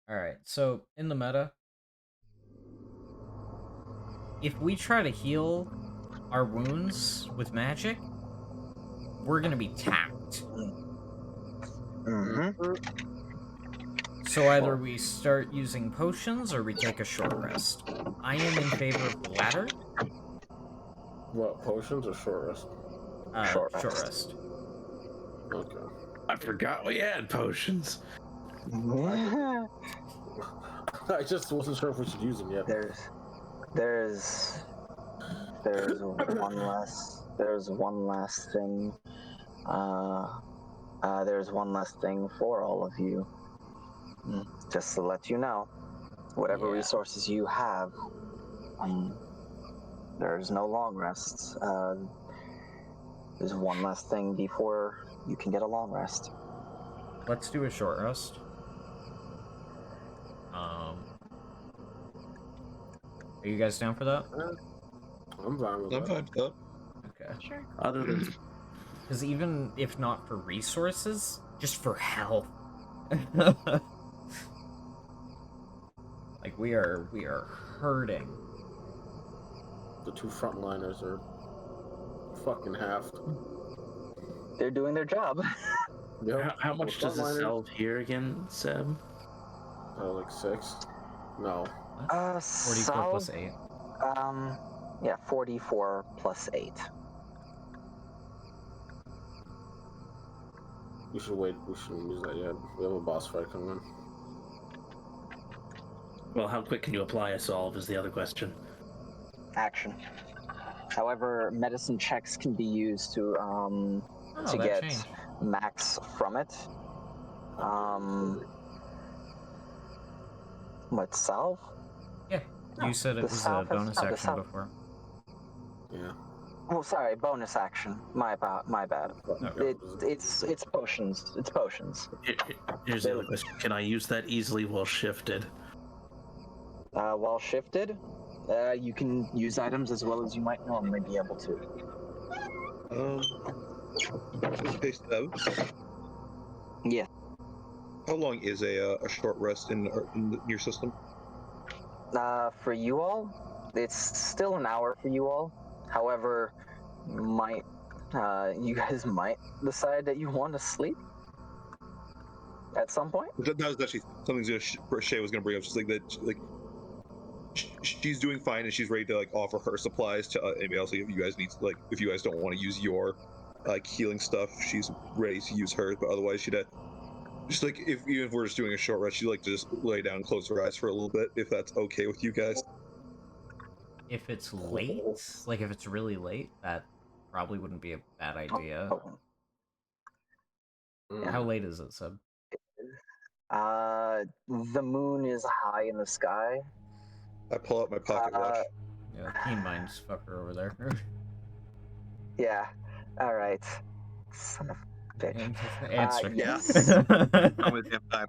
Alright, so in the meta, if we try to heal our wounds with magic, we're gonna be tapped. So either we start using potions or we take a short rest. I am in favor of the latter. What, potions or short rest? Short rest. Okay. I forgot we had potions. I just wasn't sure if we should use them yet. There's one last thing. There's one last thing for all of you. Just to let you know, whatever resources you have, there's no long rests. There's one last thing before you can get a long rest. Let's do a short rest. Are you guys down for that? I'm fine with that. I'm fine with that. Okay. Sure. Other than... Because even if not for resources, just for health. Like we are hurting. The two frontliners are fucking halved. They're doing their job. Yep. How much does this sell here again, Seb? Like 6? No. 44 plus 8. Yeah, 44 plus 8. We should wait. We shouldn't use that yet. We have a boss fight coming in. Well, how quick can you apply a solve is the other question. Action. However, medicine checks can be used to get changed. max from it. What, salve? Yeah, you said it the was a salve has- bonus no, the action salve- before. Yeah. Oh, sorry, bonus action. My bad. It's potions. It's potions. Here's the other question. Can I use that easily while shifted? While shifted, you can use items as well as you might normally be able to. Just paste out. Yeah. How long is a short rest in your system? For you all, it's still an hour for you all. However, you guys might decide that you want to sleep at some point. That was actually something Shay was going to bring up. Just like that, like she's doing fine and she's ready to like offer her supplies to anybody else. Like, if you guys need, like, if you guys don't want to use your like healing stuff, she's ready to use hers. But otherwise, she'd just like even if we're just doing a short rest, she'd like to just lay down and close her eyes for a little bit, if that's okay with you guys. If it's late, like if it's really late, that probably wouldn't be a bad idea. How late is it, Seb? The moon is high in the sky. I pull out my pocket watch. Yeah, keen minds fucker over there. Yeah. All right. Son of a bitch. Answer. Yes. I'm with him time.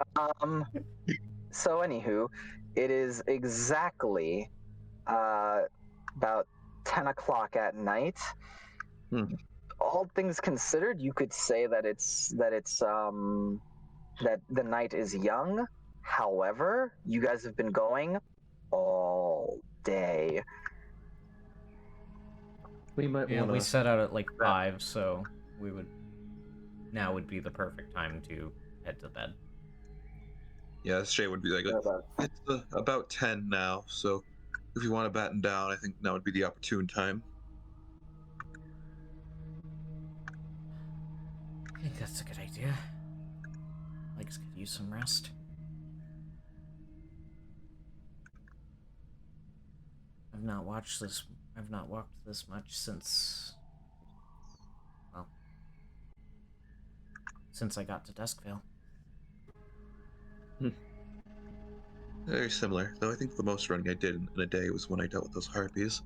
So anywho, it is exactly about 10 o'clock at night. All things considered, you could say that that the night is young. However, you guys have been going all day. We might want to. We set out at like 5, so now would be the perfect time to head to bed. Yeah, Shay would be like, it's about 10 now, so if you want to batten down, I think now would be the opportune time. I think that's a good idea. Legs could use some rest. I've not walked this much since I got to Duskvale. Very similar, though I think the most running I did in a day was when I dealt with those harpies.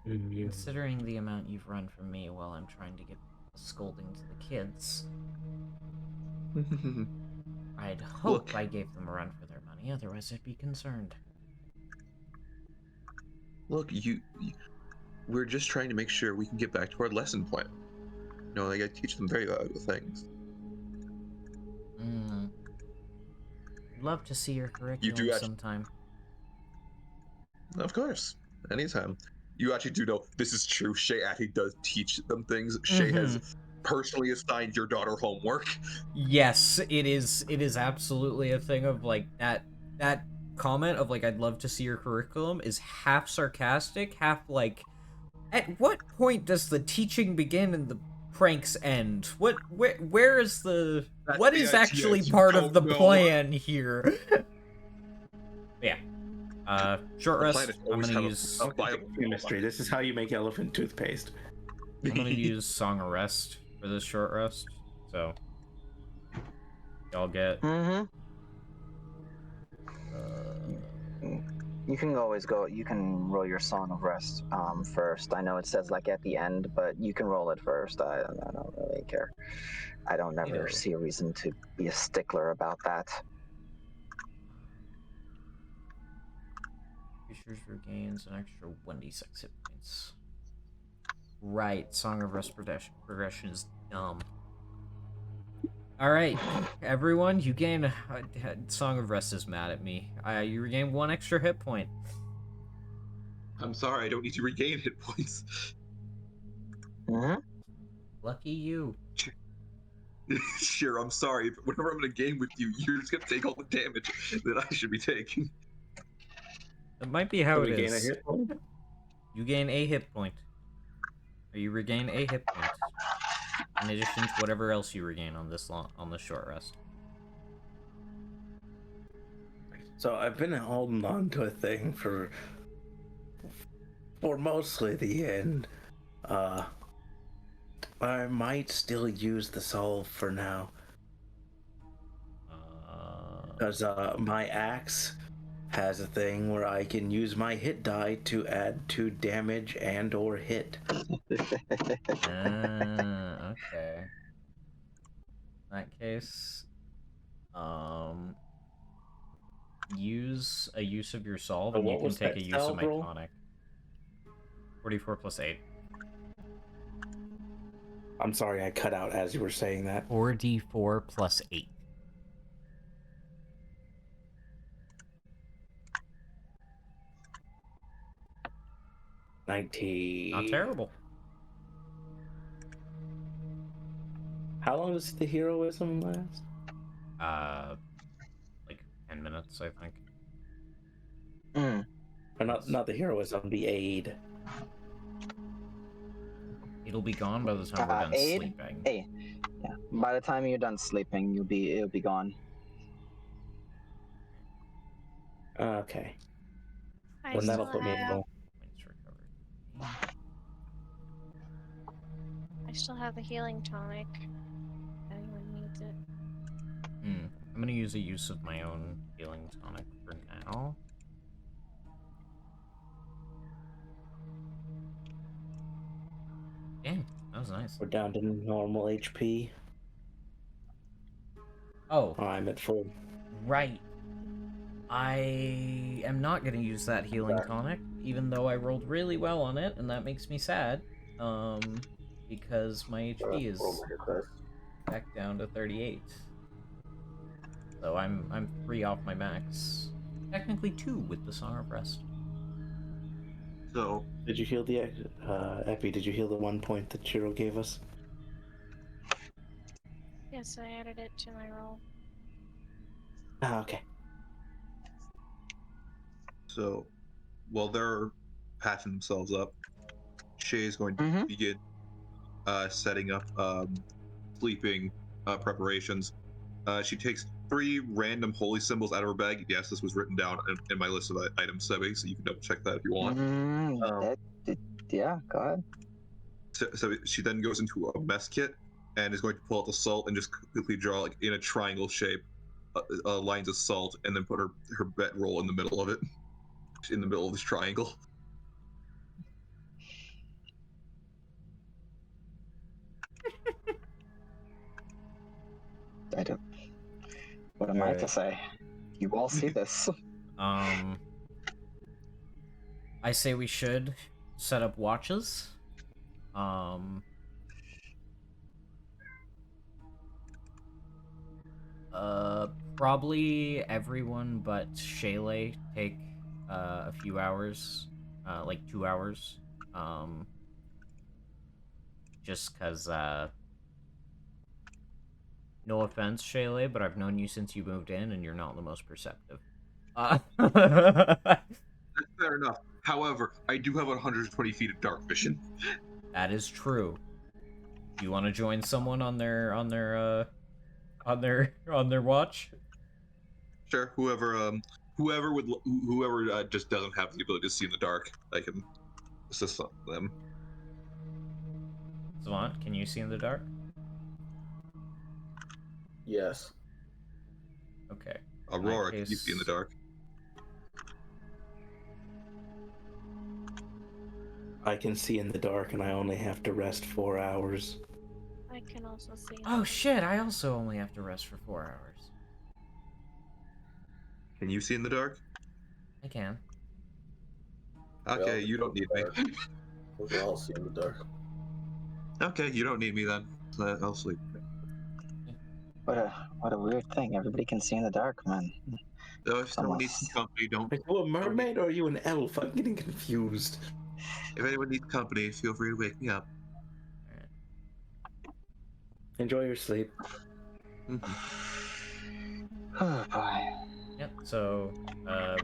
Considering the amount you've run from me while I'm trying to give a scolding to the kids, I'd hope I gave them a run for their money, otherwise I'd be concerned. Look, we're just trying to make sure we can get back to our lesson plan. You know, like, I teach them very valuable things. I'd love to see your curriculum sometime. Of course, anytime. You actually do know this is true. Shay actually does teach them things. Shay has personally assigned your daughter homework. Yes, it is absolutely a thing of like that comment of like I'd love to see your curriculum is half sarcastic, half like at what point does the teaching begin and the pranks end? Where is the what is actually part of the plan here? Yeah. Short rest. I'm gonna use chemistry. This is how you make elephant toothpaste. I'm gonna use Song of Rest for this short rest. So y'all get. You can always go. You can roll your Song of Rest first. I know it says like at the end, but you can roll it first. I don't really care. I don't ever see a reason to be a stickler about that. Creatures regains an extra 1d6 hit points. Right, Song of Rest progression is dumb. All right, everyone, you gain. Song of Rest is mad at me. You regain 1 extra hit point. I'm sorry, I don't need to regain hit points. Mm-hmm. Lucky you. Sure, I'm sorry, but whenever I'm in a game with you, you're just gonna take all the damage that I should be taking. That might be how Do it we gain a is. hit point? You gain a hit point. Or you regain a hit point. In addition to whatever else you regain on this short rest. So I've been holding on to a thing for mostly the end. I might still use the solve for now. Because my axe has a thing where I can use my hit die to add to damage and or hit. Okay. In that case, use a use of your solve, So and you what can was take that a use of salve my roll? tonic. 44 plus 8. I'm sorry, I cut out as you were saying that. 4d4 plus 8. Not terrible. How long does the heroism last? Like 10 minutes, I think. Or not the heroism, the aid. It'll be gone by the time we're done Aid? sleeping. Hey, yeah. By the time you're done sleeping, it'll be gone. Okay. I Then that'll still put me in have roll. Points recovered. I still have the healing tonic. If anyone needs it. I'm gonna use a use of my own healing tonic for now. Damn, that was nice. We're down to normal HP. Oh, I'm at full. right. I am not gonna use that healing tonic, even though I rolled really well on it, and that makes me sad. Because my HP is back down to 38. So I'm 3 off my max. Technically 2 with the Song of Rest. So, Did you heal the Epi? Did you heal the 1 point that Chiro gave us? Yes, I added it to my roll. Ah, okay. So, while they're patching themselves up, Shay is going to begin setting up sleeping preparations. She takes 3 random holy symbols out of her bag. Yes, this was written down in my list of items, Sebby, so you can double check that if you want. Yeah, go ahead. So she then goes into a mess kit and is going to pull out the salt and just quickly draw, like in a triangle shape, lines of salt, and then put her bedroll in the middle of it, in the middle of this triangle. I don't. What am I to say? You all see this. I say we should set up watches. Probably everyone but Shaylay take a few hours, like 2 hours. Just cause no offense, Shaylay, but I've known you since you moved in, and you're not the most perceptive. That's fair enough. However, I do have 120 feet of dark vision. That is true. Do you want to join someone on their watch? Sure. Whoever just doesn't have the ability to see in the dark, I can assist them. Savant, can you see in the dark? Yes. Okay. Aurora, can you see in the dark? I can see in the dark, and I only have to rest 4 hours. I can also see. Oh shit! I also only have to rest for 4 hours. Can you see in the dark? I can. Okay, you don't need me. We can all see in the dark. Okay, you don't need me then. I'll sleep. What a weird thing. Everybody can see in the dark, man. Though if It's someone needs some almost company, don't. Are you a mermaid or are you an elf? I'm getting confused. If anyone needs company, feel free to wake me up. Alright. Enjoy your sleep. oh boy. Yep, so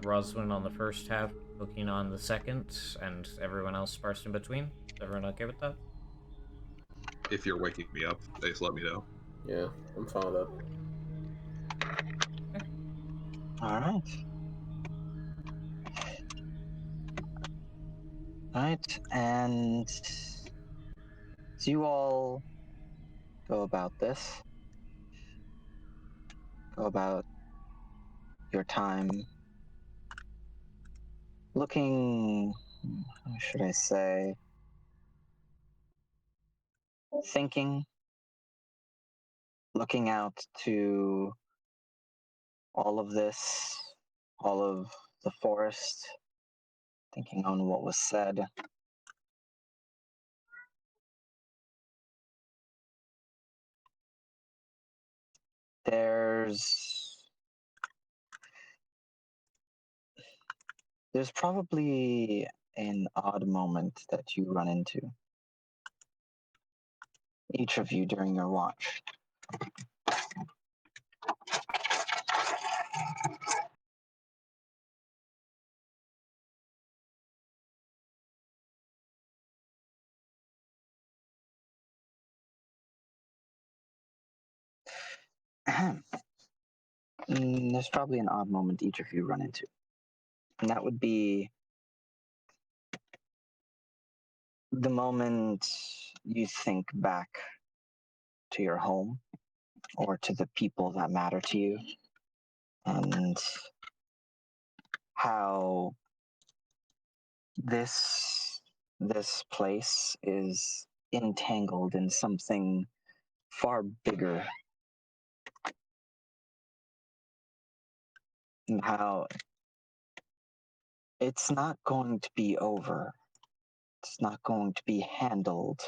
Roswin on the first half, Hooking on the second, and everyone else sparsed in between. Is everyone okay with that? If you're waking me up, just let me know. Yeah, I'm fine with that. All right. All right, and as you all go about this, go about your time looking, how should I say, thinking, looking out to all of this, all of the forest, thinking on what was said. There's probably an odd moment that you run into, each of you during your watch. There's probably an odd moment each of you run into. And that would be the moment you think back to your home or to the people that matter to you, and how this place is entangled in something far bigger, and how it's not going to be over. It's not going to be handled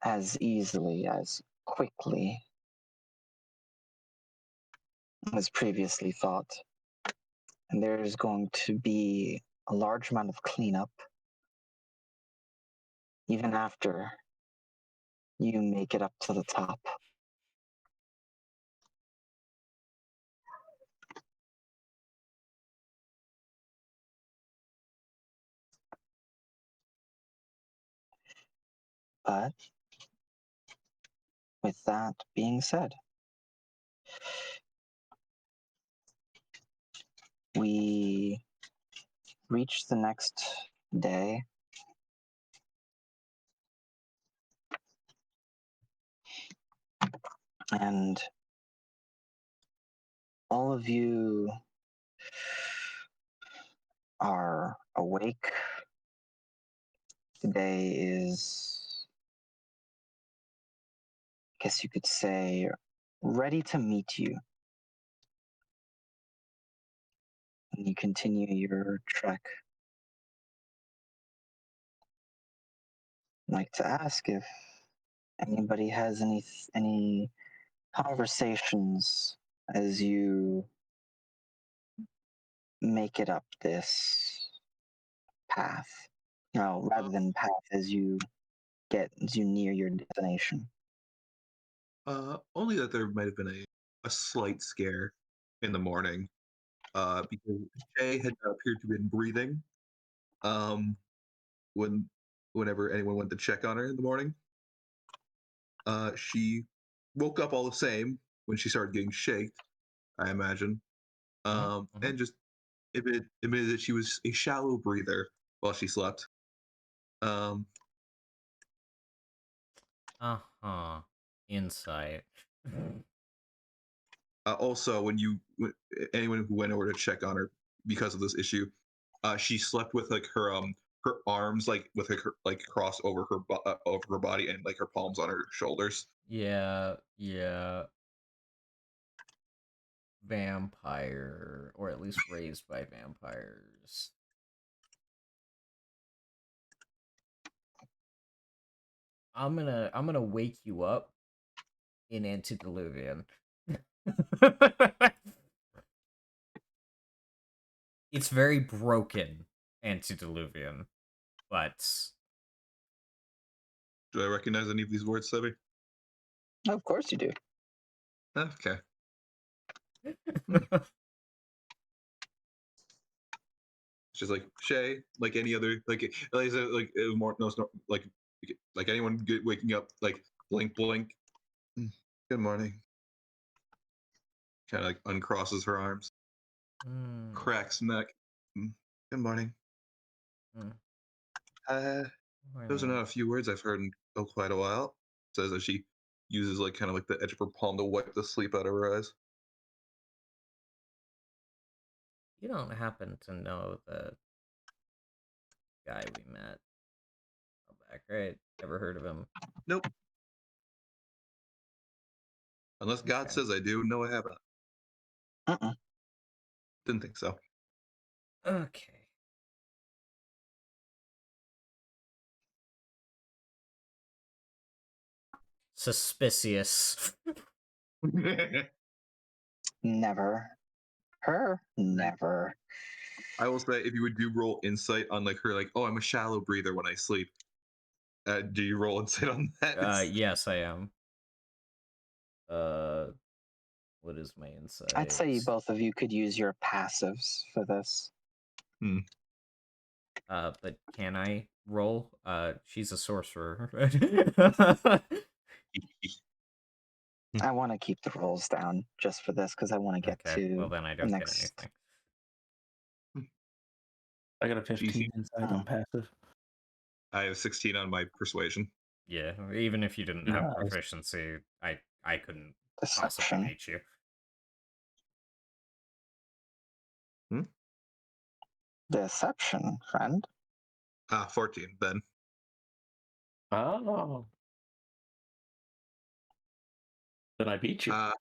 as easily, as quickly as previously thought. And there's going to be a large amount of cleanup even after you make it up to the top. But with that being said, we reach the next day. And all of you are awake. Today is, I guess you could say, ready to meet you. And you continue your trek. I'd like to ask if anybody has any conversations as you make it up this path. No, rather than path, as you near your destination. Only that there might have been a slight scare in the morning, because Shay had appeared to have been breathing, whenever anyone went to check on her in the morning. She woke up all the same when she started getting shaked, I imagine, and just admitted that she was a shallow breather while she slept. Insight. Also, anyone who went over to check on her because of this issue, she slept with like her arms like with her like crossed over her body and like her palms on her shoulders. Yeah. Vampire, or at least raised by vampires. I'm gonna wake you up in antediluvian. It's very broken antediluvian, but Do I recognize any of these words, Sebby? Of course you do. Okay. It's just like Shay, like any other, more no, like anyone waking up, like blink, blink. Good morning. Kind of like uncrosses her arms, cracks neck. Good morning. Those are not a few words I've heard in quite a while. Says as she uses like kind of like the edge of her palm to wipe the sleep out of her eyes. You don't happen to know the guy we met back, right? Ever heard of him? Nope. Unless God Okay. says I do. No, I haven't. Didn't think so. Okay. Suspicious. Never. Her? Never. I will say, if you would do roll insight on like her, like, oh, I'm a shallow breather when I sleep. Do you roll insight on that? Yes, I am. What is my insight? I'd say both of you could use your passives for this. But can I roll? She's a sorcerer. I want to keep the rolls down just for this because I want to get to well, then I the don't get next. anything. I got a 15 inside on passive. I have 16 on my persuasion. Yeah, even if you didn't have Nice. proficiency, I couldn't possibly Deception. beat you. Deception, friend. 14 then. Oh. Then I beat you. I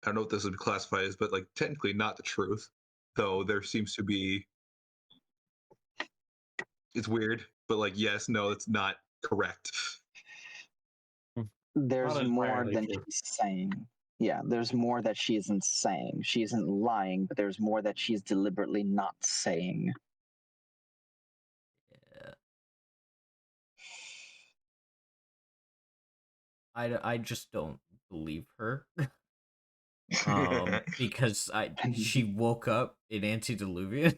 don't know what this would classify as, but like technically not the truth. Though there seems to be, it's weird, but like yes, no, it's not correct. There's Not more entirely than true. she's saying. Yeah, there's more that she isn't saying. She isn't lying, but there's more that she's deliberately not saying. Yeah. I just don't believe her. Because she woke up in antediluvian.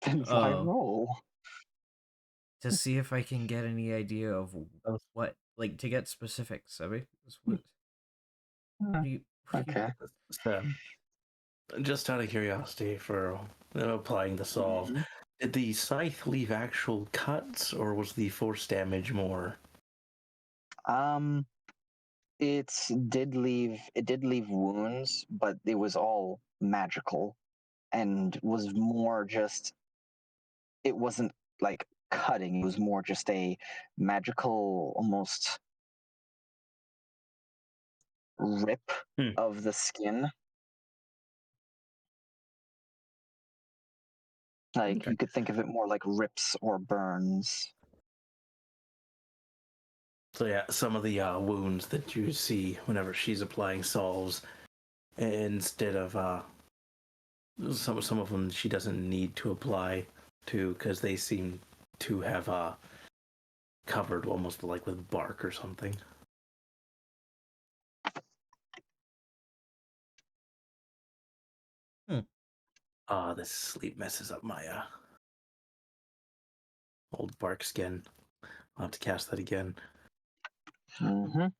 Then why roll? To see if I can get any idea of what, like, to get specifics. I mean, what do you? Okay. Just out of curiosity, for applying the solve, did the scythe leave actual cuts, or was the force damage more? It did leave wounds, but it was all magical, and was more just. It wasn't like cutting. It was more just a magical, almost rip of the skin. Like you could think of it more like rips or burns. So yeah, some of the wounds that you see whenever she's applying solves, instead of some of them she doesn't need to apply to because they seem to have covered almost like with bark or something. This sleep messes up my old bark skin. I'll have to cast that again. All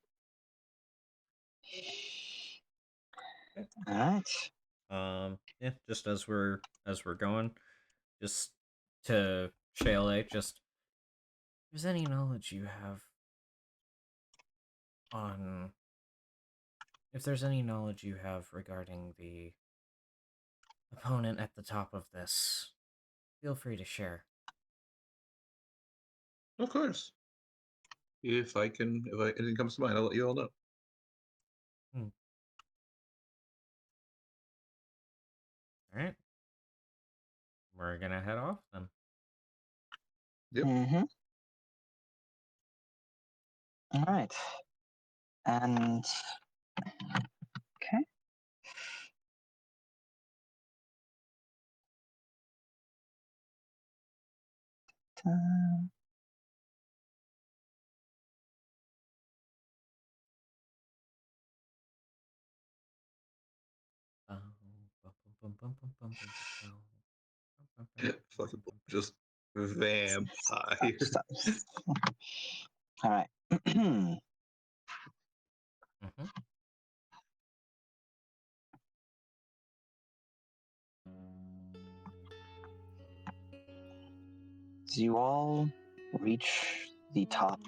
right. Yeah, just as we're going, just to Shale, just if there's any knowledge you have on, if there's any knowledge you have regarding the opponent at the top of this, feel free to share. Of course. If anything comes to mind, I'll let you all know. All right. We're gonna head off then. Yep. All right. And okay. Fucking just vampire. Stop. All right. As you all reach the top,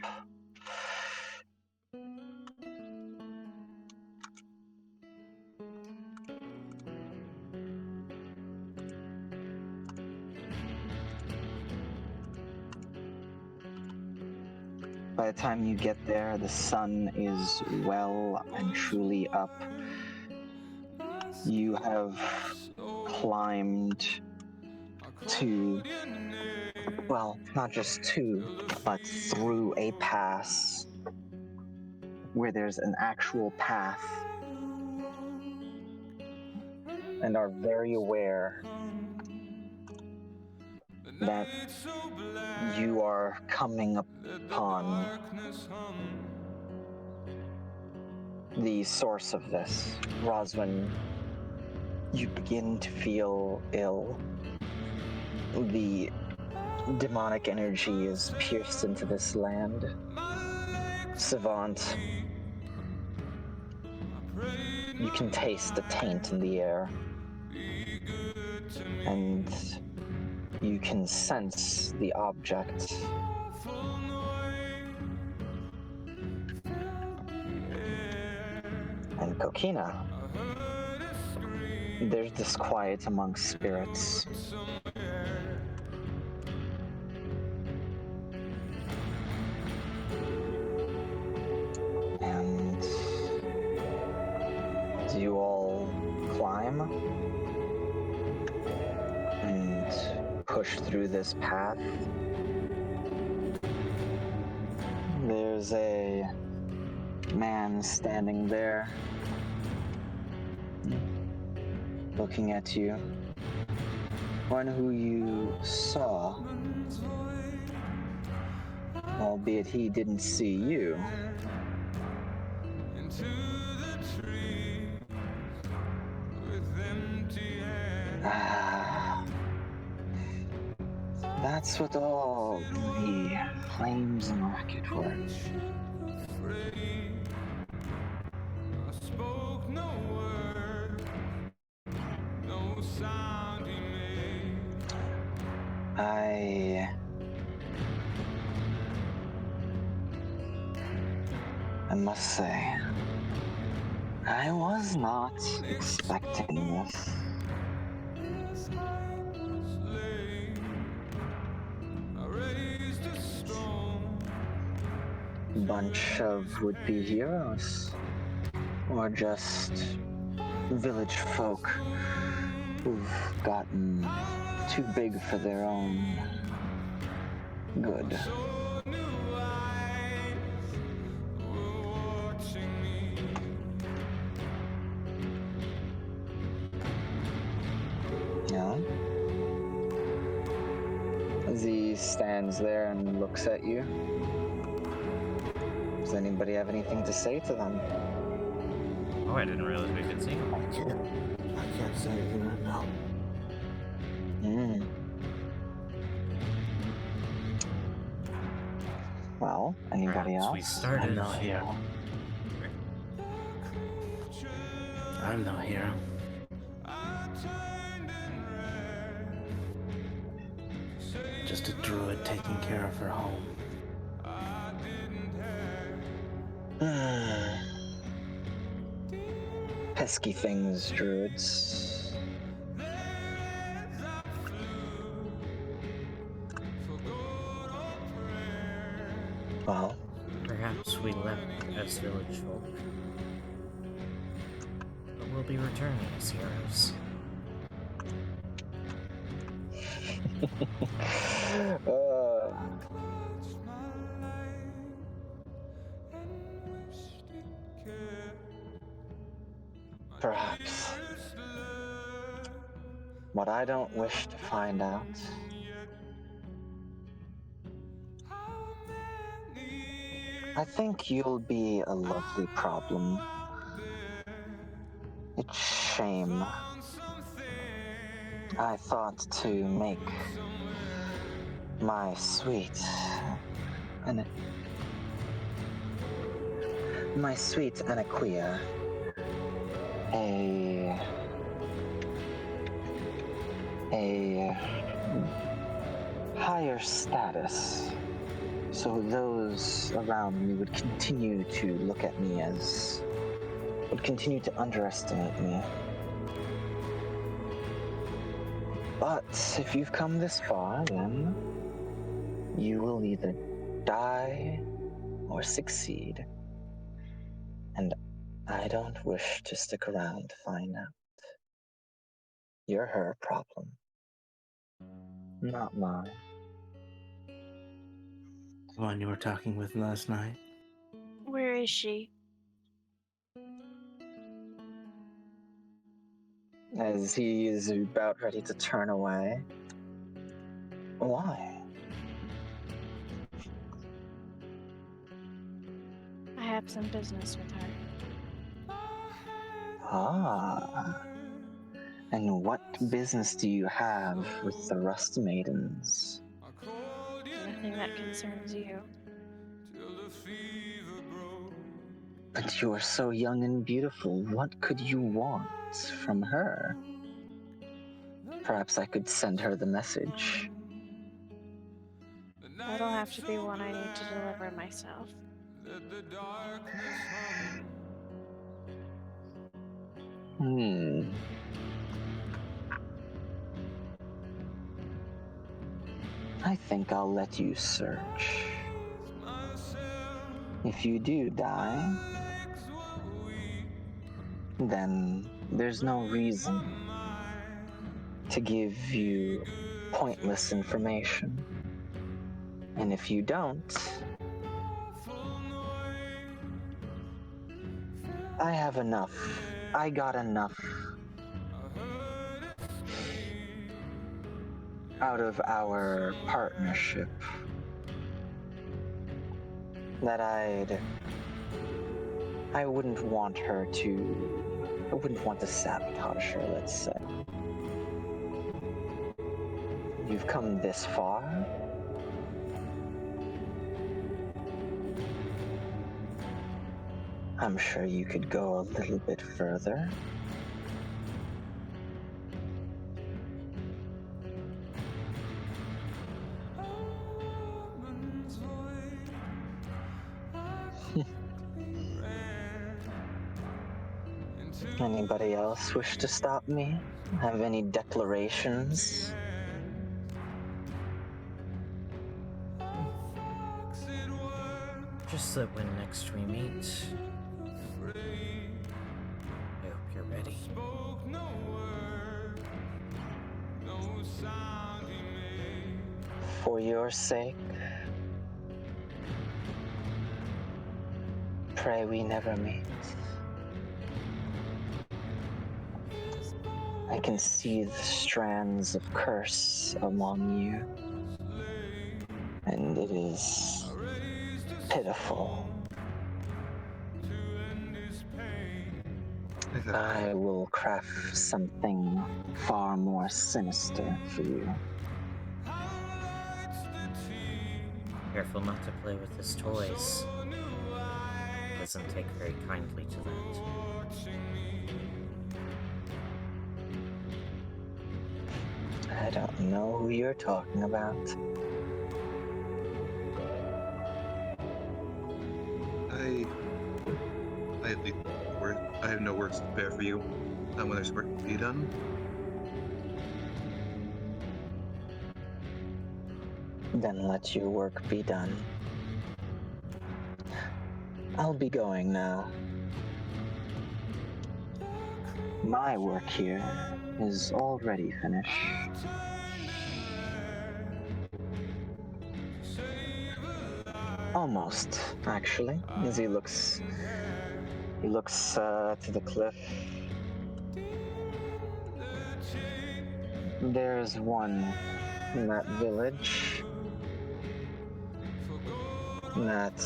by the time you get there, the sun is well and truly up. You have climbed to, well, not just to, but through a pass where there's an actual path, and are very aware that you are coming upon the source of this. Roswin, you begin to feel ill. The demonic energy is pierced into this land. Savant, you can taste the taint in the air. And you can sense the object. And Kokina, there's disquiet amongst spirits. And as you all climb and push through this path, there's a man standing there, looking at you. One who you saw, albeit he didn't see you. That's what all the flames and racket were. I must say, I was not expecting this. Bunch of would-be heroes, or just village folk who've gotten too big for their own good. Yeah. As he stands there and looks at you, does anybody have anything to say to them? Oh, I didn't realize we could see him. I can't say anything right now. Well, anybody Perhaps else? we started. I'm not here. I'm not here. Just a druid taking care of her home. Pesky things, druids. Well, Perhaps we left as village folk, but we'll be returning as heroes. Perhaps. But I don't wish to find out. I think you'll be a lovely problem. It's shame. I thought to make my sweet Anaquia a higher status, so those around me would continue to look at me would continue to underestimate me. But if you've come this far, then you will either die or succeed. And I don't wish to stick around to find out. You're her problem, not mine. The one you were talking with last night? Where is she? As he is about ready to turn away. Why? I have some business with her. Ah. And what business do you have with the Rust Maidens? Nothing that concerns you. But you are so young and beautiful. What could you want from her? Perhaps I could send her the message. That'll have to be one I need to deliver myself. I think I'll let you search. If you do die, then there's no reason to give you pointless information. And if you don't, I have enough. I got enough out of our partnership that I wouldn't want to sabotage her, let's say. You've come this far. I'm sure you could go a little bit further. Anybody else wish to stop me? Have any declarations? Just that when next we meet, I hope you're ready. For your sake, pray we never meet. I can see the strands of curse among you, and it is pitiful. I will craft something far more sinister for you. Careful not to play with his toys. He doesn't take very kindly to that. I don't know who you're talking about. I have no words to prepare for you when there's work to be done. Then let your work be done. I'll be going now. My work here is already finished. Almost, actually, as he looks to the cliff There's one in that village that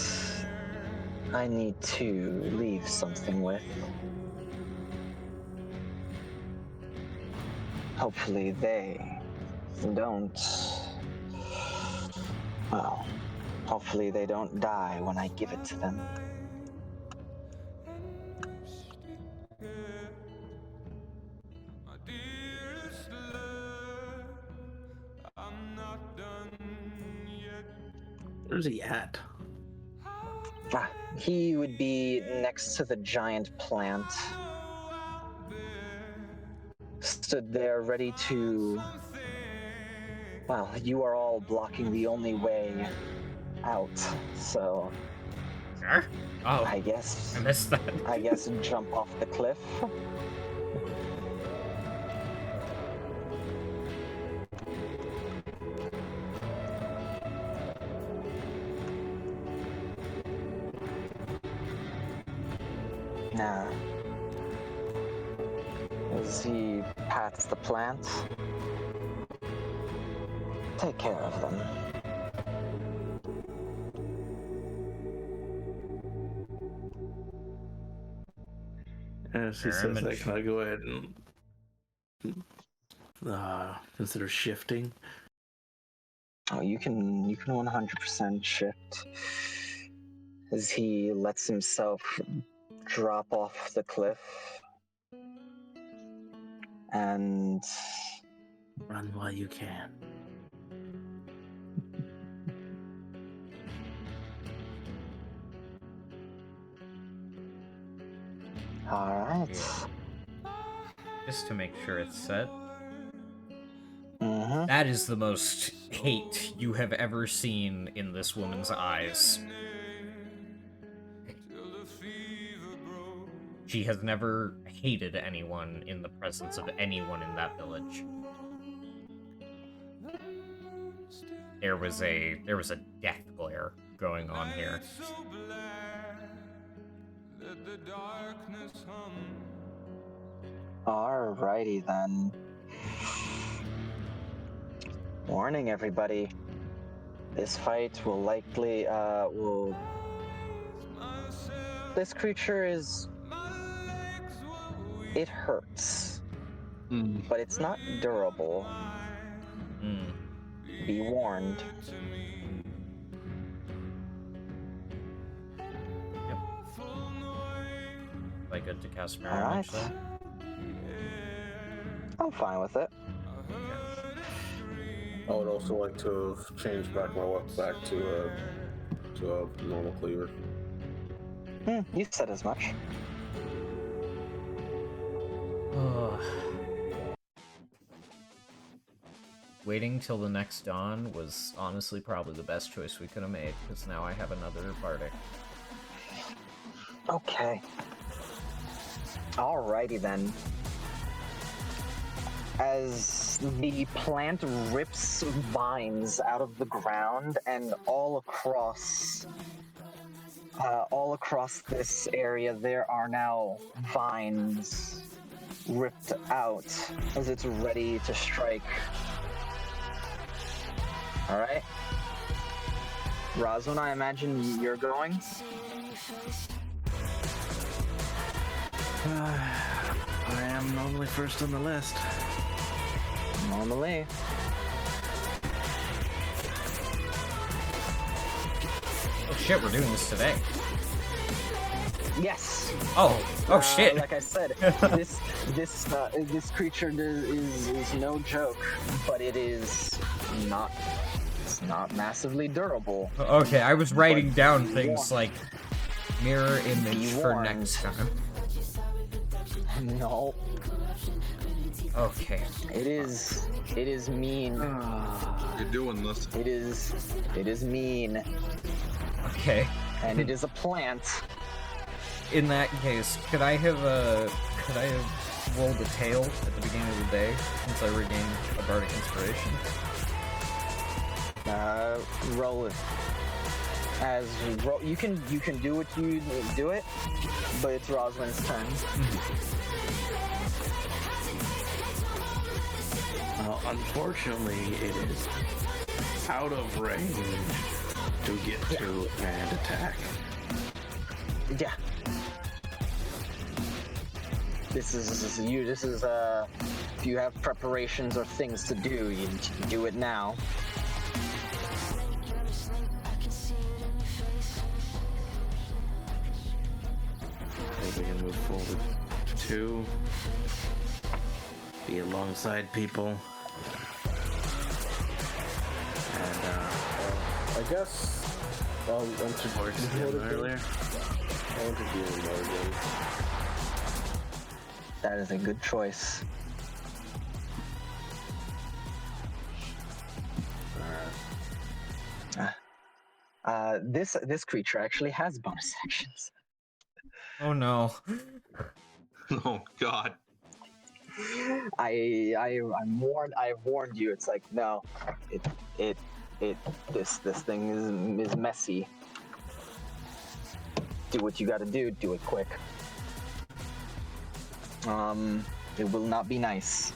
I need to leave something with. Hopefully they don't... Well, hopefully they don't die when I give it to them. Where's he at? He would be next to the giant plant. Stood there ready to... Well, you are all blocking the only way out, so... Sure. Oh, I guess... I missed that. I guess jump off the cliff. Nah. As he pats the plant, take care of them. As he says that, can I go ahead and consider shifting? Oh, you can 100% shift. As he lets himself drop off the cliff. And... Run while you can. Alright. Just to make sure it's set. Mm-hmm. That is the most hate you have ever seen in this woman's eyes. She has never hated anyone in the presence of anyone in that village. There was a death glare going on here. Alrighty then. Warning everybody. This fight will likely, This creature is... It hurts. But it's not durable. Be warned. Yep. Like good to cast mirror Alright. image, though? I'm fine with it. I would also like to change back my weapon back to a normal cleaver. You said as much. Waiting till the next dawn was honestly probably the best choice we could have made, because now I have another Bardic. Okay. Alrighty then. As the plant rips vines out of the ground and all across this area there are now vines ripped out as it's ready to strike. Alright. Roswin, I imagine you're going? I am normally first on the list. Normally. Oh shit, we're doing this today. Yes. Oh shit. Like I said, this creature is no joke, but it's not massively durable. Okay, I was writing down things like mirror image for warned. next time. No. Okay. It is mean. You're doing this. It is mean. Okay. And it is a plant. In that case, could I have rolled a tail at the beginning of the day since I regained a bardic inspiration? Roll it. You can do what you do it, but it's Rosalind's turn. Well, unfortunately, it is out of range to get to and attack. Yeah. This is if you have preparations or things to do, you do it now. I think we can move forward 2. Be alongside people. And I guess I'll towards him earlier. I'll interview him again. That is a good choice. This creature actually has bonus actions. Oh no. Oh God. I'm warned. I warned you. It's like no, this thing is messy. Do what you got to do. Do it quick. It will not be nice,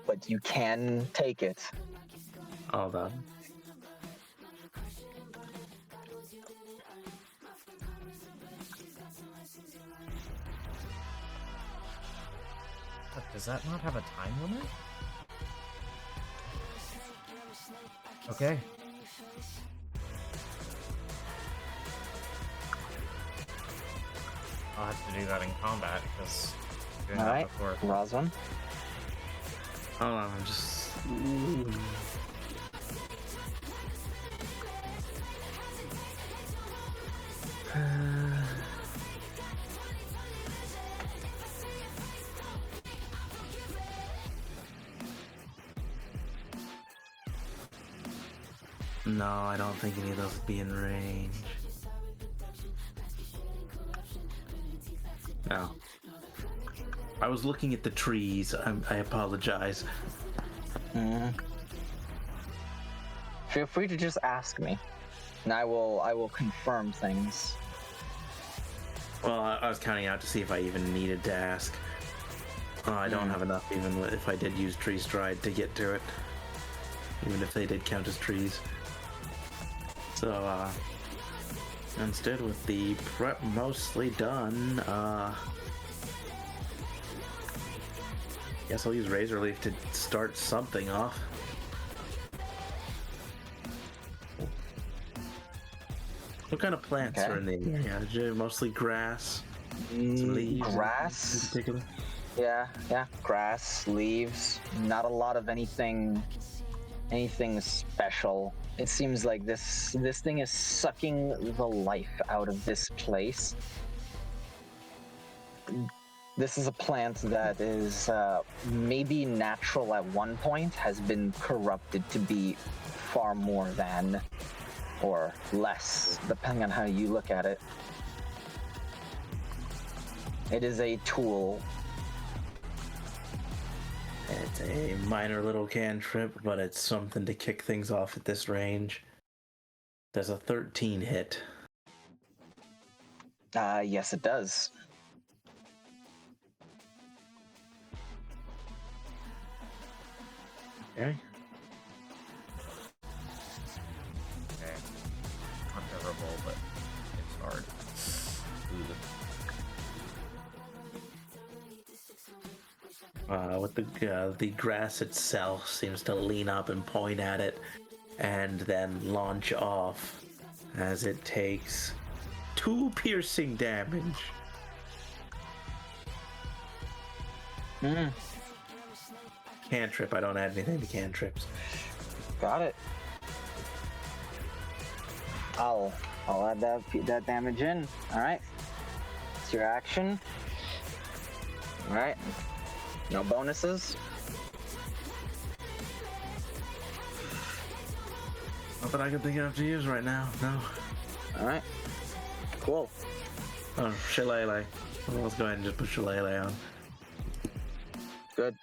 but you can take it. All done. What, does that not have a time limit? Okay. I'll have to do that in combat because doing that Alright, before. Roswin. Hold on, I'm just. No, I don't think any of those would be in range. No. I was looking at the trees. I apologize. Feel free to just ask me, and I will confirm things. Well, I was counting out to see if I even needed to ask. I don't have enough, even if I did use tree stride to get to it. Even if they did count as trees. So, instead, with the prep mostly done, guess I'll use Razor Leaf to start something off. What kind of plants are in the area? Mostly grass? Some leaves? Grass? In particular? Yeah, grass, leaves, not a lot of anything special. It seems like this thing is sucking the life out of this place. This is a plant that is maybe natural at one point, has been corrupted to be far more than, or less, depending on how you look at it. It is a tool. It's a minor little cantrip, but it's something to kick things off at this range. Does a 13 hit? Yes, it does. Okay. Okay. Not terrible, but it's hard. With the grass itself seems to lean up and point at it, and then launch off as it takes 2 piercing damage. Cantrip. I don't add anything to cantrips. Got it. I'll add that damage in. All right. It's your action. All right. No bonuses. Nothing I can think of to use right now. No. All right. Cool. Oh, Shillelagh. Well, let's go ahead and just put Shillelagh on. Good.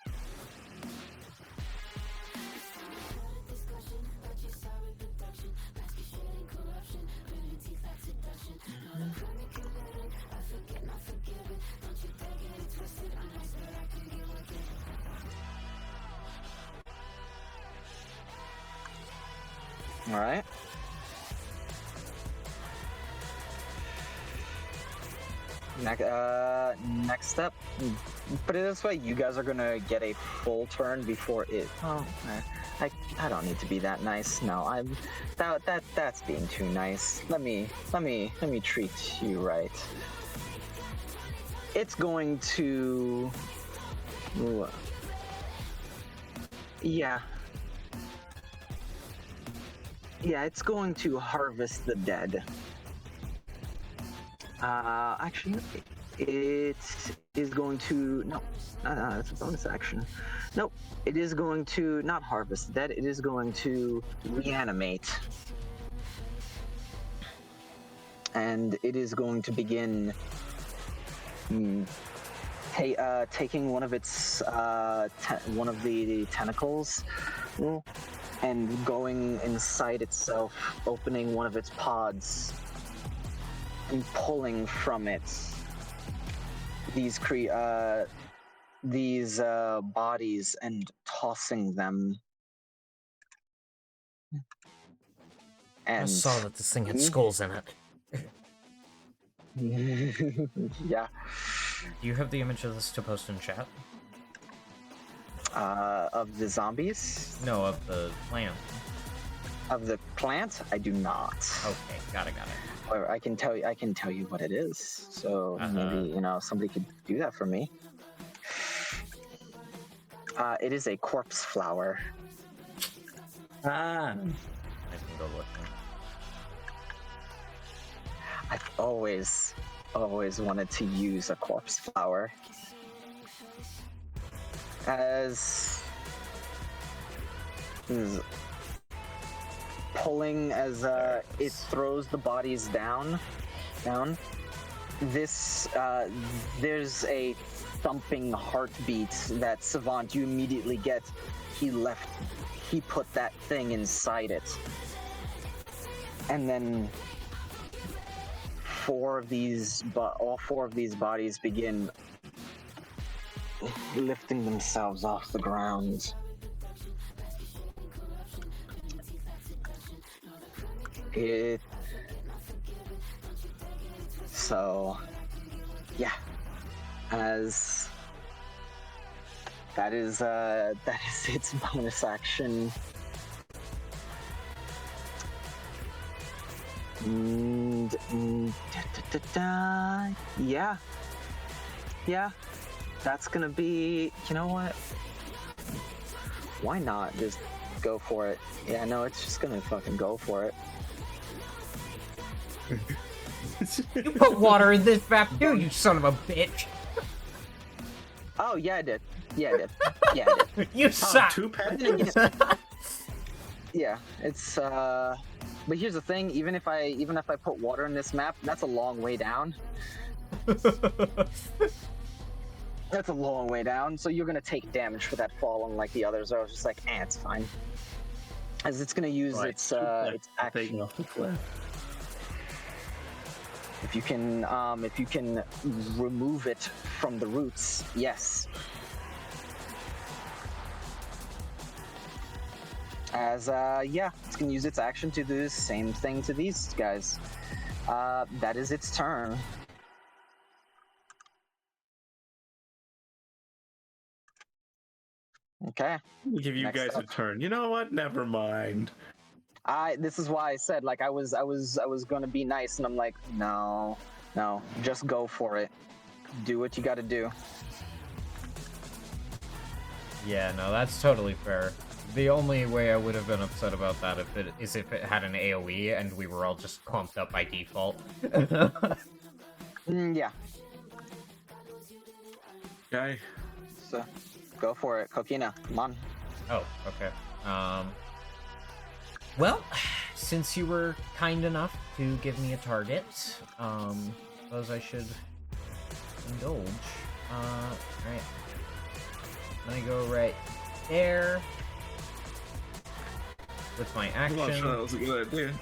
All right. Next step. Put it this way: you guys are gonna get a full turn before it. Oh, I don't need to be that nice. No, that's being too nice. Let me treat you right. It's going to. Ooh, yeah. Yeah, it's going to harvest the dead. Actually, it is going to no, that's a bonus action. Nope, it is going to not harvest the dead. It is going to reanimate, and it is going to begin taking one of its one of the tentacles. And going inside itself, opening one of its pods, and pulling from it these bodies and tossing them. And I saw that this thing had skulls in it. Yeah. Do you have the image of this to post in chat? Of the zombies? No, of the plant. Of the plant? I do not. Okay, got it. Or I can tell you what it is. So maybe somebody could do that for me. It is a corpse flower. I can go look. I've always wanted to use a corpse flower. As pulling as it throws the bodies down. This there's a thumping heartbeat that Savant you immediately get. He put that thing inside it, and then all four of these bodies begin lifting themselves off the ground. As that is its bonus action. Yeah. That's gonna be, you know what? Why not just go for it? Yeah, no, it's just gonna fucking go for it. You put water in this map too, you son of a bitch! Oh, yeah, I did. You suck! 2 packets? Yeah, it's, but here's the thing, even if I put water in this map, that's a long way down. That's a long way down, so you're gonna take damage for that fall, unlike the others. I was just like, it's fine. As it's gonna use its action. Off the cliff. If you can remove it from the roots, yes. As it's gonna use its action to do the same thing to these guys. That is its turn. Okay. We'll give you guys a turn. You know what? Never mind. This is why I said, like, I was gonna be nice, and I'm like, no, just go for it. Do what you gotta do. Yeah, no, that's totally fair. The only way I would have been upset about that if it had an AoE and we were all just clumped up by default. Yeah. Okay. So, go for it, Kokina. Come on. Oh, okay. Well, since you were kind enough to give me a target, suppose I should indulge. Right. I'm gonna go right there with my action. I'm not sure that was a good idea.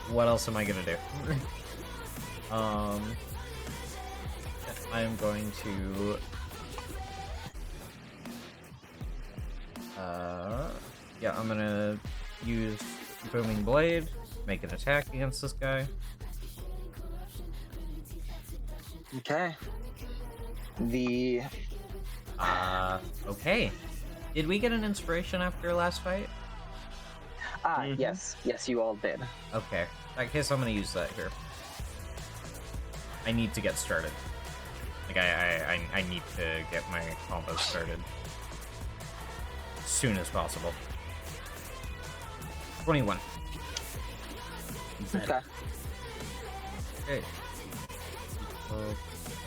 What else am I gonna do? I am going to Yeah, I'm gonna use Booming Blade, make an attack against this guy. Okay. The Okay. Did we get an inspiration after last fight? yes, you all did. Okay. In that case, I'm gonna use that here. I need to get started. Like, I need to get my combo started as soon as possible. 21. Okay. Okay. 12,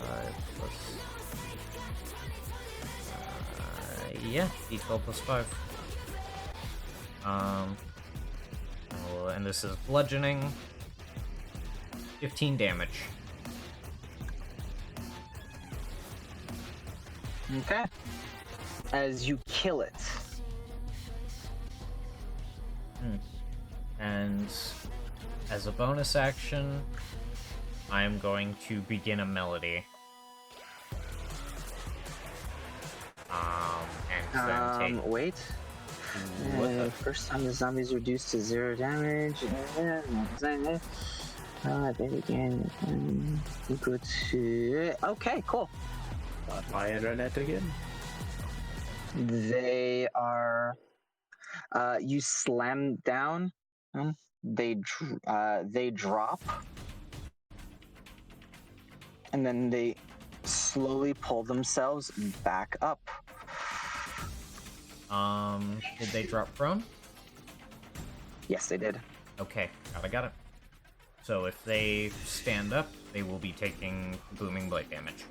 5 plus... yeah, D12 plus 5. And this is bludgeoning. 15 damage. Okay. As you kill it. And as a bonus action, I'm going to begin a melody. And then take... Wait. What the... First time the zombie's reduced to 0 damage. Then again, you go to... Okay, cool. My internet again? They are... you slam down. They drop. And then they slowly pull themselves back up. Did they drop prone? Yes, they did. Okay, got it. So if they stand up, they will be taking Booming Blade damage.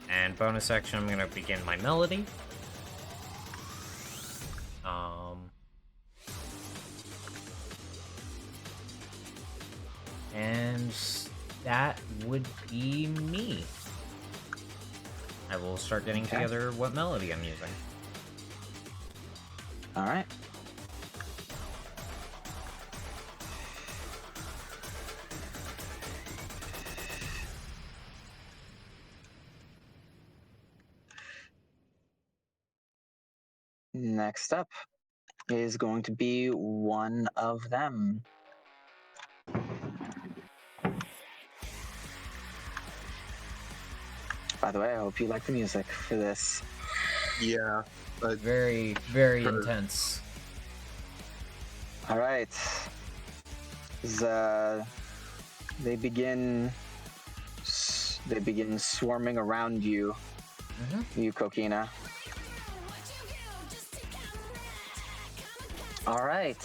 And bonus action, I'm gonna begin my melody. And that would be me. I will start getting together what melody I'm using. All right. Next up is going to be one of them. By the way, I hope you like the music for this. Yeah. Very, very intense. All right. They begin swarming around you, you Kokina. All right.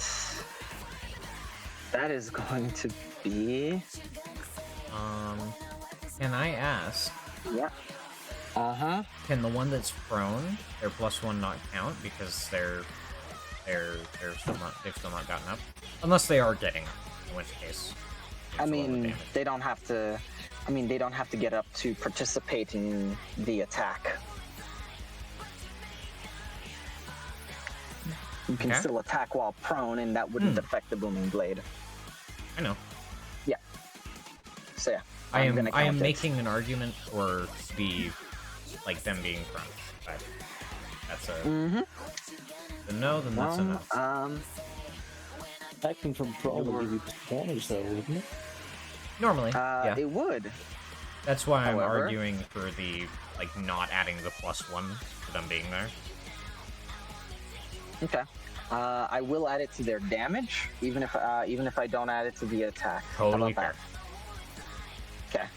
That is going to be... Can I ask? Yeah. Can the one that's prone, their +1 not count because they've still not gotten up? Unless they are getting up, in which case. I mean, they don't have to. I mean, they don't have to get up to participate in the attack. You can still attack while prone, and that wouldn't affect the Booming Blade. I know. Yeah. So yeah, I am making an argument for like them being prone. But that's a the no, then that's a no. Acting from prone would give you advantage, though, wouldn't it? Normally, yeah. It would. That's why I'm However, arguing for the not adding the +1 for them being there. Okay. I will add it to their damage, even if I don't add it to the attack. Totally How fair. about that?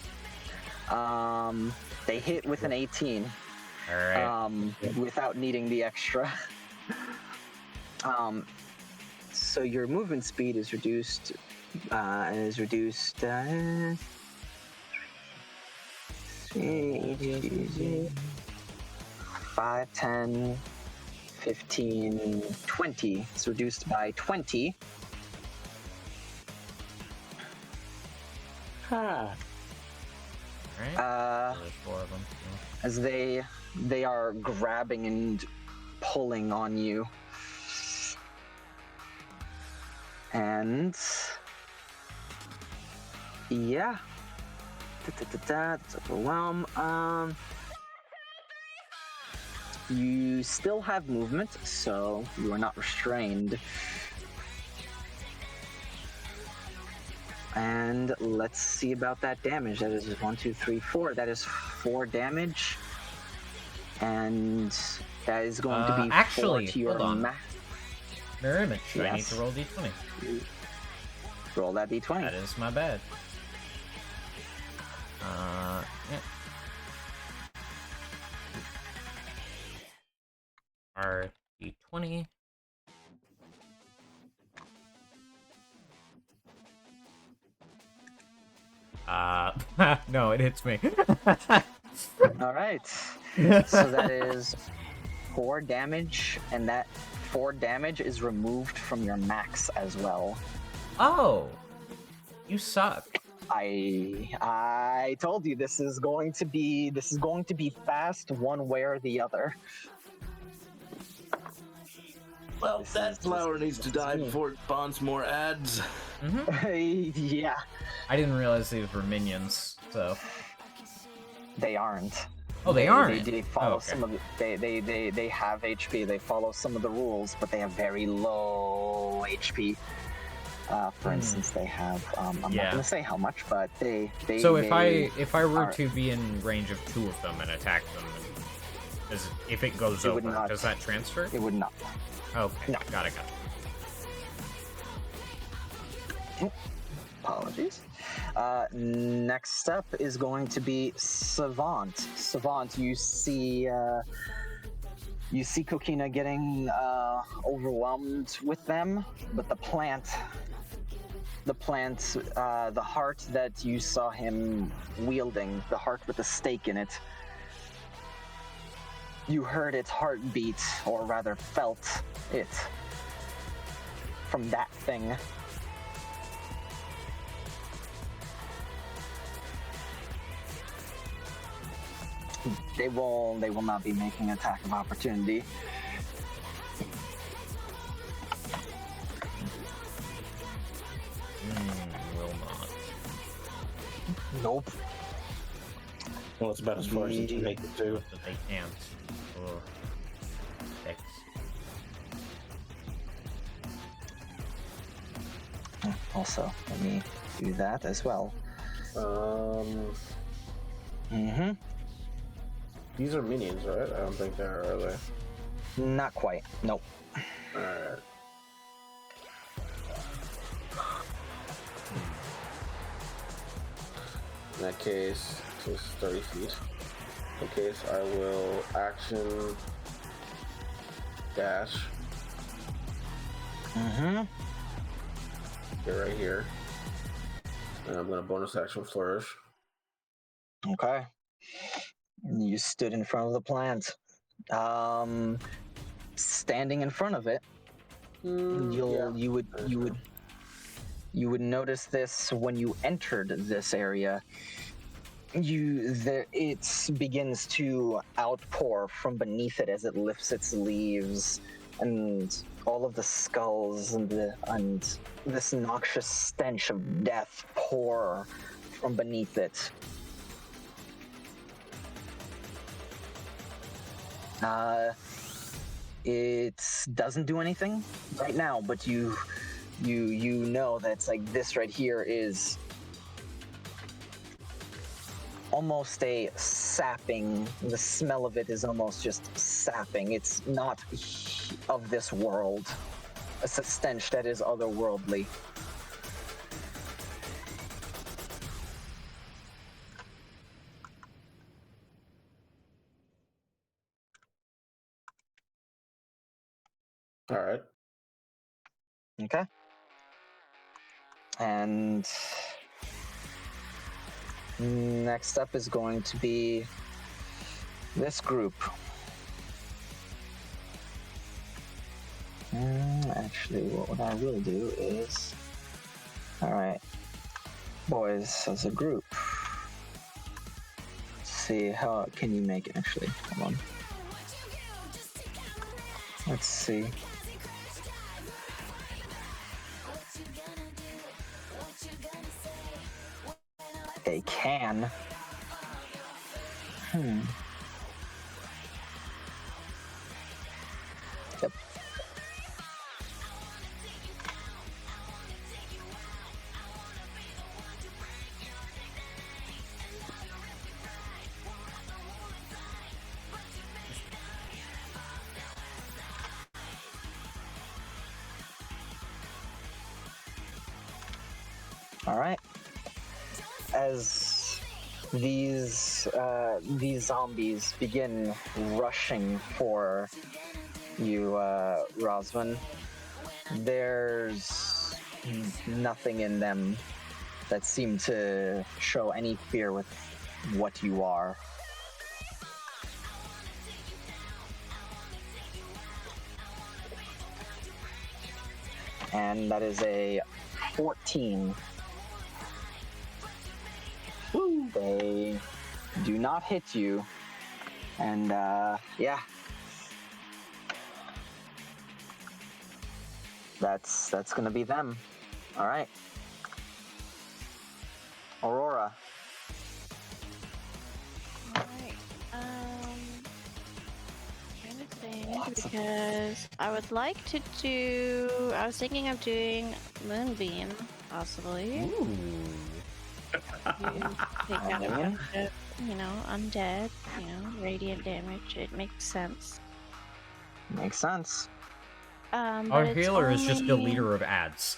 Okay. They hit with an 18. All right. Without needing the extra. So your movement speed is reduced. 5, 10, 15, 20. It's reduced by 20. Ha! Alright. There's 4 of them. Yeah. As they are grabbing and pulling on you. And yeah, That's overwhelm. You still have movement, so you are not restrained. And let's see about that damage. That is 1, 2, 3, 4. That is 4 damage. And that is going to be actually, 4 to your hold on. max. Mirror image. I need Yes. to roll d20. Roll that d20. That is my bad. Yeah. Our d20. No, it hits me. All right. So that is 4 damage, and that 4 damage is removed from your max as well. Oh, you suck. I told you this is going to be fast one way or the other. Well, that flower needs to die before it spawns more ads. Yeah. I didn't realize these were minions, so. They aren't. Oh, they aren't. They follow some of the, they have HP. They follow some of the rules, but they have very low HP. For instance, they have I'm not going to say how much, but they. So if I were to be in range of 2 of them and attack them, if it goes over, does that transfer? It would not. Okay. No. Got it. Apologies. Next up is going to be Savant. Savant, you see Kokina getting overwhelmed with them, but the heart that you saw him wielding, the heart with the stake in it, you heard its heartbeat, or rather felt it from that thing. They will not be making an attack of opportunity. Will not. Nope. Well, it's about as far as you can make it to. But they can't. Oh. 6. Also, let me do that as well. These are minions, right? I don't think they are they? Not quite. Nope. Alright. In that case, it's 30 feet. In that case, I will action dash. Get right here. And I'm gonna bonus action flourish. Okay. You stood in front of the plant. Standing in front of it, you would notice this when you entered this area. It begins to outpour from beneath it as it lifts its leaves, and all of the skulls and this noxious stench of death pour from beneath it. It doesn't do anything right now, but you know that it's like this right here is almost a sapping. The smell of it is almost just sapping. It's not of this world. It's a stench that is otherworldly. All right. Okay. And next up is going to be this group. Actually, what I will do is... Alright. Boys, as a group. Let's see, how can you make it, actually? Come on. Let's see. they can. Yep. All right. As these zombies begin rushing for you, Roswin, there's nothing in them that seem to show any fear with what you are. And that is a 14. Woo. They do not hit you. And, yeah. That's gonna be them. All right. Aurora. Alright, trying to think because I would like to do. I was thinking of doing Moonbeam, possibly. Ooh. You take out a bunch of, undead, radiant damage. It makes sense. Makes sense. But Our it's healer is just a only- leader of ads.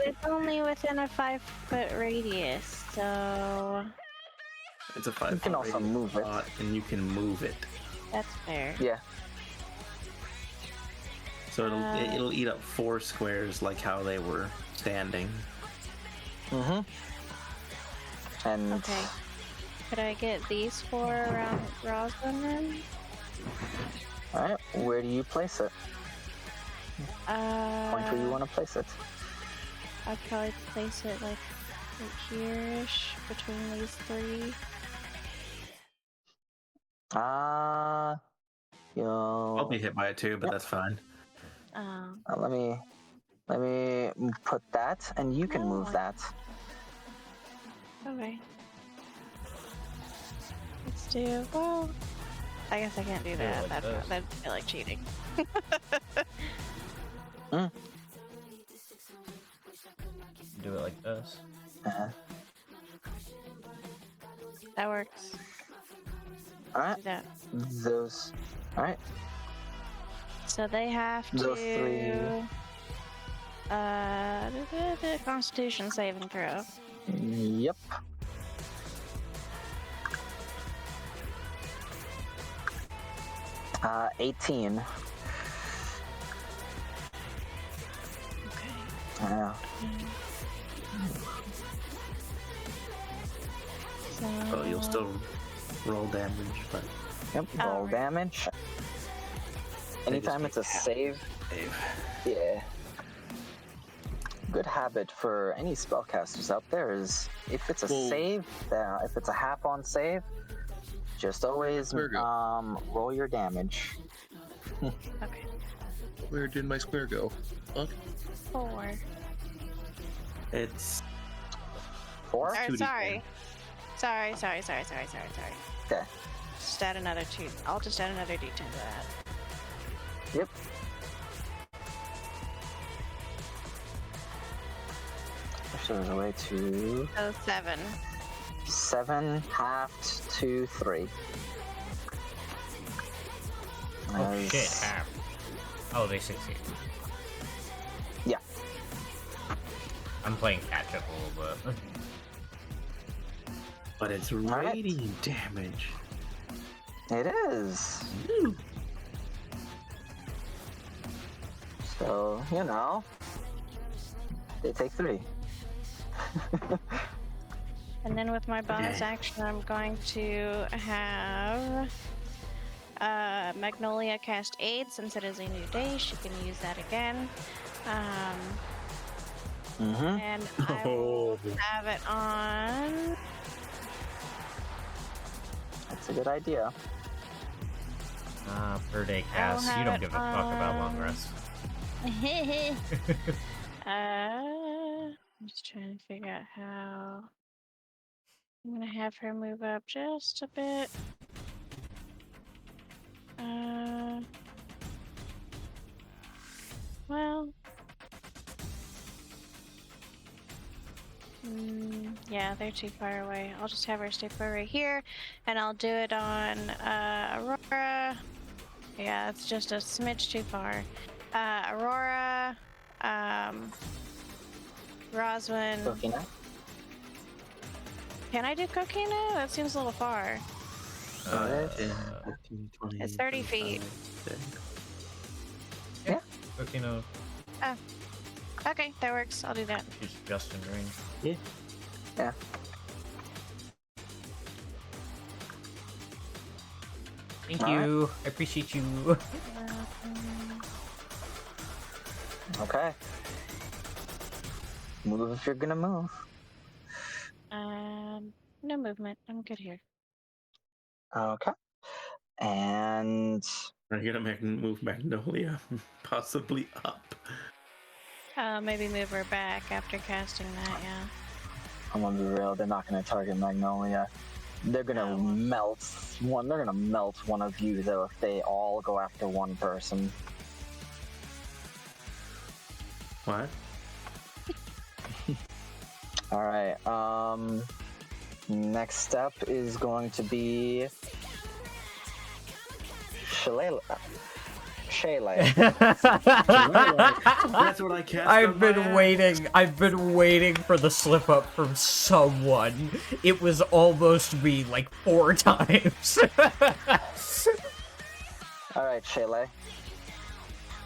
It's only within a 5-foot radius, so It's a 5 You can also move it. and you can move it. that's fair. Yeah. So it'll eat up 4 squares like how they were standing. Mm-hmm. And Okay. Could I get these 4 around Roslyn then? all right, where do you place it? Point where you want to place it. I'd probably place it like right here-ish between these 3. I'll be hit by it too, but Yep. that's fine. Let me put that, and you can move Oh. that. Okay. Let's do. Well, I guess I can't do that. like this. That'd feel like cheating. Do it like this. Uh-huh. That works. All right, Do that. those. All right, So they have Those to. Constitution saving throw. yep. Uh, 18. Okay. Yeah. So. Oh, you'll still roll damage, but Yep. Roll right. damage. Anytime it's a save. Yeah. Good habit for any spellcasters out there is if it's a save, if it's a half-on save, just always roll your damage. Okay. Where did my square go? Fuck. 4. it's 4? Or, 2d10. sorry. Okay. Just add another 2. I'll just add another d10 to that. Yep. Wish there was a way to... So 7. 7 halved to 3. Oh As- shit, half. Oh, they succeed. Yeah. I'm playing catch up a little bit. but it's right. radiant damage. It is. So, they take 3. And then with my bonus action, I'm going to have Magnolia cast Aid since it is a new day. She can use that again. And I will have it on. That's a good idea. Per day I'll cast. You have don't it give a fuck about long on- rest. Let's Trying to figure out how I'm gonna have her move up just a bit. Well, yeah, they're too far away. I'll just have her stay put right here, and I'll do it on Aurora. Yeah, it's just a smidge too far. Aurora, Roswin. Coquina? Can I do Coquina? That seems a little far. 10, 15, 20, It's 30 feet. 30. Yeah. Coquino, Oh. Okay, that works. I'll do that. she's just in range. Yeah. Yeah. Thank All you. I appreciate you. Okay. Move if you're gonna move. No movement. I'm good here. Okay. And Are you gonna move Magnolia possibly up? Maybe move her back after casting that, yeah. I'm gonna be real, they're not gonna target Magnolia. They're gonna melt one. They're gonna melt one of you though if they all go after one person. What? All right. Next step is going to be Shayla. That's what I cast. I've been waiting for the slip up from someone. It was almost me like 4 times. All right, Shayla.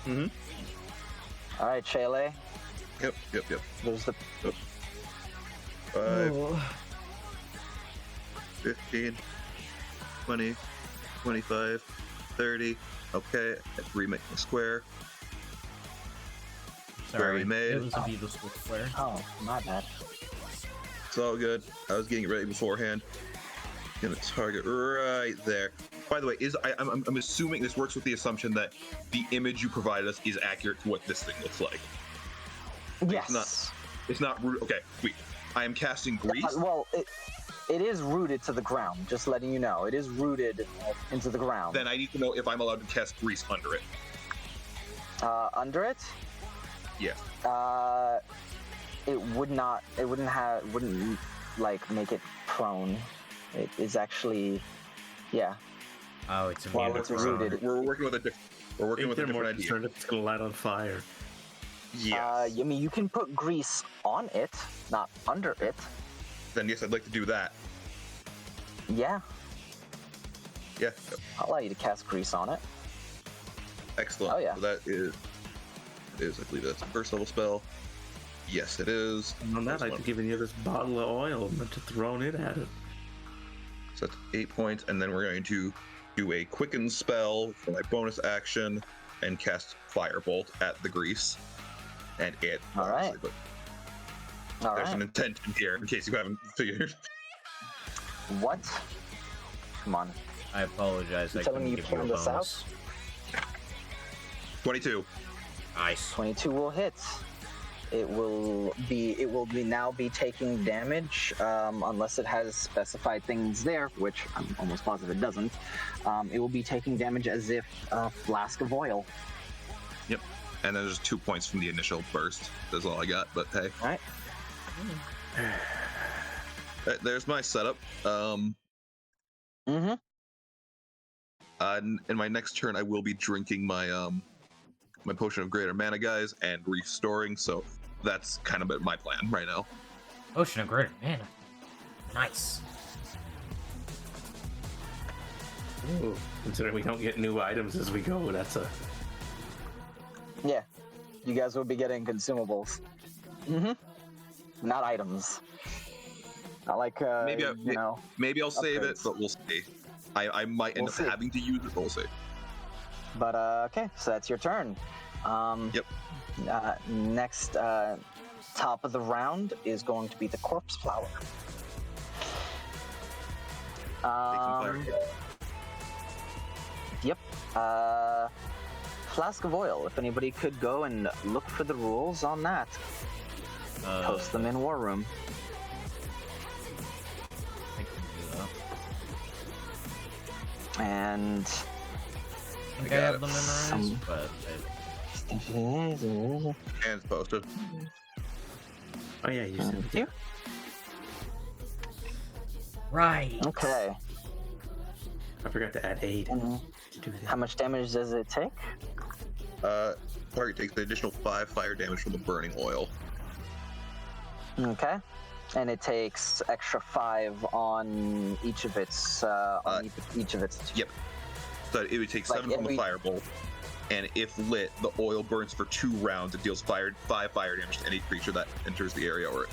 Mm-hmm. All right, Shayla. Yep. There's the 5, 15, 20, 25, 30. Okay, remake the square. Sorry, we made. it was a beautiful square. Oh, my bad. It's all good. I was getting it ready beforehand. Gonna target right there. By the way, I'm assuming this works with the assumption that the image you provided us is accurate to what this thing looks like. Yes. It's not root. Okay, sweet. I am casting grease. Well, it is rooted to the ground. Just letting you know, it is rooted into the ground. Then I need to know if I'm allowed to cast grease under it. Under it? Yeah. It would not. It wouldn't like make it prone. It is actually, yeah. Oh, it's While immune it's to rooted. prone. We're working with a different idea. Concerned it's gonna light on fire. Yes. I mean, you can put grease on it, not under it. Then yes, I'd like to do that. Yeah, Yeah. I'll allow you to cast grease on it. Excellent. Oh, yeah. So that is, I believe that's a first level spell. Yes, it is. And on that, I've given you this bottle of oil and just thrown it at it. So that's 8 points, and then we're going to do a quicken spell for my bonus action and cast Firebolt at the grease. And it. All right. But All there's right. an intent in here, in case you haven't figured. What? Come on. I apologize. You I telling couldn't me you give you a planned this bonus. 22. Nice. 22 will hit. It will now be taking damage, unless it has specified things there, which I'm almost positive it doesn't. It will be taking damage as if a flask of oil. Yep. And then there's 2 points from the initial burst. That's all I got, but hey. All right. There's my setup. Mm-hmm. In my next turn, I will be drinking my my potion of greater mana, guys, and restoring. So that's kind of my plan right now. Ocean of Greater Mana. Nice. Ooh, considering we don't get new items as we go, that's a... Yeah. You guys will be getting consumables. Mm-hmm. Not items. Not like, Maybe maybe I'll save it, upgrades. but we'll see. I might end We'll up see. having to use it, but we'll see. But, okay, so that's your turn. Yep. Next, top of the round is going to be the Corpse Flower. Yep. Flask of oil. If anybody could go and look for the rules on that. Post them in War Room. I can do that. And I think I have them memorized, but And it's posted. Oh yeah, you said you. right. Okay. I forgot to add aid. And To do that. how much damage does it take? Target takes the additional 5 fire damage from the burning oil. Okay. And it takes extra 5 on each of its each of its. Yep. So it would take 7 from the firebolt, and if lit, the oil burns for 2 rounds. It deals 5 fire damage to any creature that enters the area or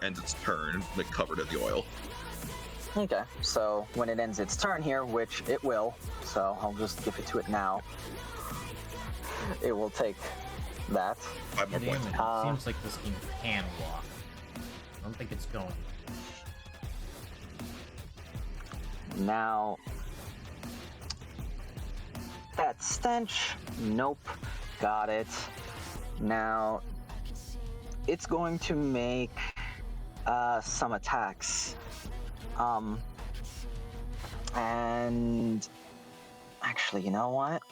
ends its turn, like covered in the oil. Okay, so when it ends its turn here, which it will, so I'll just give it to it now. It will take that. 5 more Damn points. it. Seems like this thing can walk. I don't think it's going. Now, that stench, nope, got it. Now, it's going to make some attacks. And actually, you know what?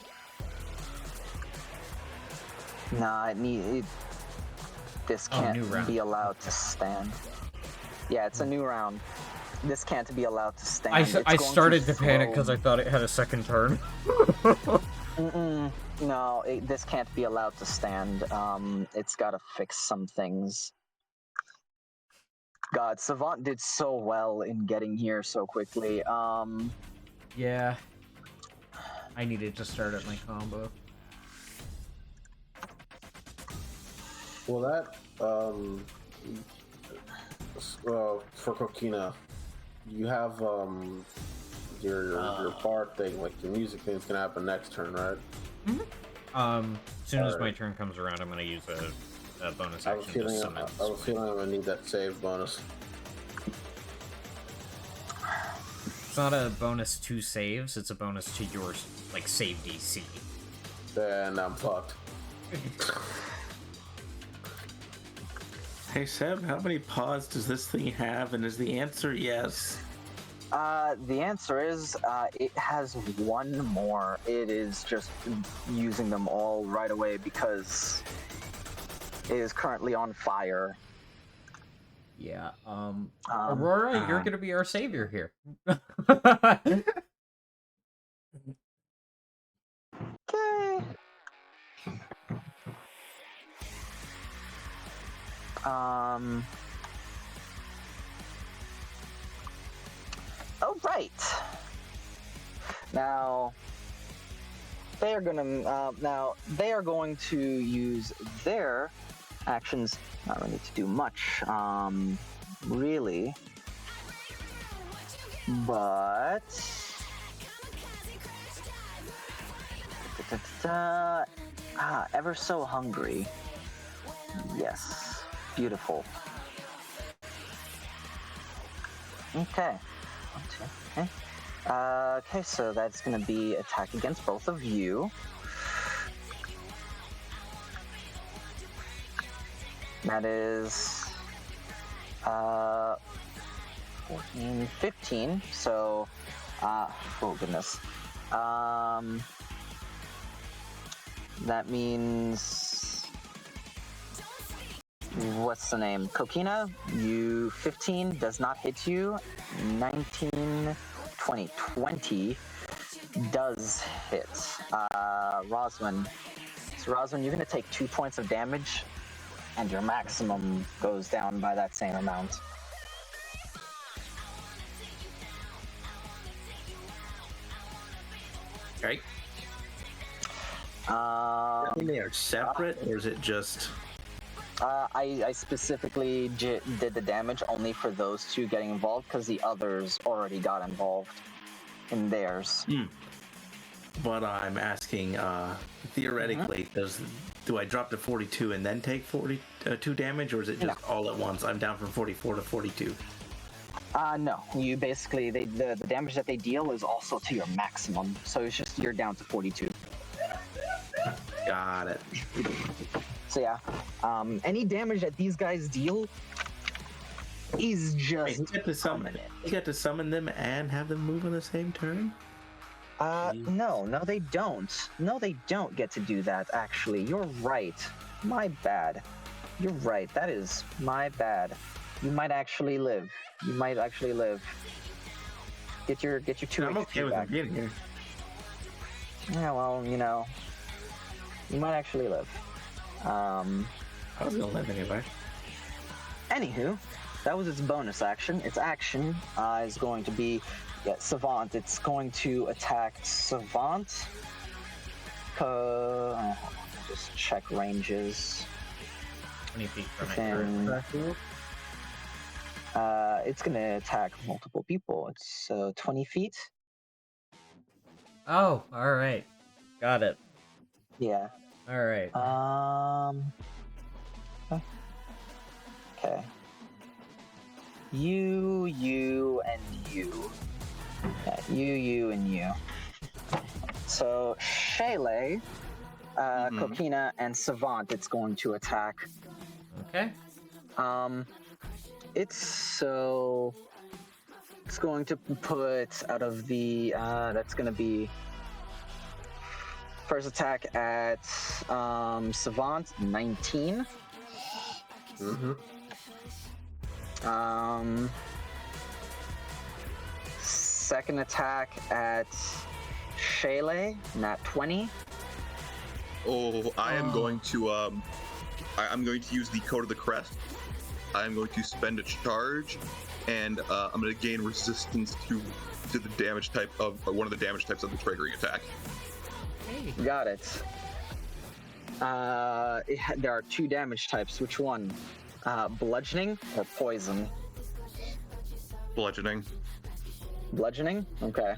Nah, this can't be allowed to stand. Yeah, it's a new round. This can't be allowed to stand. I started to panic because I thought it had a second turn. No, this can't be allowed to stand. It's got to fix some things. God, Savant did so well in getting here so quickly. Yeah. I needed to start at my combo. Well, that for Kokina, you have your bard thing, like your music thing's gonna happen next turn, right? Mm-hmm. As soon as my turn comes around, I'm gonna use a bonus action to summon. I was feeling I'm gonna need that save bonus. It's not a bonus to saves; it's a bonus to your save DC. Then I'm fucked. Hey Seb, how many paws does this thing have? And is the answer yes? The answer is it has 1 more. It is just using them all right away because it is currently on fire. Yeah. Aurora, you're gonna be our savior here. Okay. Oh, right. Now they are going to use their actions. Not really to do much, really, but ever so hungry. Yes, beautiful. Okay. 1, 2, okay. Okay, so that's going to be attack against both of you. That is 14, 15. So, oh goodness. That means, what's the name? Kokina, you 15 does not hit you. 19, 20, 20 does hit. Roswin. So Roswin, you're gonna take 2 points of damage, and your maximum goes down by that same amount. Right. They are separate, or is it just? I specifically did the damage only for those 2 getting involved because the others already got involved in theirs. But I'm asking, theoretically, do I drop to 42 and then take 42 damage, or is it just all at once? I'm down from 44 to 42. No. You basically the damage that they deal is also to your maximum, so it's just you're down to 42. Got it. So yeah, any damage that these guys deal is just Wait, you get to summon. permanent. You get to summon them and have them move on the same turn. No, they don't. No, they don't get to do that, actually. You're right. My bad. You're right. That is my bad. You might actually live. You might actually live. Get your 2 I'm okay with them back. being here. Yeah, well, you know, you might actually live. I was gonna live anyway. Anywho, that was its bonus action. Its action is going to be Savant. It's going to attack Savant. Just check ranges. 20 feet from it. Then, it's going to attack multiple people. It's 20 feet. Oh, all right. Got it. Yeah. All right. Okay. You, and you. Yeah, you, and you. So, Shayla, Kokina, and Savant, it's going to attack. Okay. It's going to put out of the, that's going to be first attack at Savant, 19. Second attack at Shayla, nat 20. Oh, I am going to I'm going to use the Code of the Crest. I am going to spend a charge, and I'm going to gain resistance to the damage type of one of the damage types of the triggering attack. Hey. Got it. There are 2 damage types. Which one? Bludgeoning or poison? Bludgeoning. Bludgeoning? Okay.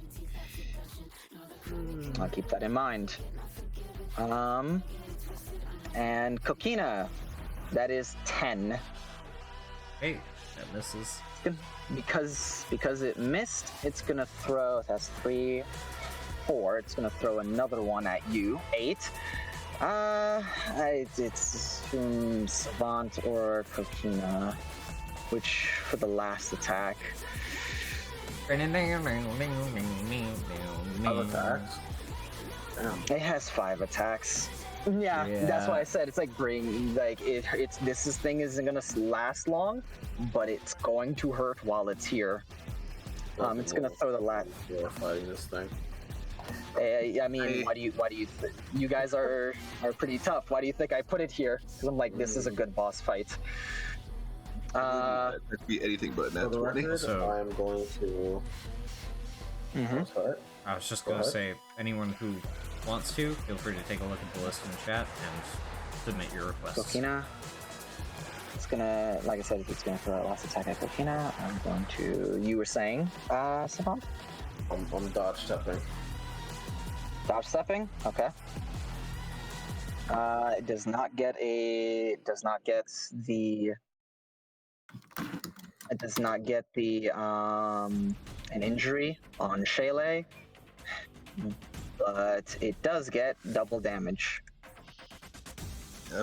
I'll keep that in mind. And Kokina, that is 10. Hey, that misses. Because it missed, it's gonna throw. That's 3, 4. It's gonna throw another one at you. 8. It's Savant or Kokina, which for the last attack. 5 attacks. Damn. It has 5 attacks. Yeah, that's why I said it's like this thing isn't gonna last long, but it's going to hurt while it's here. It's gonna throw the last. You're fighting this thing. I mean, why do you you guys are pretty tough. Why do you think I put it here? Because I'm like, this is a good boss fight. That'd be anything but a For nat the 20. record, So- I'm going to. Sorry. I was just Go gonna ahead. say, anyone who wants to, feel free to take a look at the list in the chat and submit your requests. Kokina. It's gonna, like I said, it's gonna throw that last attack at Kokina. I'm going to. You were saying, Savant? I'm dodge stepping. Dodge stepping? Okay. It does not get the. It does not get the an injury on Shayla, but it does get double damage.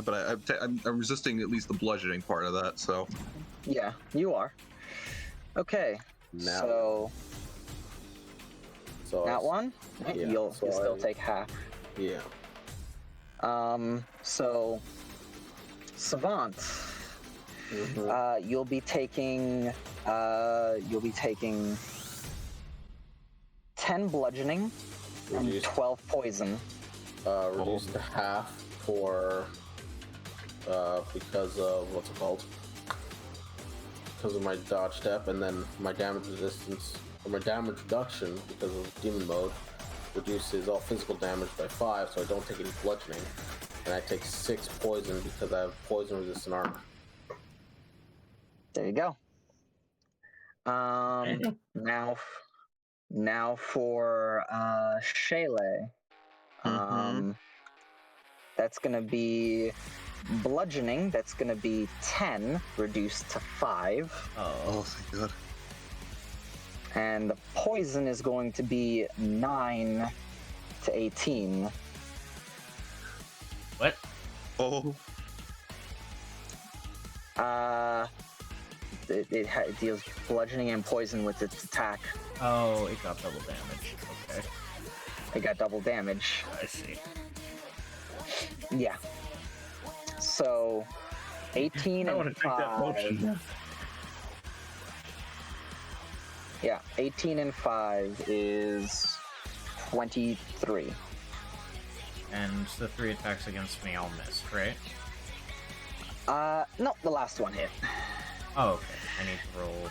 But I'm resisting at least the bludgeoning part of that, so. Yeah, you are. Okay. Now. So That one, Yeah, you'll so still I- take half. Yeah. So Savant, you'll be taking 10 bludgeoning and Reduced. 12 poison. Reduced to half for because of what's it called? Because of my dodge step, and then my damage resistance or my damage reduction because of demon mode reduces all physical damage by 5, so I don't take any bludgeoning, and I take 6 poison because I have poison resistant armor. There you go. Now for Shayla. That's gonna be bludgeoning. That's gonna be 10 reduced to 5. Oh, thank God. And the poison is going to be 9 to 18. What? Oh. It deals bludgeoning and poison with its attack. Oh, it got double damage. Okay. It got double damage. I see. Yeah. So, 18 I and want to drink that 5. potion. Yeah, 18 and 5 is 23. And the 3 attacks against me all missed, right? No, the last one hit. Oh, okay. I need to roll.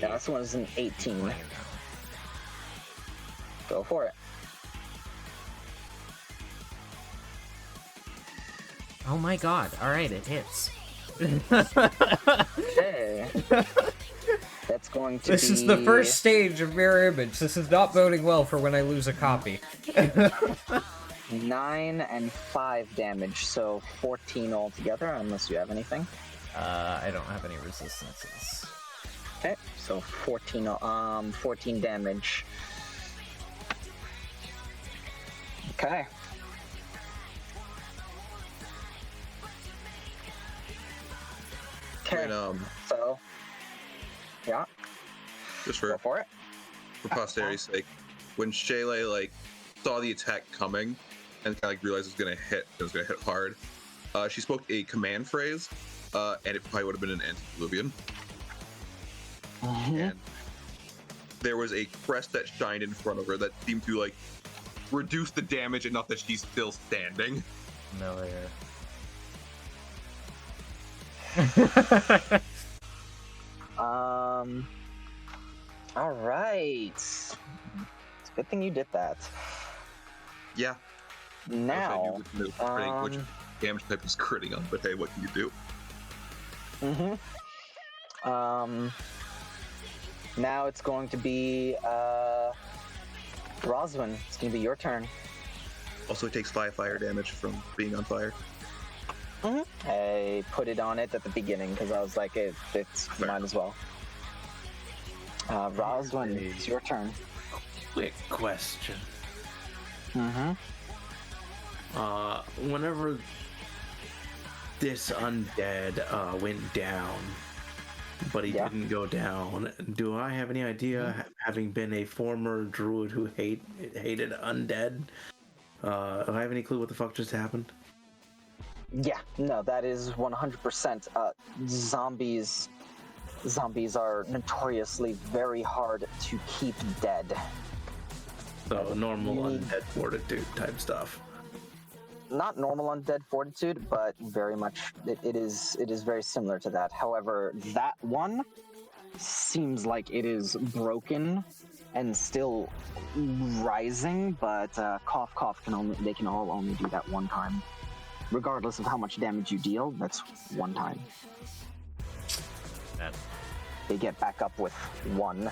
The last one is an 18. 20 now. Go for it. Oh my god. Alright, it hits. Hey. That's going to This be... is the first stage of Mirror Image. This is not boding well for when I lose a copy. 9 and 5 damage, so 14 altogether, unless you have anything. I don't have any resistances. Okay, so 14 damage. Okay. Okay, When, so... Yeah, just go for it. for posterity's sake, when Shayla like saw the attack coming and kind of like realized it was gonna hit hard, she spoke a command phrase, and it probably would have been an antediluvian. Mm-hmm. And there was a crest that shined in front of her that seemed to like reduce the damage enough that she's still standing. Familiar. All right. It's a good thing you did that. Yeah. Now, which damage type is critting on, but hey, what can you do? now it's going to be Roswin. It's going to be your turn. Also, it takes 5 fire damage from being on fire. I put it on it at the beginning because I was like, it's might as well. Roswin, it's your turn. Quick question. Whenever this undead went down, but he didn't go down, do I have any idea, having been a former druid who hated undead, do I have any clue what the fuck just happened? Yeah, no, that is 100%. Zombies are notoriously very hard to keep dead. So normal undead fortitude type stuff. Not normal undead fortitude, but very much it is very similar to that. However, that one seems like it is broken and still rising, but cough cough they can all only do that one time. Regardless of how much damage you deal, that's one time. They get back up with 1.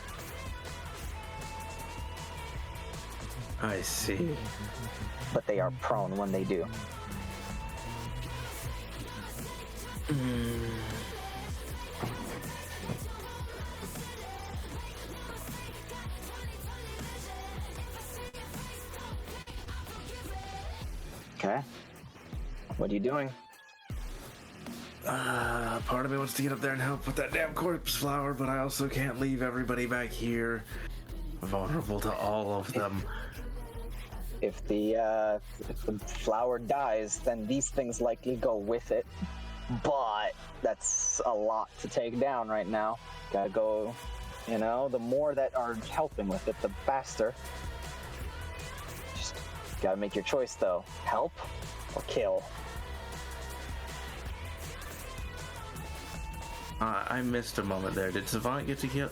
I see. But they are prone when they do. Okay. What are you doing? Part of me wants to get up there and help with that damn corpse flower, but I also can't leave everybody back here vulnerable to all of them. If the flower dies, then these things likely go with it. But that's a lot to take down right now. Gotta go, the more that are helping with it, the faster. Just gotta make your choice though. Help or kill. I missed a moment there. Did Savant get to hit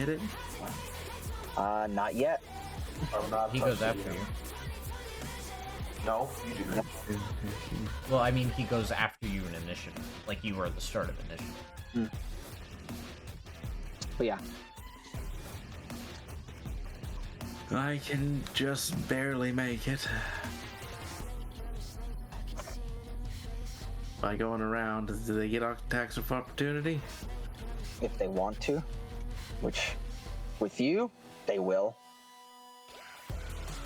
it? Not yet. He goes after you. No, you do not. Well, I mean, he goes after you in initiative. Like you were at the start of initiative. But yeah. I can just barely make it. By going around, do they get attacks of opportunity? If they want to. Which, with you, they will.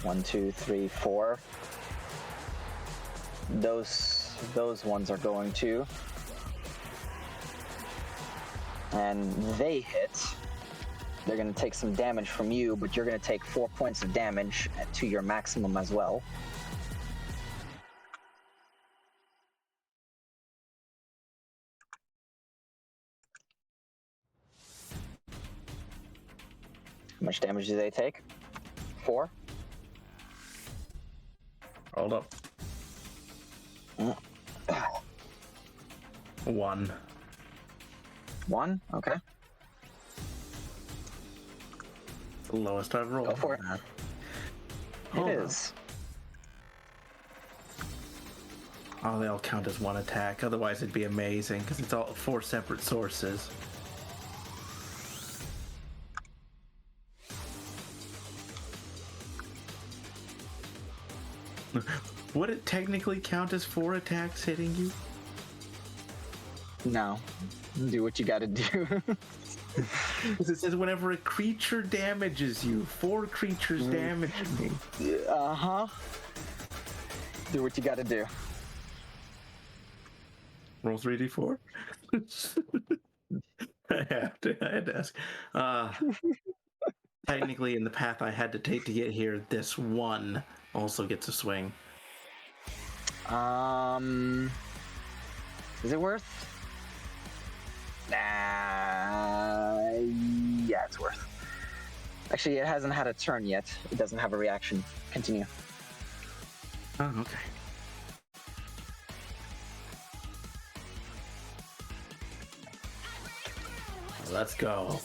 1, 2, 3, 4. Those ones are going to. and they hit, they're going to take some damage from you, but you're going to take 4 points of damage to your maximum as well. How much damage do they take? 4? Hold up. 1. 1? Okay. The lowest I've rolled. Go for it. Hold It up. is. Oh, they all count as one attack. Otherwise, it'd be amazing because it's all 4 separate sources. Would it technically count as 4 attacks hitting you? No. Do what you gotta do. Because it says whenever a creature damages you, 4 creatures damage me. Uh-huh. Do what you gotta do. Roll 3d4. I had to ask. Technically, in the path I had to take to get here, this one also gets a swing. Is it worth? Yeah, it's worth. Actually, it hasn't had a turn yet. It doesn't have a reaction. Continue. Oh, okay. Let's go.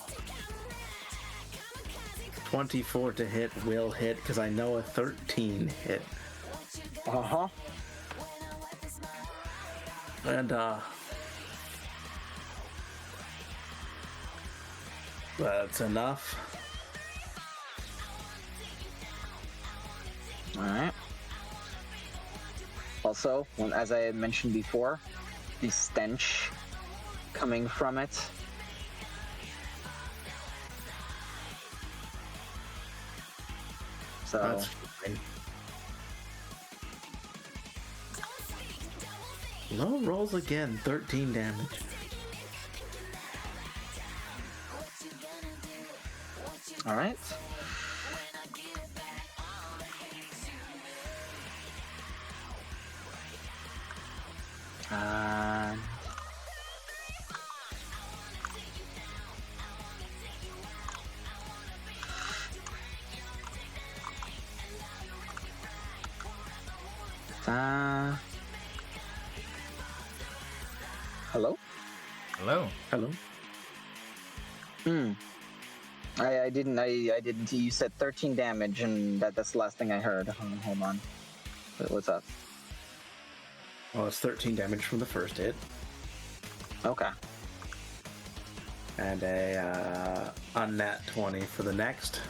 24 to hit will hit because I know a 13 hit. Uh-huh. And that's enough. Alright. Also, as I had mentioned before, the stench coming from it. So That's fine. Low rolls again, 13 damage. alright. Hello? Hello. Hello? I didn't. You said 13 damage, and that's the last thing I heard. Hold on. What's up? Well, it's 13 damage from the first hit. Okay. And a unnat 20 for the next.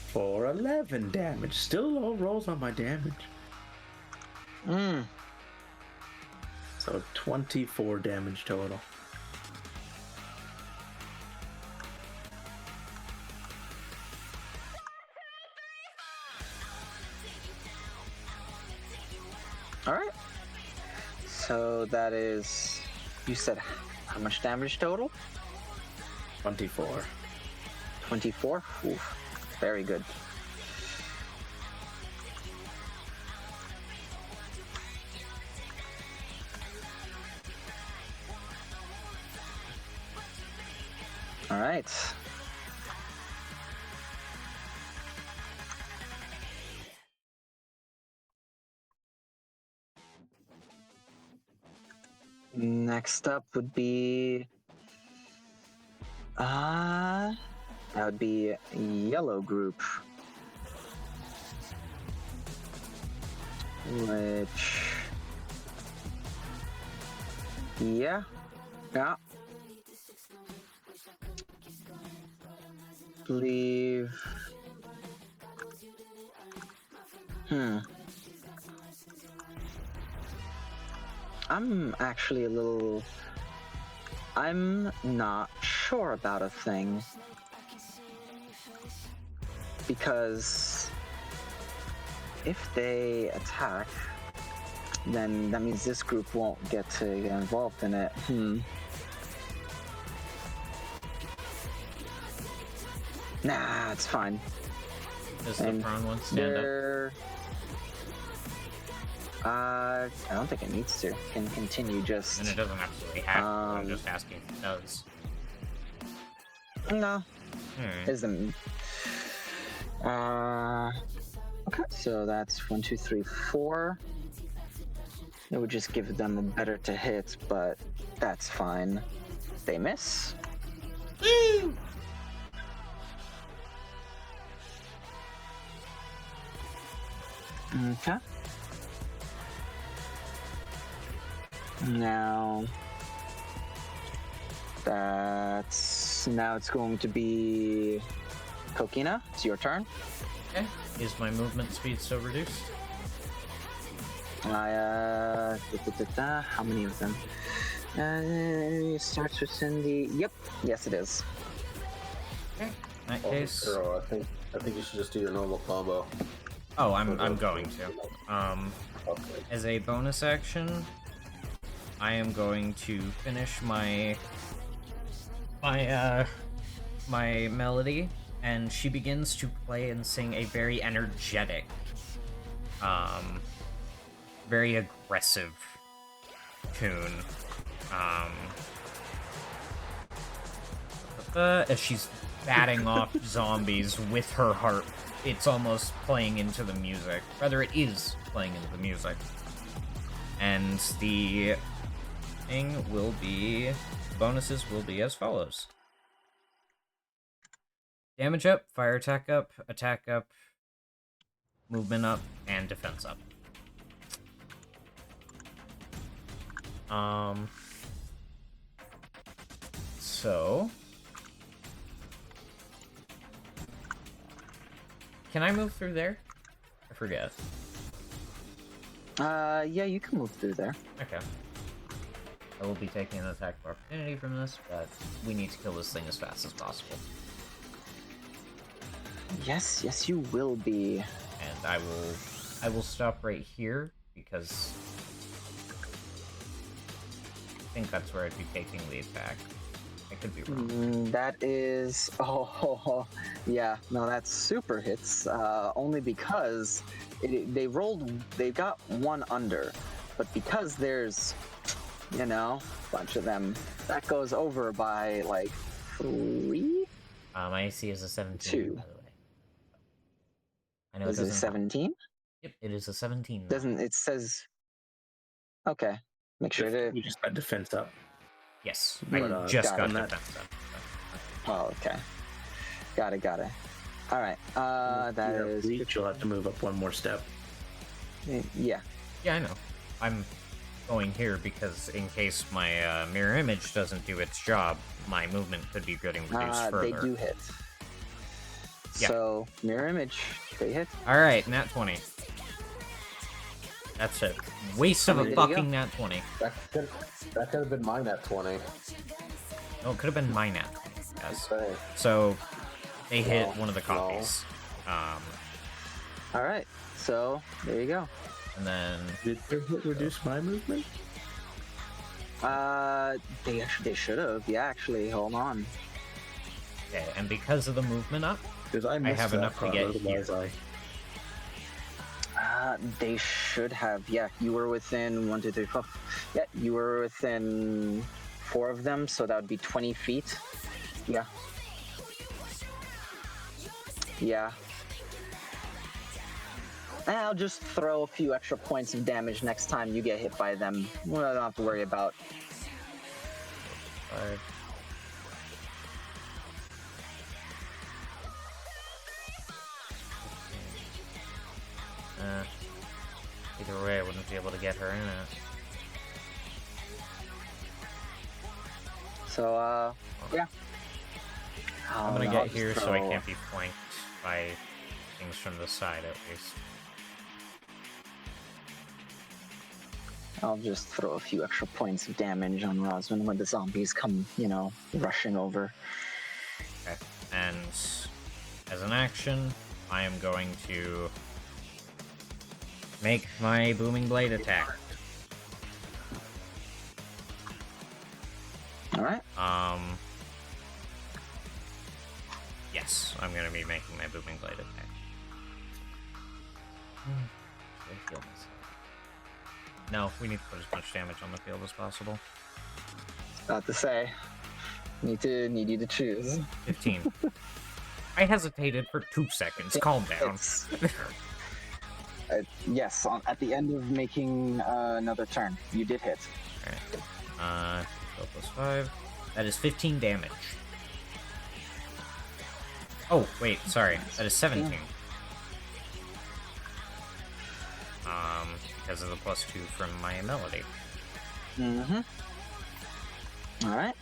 For 11 damage. Still low rolls on my damage. So 24 damage total. Alright. So that is... You said how much damage total? 24. 24? Oof. Very good. Alright. Next up would be... that would be yellow group. Which... Yeah. Believe... I'm actually I'm not sure about a thing. Because if they attack, then that means this group won't get to get involved in it. Nah, it's fine. Does the prone one stand up? I don't think it needs to. It can continue just... And it doesn't absolutely have to. I'm just asking if it does. No. Isn't. Okay, so that's 1, 2, 3, 4. It would just give them a better to hit, but that's fine. They miss. Woo! Okay. Now it's going to be Kokina. It's your turn. Okay. Is my movement speed so reduced? How many of them? It starts with Cindy. Yep. Yes, it is. Okay. In that case. Girl, I think you should just do your normal combo. Oh, I'm going to. Okay. As a bonus action, I am going to finish my melody, and she begins to play and sing a very energetic, very aggressive tune. As she's batting off zombies with her harp, it's almost playing into the music. Rather, it is playing into the music. And the thing will be... bonuses will be as follows. Damage up, fire attack up, movement up, and defense up. So... Can I move through there? I forget. Yeah, you can move through there. Okay. I will be taking an attack of opportunity from this, but we need to kill this thing as fast as possible. Yes, you will be. And I will stop right here because I think that's where I'd be taking the attack. I could be wrong. That is... Oh, yeah. No, that's super hits. Only because they got one under. But because there's, a bunch of them, that goes over by, 3? My AC is a 17, 2. by the way. I know Is it 17? Yep, it is a 17. It says... Okay. Make sure to... You just got defense up. Yes, But, I just got that. defense up. Oh, okay. Got it. All right. That is... Reach, you'll have to move up one more step. Yeah. Yeah, I know. I'm going here because in case my mirror image doesn't do its job, my movement could be getting reduced further. They do hit. Yeah. So, mirror image, they hit. Alright, nat 20. That's a waste of a fucking nat 20. That could have been mine at 20. No, it could have been my nat 20. Yes. Okay. So, they hit one of the copies. Alright, so, there you go. And then... Did it reduce my movement? They should have. Yeah, actually, hold on. Okay, and because of the movement up, Because I have enough to get here. They should have. Yeah, you were within 1, 2, 3, 4. Yeah, you were within 4 of them, so that would be 20 feet. Yeah. Yeah. And I'll just throw a few extra points of damage next time you get hit by them. Well, I don't have to worry about. 5. Either way, I wouldn't be able to get her in it. So, yeah. I'm gonna get here so I can't be flanked by things from the side, at least. I'll just throw a few extra points of damage on Rosman when the zombies come, rushing over. Okay, and as an action, I am going to Make my booming blade attack. All right. Yes, I'm gonna be making my booming blade attack. Should I heal myself? No, we need to put as much damage on the field as possible. About to say, need you to choose. 15. I hesitated for 2 seconds. Calm down. Yes, at the end of making another turn, you did hit. Alright. 12 + 5. That is 15 damage. Oh, wait, sorry. That is 17. Because of the +2 from my melody. Mm-hmm. Alright.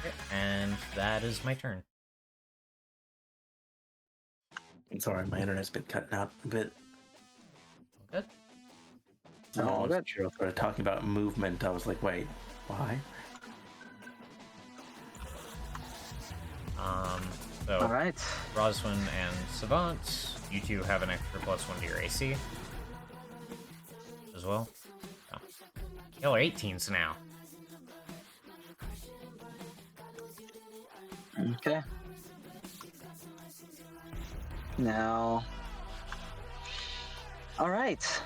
Okay, and that is my turn. I'm sorry, my internet's been cutting out a bit. Good. Oh, good. Cheryl started talking about movement. I was like, wait, why? So, All right. Roswin and Savant, you two have an extra +1 to your AC. As well. Oh. Y'all are 18s now. Okay. Now. All right.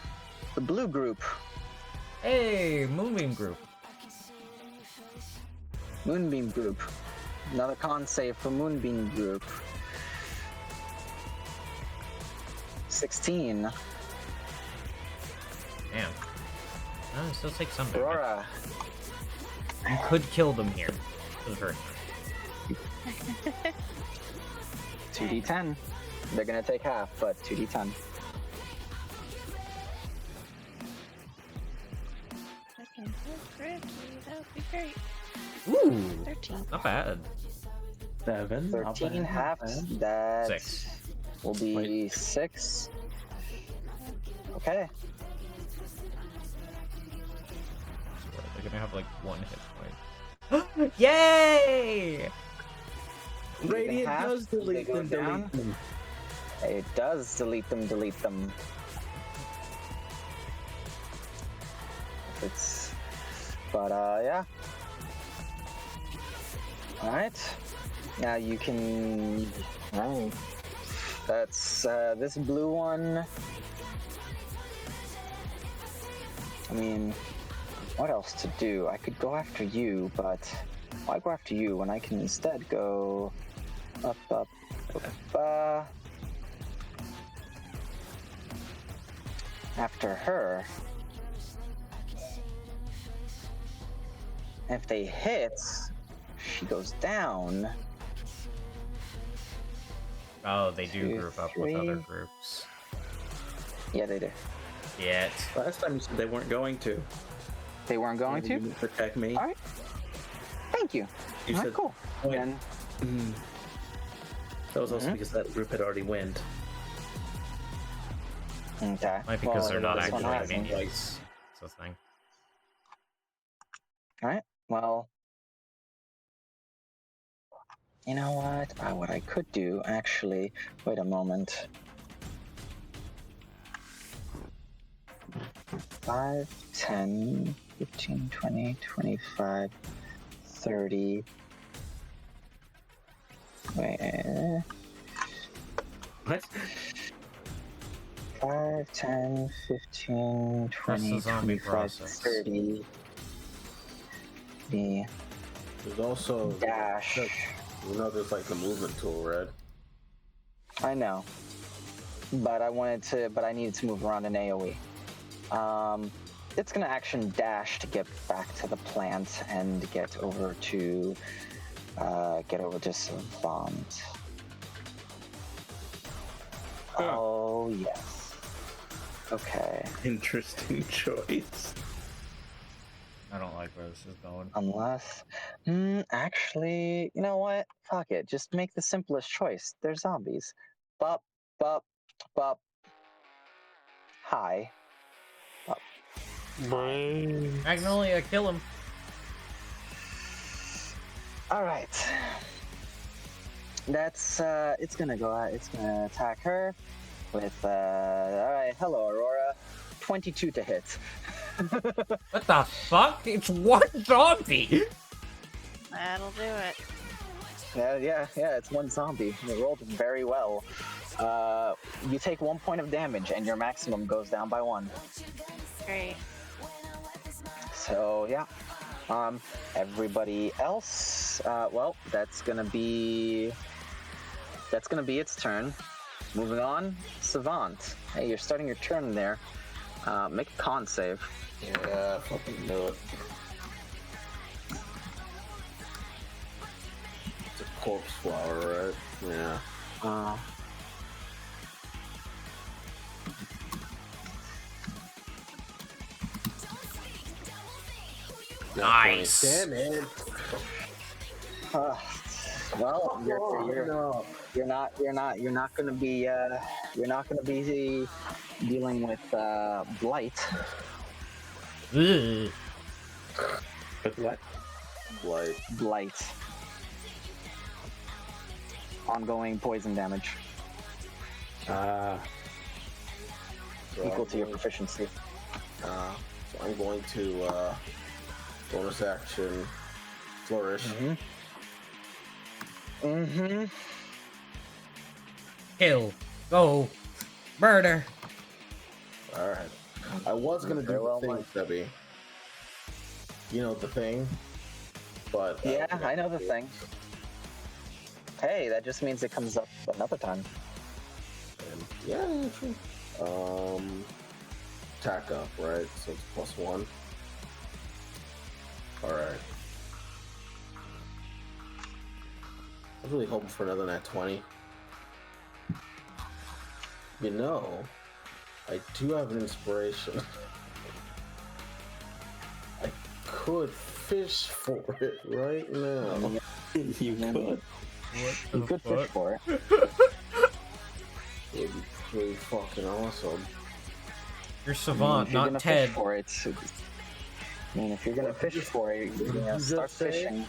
The blue group. Hey, Moonbeam group. Moonbeam group. Another con save for Moonbeam group. 16. Damn. No, it still takes some damage. Aurora. You could kill them here. For the first time. 2d10. They're gonna take half, but 2d10. Second crit, that would be great. Ooh, 13. not bad. 7. 13 halves. That 6. will be 6. Okay. They're gonna have like 1 hit point. Yay! Radiant half, does delete they go them, down. delete them. It does delete them. If it's... But, yeah. Alright. Now you can... Right. That's, this blue one... I mean, what else to do? I could go after you, but... Why go after you when I can instead go... Up, after her. If they hit, she goes down. Oh, they do 2, group up with 3. other groups. Yeah, they do. Yet. Last time you said they weren't going to. They weren't going You to? didn't protect me. All right. Thank you. You All right, said cool. win. Then, That was also because that group had already went. okay. Might because Well, they're not this one actually hasn't. minions. That's the thing. All right. Well, you know what? What I could do, actually... Wait a moment. 5, 10, 15, 20, 25, 30... Wait... What? 5, 10, 15, Press 20, the zombie 25, process. 30... The There's also dash... you know there's like the movement tool, right? I know. But I needed to move around in AoE. It's gonna action dash to get back to the plant and get over to Savant. Oh yes. Okay. Interesting choice. I don't like where this is going. Unless, actually, you know what? Fuck it. Just make the simplest choice. They're zombies. Bop, bop, bop. Hi. Bop. Magnolia, kill him. All right. That's it's gonna go out. It's gonna attack her with all right. Hello, Aurora. 22 to hit. What the fuck? It's one zombie. That'll do it. Yeah. It's one zombie. You rolled very well. You take 1 point of damage, and your maximum goes down by 1. Great. So yeah. Everybody else. Well, that's gonna be its turn. Moving on, Savant. Hey, you're starting your turn there. Make a con save. Yeah, fucking do it. It's a corpse flower, right? Yeah. Nice. Damn it. Well, you're not gonna be dealing with blight. Ugh. With what? Blight. Ongoing poison damage equal to your proficiency. So I'm going to bonus action flourish. Kill. Go. Murder. All right. I was gonna do the thing, Debbie. You know the thing, but Yeah, I know the thing. Hey, that just means it comes up another time. Yeah, true. Attack up, right? So it's +1. All right. I was really hoping for another nat 20. You know, I do have an inspiration. I could fish for it right now. You could. You could fish for it. It'd be pretty fucking awesome. You're Savant, not Ted. For it, I mean, if you're gonna fish for it, you're gonna start fishing.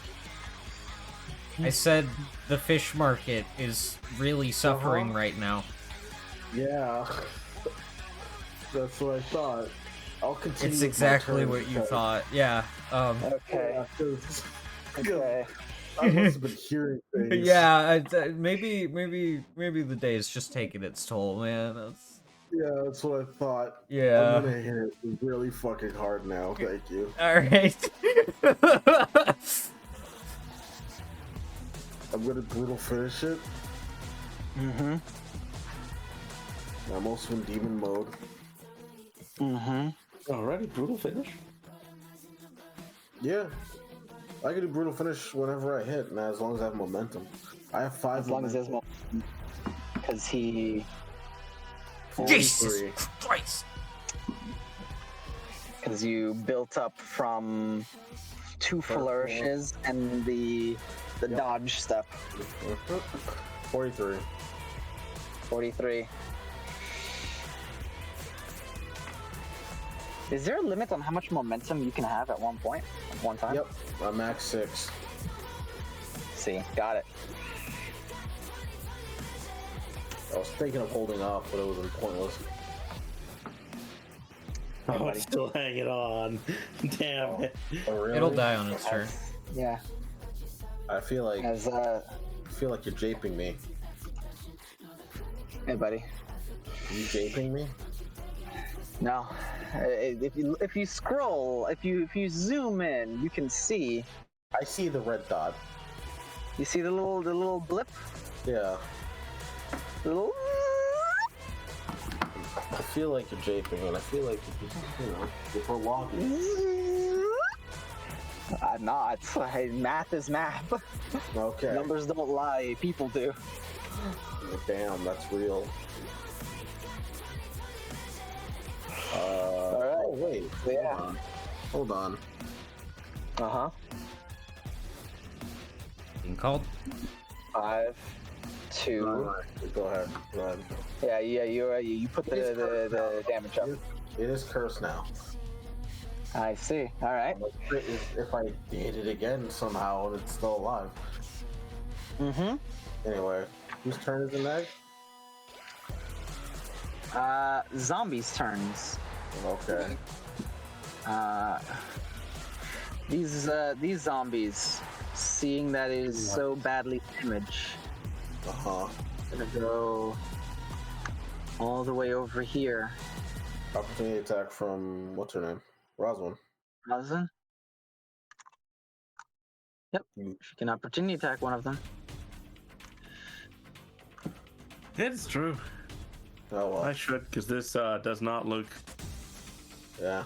I said the fish market is really suffering right now. Yeah. That's what I thought. I'll continue. It's with my exactly turn what you because- thought. Yeah. Okay. Okay. I must have been hearing things. Yeah. Maybe the day is just taking its toll, man. Yeah, that's what I thought. Yeah. I'm gonna hit it really fucking hard now. Thank you. All right. I'm gonna brutal finish it. I'm also in demon mode. Alrighty, brutal finish. Yeah. I can do brutal finish whenever I hit, man, as long as I have momentum. I have 5 As long as there's momentum. because he. Jesus Christ. Because you built up from 2 flourishes and the dodge step. 43. 43. Is there a limit on how much momentum you can have at one point, at one time? Yep, I'm max 6. See, got it. I was thinking of holding off, but it was pointless. Oh, it's still hanging on. Damn it. Oh, really? It'll die on its turn. Yeah. I feel like As you're japing me. hey, buddy. Are you japing me? No. If you scroll, if you zoom in, you can see. I see the red dot. You see the little blip. Yeah. The little. I feel like you're japing, and I feel like you're prolonging. I'm not. Math is math. Okay. Numbers don't lie. People do. Damn, that's real. All right. Oh wait. Yeah. Hold on. Uh-huh. Being called. 5, 2. Go ahead. Go ahead. Yeah. You put the damage up. It is cursed now. I see. All right. If I hit it again somehow and it's still alive. Anyway, whose turn is it next? Zombies' turns. Okay. These zombies, seeing that it is so badly damaged, gonna go all the way over here. Opportunity attack from what's her name? Roswell. Rosin? Yep, she can opportunity attack one of them. It's true. Oh well. I should, because this does not look. Yeah.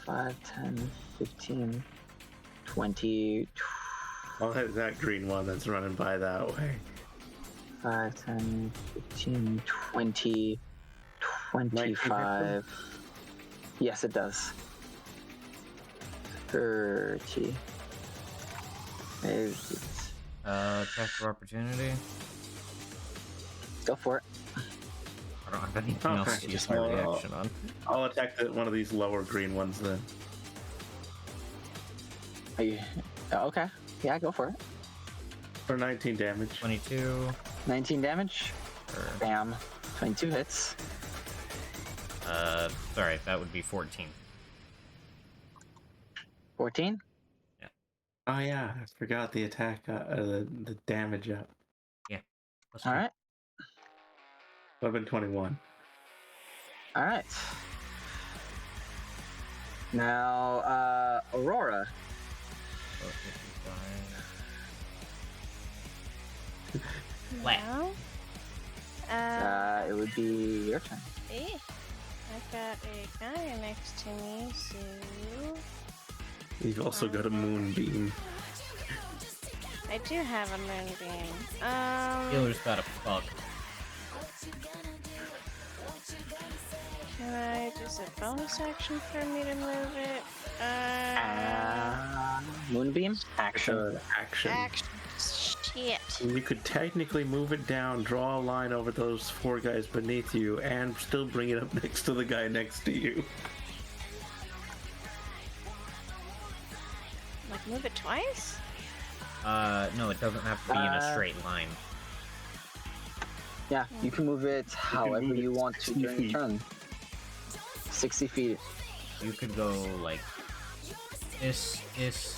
5, 10, 15, 20. I'll hit that green one that's running by that way. 5, 10, 15, 20, 25. Yes, it does. 30. Attack of opportunity. Go for it. I don't have anything else to use my reaction on. I'll attack one of these lower green ones then. Are you... Okay. Yeah, go for it. For 19 damage. 22. 19 damage. Bam. 22 hits. Sorry, that would be 14. 14? Yeah. Oh yeah, I forgot the attack, the damage up. Yeah. All right. Would have been 21. All right. Now, Aurora. Now, It would be your turn. I've got a guy next to me, so... You've also got a moonbeam. I do have a moonbeam. Healer's got a bug. Can I just a bonus action for me to move it? Moonbeam? Action. Action. Action. Shit. You could technically move it down, draw a line over those 4 guys beneath you, and still bring it up next to the guy next to you. Like, move it twice? No, it doesn't have to be in a straight line. Yeah, you can move it however you want to during your turn. 60 feet. You could go like this,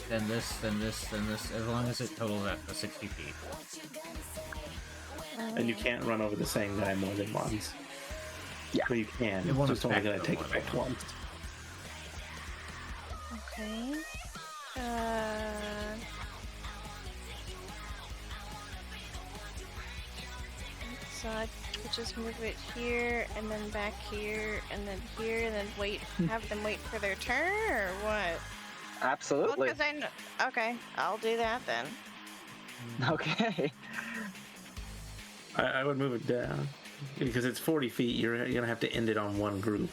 then this, then this, then this, as long as it totals at the 60 feet. And you can't run over the same guy more than once. Yeah. But you can. It won't It's only affect going to the take one effect on one. once. Okay. So I could just move it here, and then back here, and then here, and then wait, have them wait for their turn, or what? Absolutely. Well, 'cause I know. Okay, I'll do that then. Okay. I would move it down. Because it's 40 feet, you're going to have to end it on one group.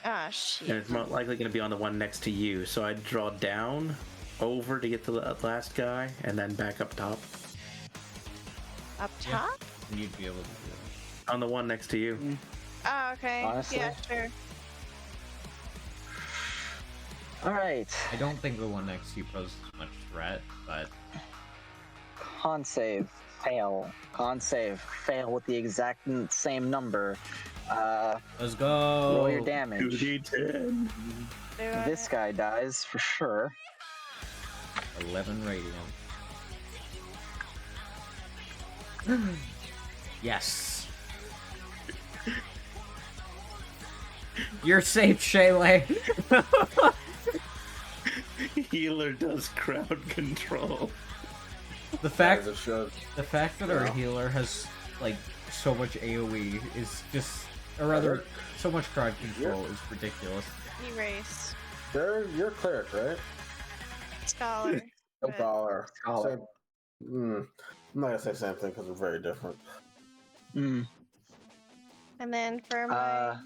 Ah, shit. And it's more likely going to be on the one next to you. So I'd draw down, over to get the last guy, and then back up top. Up top? And you'd be able to do it. On the one next to you. Oh, okay. Honestly? Yeah, sure. All right. I don't think the one next to you poses much threat, but Con save. Fail. Con save. Fail with the exact same number. let's go. Roll your damage. 2d10. This guy dies for sure. 11 radiant. Yes. You're safe, Shaylay. Healer does crowd control. The fact As it should. our healer has like so much AoE is just, or rather, so much crowd control is ridiculous. Erase. You're cleric, right? Scholar. No dollar. Scholar. I'm not gonna say same thing because they're very different. Mm. And then for my...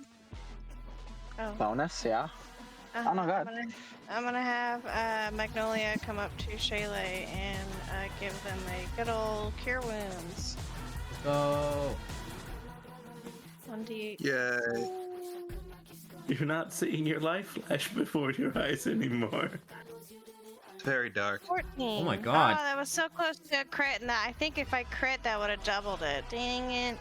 Bonus, yeah. Oh, no, go ahead. I'm gonna have Magnolia come up to Shaylay and give them a good old cure wounds. Let's go. 1d8. Yay. You're not seeing your life flash before your eyes anymore. Very dark. 14. Oh my god. Oh, that was so close to a crit, and I think if I crit, that would have doubled it. Dang it.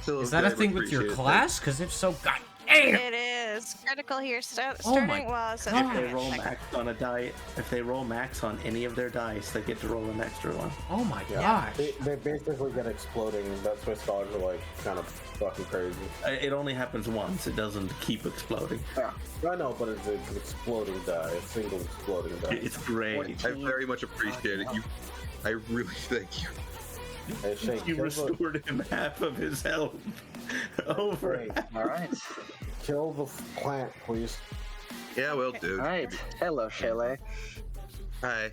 So Is that a very thing much with your appreciated. class? Because if so, god damn! It is. Critical here. Oh my Starting, well, it says God. If they second. roll max on a die, if they roll max on any of their dice, they get to roll an extra one. Oh my Yeah. gosh. They basically get exploding. That's why scholars are like kind of fucking crazy. It only happens once. It doesn't keep exploding. Yeah, I know, but it's an exploding die, a single exploding die. It's great. I very much appreciate it. I really thank you. Hey, Shane, You restored him half of his health. Over. Hey, All right. kill the plant, please. Yeah, will do. All right. Hello, Shayla. Hi.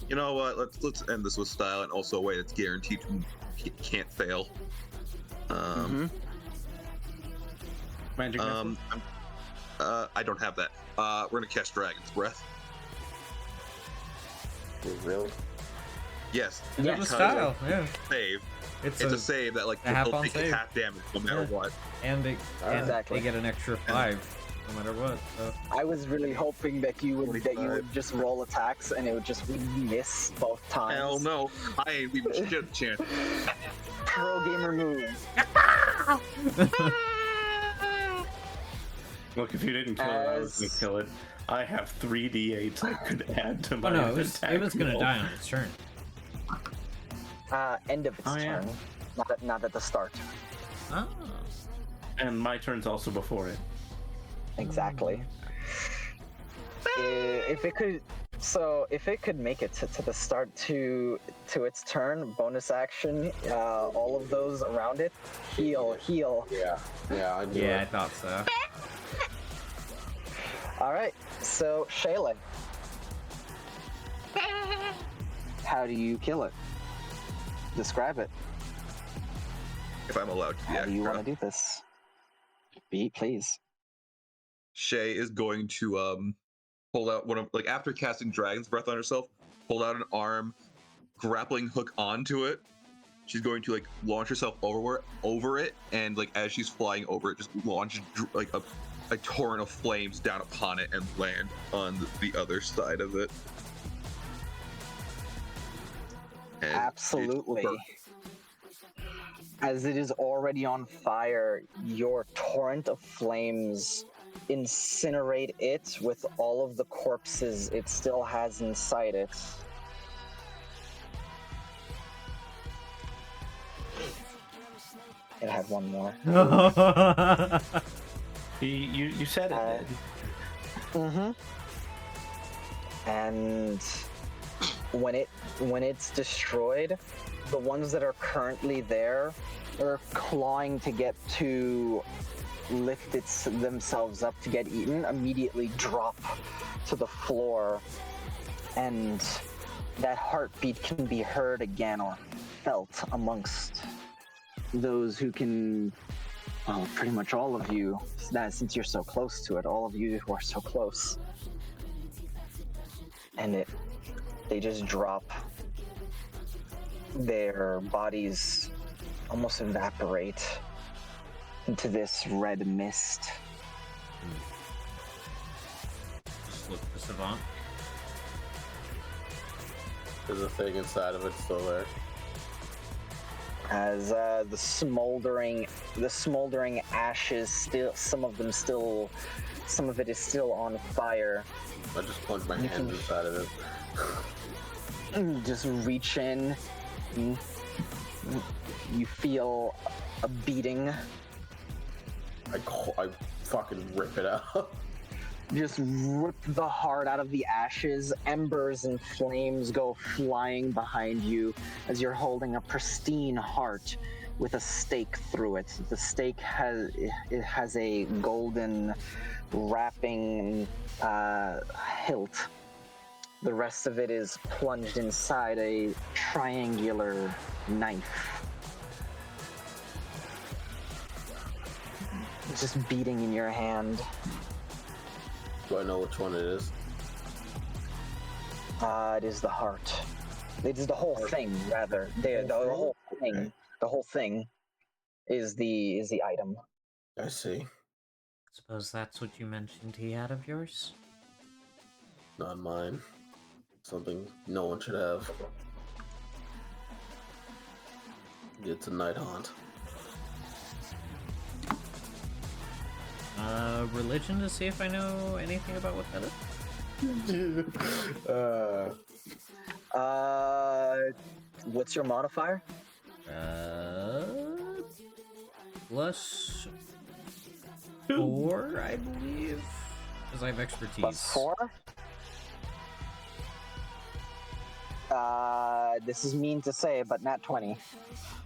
You know what? Let's end this with style and also a way that's guaranteed to can't fail. Magic missile? I don't have that. We're gonna cast Dragon's Breath. Really? Yes. It's a because style, yeah. Save. It's It's a save that like half they'll on take save. half damage no matter Yeah. what. and they Exactly. get an extra 5 no matter what. So. I was really hoping that you would just roll attacks and it would just miss both times. Hell no. I ain't even shit a chance. Pro gamer move. Look, if you didn't kill it, I was going to kill it. I have 3 d8s I could add to my Oh no, attack it was gonna roll. die on its turn. End of its Oh, yeah. turn. Not at the start. Oh. And my turn's also before it. Exactly. If it could make it to the start to its turn, bonus action, all of those around it, heal. Yeah, I do. Yeah, I thought so. All right, so Shayla, how do you kill it? Describe it. If I'm allowed to. How do you want to do this? Please. Shay is going to hold out one of after casting Dragon's Breath on herself, hold out an arm, grappling hook onto it. She's going to launch herself over it, and as she's flying over it, just launch a torrent of flames down upon it and land on the other side of it. And Absolutely. it's As it is already on fire, your torrent of flames incinerate it with all of the corpses it still has inside it. It had one more. You said it. Mm-hmm. And when it's destroyed, the ones that are currently there are clawing to get to lift themselves up to get eaten, immediately drop to the floor, and that heartbeat can be heard again or felt amongst those who can, well, pretty much all of you, since you're so close to it, all of you who are so close. And they just drop. Their bodies almost evaporate into this red mist. Just look at Savant. There's a thing inside of it still there. As the smoldering ashes some of it is still on fire. I just plunged my You hand can- inside of it. Just reach in. You feel a beating. I fucking rip it out. Just rip the heart out of the ashes. Embers and flames go flying behind you as you're holding a pristine heart with a stake through it. The stake has a golden wrapping hilt. The rest of it is plunged inside a triangular knife. It's just beating in your hand. Do I know which one it is? It is the heart. It is the whole thing, rather. The whole thing. Okay. The whole thing is the item. I see. Suppose that's what you mentioned he had of yours? Not mine. Something no one should have. It's a night haunt. Religion to see if I know anything about what that is. What's your modifier? Plus 4, I believe, because I have expertise. Plus 4? This is mean to say, but nat 20.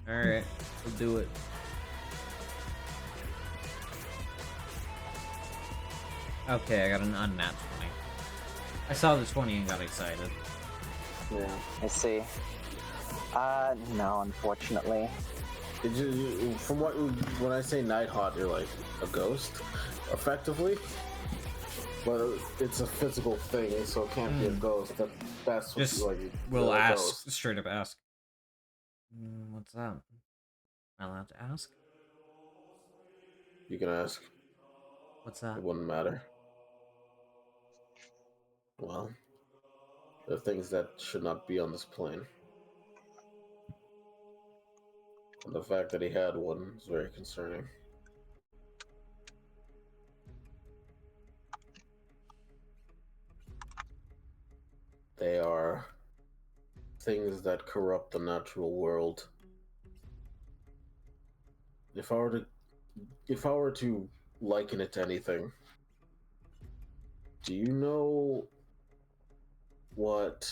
Alright, we'll do it. Okay, I got an unnat 20. I saw the 20 and got excited. Yeah, I see. No, unfortunately. Did you from what when I say night haunt, you're like a ghost, effectively? But it's a physical thing, so it can't be a ghost. That's what Just like. we'll a ask, ghost. straight up ask. What's that? Am I allowed to ask? You can ask. What's that? It wouldn't matter. Well, there are things that should not be on this plane. And the fact that he had one is very concerning. They are things that corrupt the natural world. If I were to liken it to anything, do you know what?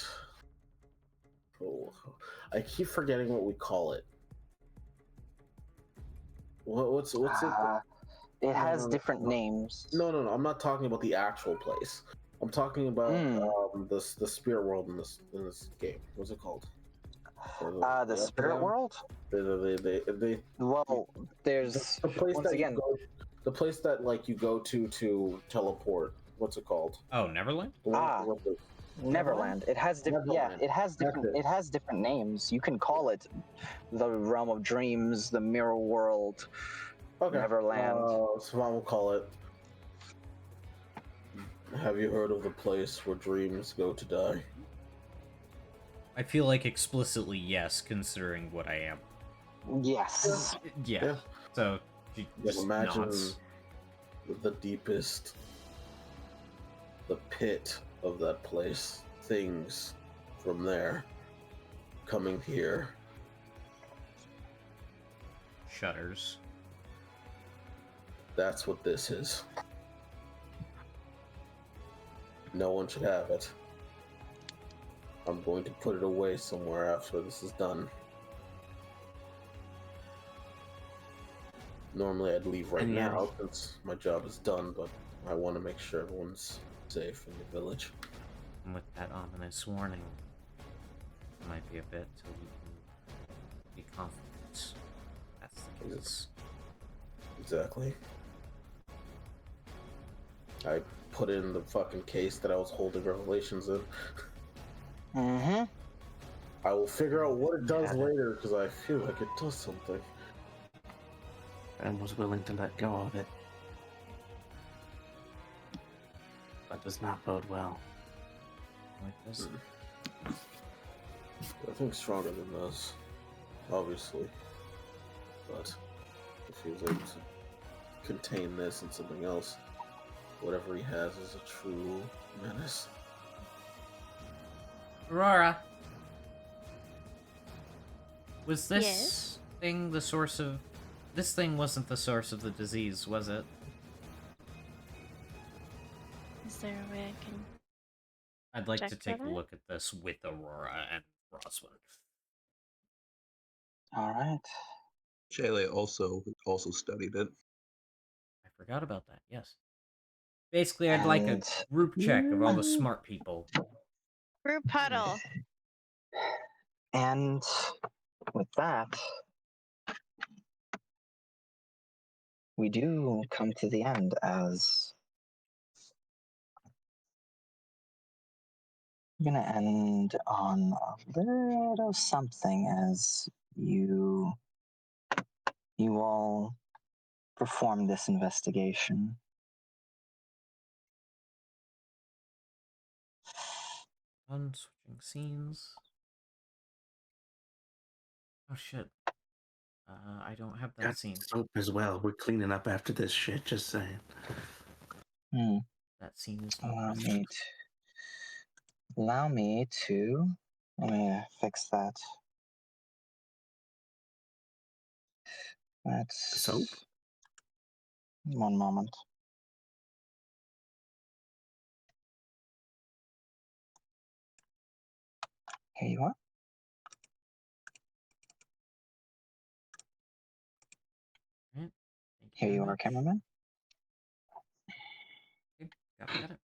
Oh, I keep forgetting what we call it. What's it? It has different names. No. I'm not talking about the actual place. I'm talking about the spirit world in this game. What's it called? The spirit world. They Well, there's the place once that again. The place that like you go to teleport. What's it called? Oh, Neverland. Neverland. It has different. Yeah, it has different. It has different names. You can call it the realm of dreams, the mirror world, Neverland. So I will call it. Have you heard of the place where dreams go to die? I feel like explicitly yes, considering what I am. Yes. Yeah. So she just imagine nods. the deepest, the pit of that place. Things from there coming here. Shudders. That's what this is. No one should have it. I'm going to put it away somewhere after this is done. Normally I'd leave right now since my job is done, but I want to make sure everyone's safe in the village. And with that ominous warning, it might be a bit till we can be confident that's the case. Exactly. I put in the fucking case that I was holding revelations in. Mm-hmm. I will figure out what it does later because I feel like it does something. And was willing to let go of it. That does not bode well. Like this. I think stronger than us, obviously. But if he was able to contain this and something else, whatever he has is a true menace. Aurora, was this Yes? thing the source of... This thing wasn't the source of the disease, was it? Is there a way I can... I'd like check to take for a that? look at this with Aurora and Roswell. All right. Shayla also studied it. I forgot about that, yes. Basically, I'd like a group check of all the smart people. Group huddle. And with that, we do come to the end as I'm gonna end on a little something as you all perform this investigation. Switching scenes. Oh shit. I don't have that Got scene. soap as well. We're cleaning up after this shit, just saying. That scene is not Allow present. me to. Let me fix that. That's Soap? one moment. Here you are. Right. Here you are, cameraman. Okay, got it.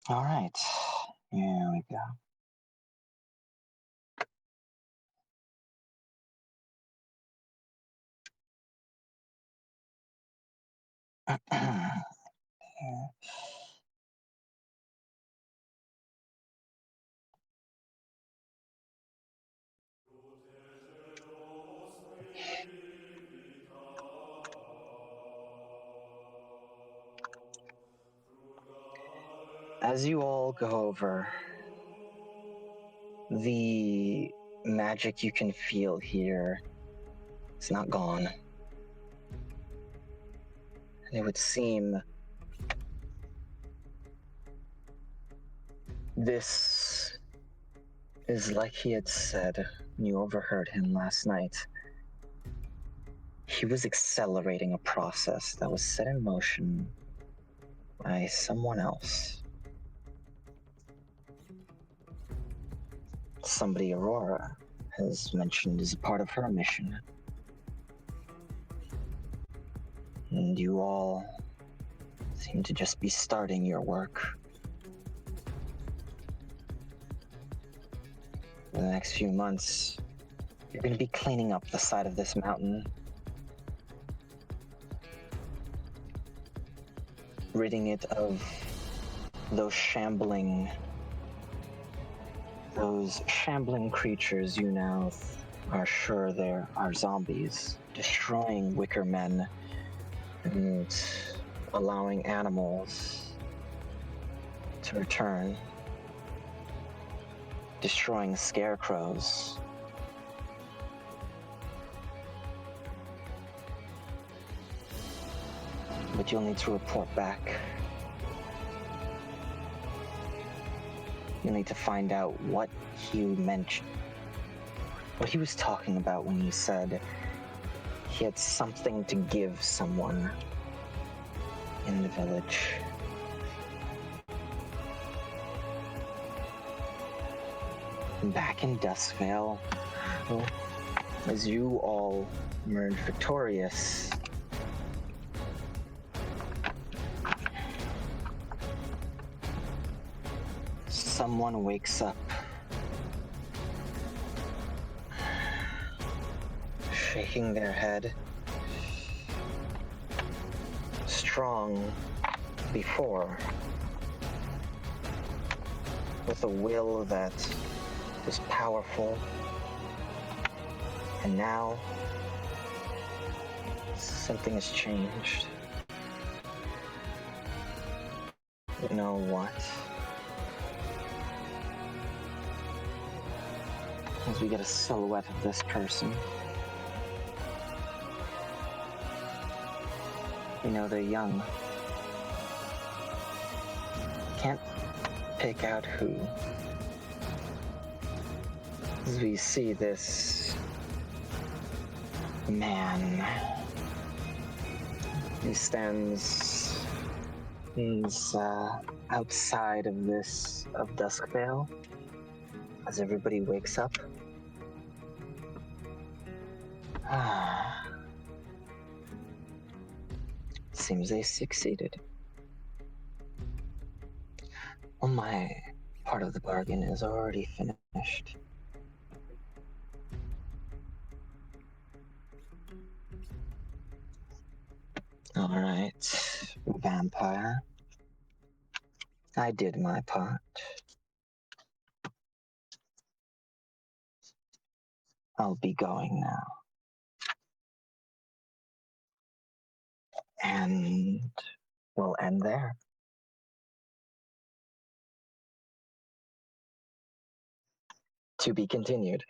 All right. Here we go. As you all go over, the magic you can feel here is not gone. And it would seem this is like he had said when you overheard him last night. He was accelerating a process that was set in motion by someone else. Somebody Aurora has mentioned as a part of her mission. And you all seem to just be starting your work. For the next few months, you're going to be cleaning up the side of this mountain, ridding it of those shambling creatures you now are sure there are zombies, destroying wicker men and allowing animals to return, destroying scarecrows. But you'll need to report back. You'll need to find out what he mentioned, what he was talking about when he said he had something to give someone in the village. Back in Duskvale, as you all emerge victorious, someone wakes up, shaking their head, strong before, with a will that was powerful, and now something has changed. You know what? As we get a silhouette of this person, we know they're young. Can't pick out who. As we see this man, he stands outside of Duskvale as everybody wakes up. Seems they succeeded. Well, my part of the bargain is already finished. All right, vampire. I did my part. I'll be going now. And we'll end there. To be continued.